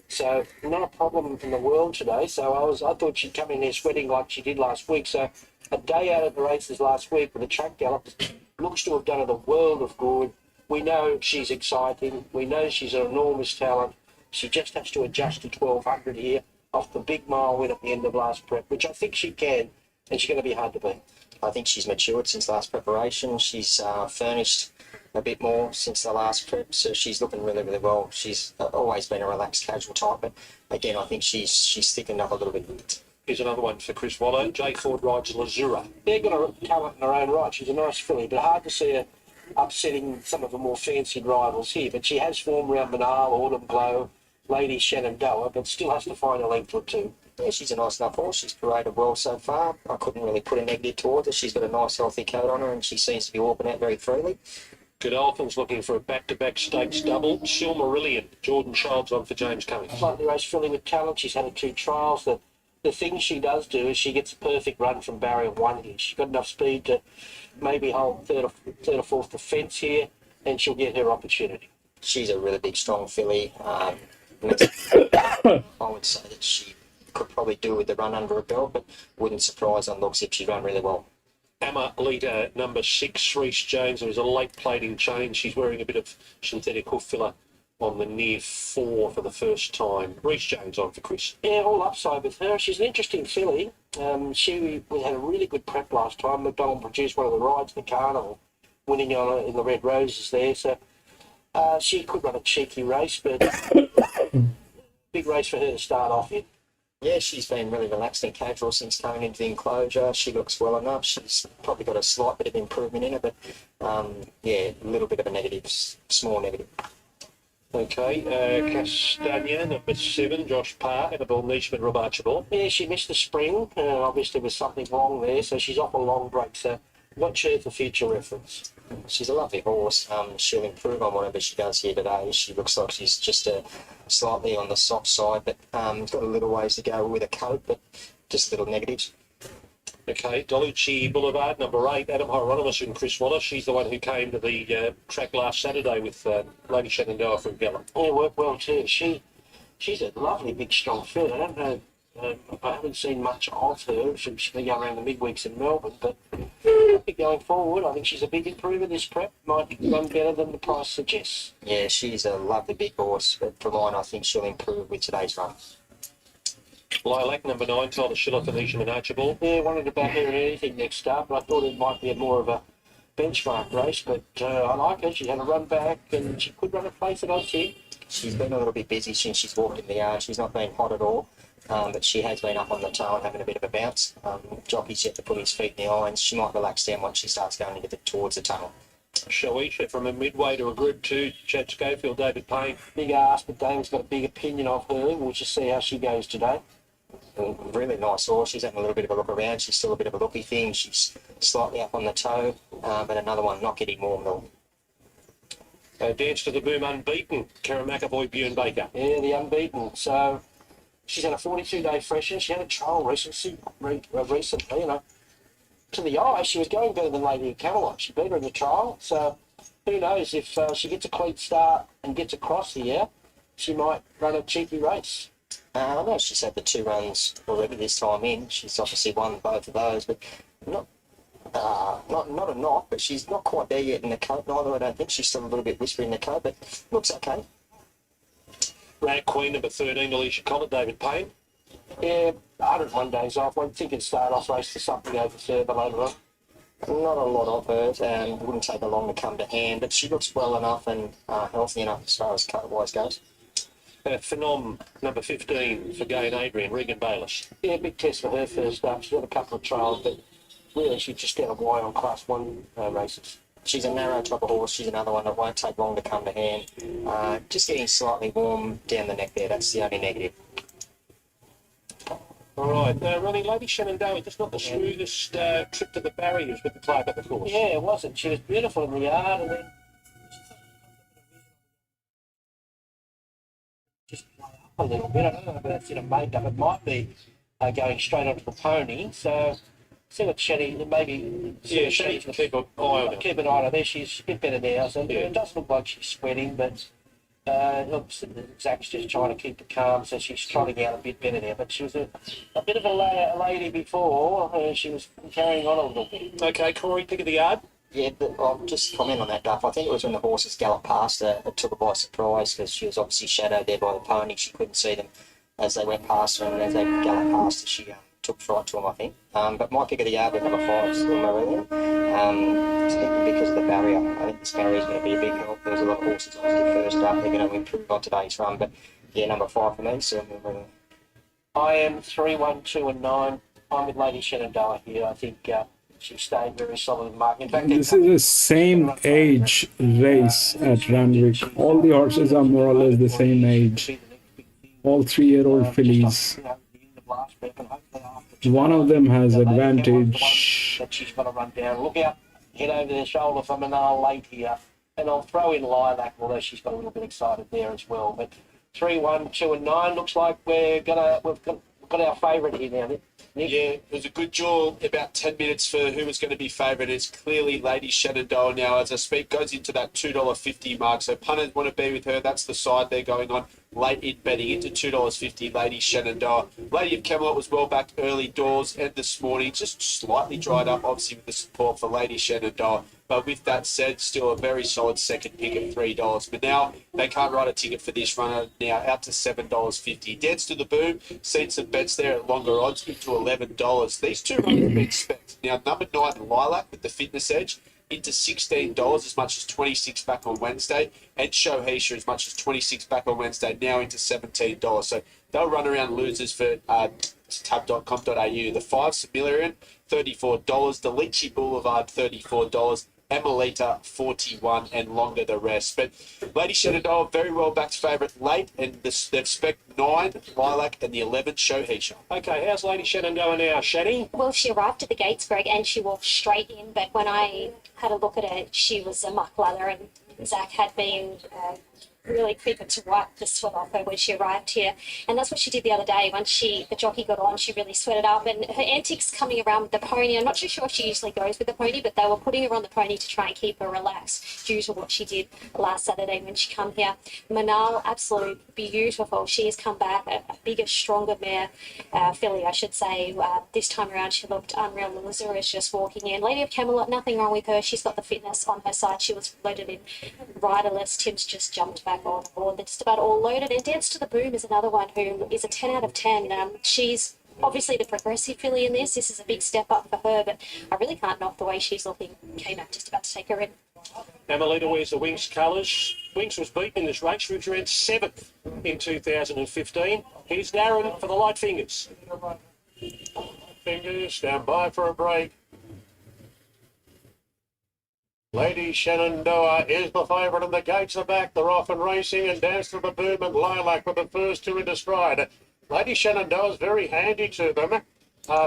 So not a problem in the world today. So I thought she'd come in there sweating like she did last week. So a day out of the races last week with a track gallop looks to have done her the world of good. We know she's exciting. We know she's an enormous talent. She just has to adjust to 1,200 here off the big mile win at the end of last prep, which I think she can, and she's going to be hard to beat. I think she's matured since last preparation. She's furnished a bit more since the last prep, so she's looking really, really well. She's always been a relaxed, casual type, but again, I think she's thickened up a little bit. Here's another one for Chris Waller. Jay Ford rides Lazura. They're going to come up in her own right. She's a nice filly, but hard to see her upsetting some of the more fancied rivals here. But she has formed around Manal, Autumn Glow, Lady Shenandoah, but still has to find a length or two. Yeah, she's a nice enough horse. She's paraded well so far. I couldn't really put a negative towards her. She's got a nice, healthy coat on her, and she seems to be walking out very freely. Godolphin's looking for a back-to-back stakes double. Silmarillion, Jordan Childs on for James Cummings. Slightly race filly with talent. She's had 2 trials. The thing she does do is she gets a perfect run from barrier 1 here. She's got enough speed to maybe hold third or fourth defence here, and she'll get her opportunity. She's a really big, strong filly. I would say that she could probably do with the run under her belt, but wouldn't surprise on looks if she run really well. Amma leader number 6, Reece Jones. There was a late plating change. She's wearing a bit of synthetic hoof filler on the near 4 for the first time. Reece Jones on for Chris. Yeah, all upside with her. She's an interesting filly. We had a really good prep last time. McDonald produced one of the rides in the carnival, winning on her in the Red Roses there. So she could run a cheeky race, but big race for her to start off in. Yeah, she's been really relaxed and casual since coming into the enclosure. She looks well enough. She's probably got a slight bit of improvement in her, but yeah, a little bit of a negative, small negative. Okay, Castagna, number 7, Josh Parr, Annabelle Nischman, Rob Archibald. Yeah, she missed the spring. Obviously, there was something wrong there, so she's off a long break. So watch her for future reference. She's a lovely horse. She'll improve on whatever she does here today. She looks like she's just slightly on the soft side, but got a little ways to go with a coat, but just little negatives. Okay, Dolucci Boulevard, number 8, Adam Hieronymus and Chris Waller. She's the one who came to the track last Saturday with Lady Shenandoah from Gallup. Yeah, worked well too. She's a lovely, big, strong filly. I don't know. I haven't seen much of her. She's been going around the midweeks in Melbourne, but but going forward, I think she's a big improver. This prep might run better than the price suggests. Yeah, she's a lovely big horse, but for mine, I think she'll improve with today's run. Lilac, number 9, told the Schiller Phoenician and Archibald. Yeah, wanted to back her in anything next start, but I thought it might be more of a benchmark race. But I like her. She had a run back, and she could run a place at odds here. She's been a little bit busy since she's walked in the yard. She's not been hot at all, but she has been up on the toe and having a bit of a bounce. Jockey's yet to put his feet in the irons. She might relax down once she starts going towards the tunnel. Shall we? From a midway to a Group 2, Chad Schofield, David Payne. Big ask, but Damon's got a big opinion of her. We'll just see how she goes today. A really nice horse. She's having a little bit of a look around. She's still a bit of a looky thing. She's slightly up on the toe, but another one not getting more milk. Dance to the Boom Unbeaten, Karen McAvoy, Bjorn Baker. Yeah, the Unbeaten. So she's had a 42-day freshen. She had a trial recently, you know. To the eye, she was going better than Lady of Camelot. She beat her in the trial. So who knows, if she gets a clean start and gets across here, she might run a cheeky race. I know she's had the 2 runs already this time in. She's obviously won both of those, but not a knock, but she's not quite there yet in the coat neither, I don't think. She's still a little bit whispery in the coat, but looks okay. Rag Queen, number 13, Alicia Collett, David Payne. Yeah, 101 days off. I think it'd start off race for something over further later on. Not a lot of her, and wouldn't take her long to come to hand, but she looks well enough and healthy enough as far as coat-wise goes. Phenom, number 15, for Gain Adrian, Regan Bayliss. Yeah, big test for her first up. She's had a couple of trials, but really she's just out of wire on Class 1 races. She's a narrow type of horse. She's another one that won't take long to come to hand. Just getting slightly warm down the neck there. That's the only negative. All right, running Lady Shenandoah, just not the smoothest trip to the barriers with the plug at the course. Yeah, it wasn't. She was beautiful in the yard, and then just play up a little bit. I don't know if that's in a make-up. It might be going straight onto the pony. So see what Shetty, maybe... Yeah, Shetty can keep an eye on her. Keep an eye on her there. She's a bit better now. So yeah. It does look like she's sweating, but... looks, Zach's just trying to keep it calm, so she's trotting out a bit better there. But she was a bit of a lady before. She was carrying on a little bit. Okay, Corey, pick of the yard. Yeah, but I'll just comment on that, Duff. I think it was when the horses galloped past her, it took her by surprise because she was obviously shadowed there by the pony. She couldn't see them as they went past her, and as they galloped past her, she took fright to them, I think. But my pick of the yard with number 5, still Marillion. Because of the barrier. I think this barrier is going to be a big help. There's a lot of horses obviously first up. They're going to improve on today's run. But yeah, number 5 for me, still Marillion. I am 3, 1, 2 and 9. I'm with Lady Shenandoah here. I think she stayed very solid in marking. In fact, This is the same age race at Randwick. All the horses are more or less the same age. All 3-year-old fillies. One of them has advantage. That she's got to run down. Look out, head over the shoulder from Manal late here. And I'll throw in Lilac, although she's got a little bit excited there as well. But 3, 1, 2 and 9 looks like we've got our favourite here now, Nick. Yeah, it was a good draw, about 10 minutes for who was going to be favourite. It's clearly Lady Shenandoah now, as I speak, goes into that $2.50 mark. So punters want to be with her. That's the side they're going on. Late in betting into $2.50, Lady Shenandoah. Lady of Camelot was well back early doors and this morning, just slightly dried up, obviously, with the support for Lady Shenandoah. But with that said, still a very solid second pick at $3. But now they can't write a ticket for this runner now out to $7.50. Dance to the Boom, seen some bets there at longer odds into $11. These two runners have been spec. Now number 9 Lilac with the fitness edge into $16, as much as 26 back on Wednesday, and Shohisha as much as 26 back on Wednesday, now into $17. So they'll run around losers for tab.com.au. The 5 Similarian, $34. The Lychee Boulevard, $34. Emelita, 41, and longer the rest. But Lady Shenandoah, very well backed favourite late, and they've spec 9 Lilac and the 11 Shohisha. Okay, how's Lady Shenandoah now, Shani? Well, she arrived at the gates, Greg, and she walked straight in, but when I had a look at her, she was a muck lather, and Zach had been really quick to wipe the sweat off her when she arrived here. And that's what she did the other day. Once the jockey got on, she really sweated up. And her antics coming around with the pony, I'm not too sure if she usually goes with the pony, but they were putting her on the pony to try and keep her relaxed due to what she did last Saturday when she come here. Manal, absolute beautiful. She has come back, a bigger, stronger mare, filly, I should say. This time around, she looked unreal. Lazura is just walking in. Lady of Camelot, nothing wrong with her. She's got the fitness on her side. She was loaded in riderless. Tim's just jumped back on board. They're just about all loaded. And Dance to the Boom is another one who is a 10 out of 10. She's obviously the progressive filly in this. This is a big step up for her, but I really can't knock the way she's looking. K-Mac just about to take her in. Amelita wears the Winx colours. Winx was beaten in this race. She was ranked 7th in 2015. Here's Darren for the light fingers. Fingers, stand by for a break. Lady Shenandoah is the favourite and the gates are back. They're off and racing, and Dance to the Boom and Lilac were the first two into stride. Lady Shenandoah is very handy to them.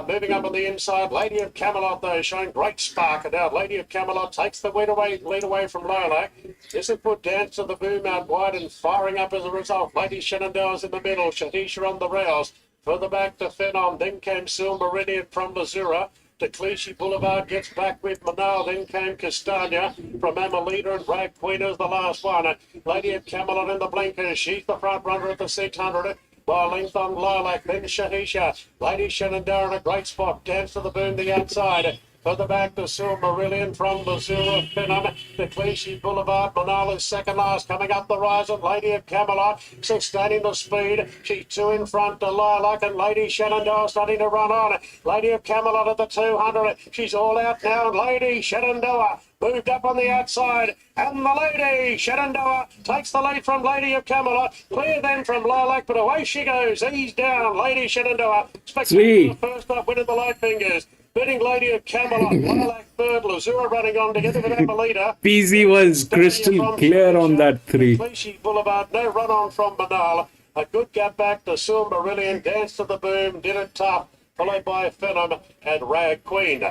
Moving up on the inside, Lady of Camelot though showing great spark. And out Lady of Camelot takes the lead away from Lilac. This has put Dance to the Boom out wide and firing up as a result. Lady Shenandoah's in the middle, Shahisha on the rails. Further back to Phenom, then came Silmeridian from Lazura. De Clichy Boulevard gets back with Manal, then came Castagna from Amelita, and Rag Queen is the last one. Lady of Camelot in the blinkers, she's the front runner at the 600. By length on Lilac, then Shahisha. Lady Shenandoah in a great spot, Dance to the Boom the outside. Further back to Silmarillion from Lazura, Phenom, De Clichy Boulevard. Manal is second last, coming up the rise, and Lady of Camelot sustaining the speed. She's two in front to Lilac, and Lady Shenandoah starting to run on. Lady of Camelot at the 200. She's all out now, and Lady Shenandoah moved up on the outside, and the Lady Shenandoah takes the lead from Lady of Camelot. Clear then from Lilac, but away she goes. Ease down, Lady Shenandoah. Spectacular first up, winning the light fingers. Beating Lady of Camelot, Lilac third, Lazura running on together with Amelita. PZ was crystal clear on that 3. Clichy Boulevard, no run on from Manal. A good gap back to Silmarillion, Dance to the Boom, did it tough, followed by Phenom and Rag Queen.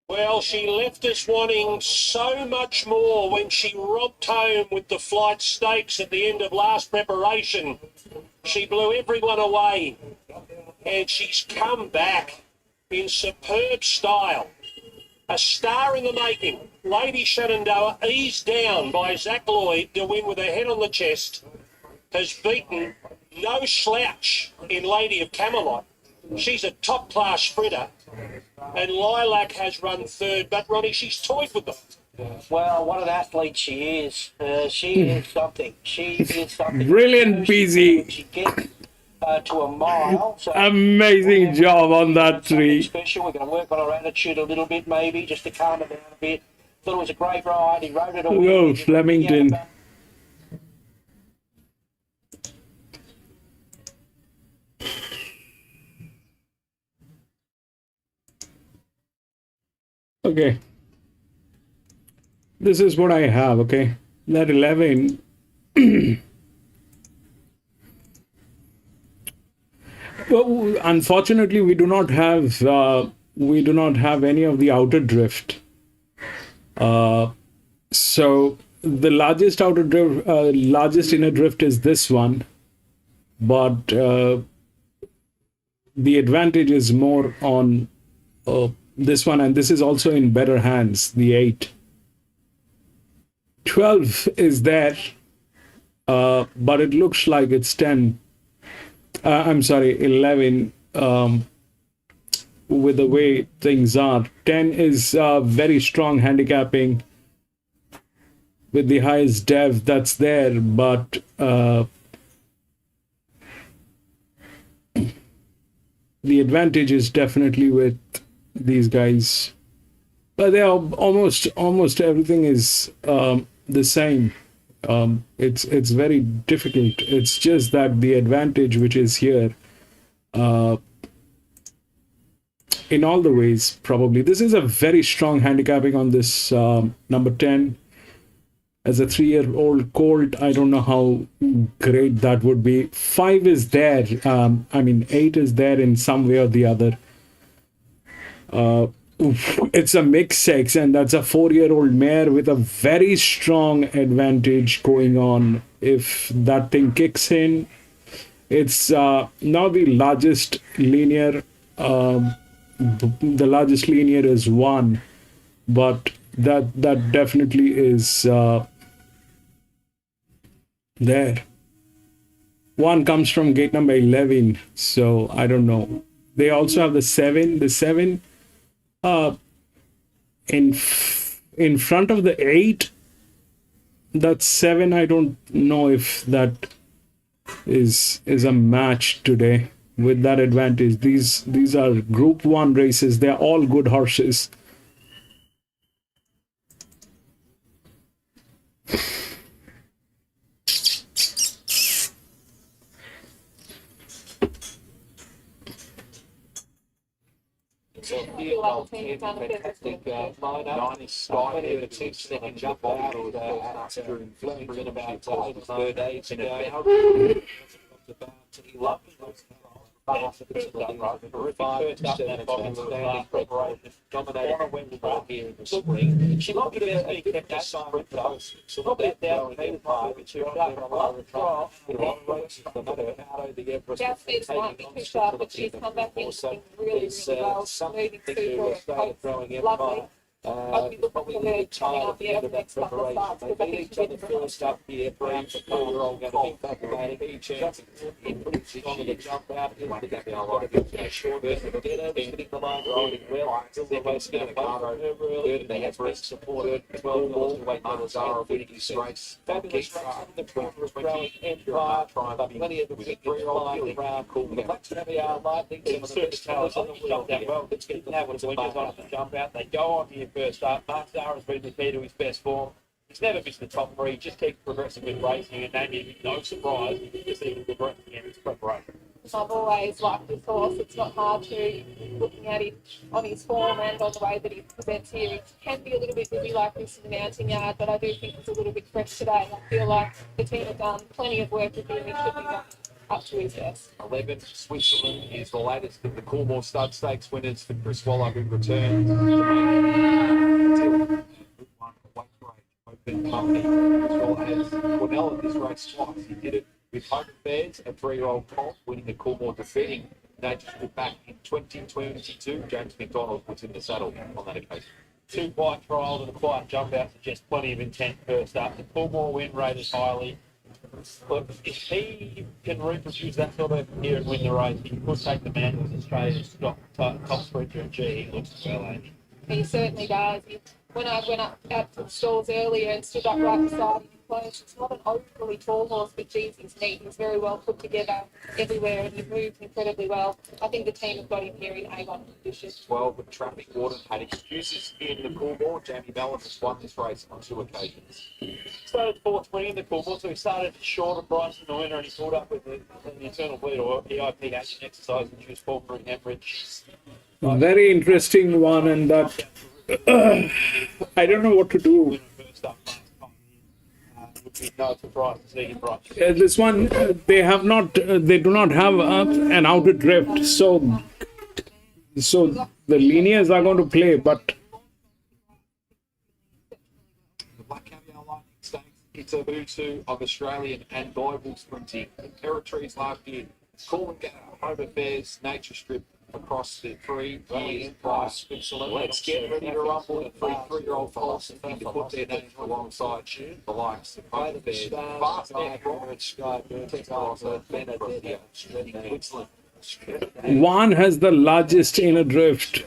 Well, she left us wanting so much more when she romped home with the flight stakes at the end of last preparation. She blew everyone away, and she's come back in superb style. A star in the making. Lady Shenandoah, eased down by Zach Lloyd to win with her head on the chest, has beaten no slouch in Lady of Camelot. She's a top-class sprinter. And Lilac has run third, but Ronnie, she's toyed with them. Well, what an athlete she is. She is something. She is something. Brilliant, PZ. She gets to a mile. So amazing job on that 3. Special. We're going to work on her attitude a little bit, maybe, just to calm her down a bit. Thought it was a great ride. He rode it all. Go, Flemington. Okay. This is what I have, okay? That 11. Well, unfortunately, we do not have any of the outer drift. So the largest outer drift, largest inner drift is this one, but the advantage is more on this one, and this is also in better hands, the 8. 12 is there, but it looks like it's 10. I'm sorry, 11, with the way things are. 10 is very strong handicapping with the highest dev that's there, but the advantage is definitely with these guys. But they are almost everything is the same. It's very difficult. It's just that the advantage which is here, in all the ways, probably. This is a very strong handicapping on this number 10. As a 3-year-old colt, I don't know how great that would be. 5 is there. 8 is there in some way or the other. It's a mixed sex, and that's a 4-year-old mare with a very strong advantage going on. If that thing kicks in, it's now the largest linear. The largest linear is 1, but that definitely is there. 1 comes from gate number 11, so I don't know. They also have the 7. The 7 in front of the 8. That 7, I don't know if that is a match today with that advantage. These are Group 1 races. They're all good horses. So here, fantastic lineup. Sky here, the team second jump out during Flemington about 8 days ago. Here in the spring. She might be being kept at sprint though. So not that down the Gas speeds might be pushed up, but she's come back in looking really, really well, moving super lovely. I'd be looking for her coming up here for the next couple of starts because I think she's been first up here, perhaps a 4-year-old going to be fascinating. Chance in pretty strong to jump out. It's going to be a lot of short version of dinner. He's hitting the line really well. They're both going to go early. They have rest supported. 12 balls away from the Zara Whittaker's race. Fabulous race on the Printer of Growing Empire. Plenty of the 3-year-old around. Cool. The Black Caviar Lightning. Some of the best talents on the wheel. Well, let's get the wins on the jump out. They go on here first up. Mark Zara's been the key to his best form. He's never missed the top 3. Just keeps progressing with racing, and maybe no surprise because he can progress in his preparation. I've always liked this horse. It's not hard to, looking at him on his form and on the way that he presents here. He can be a little bit busy like this in the mounting yard, but I do think he's a little bit fresh today. I feel like the team have done plenty of work with him. He should be up to his best. 11, Switzerland is the latest of the Coolmore Stud Stakes winners for Chris Waller, who returns Open Company, as well as Cornell at this race twice. He did it with Home Affairs, a 3-year-old colt, winning the Coolmore, defeating Nature's Good back in 2022. James McDonald was in the saddle on that occasion. 2 quiet trials and a quiet jump out suggest plenty of intent first up. The Coolmore win rate is highly. Look, if he can reproduce that sort of here and win the race, he could take the man with Australia's top sprinter in G. He looks well, Amy. He certainly does. When I went up out to the stalls earlier and stood up right beside him, it's not an overly tall horse, but geez, he's neat. He's very well put together everywhere, and he moves incredibly well. I think the team have got him here in A1 condition. 12 with Traffic Warden had excuses in the Coolmore. Jamie Mellon has won this race on 2 occasions. Started 4:20 in the Coolmore, so he started short of Bryson the winner, and he pulled up with the internal bleed or EIP action exercise, which was pulmonary hemorrhage. Very interesting one, and that I don't know what to do. No surprise to see him right. This one, they do not have an outer drift, so the linears are going to play, but The Black Caviar Lightning Stakes, it's a Bootu of Australian and global sprinting. The territories last year, Call and Go, Home Affairs, Nature Strip, across the 3-year price. Switzerland. Let's get ready to rumble the 3-year-old philosophy to put their names alongside the likes of Home Affairs, Fast Air, Robert Sky, Switzerland. one has the largest inner drift.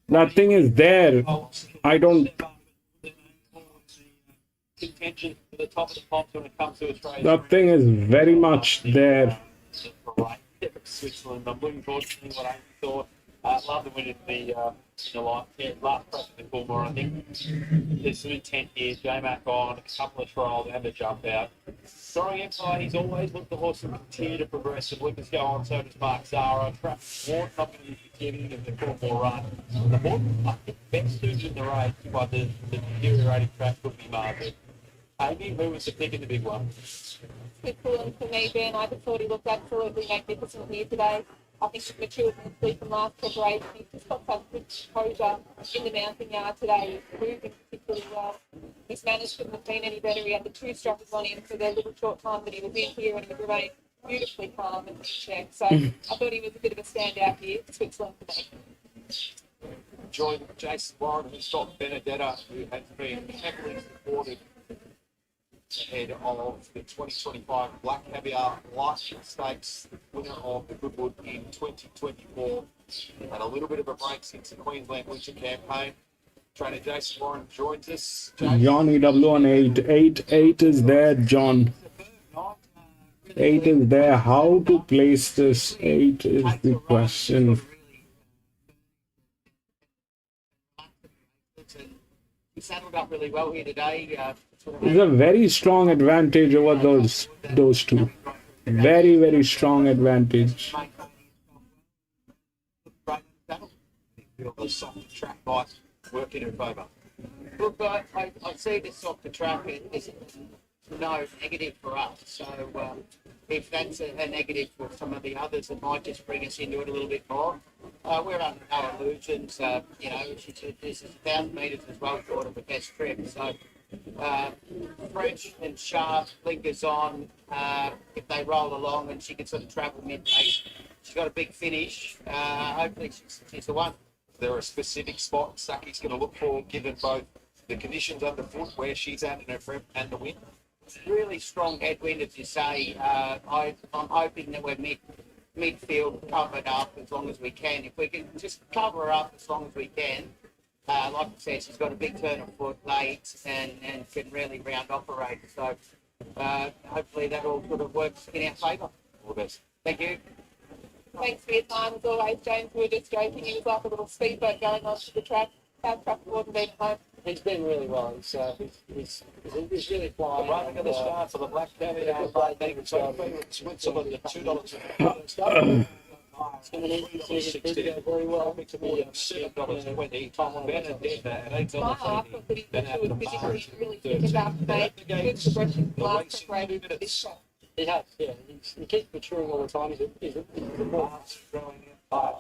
That thing is there. I don't. Contention to the top of the pops when it comes to Australia. That thing is very much there. Switzerland. I'm looking forward to seeing what Amy thought. Love the win in the last press of the Coolmore. I think there's some intent here. J-Mac on, a couple of trials and a jump out. Growing Empire, he's always looked the horse to continue to progress. And Lucas go on, so does Mark Zara. Trap Ward not going to be the beginning of the Coolmore run. The horse, I think, best suited in the race by the deteriorating track could be Margaret. Amy, who was the pick in the big one? Switzerland for me, Ben. I just thought he looked absolutely magnificent here today. I think he's matured nicely from last preparation. He's just got such good composure in the mounting yard today. He's moving particularly well. His manners couldn't have been any better. He had the two stoppers on him for the little short time that he was in here, and he remained beautifully calm and in check. So I thought he was a bit of a standout here for Switzerland for me. Joined Jason Warren, who's got Benedetta, who has been heavily supported ahead of the 2025 Black Caviar Light Stakes, winner of the Goodwood in 2024. And a little bit of a break since the Queensland Winter Campaign. Trainer Jason Warren joins us. John EW on 8. 8 is there, John. 8 is there. How to place this 8 is the question. He saddled up really well here today. It's a very strong advantage over those two. Very, very strong advantage. The soft track might work in her favour. Look, I see this softer track is no negative for us. So if that's a negative for some of the others, it might just bring us into it a little bit more. We're under no illusions. You know, this is 1,000 metres as well short of a best trip. So French and sharp, blinkers on. If they roll along and she can sort of travel mid-race, she's got a big finish. Hopefully she's the one. There are specific spots Saki's going to look for, given both the conditions underfoot, where she's at in her prep, and the wind. Really strong headwind, as you say. I'm hoping that we're midfield covered up as long as we can. If we can just cover her up as long as we can, like I said, she's got a big turn of foot late and can really round operate. So hopefully that all sort of works in our favour. All the best. Thank you. Thanks for your time as always, James. We were just joking. He was like a little speedboat going onto the track. How's track forward and been home? He's been really well. He's really flying. Running at the start for the Black Caviar Light Stakes. Switzerland at $2. It's going to need to go very well. $7.20. Benedetta at $8.80. Then after the really picked it up, made good progression from last preparation. He has, yeah. He keeps maturing all the time. He's a growing empire.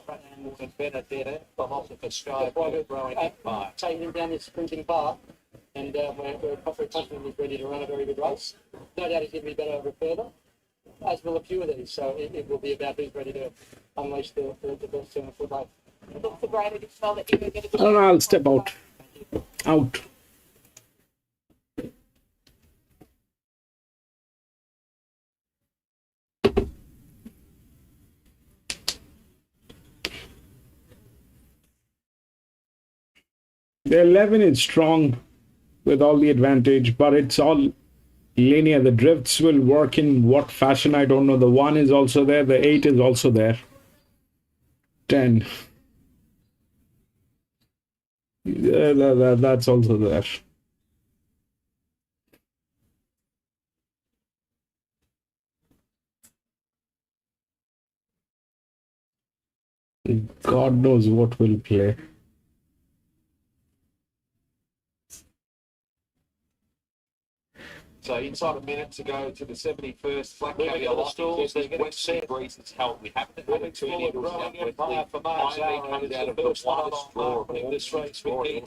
And Benedetta from off the sky. Growing empire. Taking him down this sprinting path, and we're confident he's ready to run a very good race. No doubt he's going to be better over further, as will a few of these. So it will be about who's ready to unleash the best turn of foot late. It looks a great additional that you're going to do. No, I'll step out. Out. The 11 is strong with all the advantage, but it's all linear. The drifts will work in what fashion, I don't know. The 1 is also there. The 8 is also there. 10. That's also there. God knows what will play. So inside a minute to go to the 71st Black Caviar Light Stakes. West Pedigrees is held. We haven't had a turn in Growing empire for March comes out of the first one widest draw of in this race with King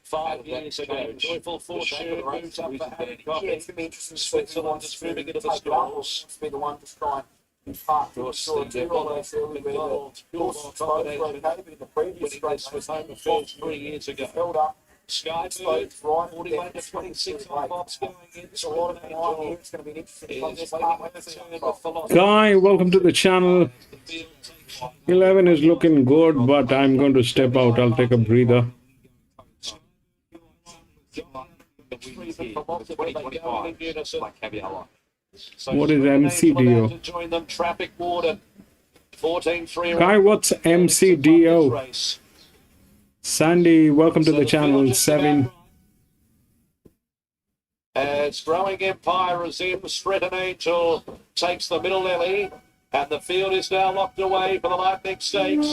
5 years ago. Joyful Fortune moves up for handicapping. It's going to be interesting to see Switzerland is moving into the scores. To be the one to try and part the previous race was home affairs 3 years ago. Held up. Sky Blue, 41 to 26 on Bob's going in. It's a lot of time here. It's going to be interesting. Guy, welcome to the channel. 11 is looking good, but I'm going to step out. I'll take a breather. What is MCDO? Join them, traffic warden. 14-3. Guy, what's MCDO? Sandy, welcome to the channel. 7. As Growing Empire is in, Stretton Angel takes the middle alley, and the field is now locked away for the Lightning Stakes.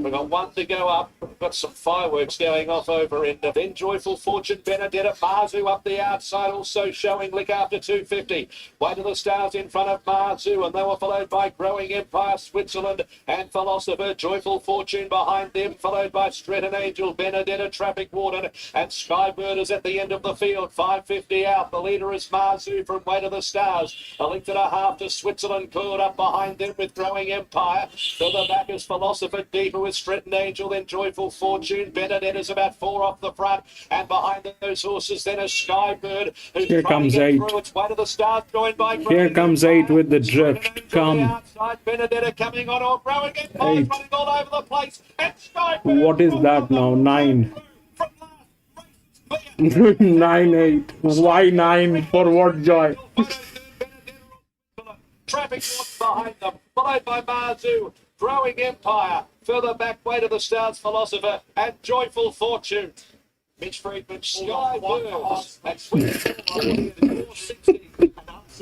We've got 1 to go up. got some fireworks going off over in the then Joyful Fortune, Benedetta, Marzu up the outside, also showing lick after 250. Way to the Stars in front of Marzu, and they were followed by Growing Empire, Switzerland, and Philosopher. Joyful Fortune behind them, followed by Stretton Angel, Benedetta, Traffic Warden, and Skybird is at the end of the field. 550 out. The leader is Marzu from Way to the Stars. A length and a half to Switzerland, curled up behind them with Growing Empire. Further back is Philosopher, deeper with Stretton Angel, then Joyful Fortune. Benedetta's about 4 off the front, and behind those horses then is Skybird, who's Here trying comes to get 8. through. It's Way to the Stars, joined by Here comes 8 with the drift. Come. outside. Benedetta coming on, or Growing Empire 8. running all over the place, and Skybird. What is that now? 9. 9, 8. Why 9? For what joy? Traffic walks behind them, followed by Marzu, Growing Empire. Further back, Way to the Stars, Philosopher, and Joyful Fortune. Mitch Friedman, Skybird, and Sweet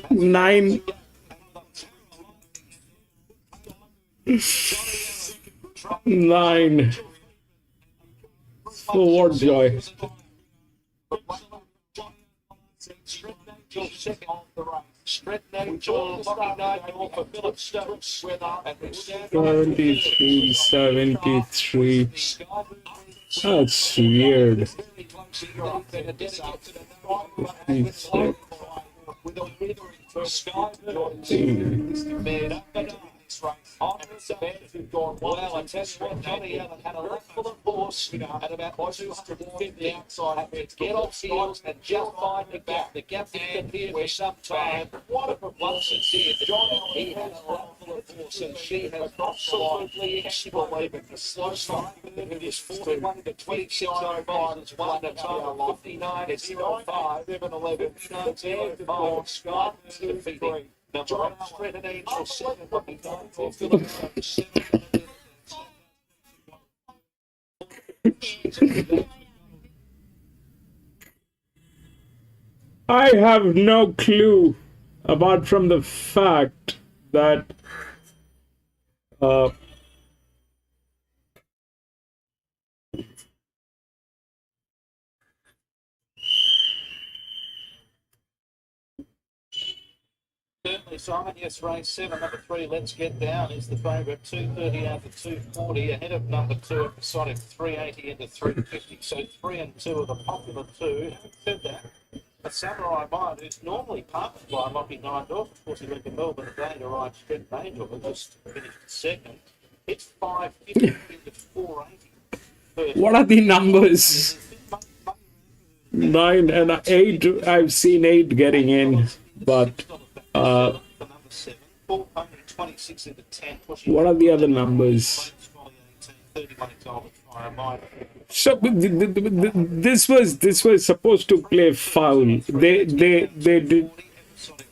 9. Nine. For what joy? Stretton Angel, Lockie Nigel for Philip Stokes, and 73, 73. That's weird. 56. Well, I tell you what, Johnny Allen had a lap full of horse at about 250 outside. Get off heels and just find the gap. The gap didn't appear for some time. Once it did, he had a lap full of horse, and she has absolutely exploited the slow start. It is 41 to 26 05. It's one at a time. 59 to 05. 11, 59 to 05. Scott defeating. Number 8, Stretton Angel, 7, Looking 9 for Philip, 7. I have no clue apart from the fact that Certainly, Simon. Yes, race 7, number 3, Let's Get Down, is the favourite. 230 out to 240, ahead of number 2 at Sonic, 380 into 350. So 3 and 2 are the popular 2. Having said that, a Samurai Mind, who's normally partnered by Lockie Nigel, of course, he went to Melbourne today to ride Stretton Angel, but just finished second. It's 550 into 480. what are the numbers? 9 and 8. I've seen 8 getting in, but what are the other numbers? So this was supposed to play foul. They did.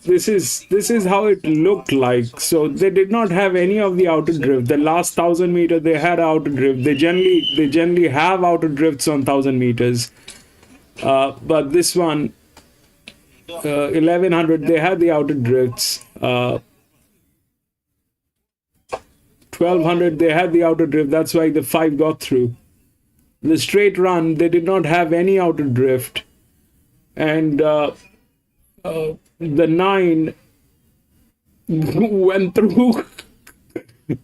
This is how it looked like. So they did not have any of the outer drift. The last 1,000 meters they had outer drift. They generally have outer drifts on 1,000 meters. But this one, 1100, they had the outer drifts. 1200, they had the outer drift. That's why the 5 got through. The straight run, they did not have any outer drift. And the 9 went through.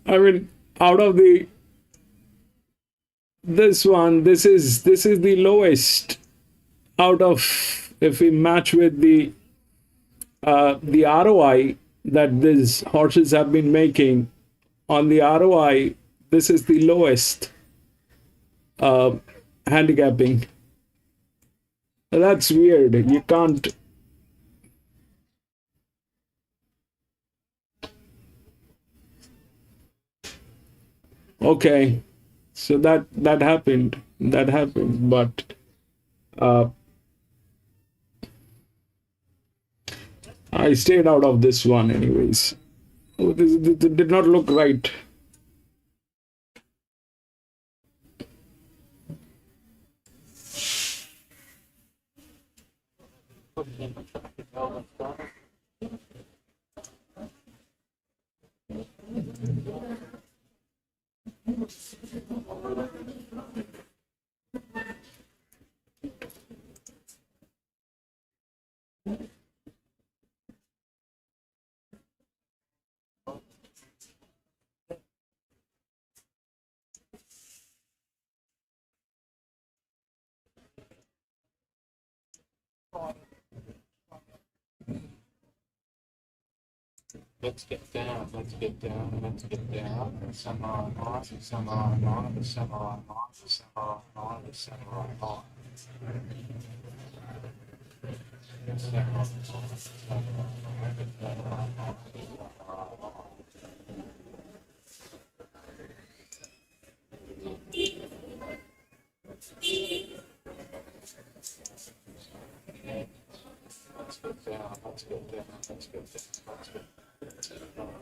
I mean, out of this one, this is the lowest out of, if we match with the ROI that these horses have been making. On the ROI, this is the lowest handicapping. That's weird. You can't. Okay, so that happened. That happened, but I stayed out of this one anyways. Oh, this did not look right. Let's get down, let's get down, let's get down. The samurai knife, the samurai knife, the samurai knife, the samurai knife, the samurai knife. The samurai knife, the samurai knife. Let's get down, let's get down, let's get down, let's get down.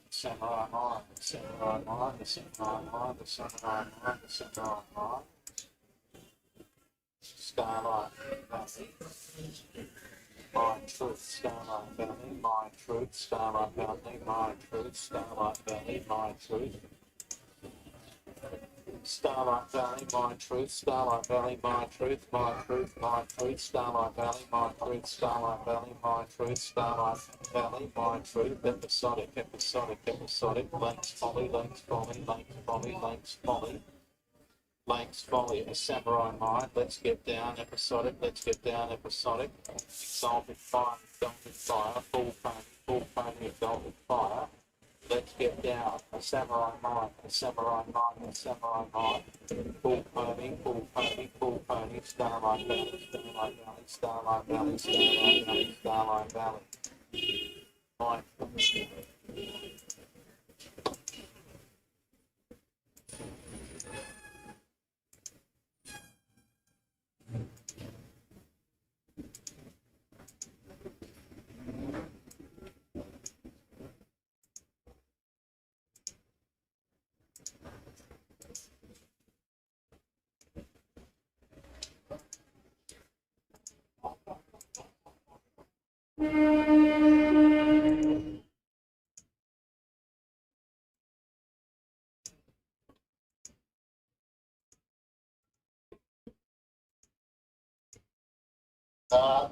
Samurai knife, the samurai knife, the samurai knife, the samurai knife, the samurai knife. Starlight Valley. My truth, Starlight Valley, my truth, Starlight Valley, my truth, Starlight Valley, my truth. Starlight Valley, my truth, Starlight Valley, my truth, my truth, my truth, Starlight Valley, my truth, Starlight Valley, my truth, Starlight Valley, my truth, episodic, episodic, episodic, Lanks Folly, Lanks Folly, Lanks Folly, Lanks Folly, Lanks Folly, a samurai mind, let's get down, episodic, let's get down, episodic, exalted fire, full pony, exalted fire. Let's get down. A samurai mind, a samurai mind, a samurai mind. Full pony, full pony, full pony. Starlight Valley, Starlight Valley, Starlight Valley, Starlight Valley, Starlight Valley. Mind.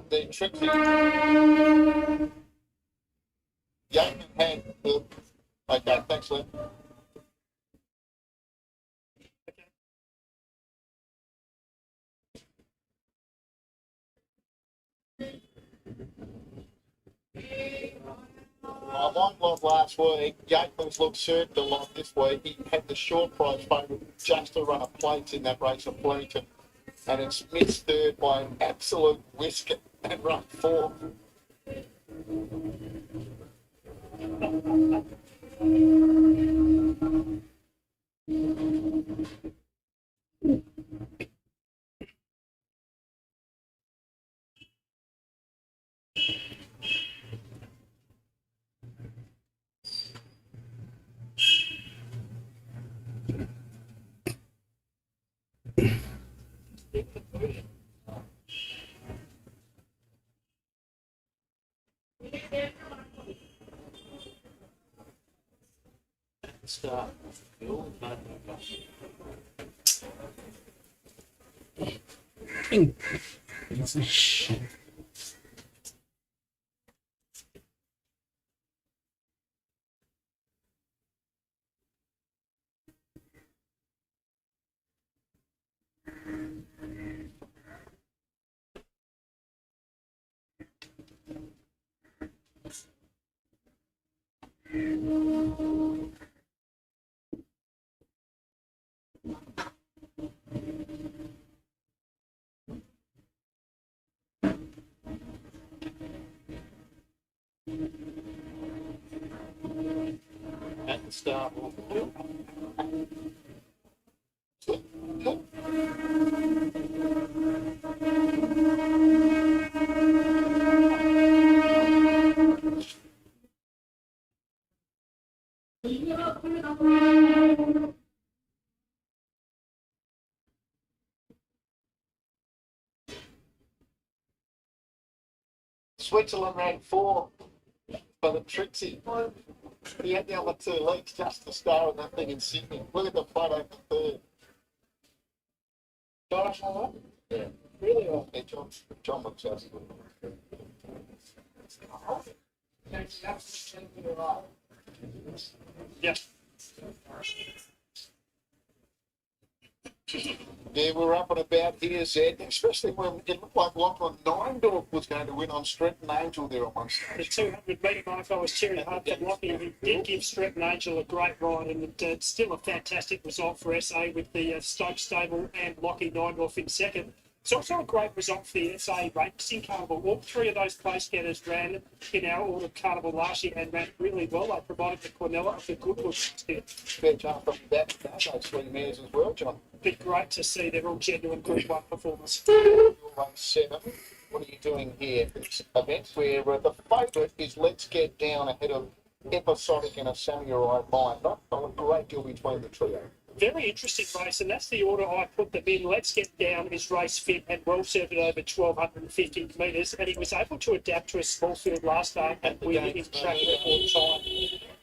The tricky Yeoman had the. Okay, thanks, Lynn. I won lot last week. Yateman's looked certain a lot this week. He had the short price favourite just to run a plates in that race of Flemington. And it's missed third by an absolute whisker and run fourth. Start. Piece of shit. At the start, Switzerland ran 4 for the Trixie. He had the other 2 legs just to star in that thing in Sydney. Look at the photo for third. Josh, all right? Yeah. Really well. Yeah, John looks out. Yeah. Yeah, we're up and about here, Zed, especially when it looked like Lachlan Nindorf was going to win on Stretton Angel there at one The stage. 200 metre mark, I was cheering hard for Lockie. He did give Stretton Angel a great ride, and it's still a fantastic result for SA with the Stoke stable and Lockie Nindorf in second. It's also a great result for the SA Racing Carnival. All three of those place getters ran in our Autumn Carnival last year and ran really well. They provided the Cornella a good look here. Fair chance from that, those three mares as well, John. Be great to see. They're all genuine Group 1 performers. 7. What are you doing here for this event where the favourite is Let's Get Down ahead of Episodic and a Samurai Mind? Not a great deal between the trio. Very interesting race, and that's the order I put them in. Let's Get Down is race fit and well served at over 1,250 metres, and he was able to adapt to a small field last start and win in track record time.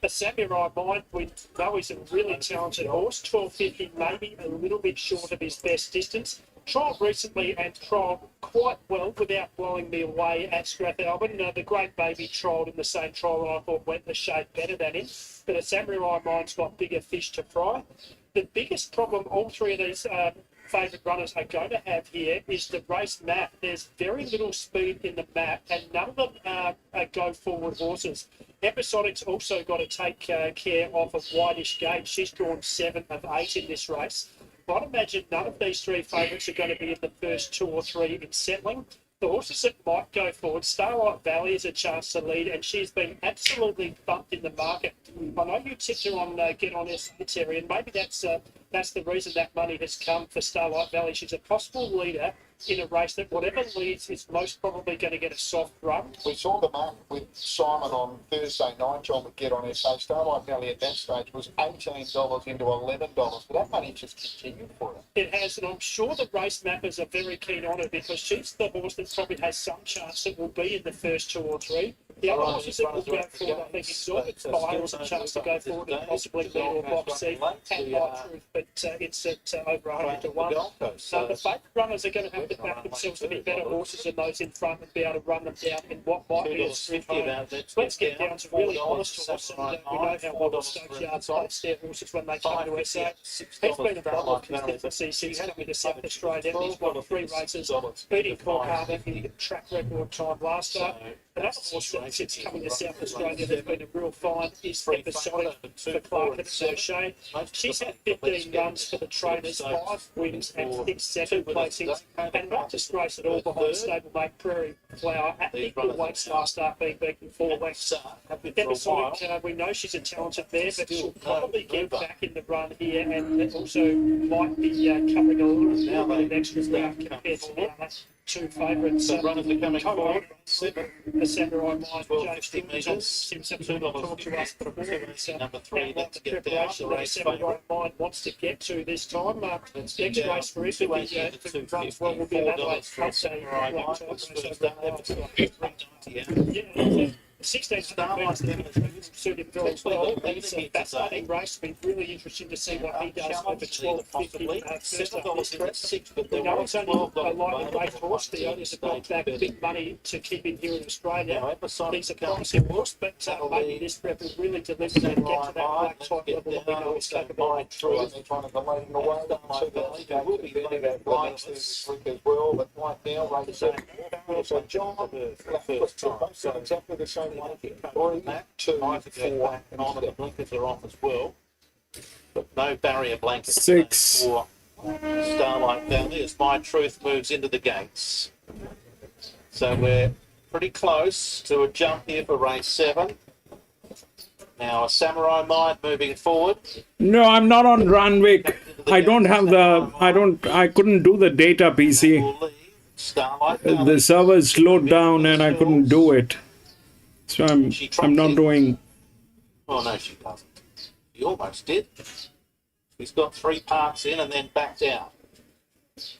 The Samurai Mind, we know he's a really talented horse, 1250, maybe a little bit short of his best distance. Trialled recently and trialled quite well without blowing me away at Strathalbyn. The Great Baby trialled in the same trial and I thought went the shade better than him, but the Samurai Mind's got bigger fish to fry. The biggest problem all three of these favourite runners are going to have here is the race map. There's very little speed in the map, and none of them are go-forward horses. Episodic's also got to take care of a whitish gate. She's drawn 7 of 8 in this race. I'd imagine none of these three favourites are going to be in the first 2 or 3 in settling. The horses that might go forward, Starlight Valley has a chance to lead, and she's been absolutely bumped in the market. I know you tipped her on Get On SA, Terry, and maybe that's the reason that money has come for Starlight Valley. She's a possible leader in a race that whatever leads is most probably going to get a soft run. We saw the market with Simon on Thursday night, John, would Get On SA. Starlight Valley at that stage was $18 into $11, but that money just continued for her. It has, and I'm sure the race mappers are very keen on it because she's the horse that probably has some chance that will be in the first 2 or 3. The other horses that will go forward, I think Exorbitant Spire has a chance to go forward and possibly lead or box seat and Light Truth, but it's at over 100 to 1. So the favourite runners are going to have to back themselves to be better horses than those in front and be able to run them down in what might be a sprint home. Let's Get Down to really honest horse, and we know how well the Stoke Yards place their horses when they come to SA. He's been a model of consistency since coming to South Australia. He's won 3 races, beating Cork Harbour in track record time last start. Another horse that since coming to South Australia that's been a real find is Episodic for Clark and Sir Shane. She's had 15 runs for the trainers, 5 wins and 6 second placings, and not disgrace at all behind stablemate Prairie Flower at equal weights last start being beaten 4 lengths. Episodic, we know she's a talented mare, but she'll probably get back in the run here and also might be covering a little bit of extra ground compared to the other 2 favourites. Runners are coming forward. The Samurai Mind, James Stevens, seems to talk to us before. Number 3, Let's Get Down. The Samurai Mind wants to get to this time. Next race for him, if it runs well, will be an Adelaide Cup Day. Yeah. 16th suited very well. It's a fascinating race. It's been really interesting to see what he does over 12.50 first up this prep. We know it's only a lightly weight horse. The owners have got back big money to keep him here in Australia. He's a promising horse, but maybe this prep will really deliver and get to that black type level that we know is capable of. Through and they're trying to delay him away. So that will be very that bikes this week as well, but right now, race 7. So John, so exactly the same way. 3, 2, 4, and on the blinkers are off as well. But no barrier blanket 6 for Starlight Valley as My Truth moves into the gates. So we're pretty close to a jump here for race 7. Now a Samurai Mind moving forward. No, I'm not on Ranwick. I don't have I couldn't do the data PC. The server slowed down and I couldn't do it. So I'm not doing. Oh no, she doesn't. She almost did. She's got 3 parks in and then backed out.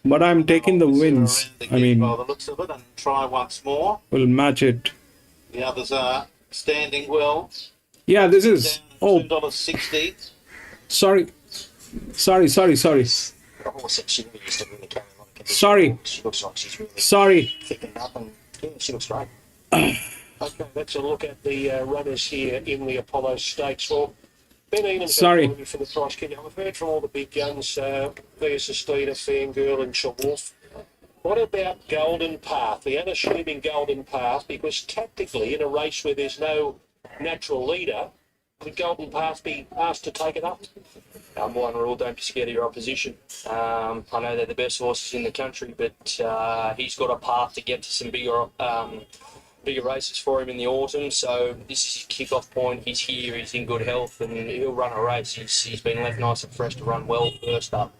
But I'm taking the wins. I mean, by the looks of it, and try once more. We'll match it. The others are standing well. Yeah, this is. Oh, $2.60. Sorry. Sorry. She looks like she's really Sorry. thickened up and yeah, she looks great. Okay, let's look at the runners here in the Apollo Stakes. Well, Ben Enum's Sorry. got for the price. I've heard from all the big guns, Via Sistina, Fangirl and Chawolf. What about Golden Path, the unassuming Golden Path? Because tactically, in a race where there's no natural leader, could Golden Path be asked to take it up? One rule, don't be scared of your opposition. I know they're the best horses in the country, but he's got a path to get to some bigger races for him in the autumn. So this is his kick-off point. He's here, he's in good health, and he'll run a race. He's been left nice and fresh to run well first up.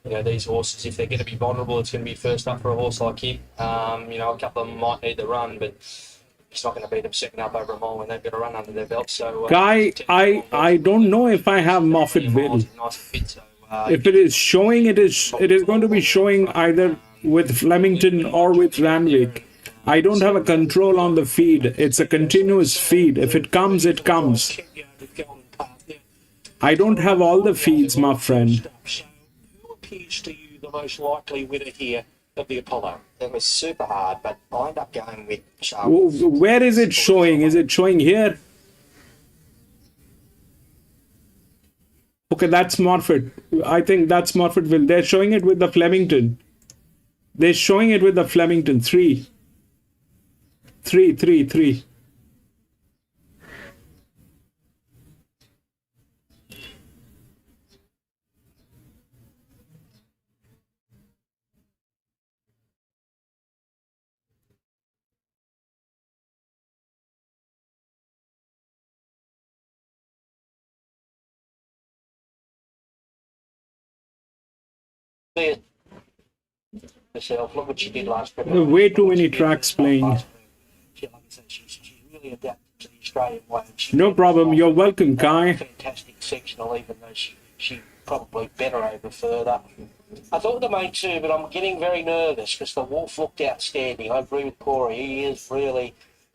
You know, these horses, if they're going to be vulnerable, it's going to be first up for a horse like him. You know, a couple of them might need the run, but he's not going to beat them second up over a mile when they've got a run under their belt. So, Guy, I don't know if I have Moffatville. If it is showing, it is going to be showing either with Flemington or with Randwick. I don't have a control on the feed. It's a continuous feed. If it comes, it comes. I don't have all the feeds, my friend. Who appears to you the most likely winner here of the Apollo? It was super hard, but I ended up going with Charles. Where is it showing? Is it showing here? Okay, that's Morford. I think that's Morfordville. They're showing it with the Flemington. They're showing it with the Flemington. 3. Herself. Look what she did last trip. Way too many tracks playing. She's really adapted to the Australian way. No problem. You're welcome, Kai. Fantastic sectional, even though she probably better over further. I thought the main two, but I'm getting very nervous because the Wolf looked outstanding. I agree with Corey. He is really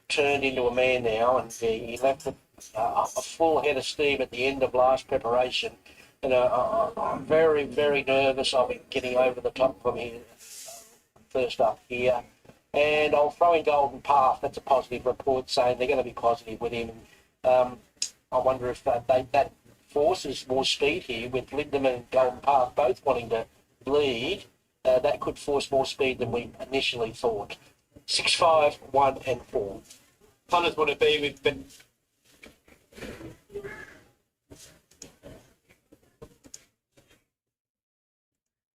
turned into a man now, and he left a full head of steam at the end of last preparation. And I'm very, very nervous. I'll be getting over the top of him first up here. And I'll throw in Golden Path. That's a positive report saying they're going to be positive with him. I wonder if that forces more speed here with Lindemann and Golden Path both wanting to lead. That could force more speed than we initially thought. 6, 5, 1 and 4. Punters want to be with Ben.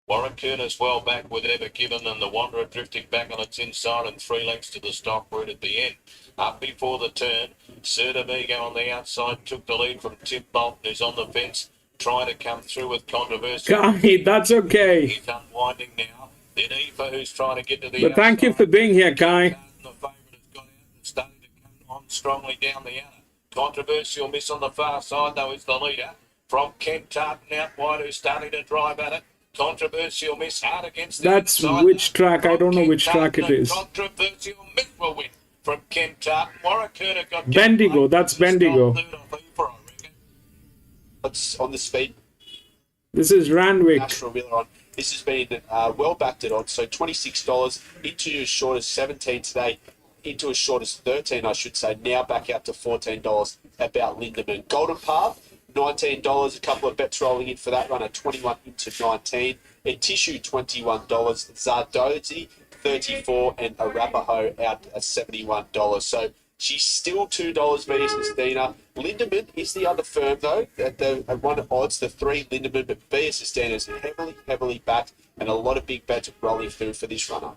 Warren Curtis well back with Ever Given, and the Wanderer drifting back on its inside and 3 lengths to the stock route at the end. Up before the turn, Sertamigo on the outside took the lead from Tim Bolton, who's on the fence, trying to come through with controversy. Guy, that's okay. He's unwinding now. Then Eva, who's trying to get to the But thank you for being here, Kai. The favourite has got out and starting to come on strongly down the outer. Controversial miss on the far side, though, is the leader. From Kent Tartan out wide, who's starting to drive at it. Controversial miss hard against the That's inside. which track? I don't know which track it is. Controversial miss will win from Kent Tartan. Warwick got Bendigo. That's Bendigo. It's on the speed. This is Randwick. National Wheeler on. This has been well backed at odds. So $26 into as short as 17 today, into as short as 13, I should say. Now back out to $14 about Lindemann. Golden Path, $19. A couple of bets rolling in for that run at 21 into 19. And Tissue, $21. Zardozi, $34, and Arapaho out at $71. So she's still $2 Via Sistina. Lindemann is the other firm, though, at one of odds, the 3 Lindemann, but Via Sistina is heavily backed, and a lot of big bets rolling through for this runner.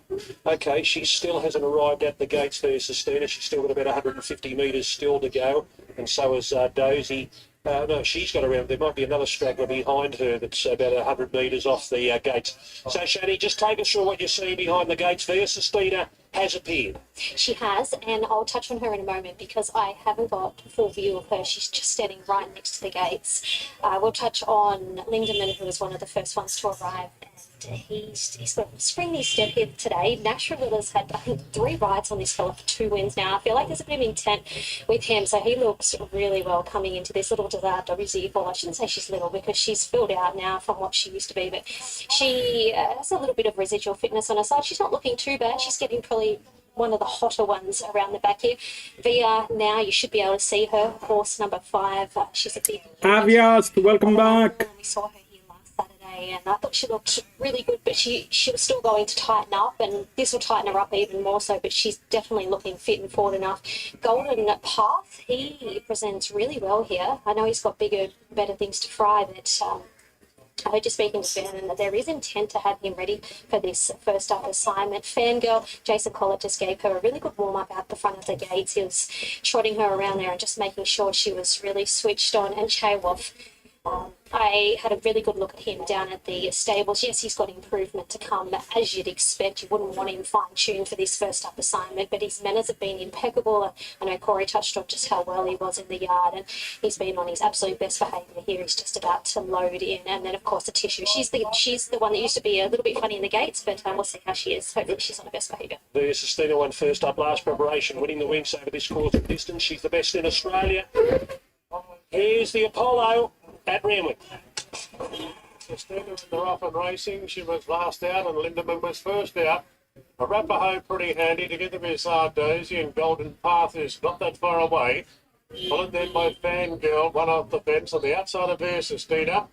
Okay, she still hasn't arrived at the gates, Via Sistina. She's still got about 150 metres still to go, and so is Dozy. No, she's got around. There might be another straggler behind her that's about 100 metres off the gates. So, Shani, just take us through what you're seeing behind the gates. Via Sistina has appeared. She has, and I'll touch on her in a moment because I haven't got a full view of her. She's just standing right next to the gates. We'll touch on Lindemann, who was one of the first ones to arrive, and he's got a springy step here today. Nashua Miller's had, I think, 3 rides on this fella for 2 wins now. I feel like there's a bit of intent with him, so he looks really well coming into this little Dozy. Well, I shouldn't say she's little because she's filled out now from what she used to be, but she has a little bit of residual fitness on her side. She's not looking too bad. She's getting probably one of the hotter ones around the back here. VR now, you should be able to see her, horse number 5. She's a big... Avias, welcome back. We saw her here last Saturday, and I thought she looked really good, but she was still going to tighten up, and this will tighten her up even more so, but she's definitely looking fit and forward enough. Golden Path, he presents really well here. I know he's got bigger, better things to fry, but I heard you speaking to Ben, and that there is intent to have him ready for this first up assignment. Fangirl, Jason Collett just gave her a really good warm-up out the front of the gates. He was trotting her around there and just making sure she was really switched on. And Chaywoff, I had a really good look at him down at the stables. Yes, he's got improvement to come, as you'd expect. You wouldn't want him fine-tuned for this first-up assignment, but his manners have been impeccable. I know Corey touched on just how well he was in the yard, and he's been on his absolute best behaviour here. He's just about to load in. And then, of course, the Tissue. She's the one that used to be a little bit funny in the gates, but we'll see how she is. Hopefully she's on her best behaviour. The Sistina won first up last preparation, winning the wins over this course of distance. She's the best in Australia. Here's the Apollo at Ramwick. Sistina in the rough and racing. She was last out and Lindemann was first out. Arapaho pretty handy together with Sardozi, and Golden Path is not that far away. Followed then by Fangirl, one off the fence on the outside of her, Sistina.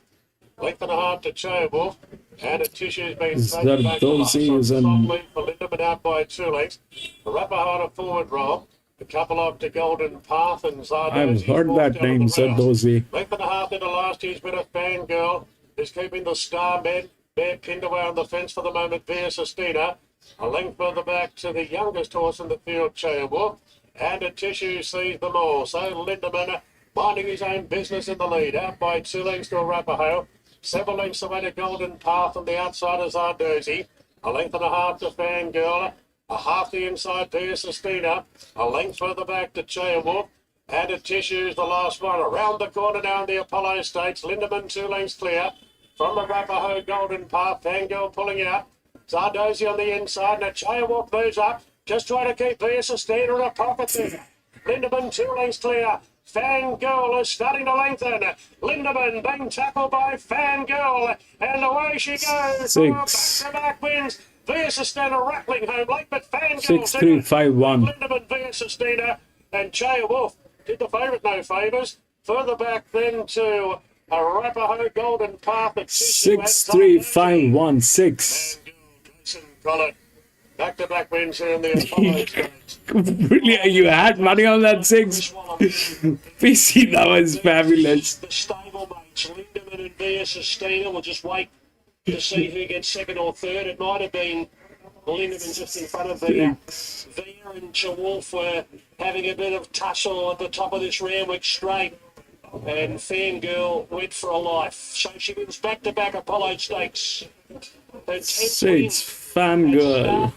Length and a half to Chaywoff. And a Tissue's been taken back to softly for Lindemann out by 2 lengths. Arapaho on a forward roll. A couple off to Golden Path and Sardozi. I've heard that name, Sardozi. Length and a half into last year's winner, Fangirl, is keeping the star bed. Bear pinned away on the fence for the moment, Via Sistina. A length further back to the youngest horse in the field, Chaywoff. And a Tissue sees them all. So Lindemann minding his own business in the lead. Out by 2 lengths to Arapaho. 7 lengths away to Golden Path on the outside of Sardozi. A length and a half to Fangirl. A half the inside to Sistina. A length further back to Chaywoff. And a Tissue's the last one. Around the corner now in the Apollo Stakes. Lindemann 2 lengths clear. From Arapaho, Golden Path. Fangirl pulling out. Sardozi on the inside. And a Chaywoff moves up. Just trying to keep Via Sistina in a pocket there. Lindemann 2 lengths clear. Fangirl is starting to lengthen. Lindemann being tackled by Fangirl. And away she goes. 6. Back-to-back wins. Via Sistina rattling home late, but Fangirl 6, 3, 5, 1. Lindemann, Via Sistina, and Chaywoff did the favourite no favours. Further back then to Arapaho, Golden Path at 6, 3, 5, 1, 6. Jason Collett. Back-to-back wins here in the Apollo Stakes. Really, you had money on that 6? PC, that was fabulous. The stablemates, Lindemann and Via Sistina, will just wait to see who gets second or third. It might have been Lindemann just in front of Via. Via and Chaywoff were having a bit of tussle at the top of this Ramwick straight. And Fangirl went for a life. So she wins back-to-back Apollo Stakes. 6, Fangirl.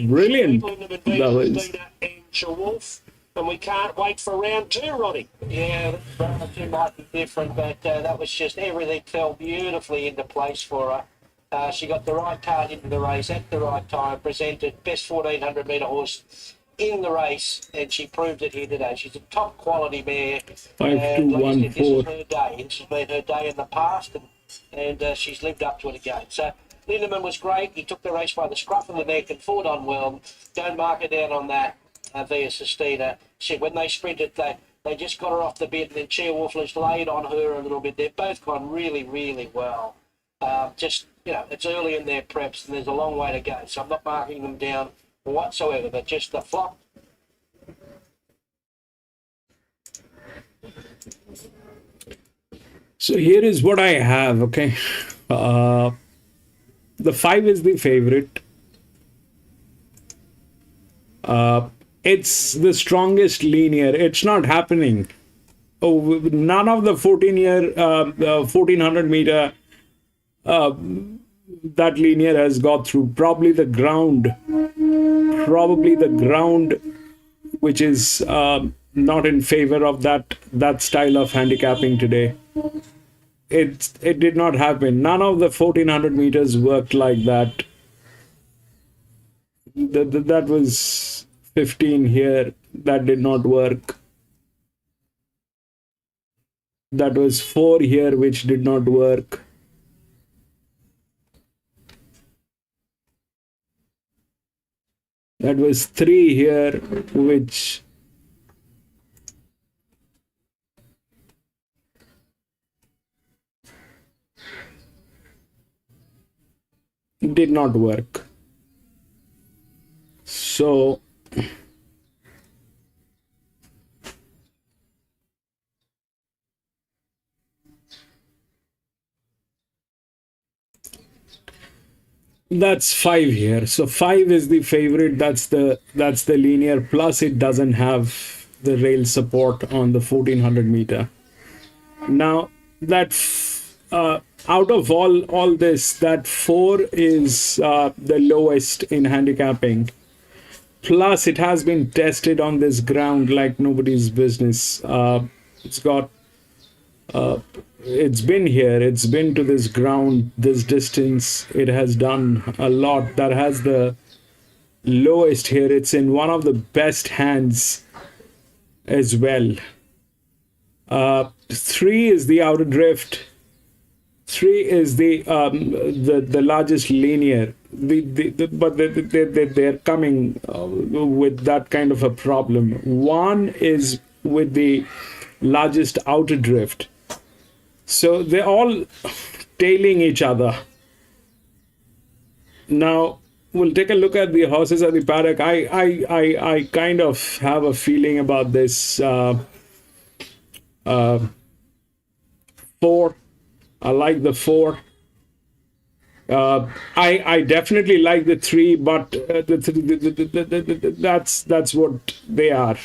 Brilliant. That was. And Chaywoff. And we can't wait for round 2, Ronnie. Yeah, round 2 might be different, but that was just everything fell beautifully into place for her. She got the right card into the race at the right time, presented best 1400 metre horse in the race, and she proved it here today. She's a top quality mare. 5, 2, 1, 4. This is her day. This has been her day in the past, and she's lived up to it again. So Lindemann was great. He took the race by the scruff of the neck and fought on well. Don't mark her down on that. Via Sistina. When they sprinted, they just got her off the bit, and then Chaywoff was laid on her a little bit. They've both gone really, really well. Just, it's early in their preps, and there's a long way to go. So I'm not marking them down whatsoever, but just the flop. So here is what I have, okay? The 5 is the favorite. It's the strongest linear. It's not happening. None of the 1400 meter that linear has got through. Probably the ground, which is not in favor of that style of handicapping today. It did not happen. None of the 1400 meters worked like that. That was 15 here. That did not work. That was 4 here, which did not work. That was 3 here, which did not work. So that's 5 here. So 5 is the favorite. That's the linear. Plus it doesn't have the rail support on the 1400 meter. Now that out of all this, that 4 is the lowest in handicapping. Plus it has been tested on this ground like nobody's business. It's got it's been here, it's been to this ground, this distance, it has done a lot. That has the lowest here. It's in one of the best hands as well. 3 is the outer drift. 3 is the largest linear. But they're coming with that kind of a problem. 1 is with the largest outer drift. So they're all tailing each other. Now we'll take a look at the horses at the paddock. I kind of have a feeling about this 4. I like the 4. I definitely like the 3, but that's what they are.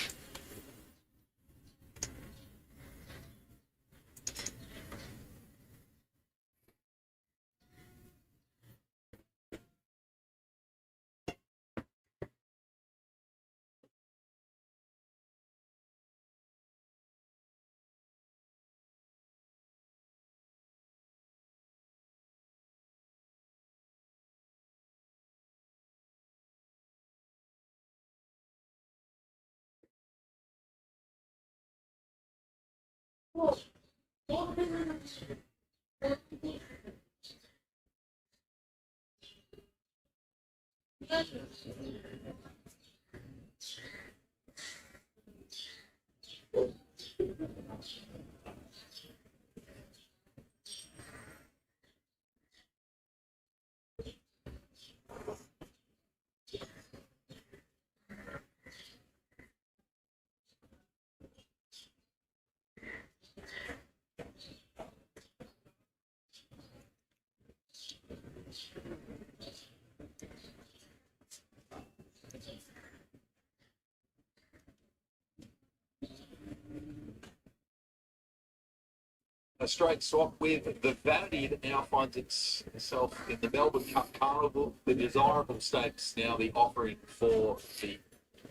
A straight swap with the Vanity that now finds itself in the Melbourne Cup Carnival. The Desirable Stakes now the offering for the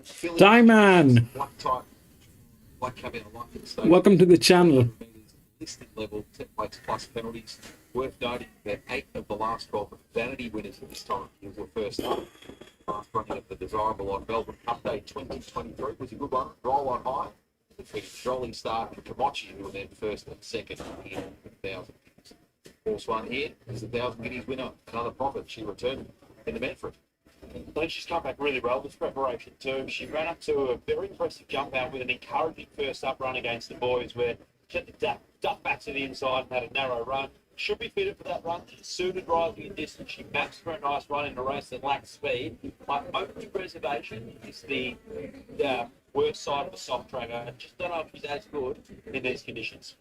Philly. Diamond! Like having a London Stakes. Welcome to the channel. Listed level, 10 weights plus penalties. Worth noting that 8 of the last 12 Vanity winners at this time were first up. Last running of the Desirable on Melbourne Cup Day 2023 was a good one. Roll on high. Between Rolling Star and Kamachi, who were then first and second in 1,000. Horse 1 here is the 1,000 guineas winner. Another profit. She returned in the Manfred. And she's come back really well with preparation too. She ran up to a very impressive jump out with an encouraging first up run against the boys, where she had to duck back to the inside and had a narrow run. Should be fitted for that run. Suited rising in distance. She maps for a nice run in a race that lacks speed. My only reservation is the worst side of a soft track. I just don't know if she's as good in these conditions.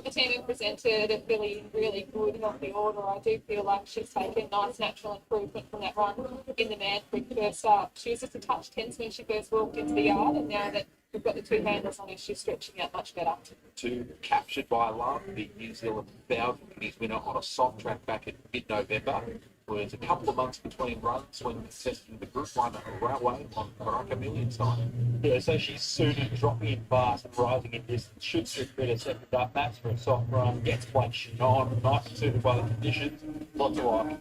The team have presented a filly really good healthy order. I do feel like she's taken nice natural improvement from that run in the Manfred first up. She was just a touch tense when she first walked into the yard, and now that we've got the 2 handles on her, she's stretching out much better. Captured by Love, the New Zealand 1,000 guineas winner on a soft track back in mid-November. Was a couple of months between runs when testing the Group 1 railway on Baraka Million time. Yeah, so she's suited, dropping in fast and rising in distance. Should suit better second up. Maps for a soft run. Gets placed on. Nice and suited by the conditions. Lots to like.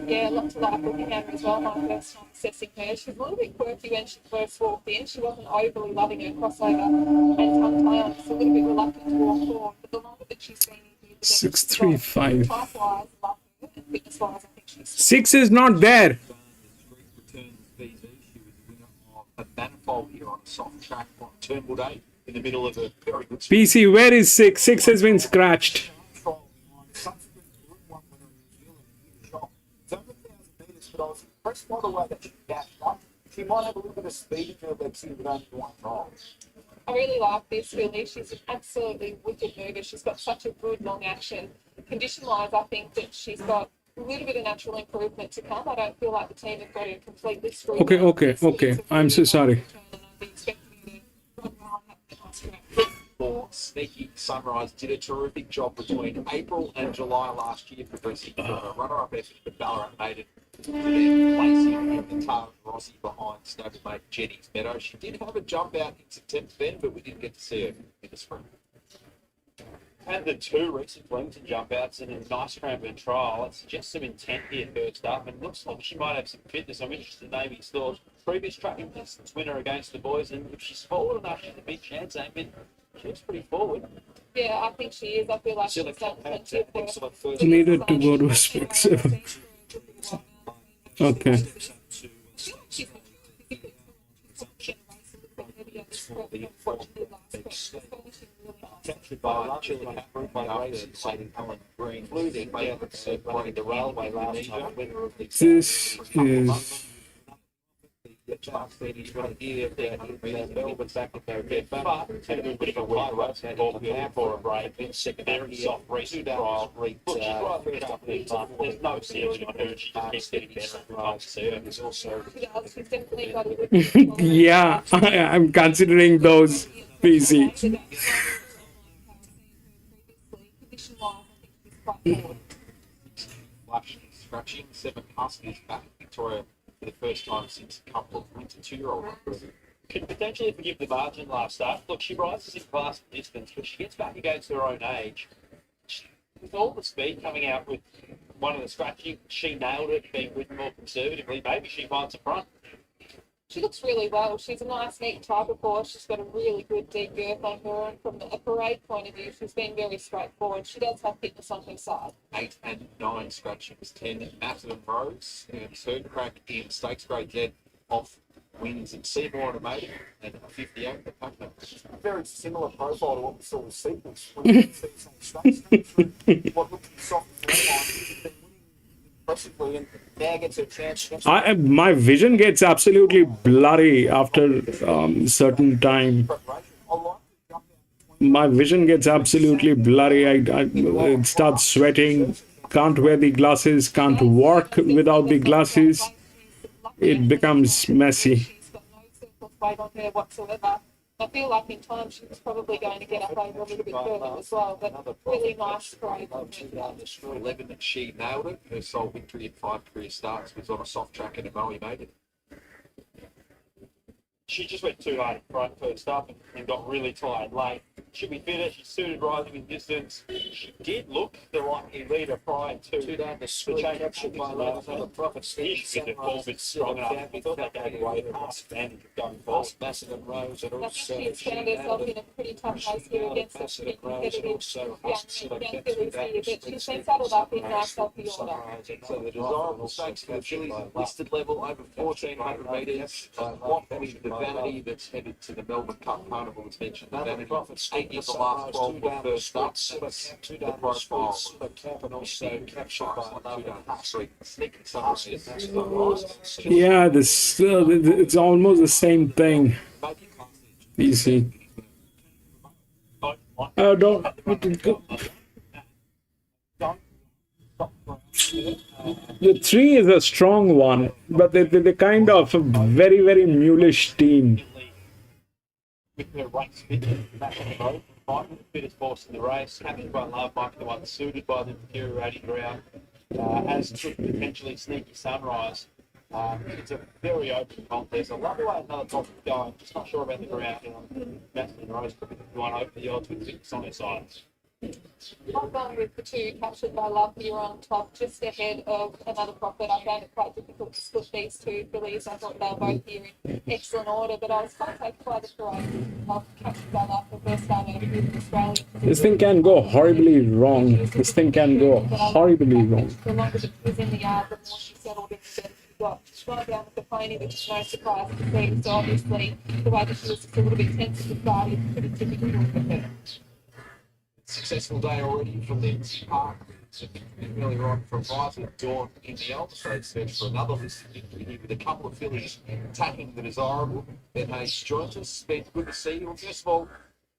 Yeah, lots to like looking at her as well. My first time assessing her. She was a little bit quirky when she first walked in. She wasn't overly loving her crossover and tongue-tie. She's a little bit reluctant to walk forward. But the longer that she's been in here, 635. Type-wise, love her. And fitness-wise, I think she's 6 is not there. She Turnbull Day in the middle of a very good PC, where is 6? 6 has been scratched. But I was impressed by the way that she dashed up. She might have a little bit of speed in her legs here with only one trial. I really like this filly. She's an absolutely wicked mover. She's got such a good long action. Condition-wise, I think that she's got a little bit of natural improvement to come. I don't feel like the team have got her completely screwed. Okay. I'm so sorry. Sneaky Sunrise did a terrific job between April and July last year, progressing from a runner-up effort for Ballarat Maiden to then placing in the Tara Rossi behind stablemate Jenny's Meadow. She did have a jump out in September then, but we didn't get to see her in the spring. And the two recent Flemington jump outs in a nice Cranbourne trial, it suggests some intent here first up, and looks like she might have some fitness. I'm interested in Amy's thoughts. Previous tracking distance winner against the boys, and if she's forward enough, she's a big chance, Amy. She looks pretty forward. Yeah, I think she is. I feel like she's done plenty of work. Needed to go to a spec 7. Okay. This is secondary soft racing trial. There's no ceiling on her. She just keeps getting better. There's also yeah, I'm considering those PC. Scratching 7 Huskies back in Victoria for the first time since a couple of winter 2-year-old runners. Could potentially forgive the margin last start. Look, she rises in class and distance, but she gets back against her own age. With all the speed coming out with one of the scratching, she nailed it, being ridden more conservatively. Maybe she finds a front. She looks really well. She's a nice, neat type of horse. She's got a really good deep girth on her, and from a parade point of view, she's been very straightforward. She does have fitness on her side. 8 and 9 scratchings, 10 Macedon Rose, and third crack in Stakes Grade Z off wins in Seymour and Maiden, and a 58 at Pacman. Very similar profile to what we saw with Sequence. When you see some stakes through what looks soft and impressively, and now gets a chance against My vision gets absolutely blurry after certain time. My vision gets absolutely blurry. I start sweating. Can't wear the glasses. Can't walk without the glasses. It becomes messy. She's got no surplus weight on her whatsoever. I feel like in time she was probably going to get up over a little bit further as well, but really nice parade. 11 that she nailed it. Her sole victory in 5 career starts was on a soft track in a Moe Maiden. She just went too hard in front first up and got really tired late. She'll be fitter. She's suited rising in distance. She did look the likely leader prior to down the change captured by love on the profit She should get the ball a bit strong enough. I thought they gave away the last advantage of going forward. Macedon Rose and I think she's found herself in a pretty tough place here against the pretty competitive young fillies here, but she's been saddled up in nice healthy order. So the desirable stakes for the fillies at listed level over 1,400 metres. What with the Vanity that's headed to the Melbourne Cup Carnival that's mentioned. The Vanity 8 of the last 12 were first up. The profile and also captured by love. Sneaky Sunrise. Yeah, this it's almost the same thing. Easy. Don't. The 3 is a strong one, but they're kind of a very, very mulish team. With her race fit back on the road, might be the fittest horse in the race. Captured by love might be the one suited by the deteriorating ground. As to potentially Sneaky Sunrise. It's a very open contest. I love the way another top is going. Just not sure about the ground. Macedon Rose could be the one over the odds with fitness on her side. I've gone with the 2 captured by love here on top, just ahead of another profit. I found it quite difficult to split these 2 fillies. I thought they were both here in excellent order, but I was quite taken by the parade of captured by love for first time over here in Australia. This thing can go horribly wrong. This thing can go horribly wrong. The longer that she was in the yard, the more she settled in, the better she she's gone down with the pony, which is no surprise to see. So obviously, the way that she was just a little bit tense at the start is pretty typical with her. Successful day already from the park. Earlier on from Rising Dawn in the Alps, they search for another listed victory here with a couple of fillies attacking the desirable. Ben Hayes joins us. Ben, good to see you. Well, first of all,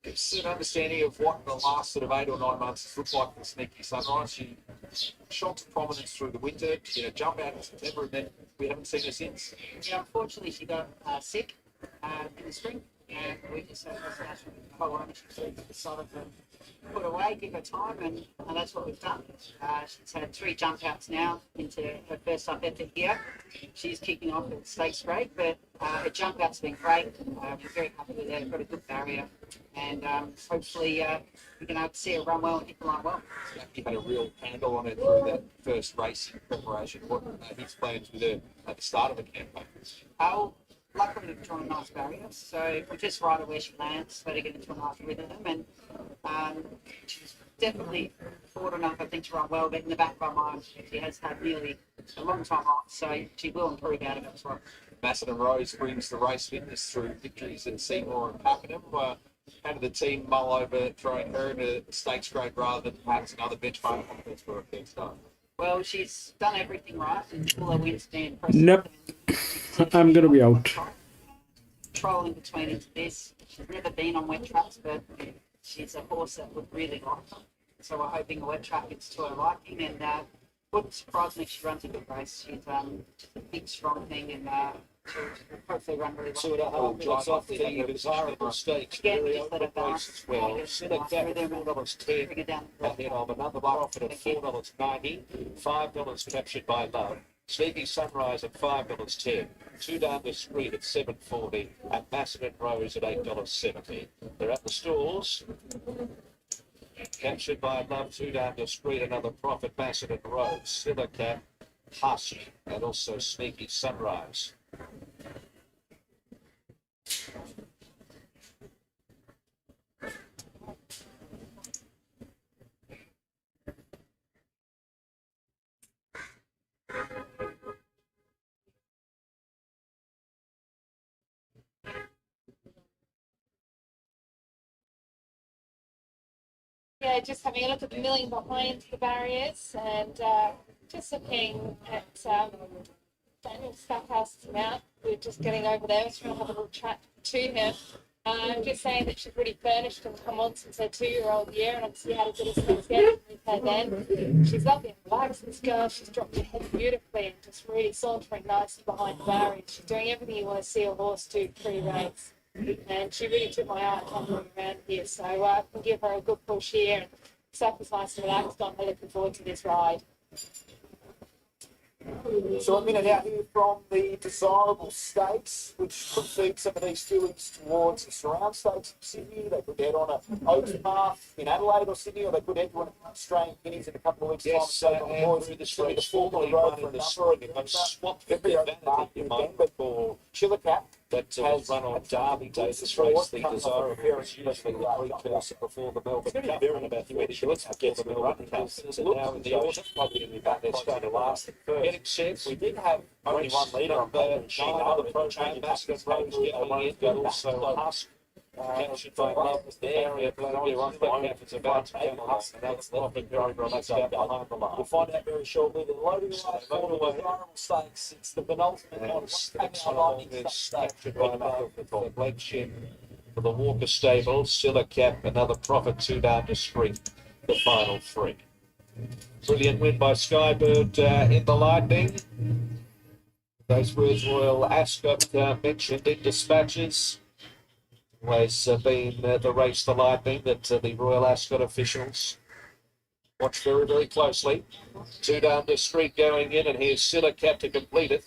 give us an understanding of what the last sort of 8 or 9 months has looked like for Sneaky Sunrise. She shot to prominence through the winter, jump out in September, and then we haven't seen her since. Yeah, unfortunately, she got sick in the spring, and we just had a whole ownership team decided to put away, give her time, and that's what we've done. She's had 3 jump outs now into her first up effort here. She's kicking off at stakes grade, but her jump out's been great. We're very happy with her. We've got a good barrier, and hopefully we can see her run well and hit the line well. You had a real handle on her through that first race preparation. What are his plans with her at the start of the campaign? Luckily, we've drawn a nice barrier, so we just ride her where she lands, let her get into a nice rhythm, and she's definitely forward enough, I think, to run well, but in the back of our mind, she has had nearly a long time off, so she will improve out of it as well. Macedon Rose brings the race fitness through victories at Seymour and Pakenham. How did the team mull over throwing her into stakes grade rather than perhaps another benchmark competence for a third start? Well, she's done everything right, and all her wins stand. Nope. I'm going to be out. Control in between into this. She's never been on wet tracks, but she's a horse that would really like them. So we're hoping a wet track is to her liking, and wouldn't surprise me if she runs a good race. She's just a big, strong thing, and she'll hopefully run really well. 2.5 just off the desirable stakes. Very open race as well. Centre Cap $4.10 ahead of another profit of $4.90. $5 captured by Love. Sneaky Sunrise at $5.10. 2 down the street at $7.40, and Macedon Rose at $8.70. They're at the stalls. Captured by Love, 2 down the street, another profit, Macedon Rose, Silver Cap, Husk, and also Sneaky Sunrise. Yeah, just having a look at the milling behind the barriers, and just looking at Daniel Stackhouse's mount. We're just getting over there. We're trying to have a little chat to him. Just saying that she's really furnished and come on since her 2-year-old year, and obviously had a bit of association with her then. She's lovely and relaxed, this girl. She's dropped her head beautifully and just really sauntering nicely behind the barriers. She's doing everything you want to see a horse do pre-race. And she really took my eye coming around here, so I can give her a good push here. And Seth was nice and relaxed on her, looking forward to this ride. So a minute out here from the desirable stakes, which could feed some of these fillies towards the surround stakes in Sydney. They could head on a Oaks Path in Adelaide or Sydney, or they could head to an Australian Guineas in a couple of weeks' time. Andrew, the streets formerly run in the spring, and they've swapped the vanity, you might, for Chiller Cap. That has run on Derby Day. This race, the desirable appearance, usually the precursor before the Melbourne Cup, and about 20 minutes before the Melbourne Cup. So now in the autumn, probably going to be back there straight to last at first. Getting set, we did have only one leader on Melbourne. Nine other program baskets, Rose getting in, but also Husk. Captured by Love was the area, but only one back is about to come on, and that's the very that's out behind the line. We'll find out very shortly. The loading line for the desirable stakes. It's the penultimate one. The next one is captured by Love with the leg shin for the Walker Stable. Silla Cap, another profit, 2 down to street. The final 3. Brilliant win by Skybird in the Lightning. Those words Royal Ascot mentioned in dispatches. Always been the race, the Lightning, that the Royal Ascot officials watch very, very closely. 2 down the street going in, and here's Silla Cap to complete it.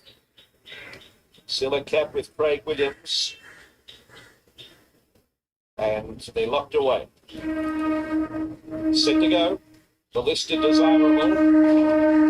Silla Cap with Craig Williams. And they're locked away. Set to go. the listed desirable,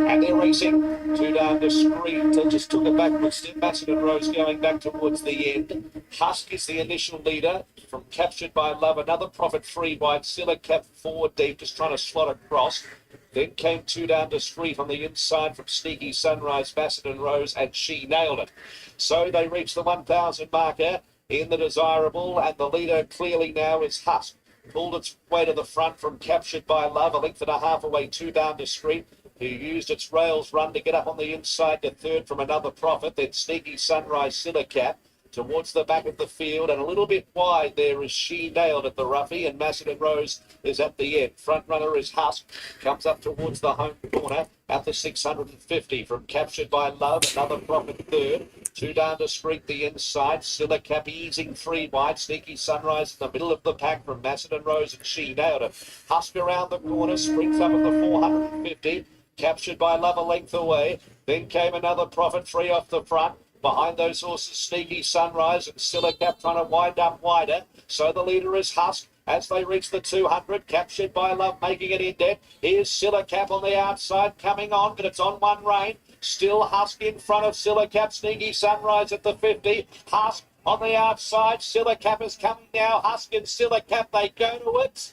and they're racing two down the screen. Just took a backward step. Macedon Rose going back towards the end. Husk is the initial leader from Captured by Love. Another Profit free wide. Silla Cap 4 deep, just trying to slot across. Then came two down the street on the inside from Sneaky Sunrise, Macedon Rose, and she nailed it. So they reached the 1,000 marker in the desirable, and the leader clearly now is Husk. Pulled its way to the front from Captured by Love, a length and a half away, two down the street, who used its rails run to get up on the inside to third from Another Profit. Then Sneaky Sunrise, Silicat towards the back of the field, and a little bit wide there is She Nailed at the roughie, and Macedon Rose is at the end. Front runner is Husk, comes up towards the home corner at the 650 from Captured by Love. Another Profit third. Two down the street, the inside. Silicap easing three wide. Sneaky Sunrise in the middle of the pack from Macedon Rose, and She Nailed it. Husk around the corner, sprints up at the 450. Captured by Love a length away. Then came Another Profit three off the front. Behind those horses, Sneaky Sunrise and Silicap trying to wind up wider. So the leader is Husk as they reach the 200. Captured by Love making it in dead. Here's Silicap on the outside coming on, but it's on one rein. Still Husk in front of Silicap. Sneaky Sunrise at the 50. Husk on the outside. Silicap is coming now. Husk and Silicap, they go to it.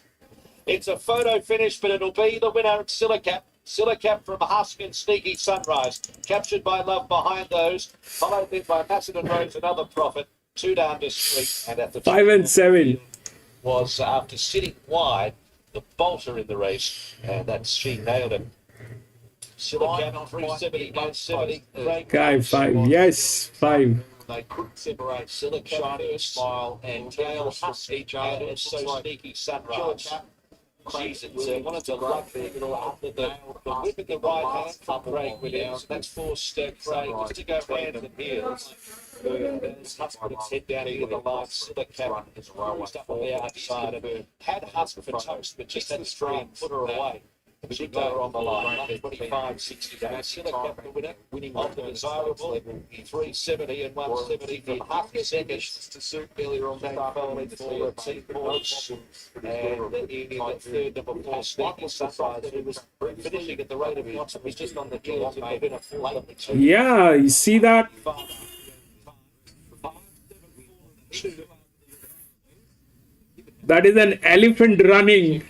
It's a photo finish, but it'll be the winner at Silicap. Silicap from Husk and Sneaky Sunrise. Captured by Love behind those. Followed then by Macedon Rose, Another Profit. Two down the street. And at the 5 and 7 was, after sitting wide, the bolter in the race. And that's She Nailed it. Silicap 370, 170. Guy 5. Yes, 5. They couldn't separate Silicap first smile and tail Husk each other. And so Sneaky Sunrise. Jeez, it's one of the luck there. After the whip at the right hand from Craig Williams, that's forced Craig just to go hands and heels. As Husk put its head down into the line, Silicap is rolled up on the outside of her. Had Husk for toast, but just had a straight put her away. She got her on the line, 125.60. Silicap the winner, winning on the desirable, 370 and 170 from Husk seconds to suit earlier on that following for Team Points. And in the third, number 4, Sneaky Sunrise, who was finishing at the rate of knots, was just on the heels of the winner. Yeah, you see that? That is an elephant running.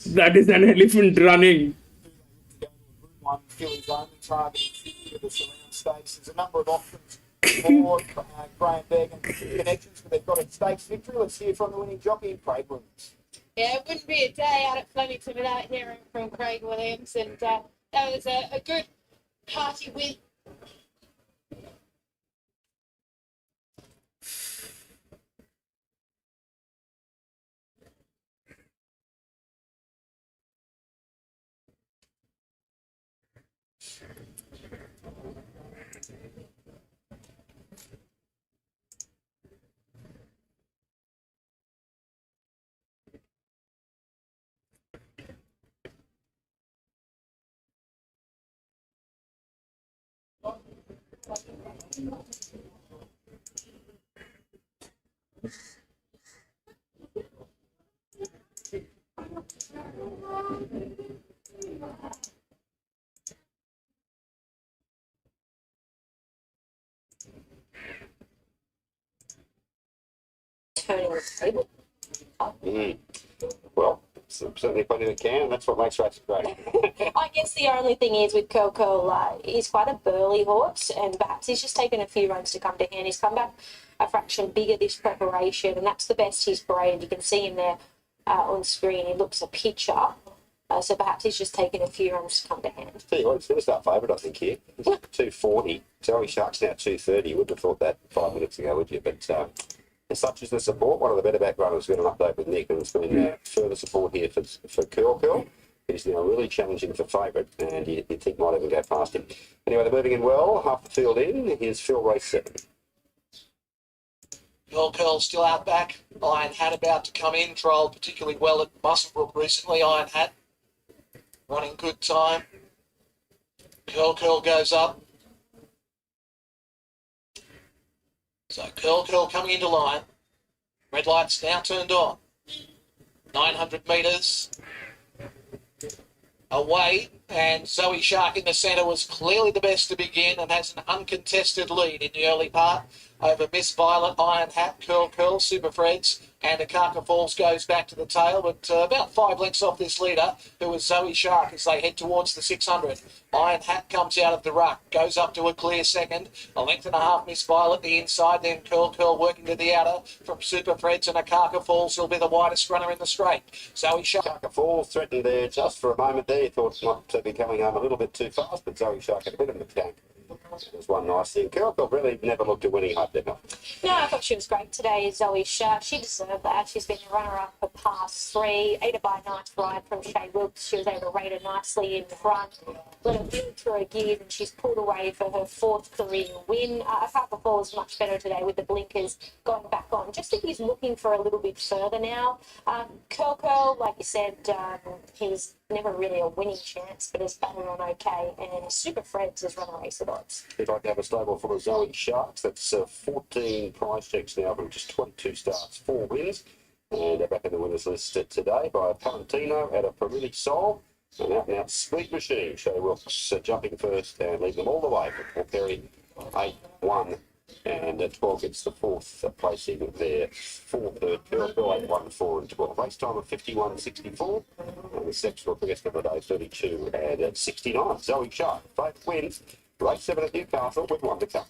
That is an elephant running. One Philly's only targeting for the surround stakes. There's a number of options for Grandstand and connections, but they've got a stakes victory. Let's hear from the winning jockey, Craig Williams. Yeah, it wouldn't be a day out at Flemington without hearing from Craig Williams, and that was a good party win. Turning the table. Well, certainly plenty that can. That's what makes races great. I guess the only thing is with Coco, he's quite a burly horse, and perhaps he's just taken a few runs to come to hand. He's come back a fraction bigger this preparation, and that's the best he's bred. You can see him there on screen. He looks a picture. So perhaps he's just taken a few runs to come to hand. Tell you what, it's going to start favourite, I think, here. It's 240. Zoe Shark's now 230. You wouldn't have thought that 5 minutes ago, would you? But such as the support, one of the better back runners got an update with Nick, and it's been further support here for Curl. He's now really challenging for favourite, and you'd think might even go past him. Anyway, they're moving in well, half the field in. Here's Phil, race 7. Curl still out back. Iron Hat about to come in. Trialled particularly well at Musselbrook recently. Iron Hat running good time. Curl goes up. So Curl coming into line. Red light's now turned on. 900 metres away, and Zoe Shark in the centre was clearly the best to begin and has an uncontested lead in the early part over Miss Violet, Iron Hat, Curl, Super Freds, and Akaka Falls goes back to the tail, but about 5 lengths off this leader, who was Zoe Shark, as they head towards the 600. Iron Hat comes out of the ruck, goes up to a clear second, a length and a half Miss Violet the inside, then Curl working to the outer from Super Freds, and Akaka Falls will be the widest runner in the straight. Zoe Shark. Akaka Falls threatened there just for a moment there. He thought not to be coming home a little bit too fast, but Zoe Shark had a bit of the tank. There's one nice thing. Curl really never looked at winning hard, did not. No, I thought she was great today, Zoe Shark. She deserved that. She's been the runner-up for past 3, aided by a nice ride from Shay Wilkes. She was able to rate her nicely in front, let her build through her gears, and she's pulled away for her 4th career win. Akaka Falls much better today with the blinkers going back on. Just think he's looking for a little bit further now. Curl, like you said, he was never really a winning chance, but has battled on okay, and Super Freds has run a race of odds. He'd like to have a stable full of Zoe Sharks. That's 14 prize checks now from just 22 starts, 4 wins. And they're back in the winners list today by Palantino out of Perilli Sol. And out and out Speed Machine. Shay Wilkes jumping first and leading them all the way for Paul Perry 8-1. And 12 gets the 4th placing there. 4th, Curl 8, 4 and 12. Race time of 51.64. And the steps for the next couple of days, 32 and 69. Zoe Shark, 5 wins. Race 7 at Newcastle with 1 to come.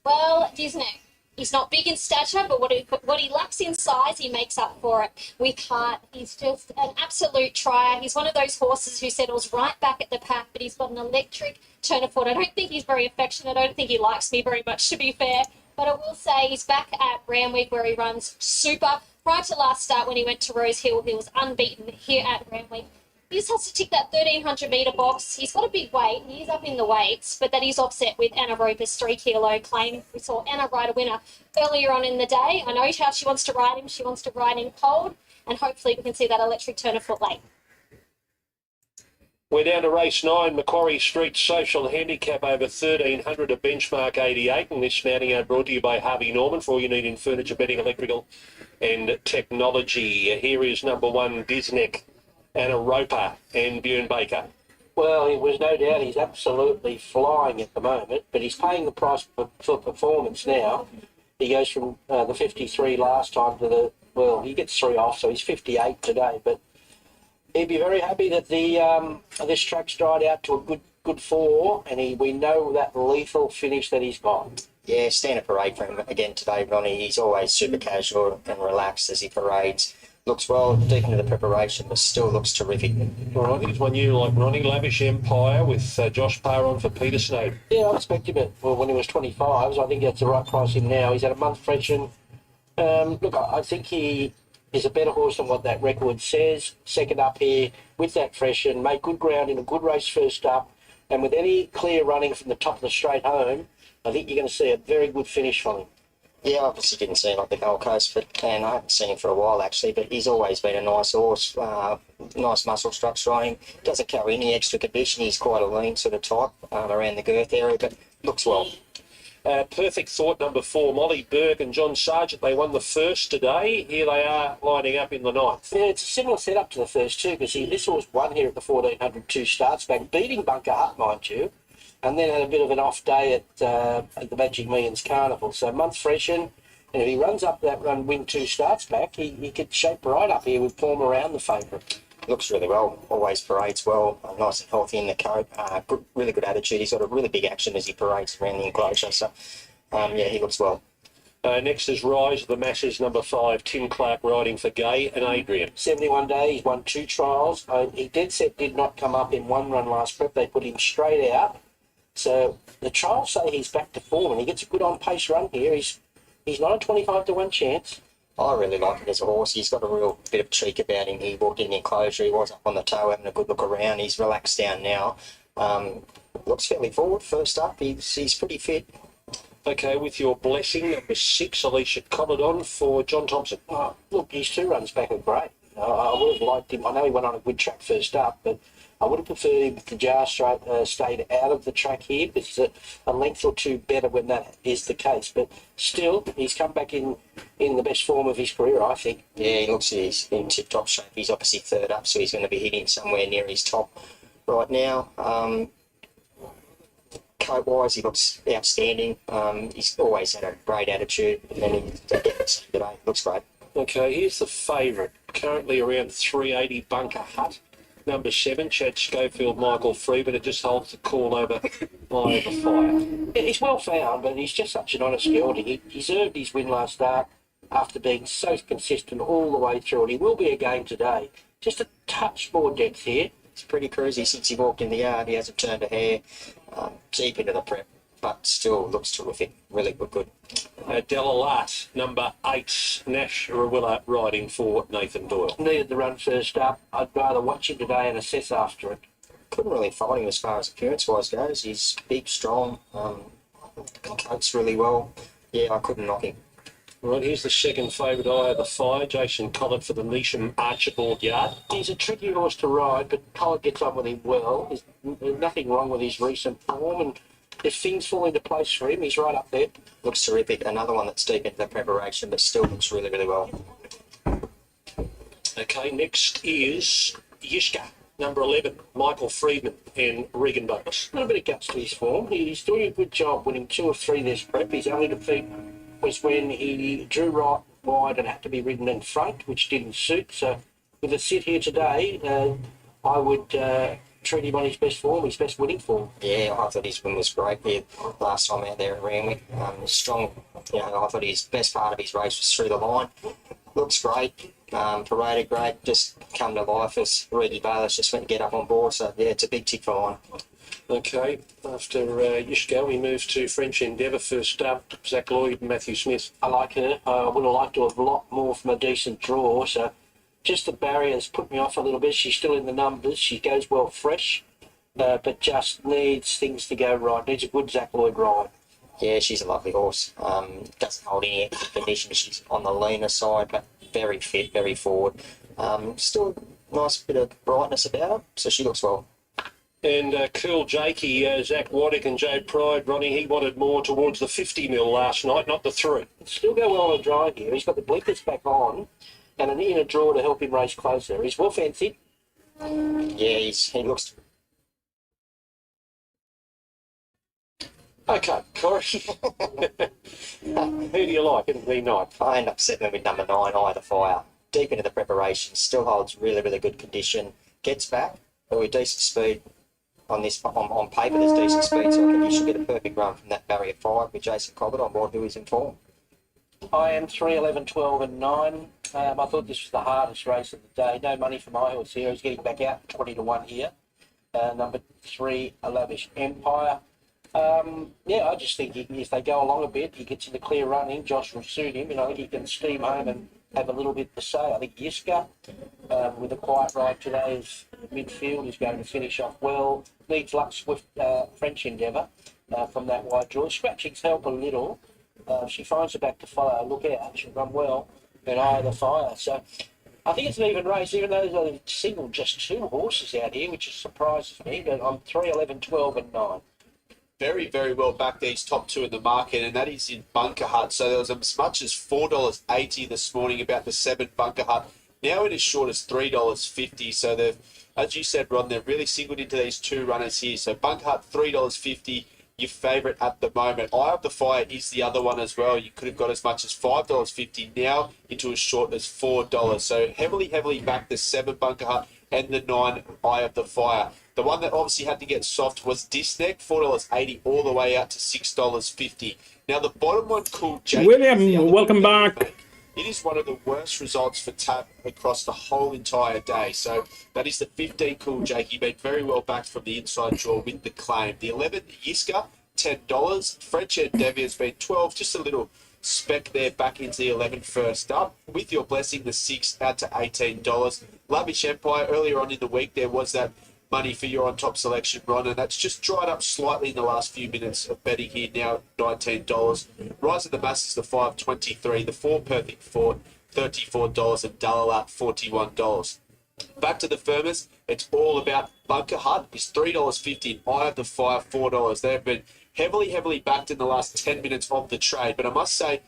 Well, Disney. He's not big in stature, but what he lacks in size, he makes up for it with heart. He's just an absolute trier. He's one of those horses who settles right back at the pack, but he's got an electric turn of foot. I don't think he's very affectionate. I don't think he likes me very much, to be fair. But I will say he's back at Randwick where he runs super. Prior to last start when he went to Rose Hill, he was unbeaten here at Randwick. He just has to tick that 1,300 metre box. He's got a big weight. He is up in the weights, but that is offset with Anna Roper's 3 kilo claim. We saw Anna ride a winner earlier on in the day. I know how she wants to ride him. She wants to ride him cold, and hopefully we can see that electric turn of foot late. We're down to race 9, Macquarie Street Social Handicap over 1,300 at benchmark 88. And this mounting out brought to you by Harvey Norman for all you need in furniture, bedding, electrical and technology. Here is number 1, Disneck, Anna Roper and Björn Baker. Well, it was no doubt he's absolutely flying at the moment, but he's paying the price for performance now. He goes from the 53 last time to the, well, he gets 3 off, so he's 58 today, but he'd be very happy that the this track's dried out to a good 4, and we know that lethal finish that he's got. Yeah, standard parade for him again today, Ronnie. He's always super casual and relaxed as he parades. Looks well, deep into the preparation, but still looks terrific. All right, here's one you like, Ronnie. Lavish Empire with Josh Parr on for Peter Snowden. Yeah, I expect him when he was 25, so I think that's the right price him now. He's had a month freshen. Look, I think he is a better horse than what that record says. Second up here with that freshen, made good ground in a good race first up, and with any clear running from the top of the straight home, I think you're going to see a very good finish from him. Yeah, I obviously didn't see him up the Gold Coast, but I haven't seen him for a while actually, but he's always been a nice horse, nice muscle structure on him. Doesn't carry any extra condition, he's quite a lean sort of type around the girth area, but looks well. Perfect Thought, number 4, Molly Burke and John Sargent. They won the first today. Here they are lining up in the 9th. Yeah, it's a similar setup to the first two, because this horse won here at the 1400 2 starts back, beating Bunker Hut, mind you, and then had a bit of an off day at the Magic Millions Carnival. So month freshen, and if he runs up that run, win 2 starts back, he could shape right up here with form around the favourite. Looks really well, always parades well, nice and healthy in the coat, really good attitude. He's got a really big action as he parades around the enclosure, so yeah, he looks well. Next is Rise of the Masses, number 5, Tim Clark riding for Gay and Adrian. 71 days, he's won 2 trials. He dead set did not come up in 1 run last prep. They put him straight out. So the trials say he's back to form, and he gets a good on-pace run here. He's not a 25 to 1 chance. I really like him as a horse. He's got a real bit of cheek about him. He walked in the enclosure, he was up on the toe having a good look around. He's relaxed down now. Looks fairly forward first up. He's pretty fit. Okay, with your blessing, number 6, Alicia Commodon for John Thompson. Look, his 2 runs back are great. I would have liked him. I know he went on a good track first up, but I would have preferred him if the jar stayed out of the track here, because it's a length or 2 better when that is the case. But still, he's come back in the best form of his career, I think. Yeah, he looks he's in tip-top shape. He's obviously 3rd up, so he's going to be hitting somewhere near his top right now. Coat-wise, he looks outstanding. He's always had a great attitude, and then today looks great. Okay, here's the favourite, currently around 380, Bunker Hut. Number 7, Chad Schofield, Michael Free, but it just holds the call over by the fire. Yeah, he's well found, but he's just such an honest gelding. He deserved his win last start after being so consistent all the way through, and he will be again today. Just a touch more depth here. He's pretty cruisy since he walked in the yard. He hasn't turned a hair, deep into the prep, but still looks terrific. Really good. Delalat, number 8, Nash Rawilla riding for Nathan Doyle. Needed the run first up. I'd rather watch him today and assess after it. Couldn't really fault him as far as appearance-wise goes. He's big, strong, coats really well. Yeah, I couldn't knock him. Right, here's the second favourite, Eye of the Fire, Jason Collett for the Neesham Archibald Yard. He's a tricky horse to ride, but Collett gets on with him well. There's nothing wrong with his recent form, and if things fall into place for him, he's right up there. Looks terrific. Another one that's deep into the preparation, but still looks really, really well. Okay, next is Yishka, number 11, Michael Friedman and Regan Douglas. A little bit of guts to his form. He's doing a good job winning 2 of 3 this prep. His only defeat was when he drew right wide and had to be ridden in front, which didn't suit. So with a sit here today, I would treat him on his best form, his best winning form. Yeah, I thought his win was great here last time out there at Randwick. Strong, I thought his best part of his race was through the line. Looks great, paraded great, just come to life as Reggie Bayless just went to get up on board. So yeah, it's a big tick for mine. Okay, after Yishka, we move to French Endeavour first up, Zach Lloyd and Matthew Smith. I like her. I would have liked to have a lot more from a decent draw, so just the barriers put me off a little bit. She's still in the numbers. She goes well fresh, but just needs things to go right. Needs a good Zach Lloyd ride. Yeah, she's a lovely horse. Doesn't hold any extra condition. She's on the leaner side, but very fit, very forward. Still a nice bit of brightness about her, so she looks well. And Cool Jakey, Zach Waddick and Jay Pride, Ronnie, he wanted more towards the 50 mil last night, not the 3. Still go well on a drive here. He's got the blinkers back on and an inner draw to help him race closer. He's well fancied. Yeah, he looks Okay, Corey. Who do you like in the night? I end up sitting with number 9, Eye of the Fire. Deep into the preparation, still holds really, really good condition. Gets back, but with decent speed. On paper, there's decent speed, so I think you should get a perfect run from that barrier 5 with Jason Cobbett on board, who is in form. I am 3, 11, 12 and 9. I thought this was the hardest race of the day. No money for my horse here. He's getting back out 20 to 1 here. Number 3, A Lavish Empire. Yeah, I just think if they go along a bit, he gets in the clear running, Josh will suit him. You know, he can steam home and have a little bit to say. I think Yiska, with a quiet ride today, is midfield, is going to finish off well. Needs luck, swift French Endeavour from that wide draw. Scratchings help a little. She finds her back to follow. Look out, she'll run well. And Eye of the Fire. So I think it's an even race, even though they've singled just 2 horses out here, which surprises me. But I'm 3, 11, 12 and 9. Very, very well back these top 2 in the market, and that is in Bunker Hut. So there was as much as $4.80 this morning about the 7 Bunker Hut. Now it is short as $3.50. So they've, as you said, Ron, they've really singled into these 2 runners here. So Bunker Hut, $3.50, your favourite at the moment. Eye of the Fire is the other one as well. You could have got as much as $5.50, now into as short as $4. So heavily back the 7 Bunker Hut and the 9 Eye of the Fire. The one that obviously had to get soft was Disneck, $4.80 all the way out to $6.50. Now the bottom one, Cool Jake. William, welcome back. It is one of the worst results for Tab across the whole entire day. So that is the 15 Cool Jake. He been very well backed from the inside draw with the claim. The 11 Yiska, $10. French Endeavour has been 12, just a little spec there back into the 11 first up. With your blessing, the 6 out to $18. Lavish Empire, earlier on in the week, there was that money for your on top selection, Ron, and that's just dried up slightly in the last few minutes of betting here, now $19. Rise of the Masses, the 5.23, the 4 Perfect Fort, $34, and Dalalat, $41. Back to the firmers, it's all about Bunker Hut, is $3.50, Eye of the Fire, $4. They've been heavily backed in the last 10 minutes of the trade, but I must say,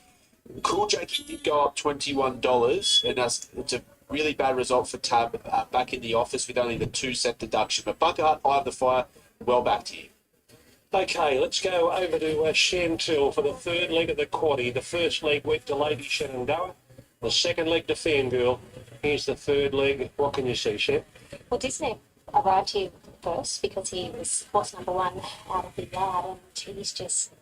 Cool Jakey did go up $21, and it's a really bad result for Tab back in the office with only the 2 cent deduction. But Bunker Hut, Eye of the Fire, well backed here. Okay, let's go over to Chantil for the 3rd leg of the quaddie. The first leg went to Lady Shenandoah. The second leg to Fangirl. Here's the 3rd leg. What can you see, Shen? Well, Disney arrived here first because he was horse number 1 out of the yard, and he's just...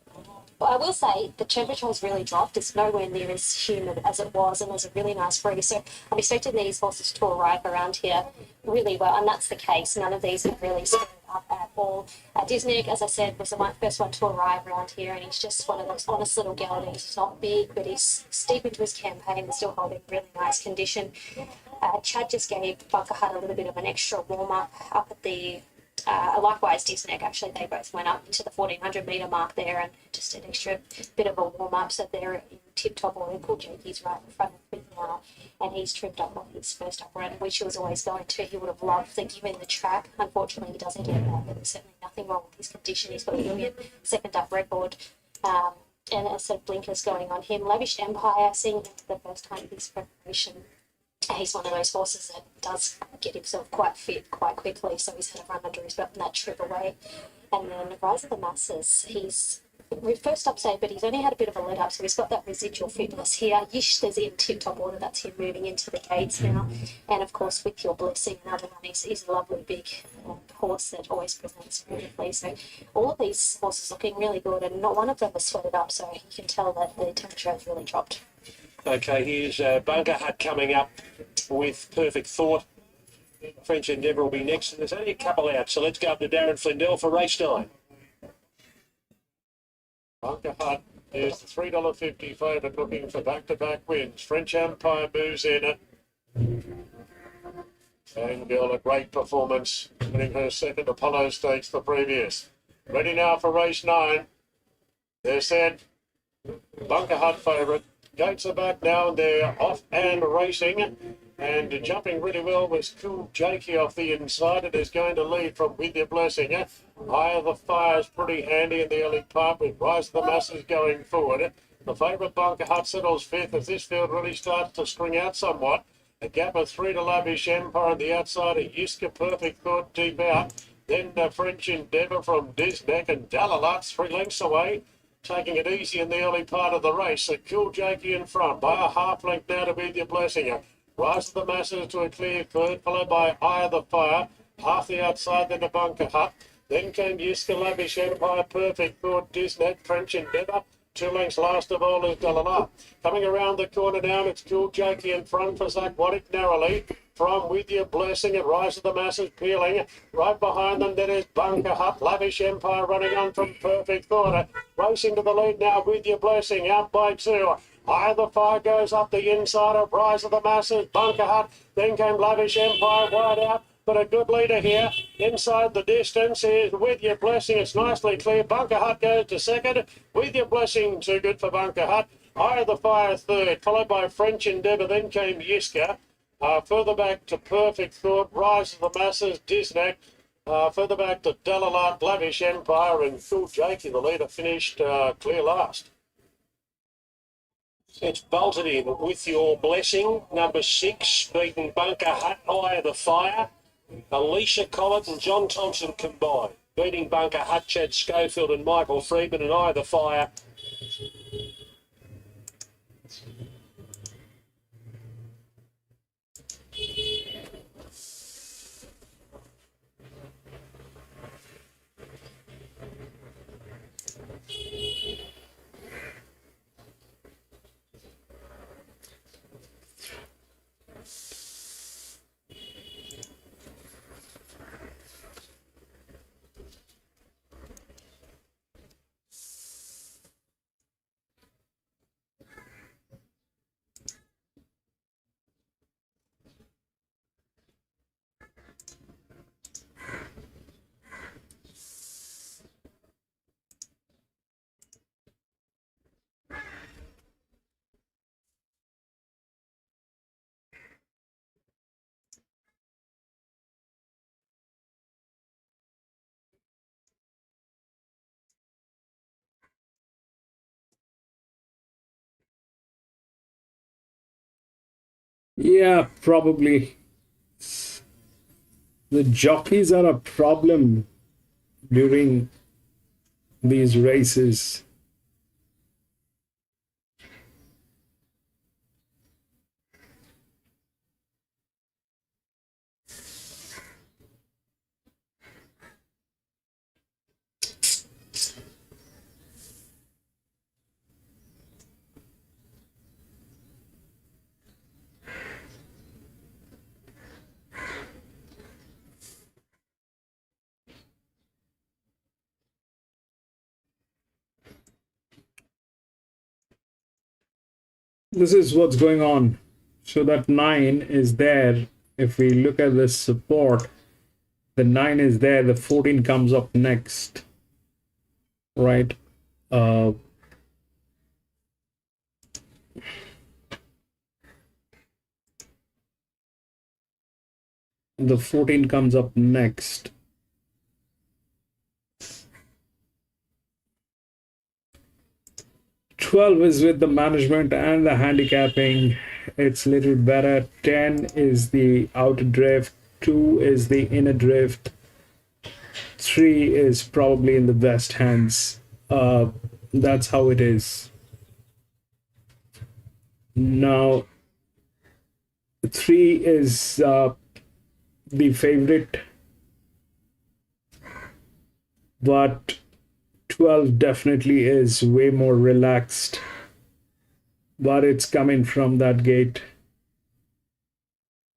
But I will say the temperature has really dropped. It's nowhere near as humid as it was, and there's a really nice breeze. So I'm expecting these horses to arrive around here really well, and that's the case. None of these have really screwed up at all. Disney, as I said, was the first one to arrive around here, and he's just one of those honest little geldings. He's not big, but he's steep into his campaign and still holding really nice condition. Chad just gave Bunker Hut a little bit of an extra warm-up up at the... likewise, Disney, actually, they both went up to the 1400 metre mark there, and just an extra bit of a warm-up, so they're in tip-top order. Cool Jakey's right in front of me now, and he's trimmed up on his first up run, which he was always going to. He would have loved to give him the track. Unfortunately, he doesn't get that, but there's certainly nothing wrong with his condition. He's got a brilliant second up record, and a set of blinkers going on him. Lavish Empire, seeing him for the first time in his preparation, he's one of those horses that does get himself quite fit quite quickly, so he's had a run under his belt in that trip away. And then Rise of the Masses, he's first up say, but he's only had a bit of a let up, so he's got that residual fitness here. Yish's in tip-top order, that's him moving into the gates now. And of course, with your blessing, another one, he's a lovely big horse that always presents beautifully. So all of these horses looking really good, and not one of them was sweated up, so you can tell that the temperature has really dropped. Okay, here's Bunker Hut coming up with Perfect Thought. French Endeavour will be next, and there's only a couple out, so let's go up to Darren Flindell for race 9. Bunker Hut is the $3.50 favourite, looking for back-to-back wins. French Empire moves in. Fangirl, a great performance, winning her second Apollo Stakes the previous. Ready now for race 9. They're set. Bunker Hut favourite. Gates are back now, and they're off and racing. And jumping really well was Cool Jakey off the inside. It is going to lead from With Your Blessing. Eye of the Fire is pretty handy in the early part, with Rise of the Masses going forward. The favourite Bunker Hut settles 5th as this field really starts to string out somewhat. A gap of 3 to Lavish Empire on the outside. A Yiska Perfect Thought deep out. Then French Endeavour from Disneck and Dalalat's 3 lengths away. Taking it easy in the early part of the race. Cool Jakey in front by a half length now to Be Your Blessing. Rise of the Masses to a clear third, followed by Eye of the Fire. Half the outside, then the Bunker Hut. Then came Yiska Lavish Empire, Perfect Thought, Disnet, French Endeavour. 2 lengths last of all is Dalala. Coming around the corner now, it's Cool Jakey in front for Zakwatic narrowly. From With Your Blessing and Rise of the Masses peeling. Right behind them, then is Bunker Hut, Lavish Empire running on from Perfect Thought. Racing to the lead now, With Your Blessing, out by 2. Eye of the Fire goes up the inside of Rise of the Masses, Bunker Hut. Then came Lavish Empire wide out. But a good leader here. Inside the distance is With Your Blessing. It's nicely clear. Bunker Hut goes to second. With Your Blessing, too good for Bunker Hut. Eye of the Fire third, followed by French Endeavour. Then came Yiska. Further back to Perfect Thought, Rise of the Masses, Disneck. Further back to Dalalat, Lavish Empire, and Phil Jakey, the leader, finished clear last. It's bolted in With Your Blessing, number 6, beaten Bunker Hut, Eye of the Fire. Alicia Collett and John Thompson combined, beating Bunker Hut, Chad Schofield and Michael Friedman, and Eye of the Fire. Yeah, probably. The jockeys are a problem during these races. This is what's going on. So that 9 is there. If we look at the support, the 9 is there, the 14 comes up next, right? The 14 comes up next. Twelve is with the management and the handicapping. It's a little better. 10 is the outer drift. 2 is the inner drift. 3 is probably in the best hands. That's how it is. Now, 3 is the favorite, but 12 definitely is way more relaxed, but it's coming from that gate.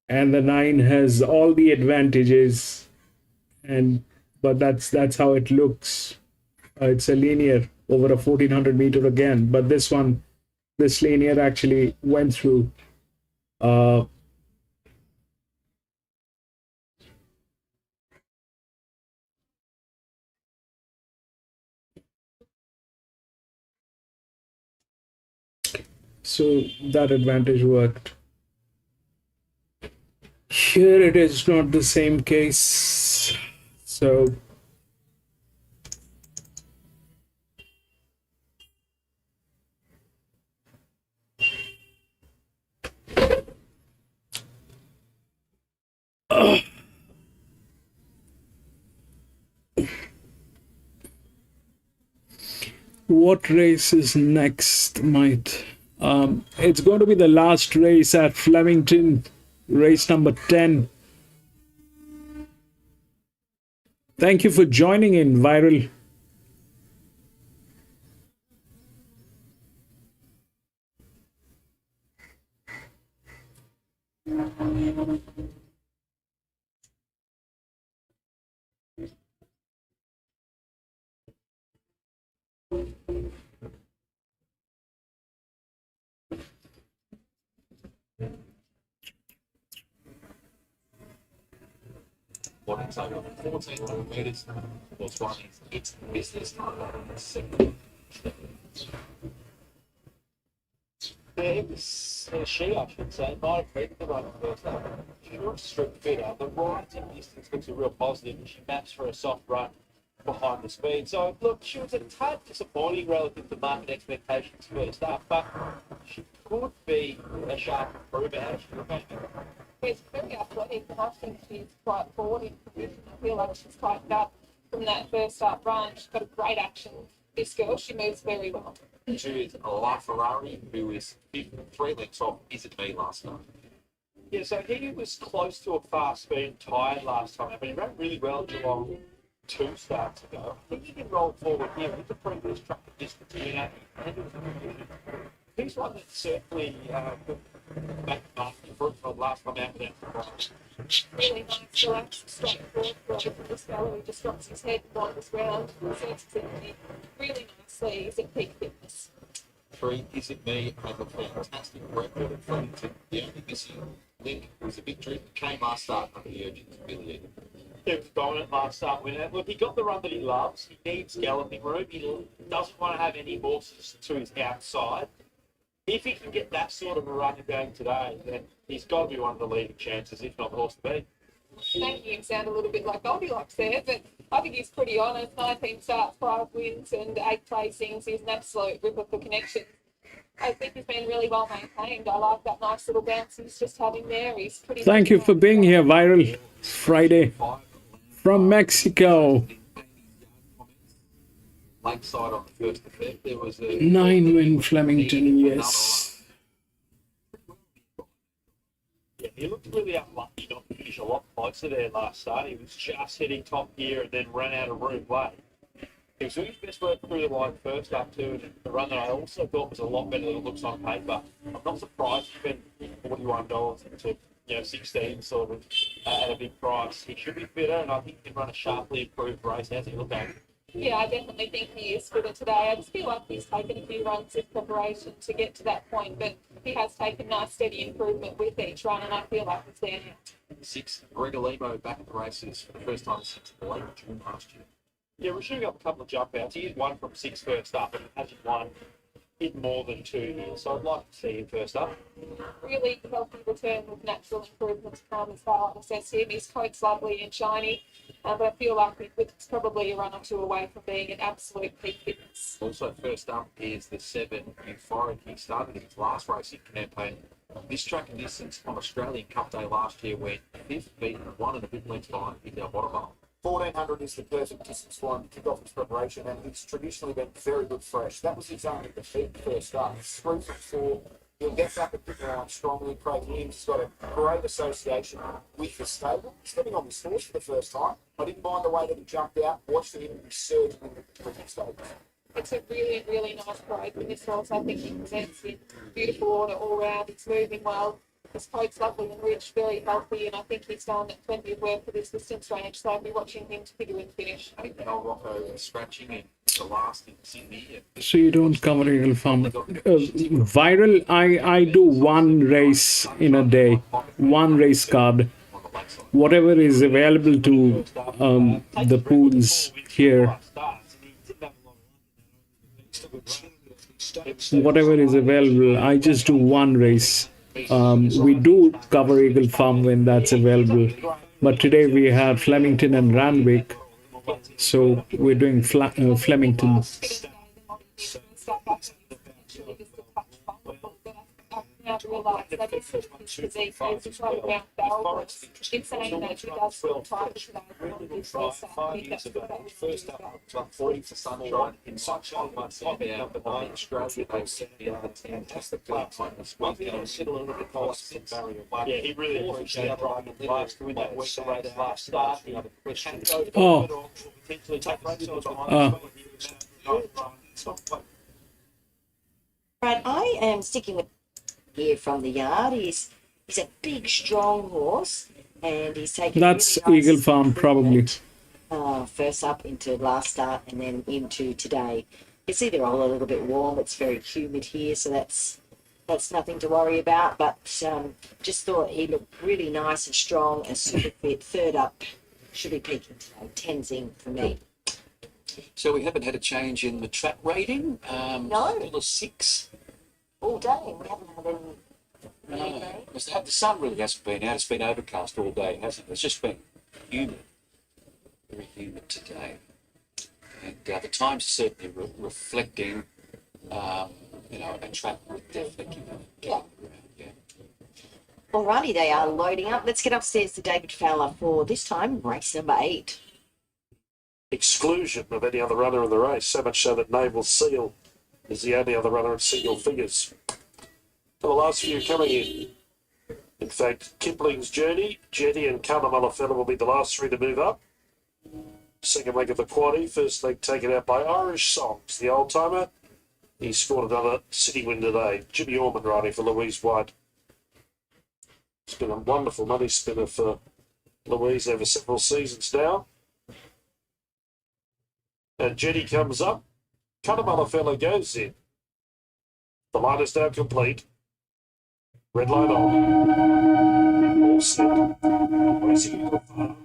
And the 9 has all the advantages, but that's how it looks. It's a linear over a 1400 meter again, but this linear actually went through. So that advantage worked. Here it is not the same case. So What race is next, mate? It's going to be the last race at Flemington, race number 10. Thank you for joining in, Viral. What it's over 1,400 metres was running. It's business time. It was she, I should say, might have beaten the run first up. She looks straight fitter. The rising distance looks a real positive, and she maps for a soft run behind the speed. So, look, she was a tad disappointing relative to market expectations first up, but she could be a sharp improver. How does she look at it? She's very athletic, and I think she's quite forward in position. I feel like she's tightened up from that first up run. She's got a great action. This girl, she moves very well. She is a La Ferrari, who is 3 lengths off Is It Me last night. Yeah, so he was close to a fast speed tired last time, but he ran really well at Geelong 2 starts ago. I think he can roll forward here. He's a previous track of distance winner. He's one that certainly could make the market improvement last time out with that. Really nice, relaxed, straightforward from this fellow who just drops his head and wanders round and seems to be really nicely. He's at peak fitness. 3 Is It Me has a fantastic record at Flemington. The only missing link was a victory that came last start under the urgent ability. He was dominant last start winner. Look, he got the run that he loves. He needs galloping room. He doesn't want to have any horses to his outside. If he can get that sort of a run going today, then he's got to be one of the leading chances, if not the horse to beat. Making him sound a little bit like Goldilocks there, but I think he's pretty honest. 19 starts, 5 wins, and 8 placings. He's an absolute rip of the connection. I think he's been really well maintained. I like that nice little bounce he's just having there. He's pretty. Thank you for being here, Viral. Friday from Mexico. Lakeside on the 1st of Feb, there was a 9 win Flemington, yes. Yeah, he looked really unlucky not to finish a lot closer there last start. He was just hitting top gear and then ran out of room late. He was doing his best work through the line first up too, and the run that I also thought was a lot better than it looks on paper. I'm not surprised he spent $41 into 16 sort of at a big price. He should be fitter, and I think he can run a sharply improved race. How's he look at? Yeah, I definitely think he is fitter today. I just feel like he's taken a few runs of preparation to get to that point, but he has taken nice steady improvement with each run, and I feel like he's there now. 6 Gregor Lemo back at the races for the first time since the late June last year. Yeah, we're shooting up a couple of jump outs. He is 1 from 6 first up, and hasn't won in more than 2 years, so I'd like to see him first up. Really healthy return with natural improvements from his style. I assess him. His coat's lovely and shiny, but I feel like it's probably a run or 2 away from being an absolute peak fitness. Also first up is the 7 Euphoric. He started his last racing campaign this track and distance on Australian Cup Day last year, went 5th, beaten 1 and a bit lengths behind in our bottom half. 1400 is the perfect distance for him to kick off his preparation, and he's traditionally been very good fresh. That was his only defeat first up. He's 3 from 4. He'll get back and pick line strongly. Craig Williams has got a great association with the stable. He's getting on this horse for the first time. I didn't mind the way that he jumped out. Watched him surge in the stable. It's a really, really nice break with this horse. I think he presents in beautiful order all round. It's moving well. His coat's lovely and rich, very healthy, and I think he's done plenty of work for this distance range, so I'll be watching him to figure and finish. I think El Rocco is scratching in the last in Sydney. So you don't cover Eagle Farm. Viral, I do 1 race in a day, 1 race card. Whatever is available to the pools here. Whatever is available, I just do 1 race. We do cover Eagle Farm when that's available, but today we have Flemington and Randwick, so we're doing Flemington. Now realise that it's sort of his physique is right around barrel. In saying that he does feel tight today, his first start. I think that's what I First up, it's like 40 for Sunshine. In Sunshine, might sound number 9, Australia, they set the other fantastic play. One thing I sit a little bit close to barrier 1. Yeah, he really appreciated driving the last win that week, the race last start. He can go Oh. forward or potentially take races behind Right, I am sticking with here from the yard. He's a big, strong horse, and he's taken. That's really nice Eagle Farm, probably. first up into last start and then into today. You see they're all a little bit warm. It's very humid here, so that's nothing to worry about. But just thought he looked really nice and strong and super fit. Third up should be peaking today. Tenzing for me. So we haven't had a change in the track rating. No. $6. All day. We haven't had any. No, because the sun really hasn't been out. It's been overcast all day, hasn't it? It's just been humid, very humid today. And the times are certainly reflecting, and track will definitely getting around, yeah. Alrighty, they are loading up. Let's get upstairs to David Fowler for this time race number 8. Exclusion of any other runner in the race, so much so that Naval Seal is the only other runner in single figures. For the last few coming in. In fact, Kipling's Journey, Jetty and Cunnamulla Fella will be the last 3 to move up. Second leg of the quaddie, first leg taken out by Irish Songs, the old-timer. He scored another city win today. Jimmy Orman riding for Louise White. It's been a wonderful money spinner for Louise over several seasons now. And Jetty comes up. Cunnamulla Fella goes in. The line is now complete. Red line on. All set. Racing Eagle Farm.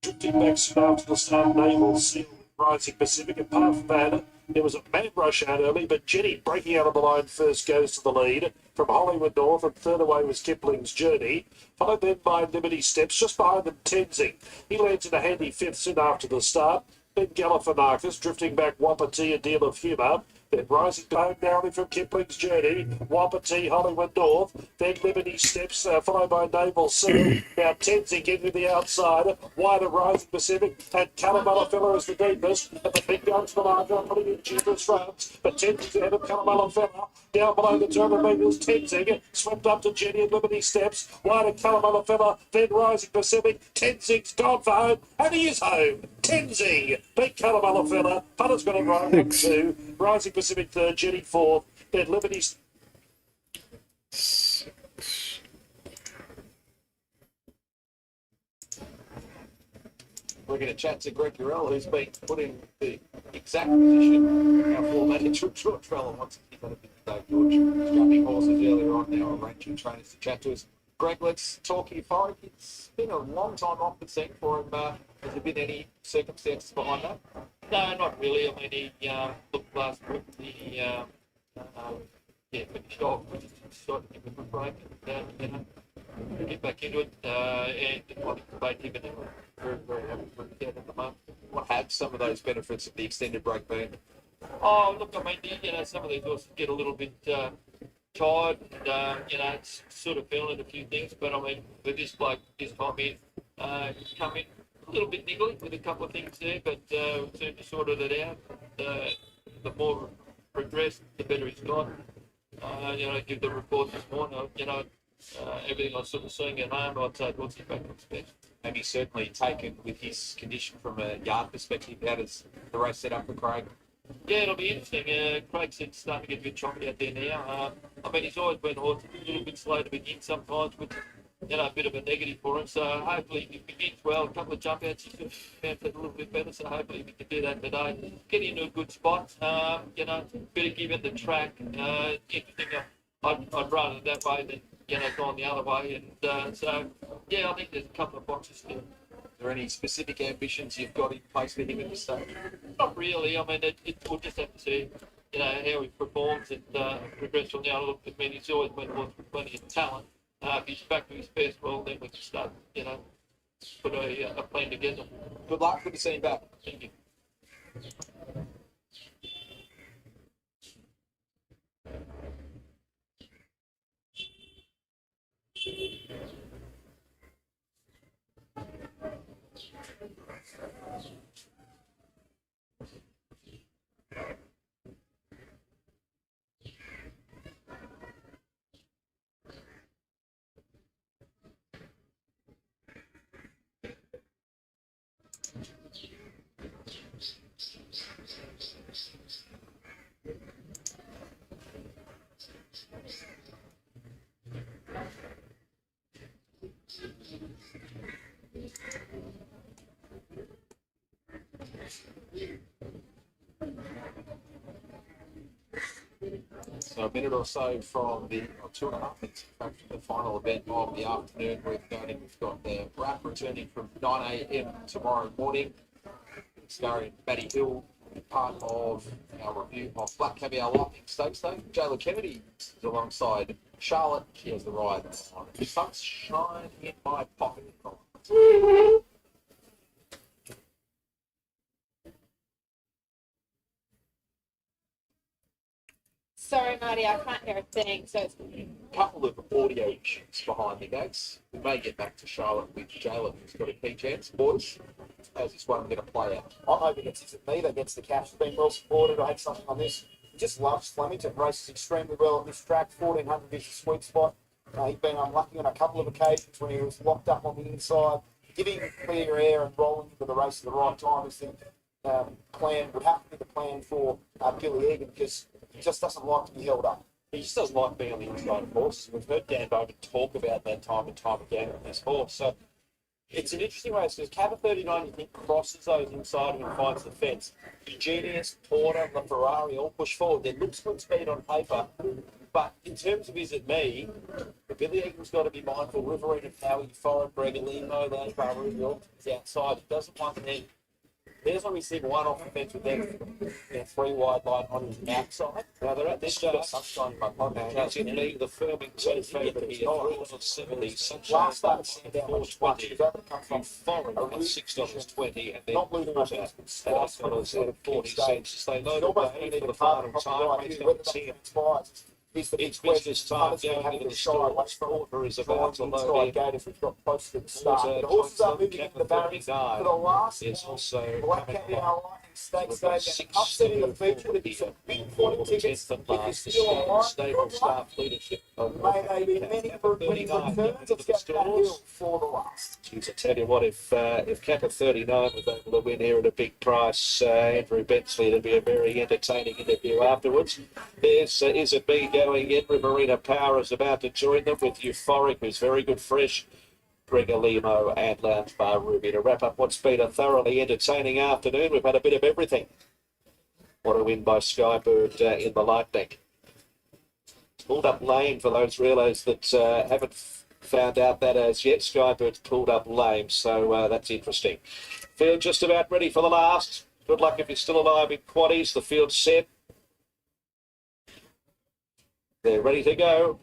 Drifting back soon after the start, Naval Seal, Rising Pacific. Apart from that, there was a mad rush out early, but Jenny breaking out of the line first goes to the lead. From Hollywood North, and third away was Kipling's Journey. Followed then by Liberty Steps, just behind them Tenzing. He lands in a handy 5th soon after the start. Then Galifianakis, drifting back Wapiti, A Deal of Humour. Then rising to home narrowly from Kipling's Journey, Wapiti, Hollywood North, then Liberty Steps, followed by Naval Seal. Now Tenzing in with the outside, wider Rising Pacific, and Cunnamulla Fella is the deepest, and the big guns for Larger are putting in cheapest runs, but Tenzing's ahead of Cunnamulla Fella. Down below the 200 metres, Tenzing swept up to Jenny and Liberty Steps, wider Cunnamulla Fella, then Rising Pacific. Tenzing's gone for home, and he is home. Tenzing beat Cunnamulla Fella. Fella's got a drive 1-2. Rising Pacific third, Jenny fourth, then Liberty. We're going to chat to Greg Urell, who's been put in the exact position our format in George Trell wants to keep on a bit today, George. Jumping horses earlier on now, arranging trainers to chat to us. Greg, let's talk euphoric. It's been a long time off the scene for him. Has there been any circumstances behind that? No, not really. I mean, he looked last week. He finished off with a shot, give him a break, and get back into it. And I think the him and very, very happy with it at the moment. What have some of those benefits of the extended break been? Oh, look, I mean, some of these horses get a little bit tired, and, it's sort of feeling a few things, but I mean, with this bloke, this time in, he's come in a little bit niggly with a couple of things there, but soon to sorted it out. The more progressed, the better he's got. Give the report this morning, everything I was sort of seeing at home, I'd say what's his back looks best. And he's certainly taken with his condition from a yard perspective. How does the race set up for Craig? Yeah, it'll be interesting. Craig's starting to get a bit choppy out there now. I mean, he's always been a little bit slow to begin sometimes, which a bit of a negative for him. So hopefully if he begins well, a couple of jump outs, he's going to a little bit better. So hopefully we can do that today. Get into a good spot. Bit of give it the track. Interesting. I'd rather that way than going the other way. And so yeah, I think there's a couple of boxes still. Are there any specific ambitions you've got in place for him at this stage? Not really. I mean, we'll just have to see, how he performs and progress from now. Look, I mean, he's always been with plenty of talent. If he's back to his best, well, then we can start, put a plan together. Good luck. Good to see you back. Thank you. So a minute or so from the 2.5 minutes from the final event of the afternoon. We've got the wrap returning from 9 a.m. tomorrow morning. Starring Matty Hill, part of our review of Black Caviar Lightning Stakes though. Jayla Kennedy is alongside Charlotte. She has the ride on Sunshine in My Pocket. Sorry, Marty, I can't hear a thing. So it's A couple of audio issues behind the gates. We may get back to Charlotte with Jayla, who's got a key chance. Boys, how's this one going to play out? I'm hoping it's Is It Me that gets the cash. It's been well supported. I had something on this. He just loves Flemington. Races extremely well at this track. 1400 is a sweet spot. He's been unlucky on a couple of occasions when he was locked up on the inside. Giving clear air and rolling into the race at the right time is the plan. Would have to be the plan for Billy Egan, because he just doesn't like to be held up. He just doesn't like being on the inside of horses. We've heard Dan Bowman talk about that time and time again on this horse. So it's an interesting race because Cava 39, you think, crosses those inside and finds the fence. Eugenius, Porter, LaFerrari all push forward. There looks good speed on paper. But in terms of Is It Me, Billy Egan's got to be mindful. Riverina, Power, Euphoric, Gregor Limo, Lounge Bar, Ruby, all is outside. He doesn't want them. There's when we see one off the fence with them, three wide line on his outside. Now they're at this stage. Sunshine in My Pocket. It's in me, the Flemington favourite here. $3.70. Sunshine starts at $4.20. Euphoric at $6.20, and then Porter at $8.40. As they load away for the final time, race number 10. It's business time going into the stall. Porter is about to load in. We've got close to the start. The horses are moving into the barriers for the last. It's also Black Caviar Lightning Stakes Day, upsetting the feature with a big 40 tickets. If you're still online, stable staff leadership. may they be many returns. Let's get that hill for the last. Geez, I tell you what, if Kappa 39 was able to win here at a big price, Andrew Bensley, it'd be a very entertaining interview afterwards. There's Is It Me going in. Riverina Power is about to join them with Euphoric, who's very good fresh. Gregor Limo and Lounge Bar Ruby. To wrap up what's been a thoroughly entertaining afternoon, we've had a bit of everything. What a win by Skybird in the Lightning. Pulled up lame for those relos that haven't found out that as yet. Skybird's pulled up lame, so that's interesting. Field just about ready for the last. Good luck if you're still alive in quaddies. The field's set. They're ready to go.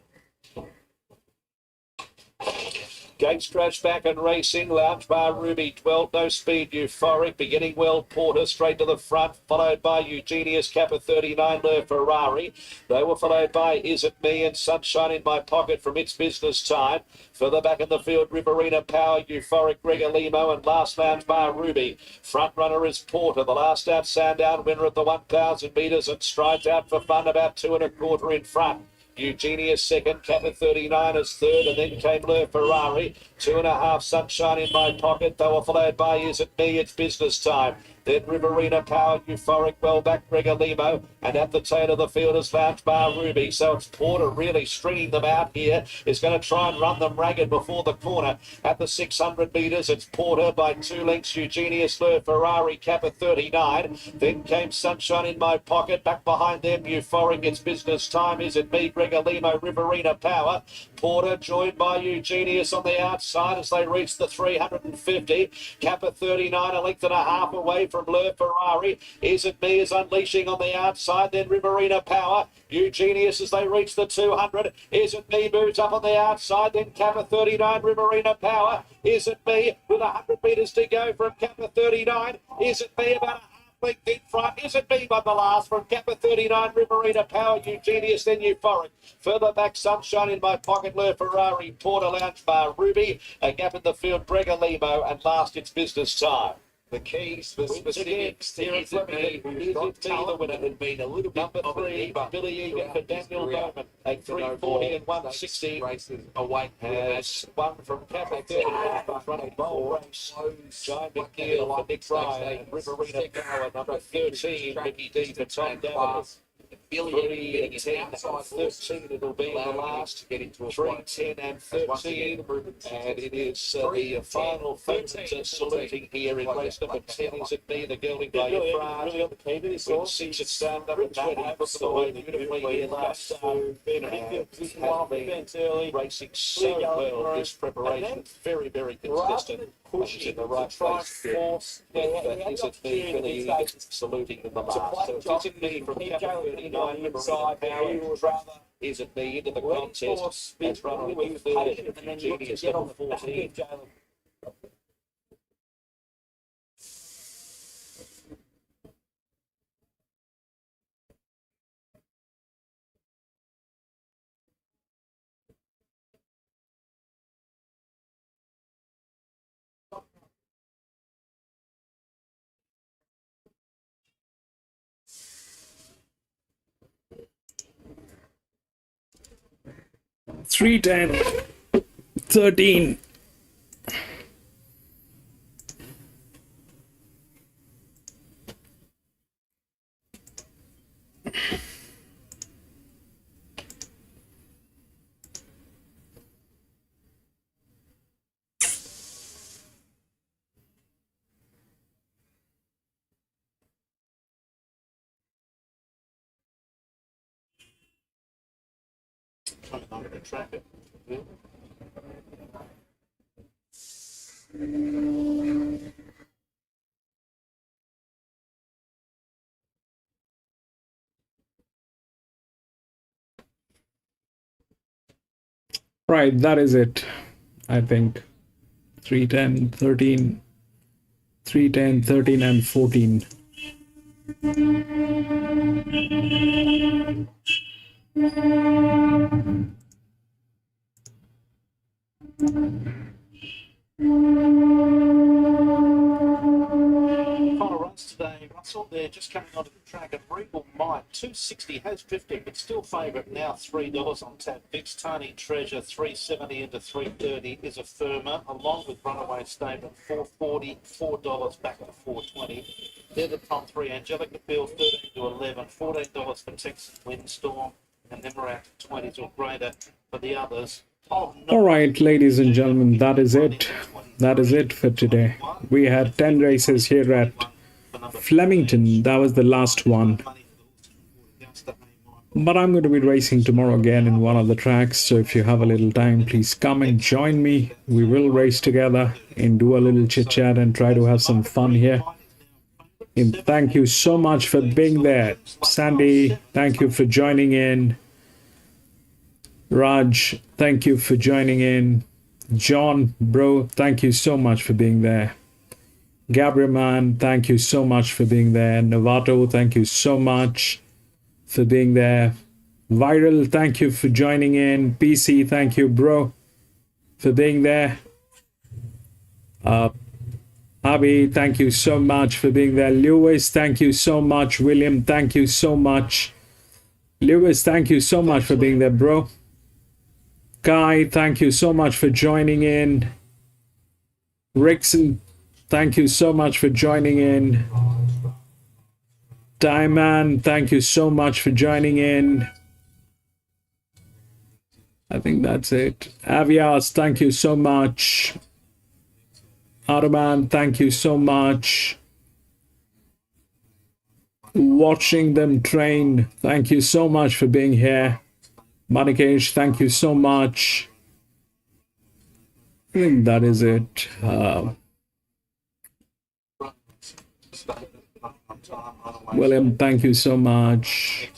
Gates scratch back and racing. Lounge Bar Ruby 12, no speed. Euphoric beginning well. Porter straight to the front, followed by Eugenius Kappa 39, Le Ferrari. They were followed by Is It Me and Sunshine in My Pocket from Its Business Time. Further back in the field, Riverina Power, Euphoric, Gregor Limo and Last Lounge Bar Ruby. Front runner is Porter, the last out Sandown winner at the 1,000 metres and strides out for fun about 2 1/4 in front. Eugenius second, Kappa 39 as third, and then came Le Ferrari. 2.5 Sunshine in My Pocket. They were followed by Is It Me, It's Business Time. Then Riverina Power, Euphoric, well back, Gregor Limo, and at the tail of the field is Lounge Bar Ruby. So it's Porter really stringing them out here. Is going to try and run them ragged before the corner. At the 600 metres, it's Porter by 2 lengths, Eugenius, Le Ferrari, Kappa 39. Then came Sunshine in My Pocket. Back behind them, Euphoric, It's Business Time. Is It Me, Gregor Limo, Riverina Power. Porter joined by Eugenius on the outside as they reach the 350. Kappa 39, a length and a half away from Le Ferrari. Is It Me is unleashing on the outside, then Riverina Power. Eugenius as they reach the 200. Is It Me moves up on the outside, then Kappa 39, Riverina Power. Is It Me with 100 metres to go from Kappa 39. Is It Me about a length in front. Is It Me by the last from Kappa 39, Riverina Power, Eugenius, then Euphoric. Further back, Sunshine in My Pocket, Le Ferrari, Porter, Lounge Bar Ruby. A gap in the field, Gregor Limo, and last it's Business Time. The keys, the specifics, here is It Me, who's got talent, but it had been a little bit number 3, Billy Egan for Daniel Bowman, a 340 and 160 races away. Has one from Kappa 39, running bowl race. John McNeil for Nick Bryan, and Riverina Power, number 13, Mickey D for Tom Davis. 3, 10 and 13 it'll be in the last. 3, 10 and 13. And it is the final favorites saluting here in race number 10. Is it me, the gelding by France? With 6 at start, number 20. Puts it away beautifully in last start. Racing so well this preparation. Very, very consistent. Pushes in the right place. Is it me for the saluting in the last? So it's Is it me from Capital 39 inside power. Is it me into the contest? That's run on a good third. Genius number 14. Three, 10, 13. I'm going to track it. Right, that is it. I think 3, 10, 13, 3, 10, 13 and 14. Final runs today. Russell there just coming onto the track. And Regal Might 260 has drifted, but still favourite now. $3 on tap. Bix Tiny Treasure 370 into 330 is a firmer, along with Runaway Statement 440, $4 back to 420. They're the top three. Angelica Bill 13 to 11, $14 for Texas Windstorm, and then we're out to 20s or greater for the others. All right, ladies and gentlemen, that is it. That is it for today. We had 10 races here at Flemington. That was the last one. But I'm going to be racing tomorrow again in one of the tracks. So if you have a little time, please come and join me. We will race together and do a little chit chat and try to have some fun here. And thank you so much for being there. Sandy, thank you for joining in. Raj, thank you for joining in. John, bro, thank you so much for being there. Gabriel, man, thank you so much for being there. Novato, thank you so much for being there. Viral, thank you for joining in. PC, thank you, bro, for being there. Abby, thank you so much for being there. Lewis, thank you so much. William, thank you so much. Lewis, thank you so much for being there, bro. Guy, thank you so much for joining in. Rickson, thank you so much for joining in. Diamond, thank you so much for joining in. I think that's it. Avias, thank you so much. Ottoman, thank you so much. Watching them train, thank you so much for being here. Manikesh, thank you so much. I think that is it. William, thank you so much.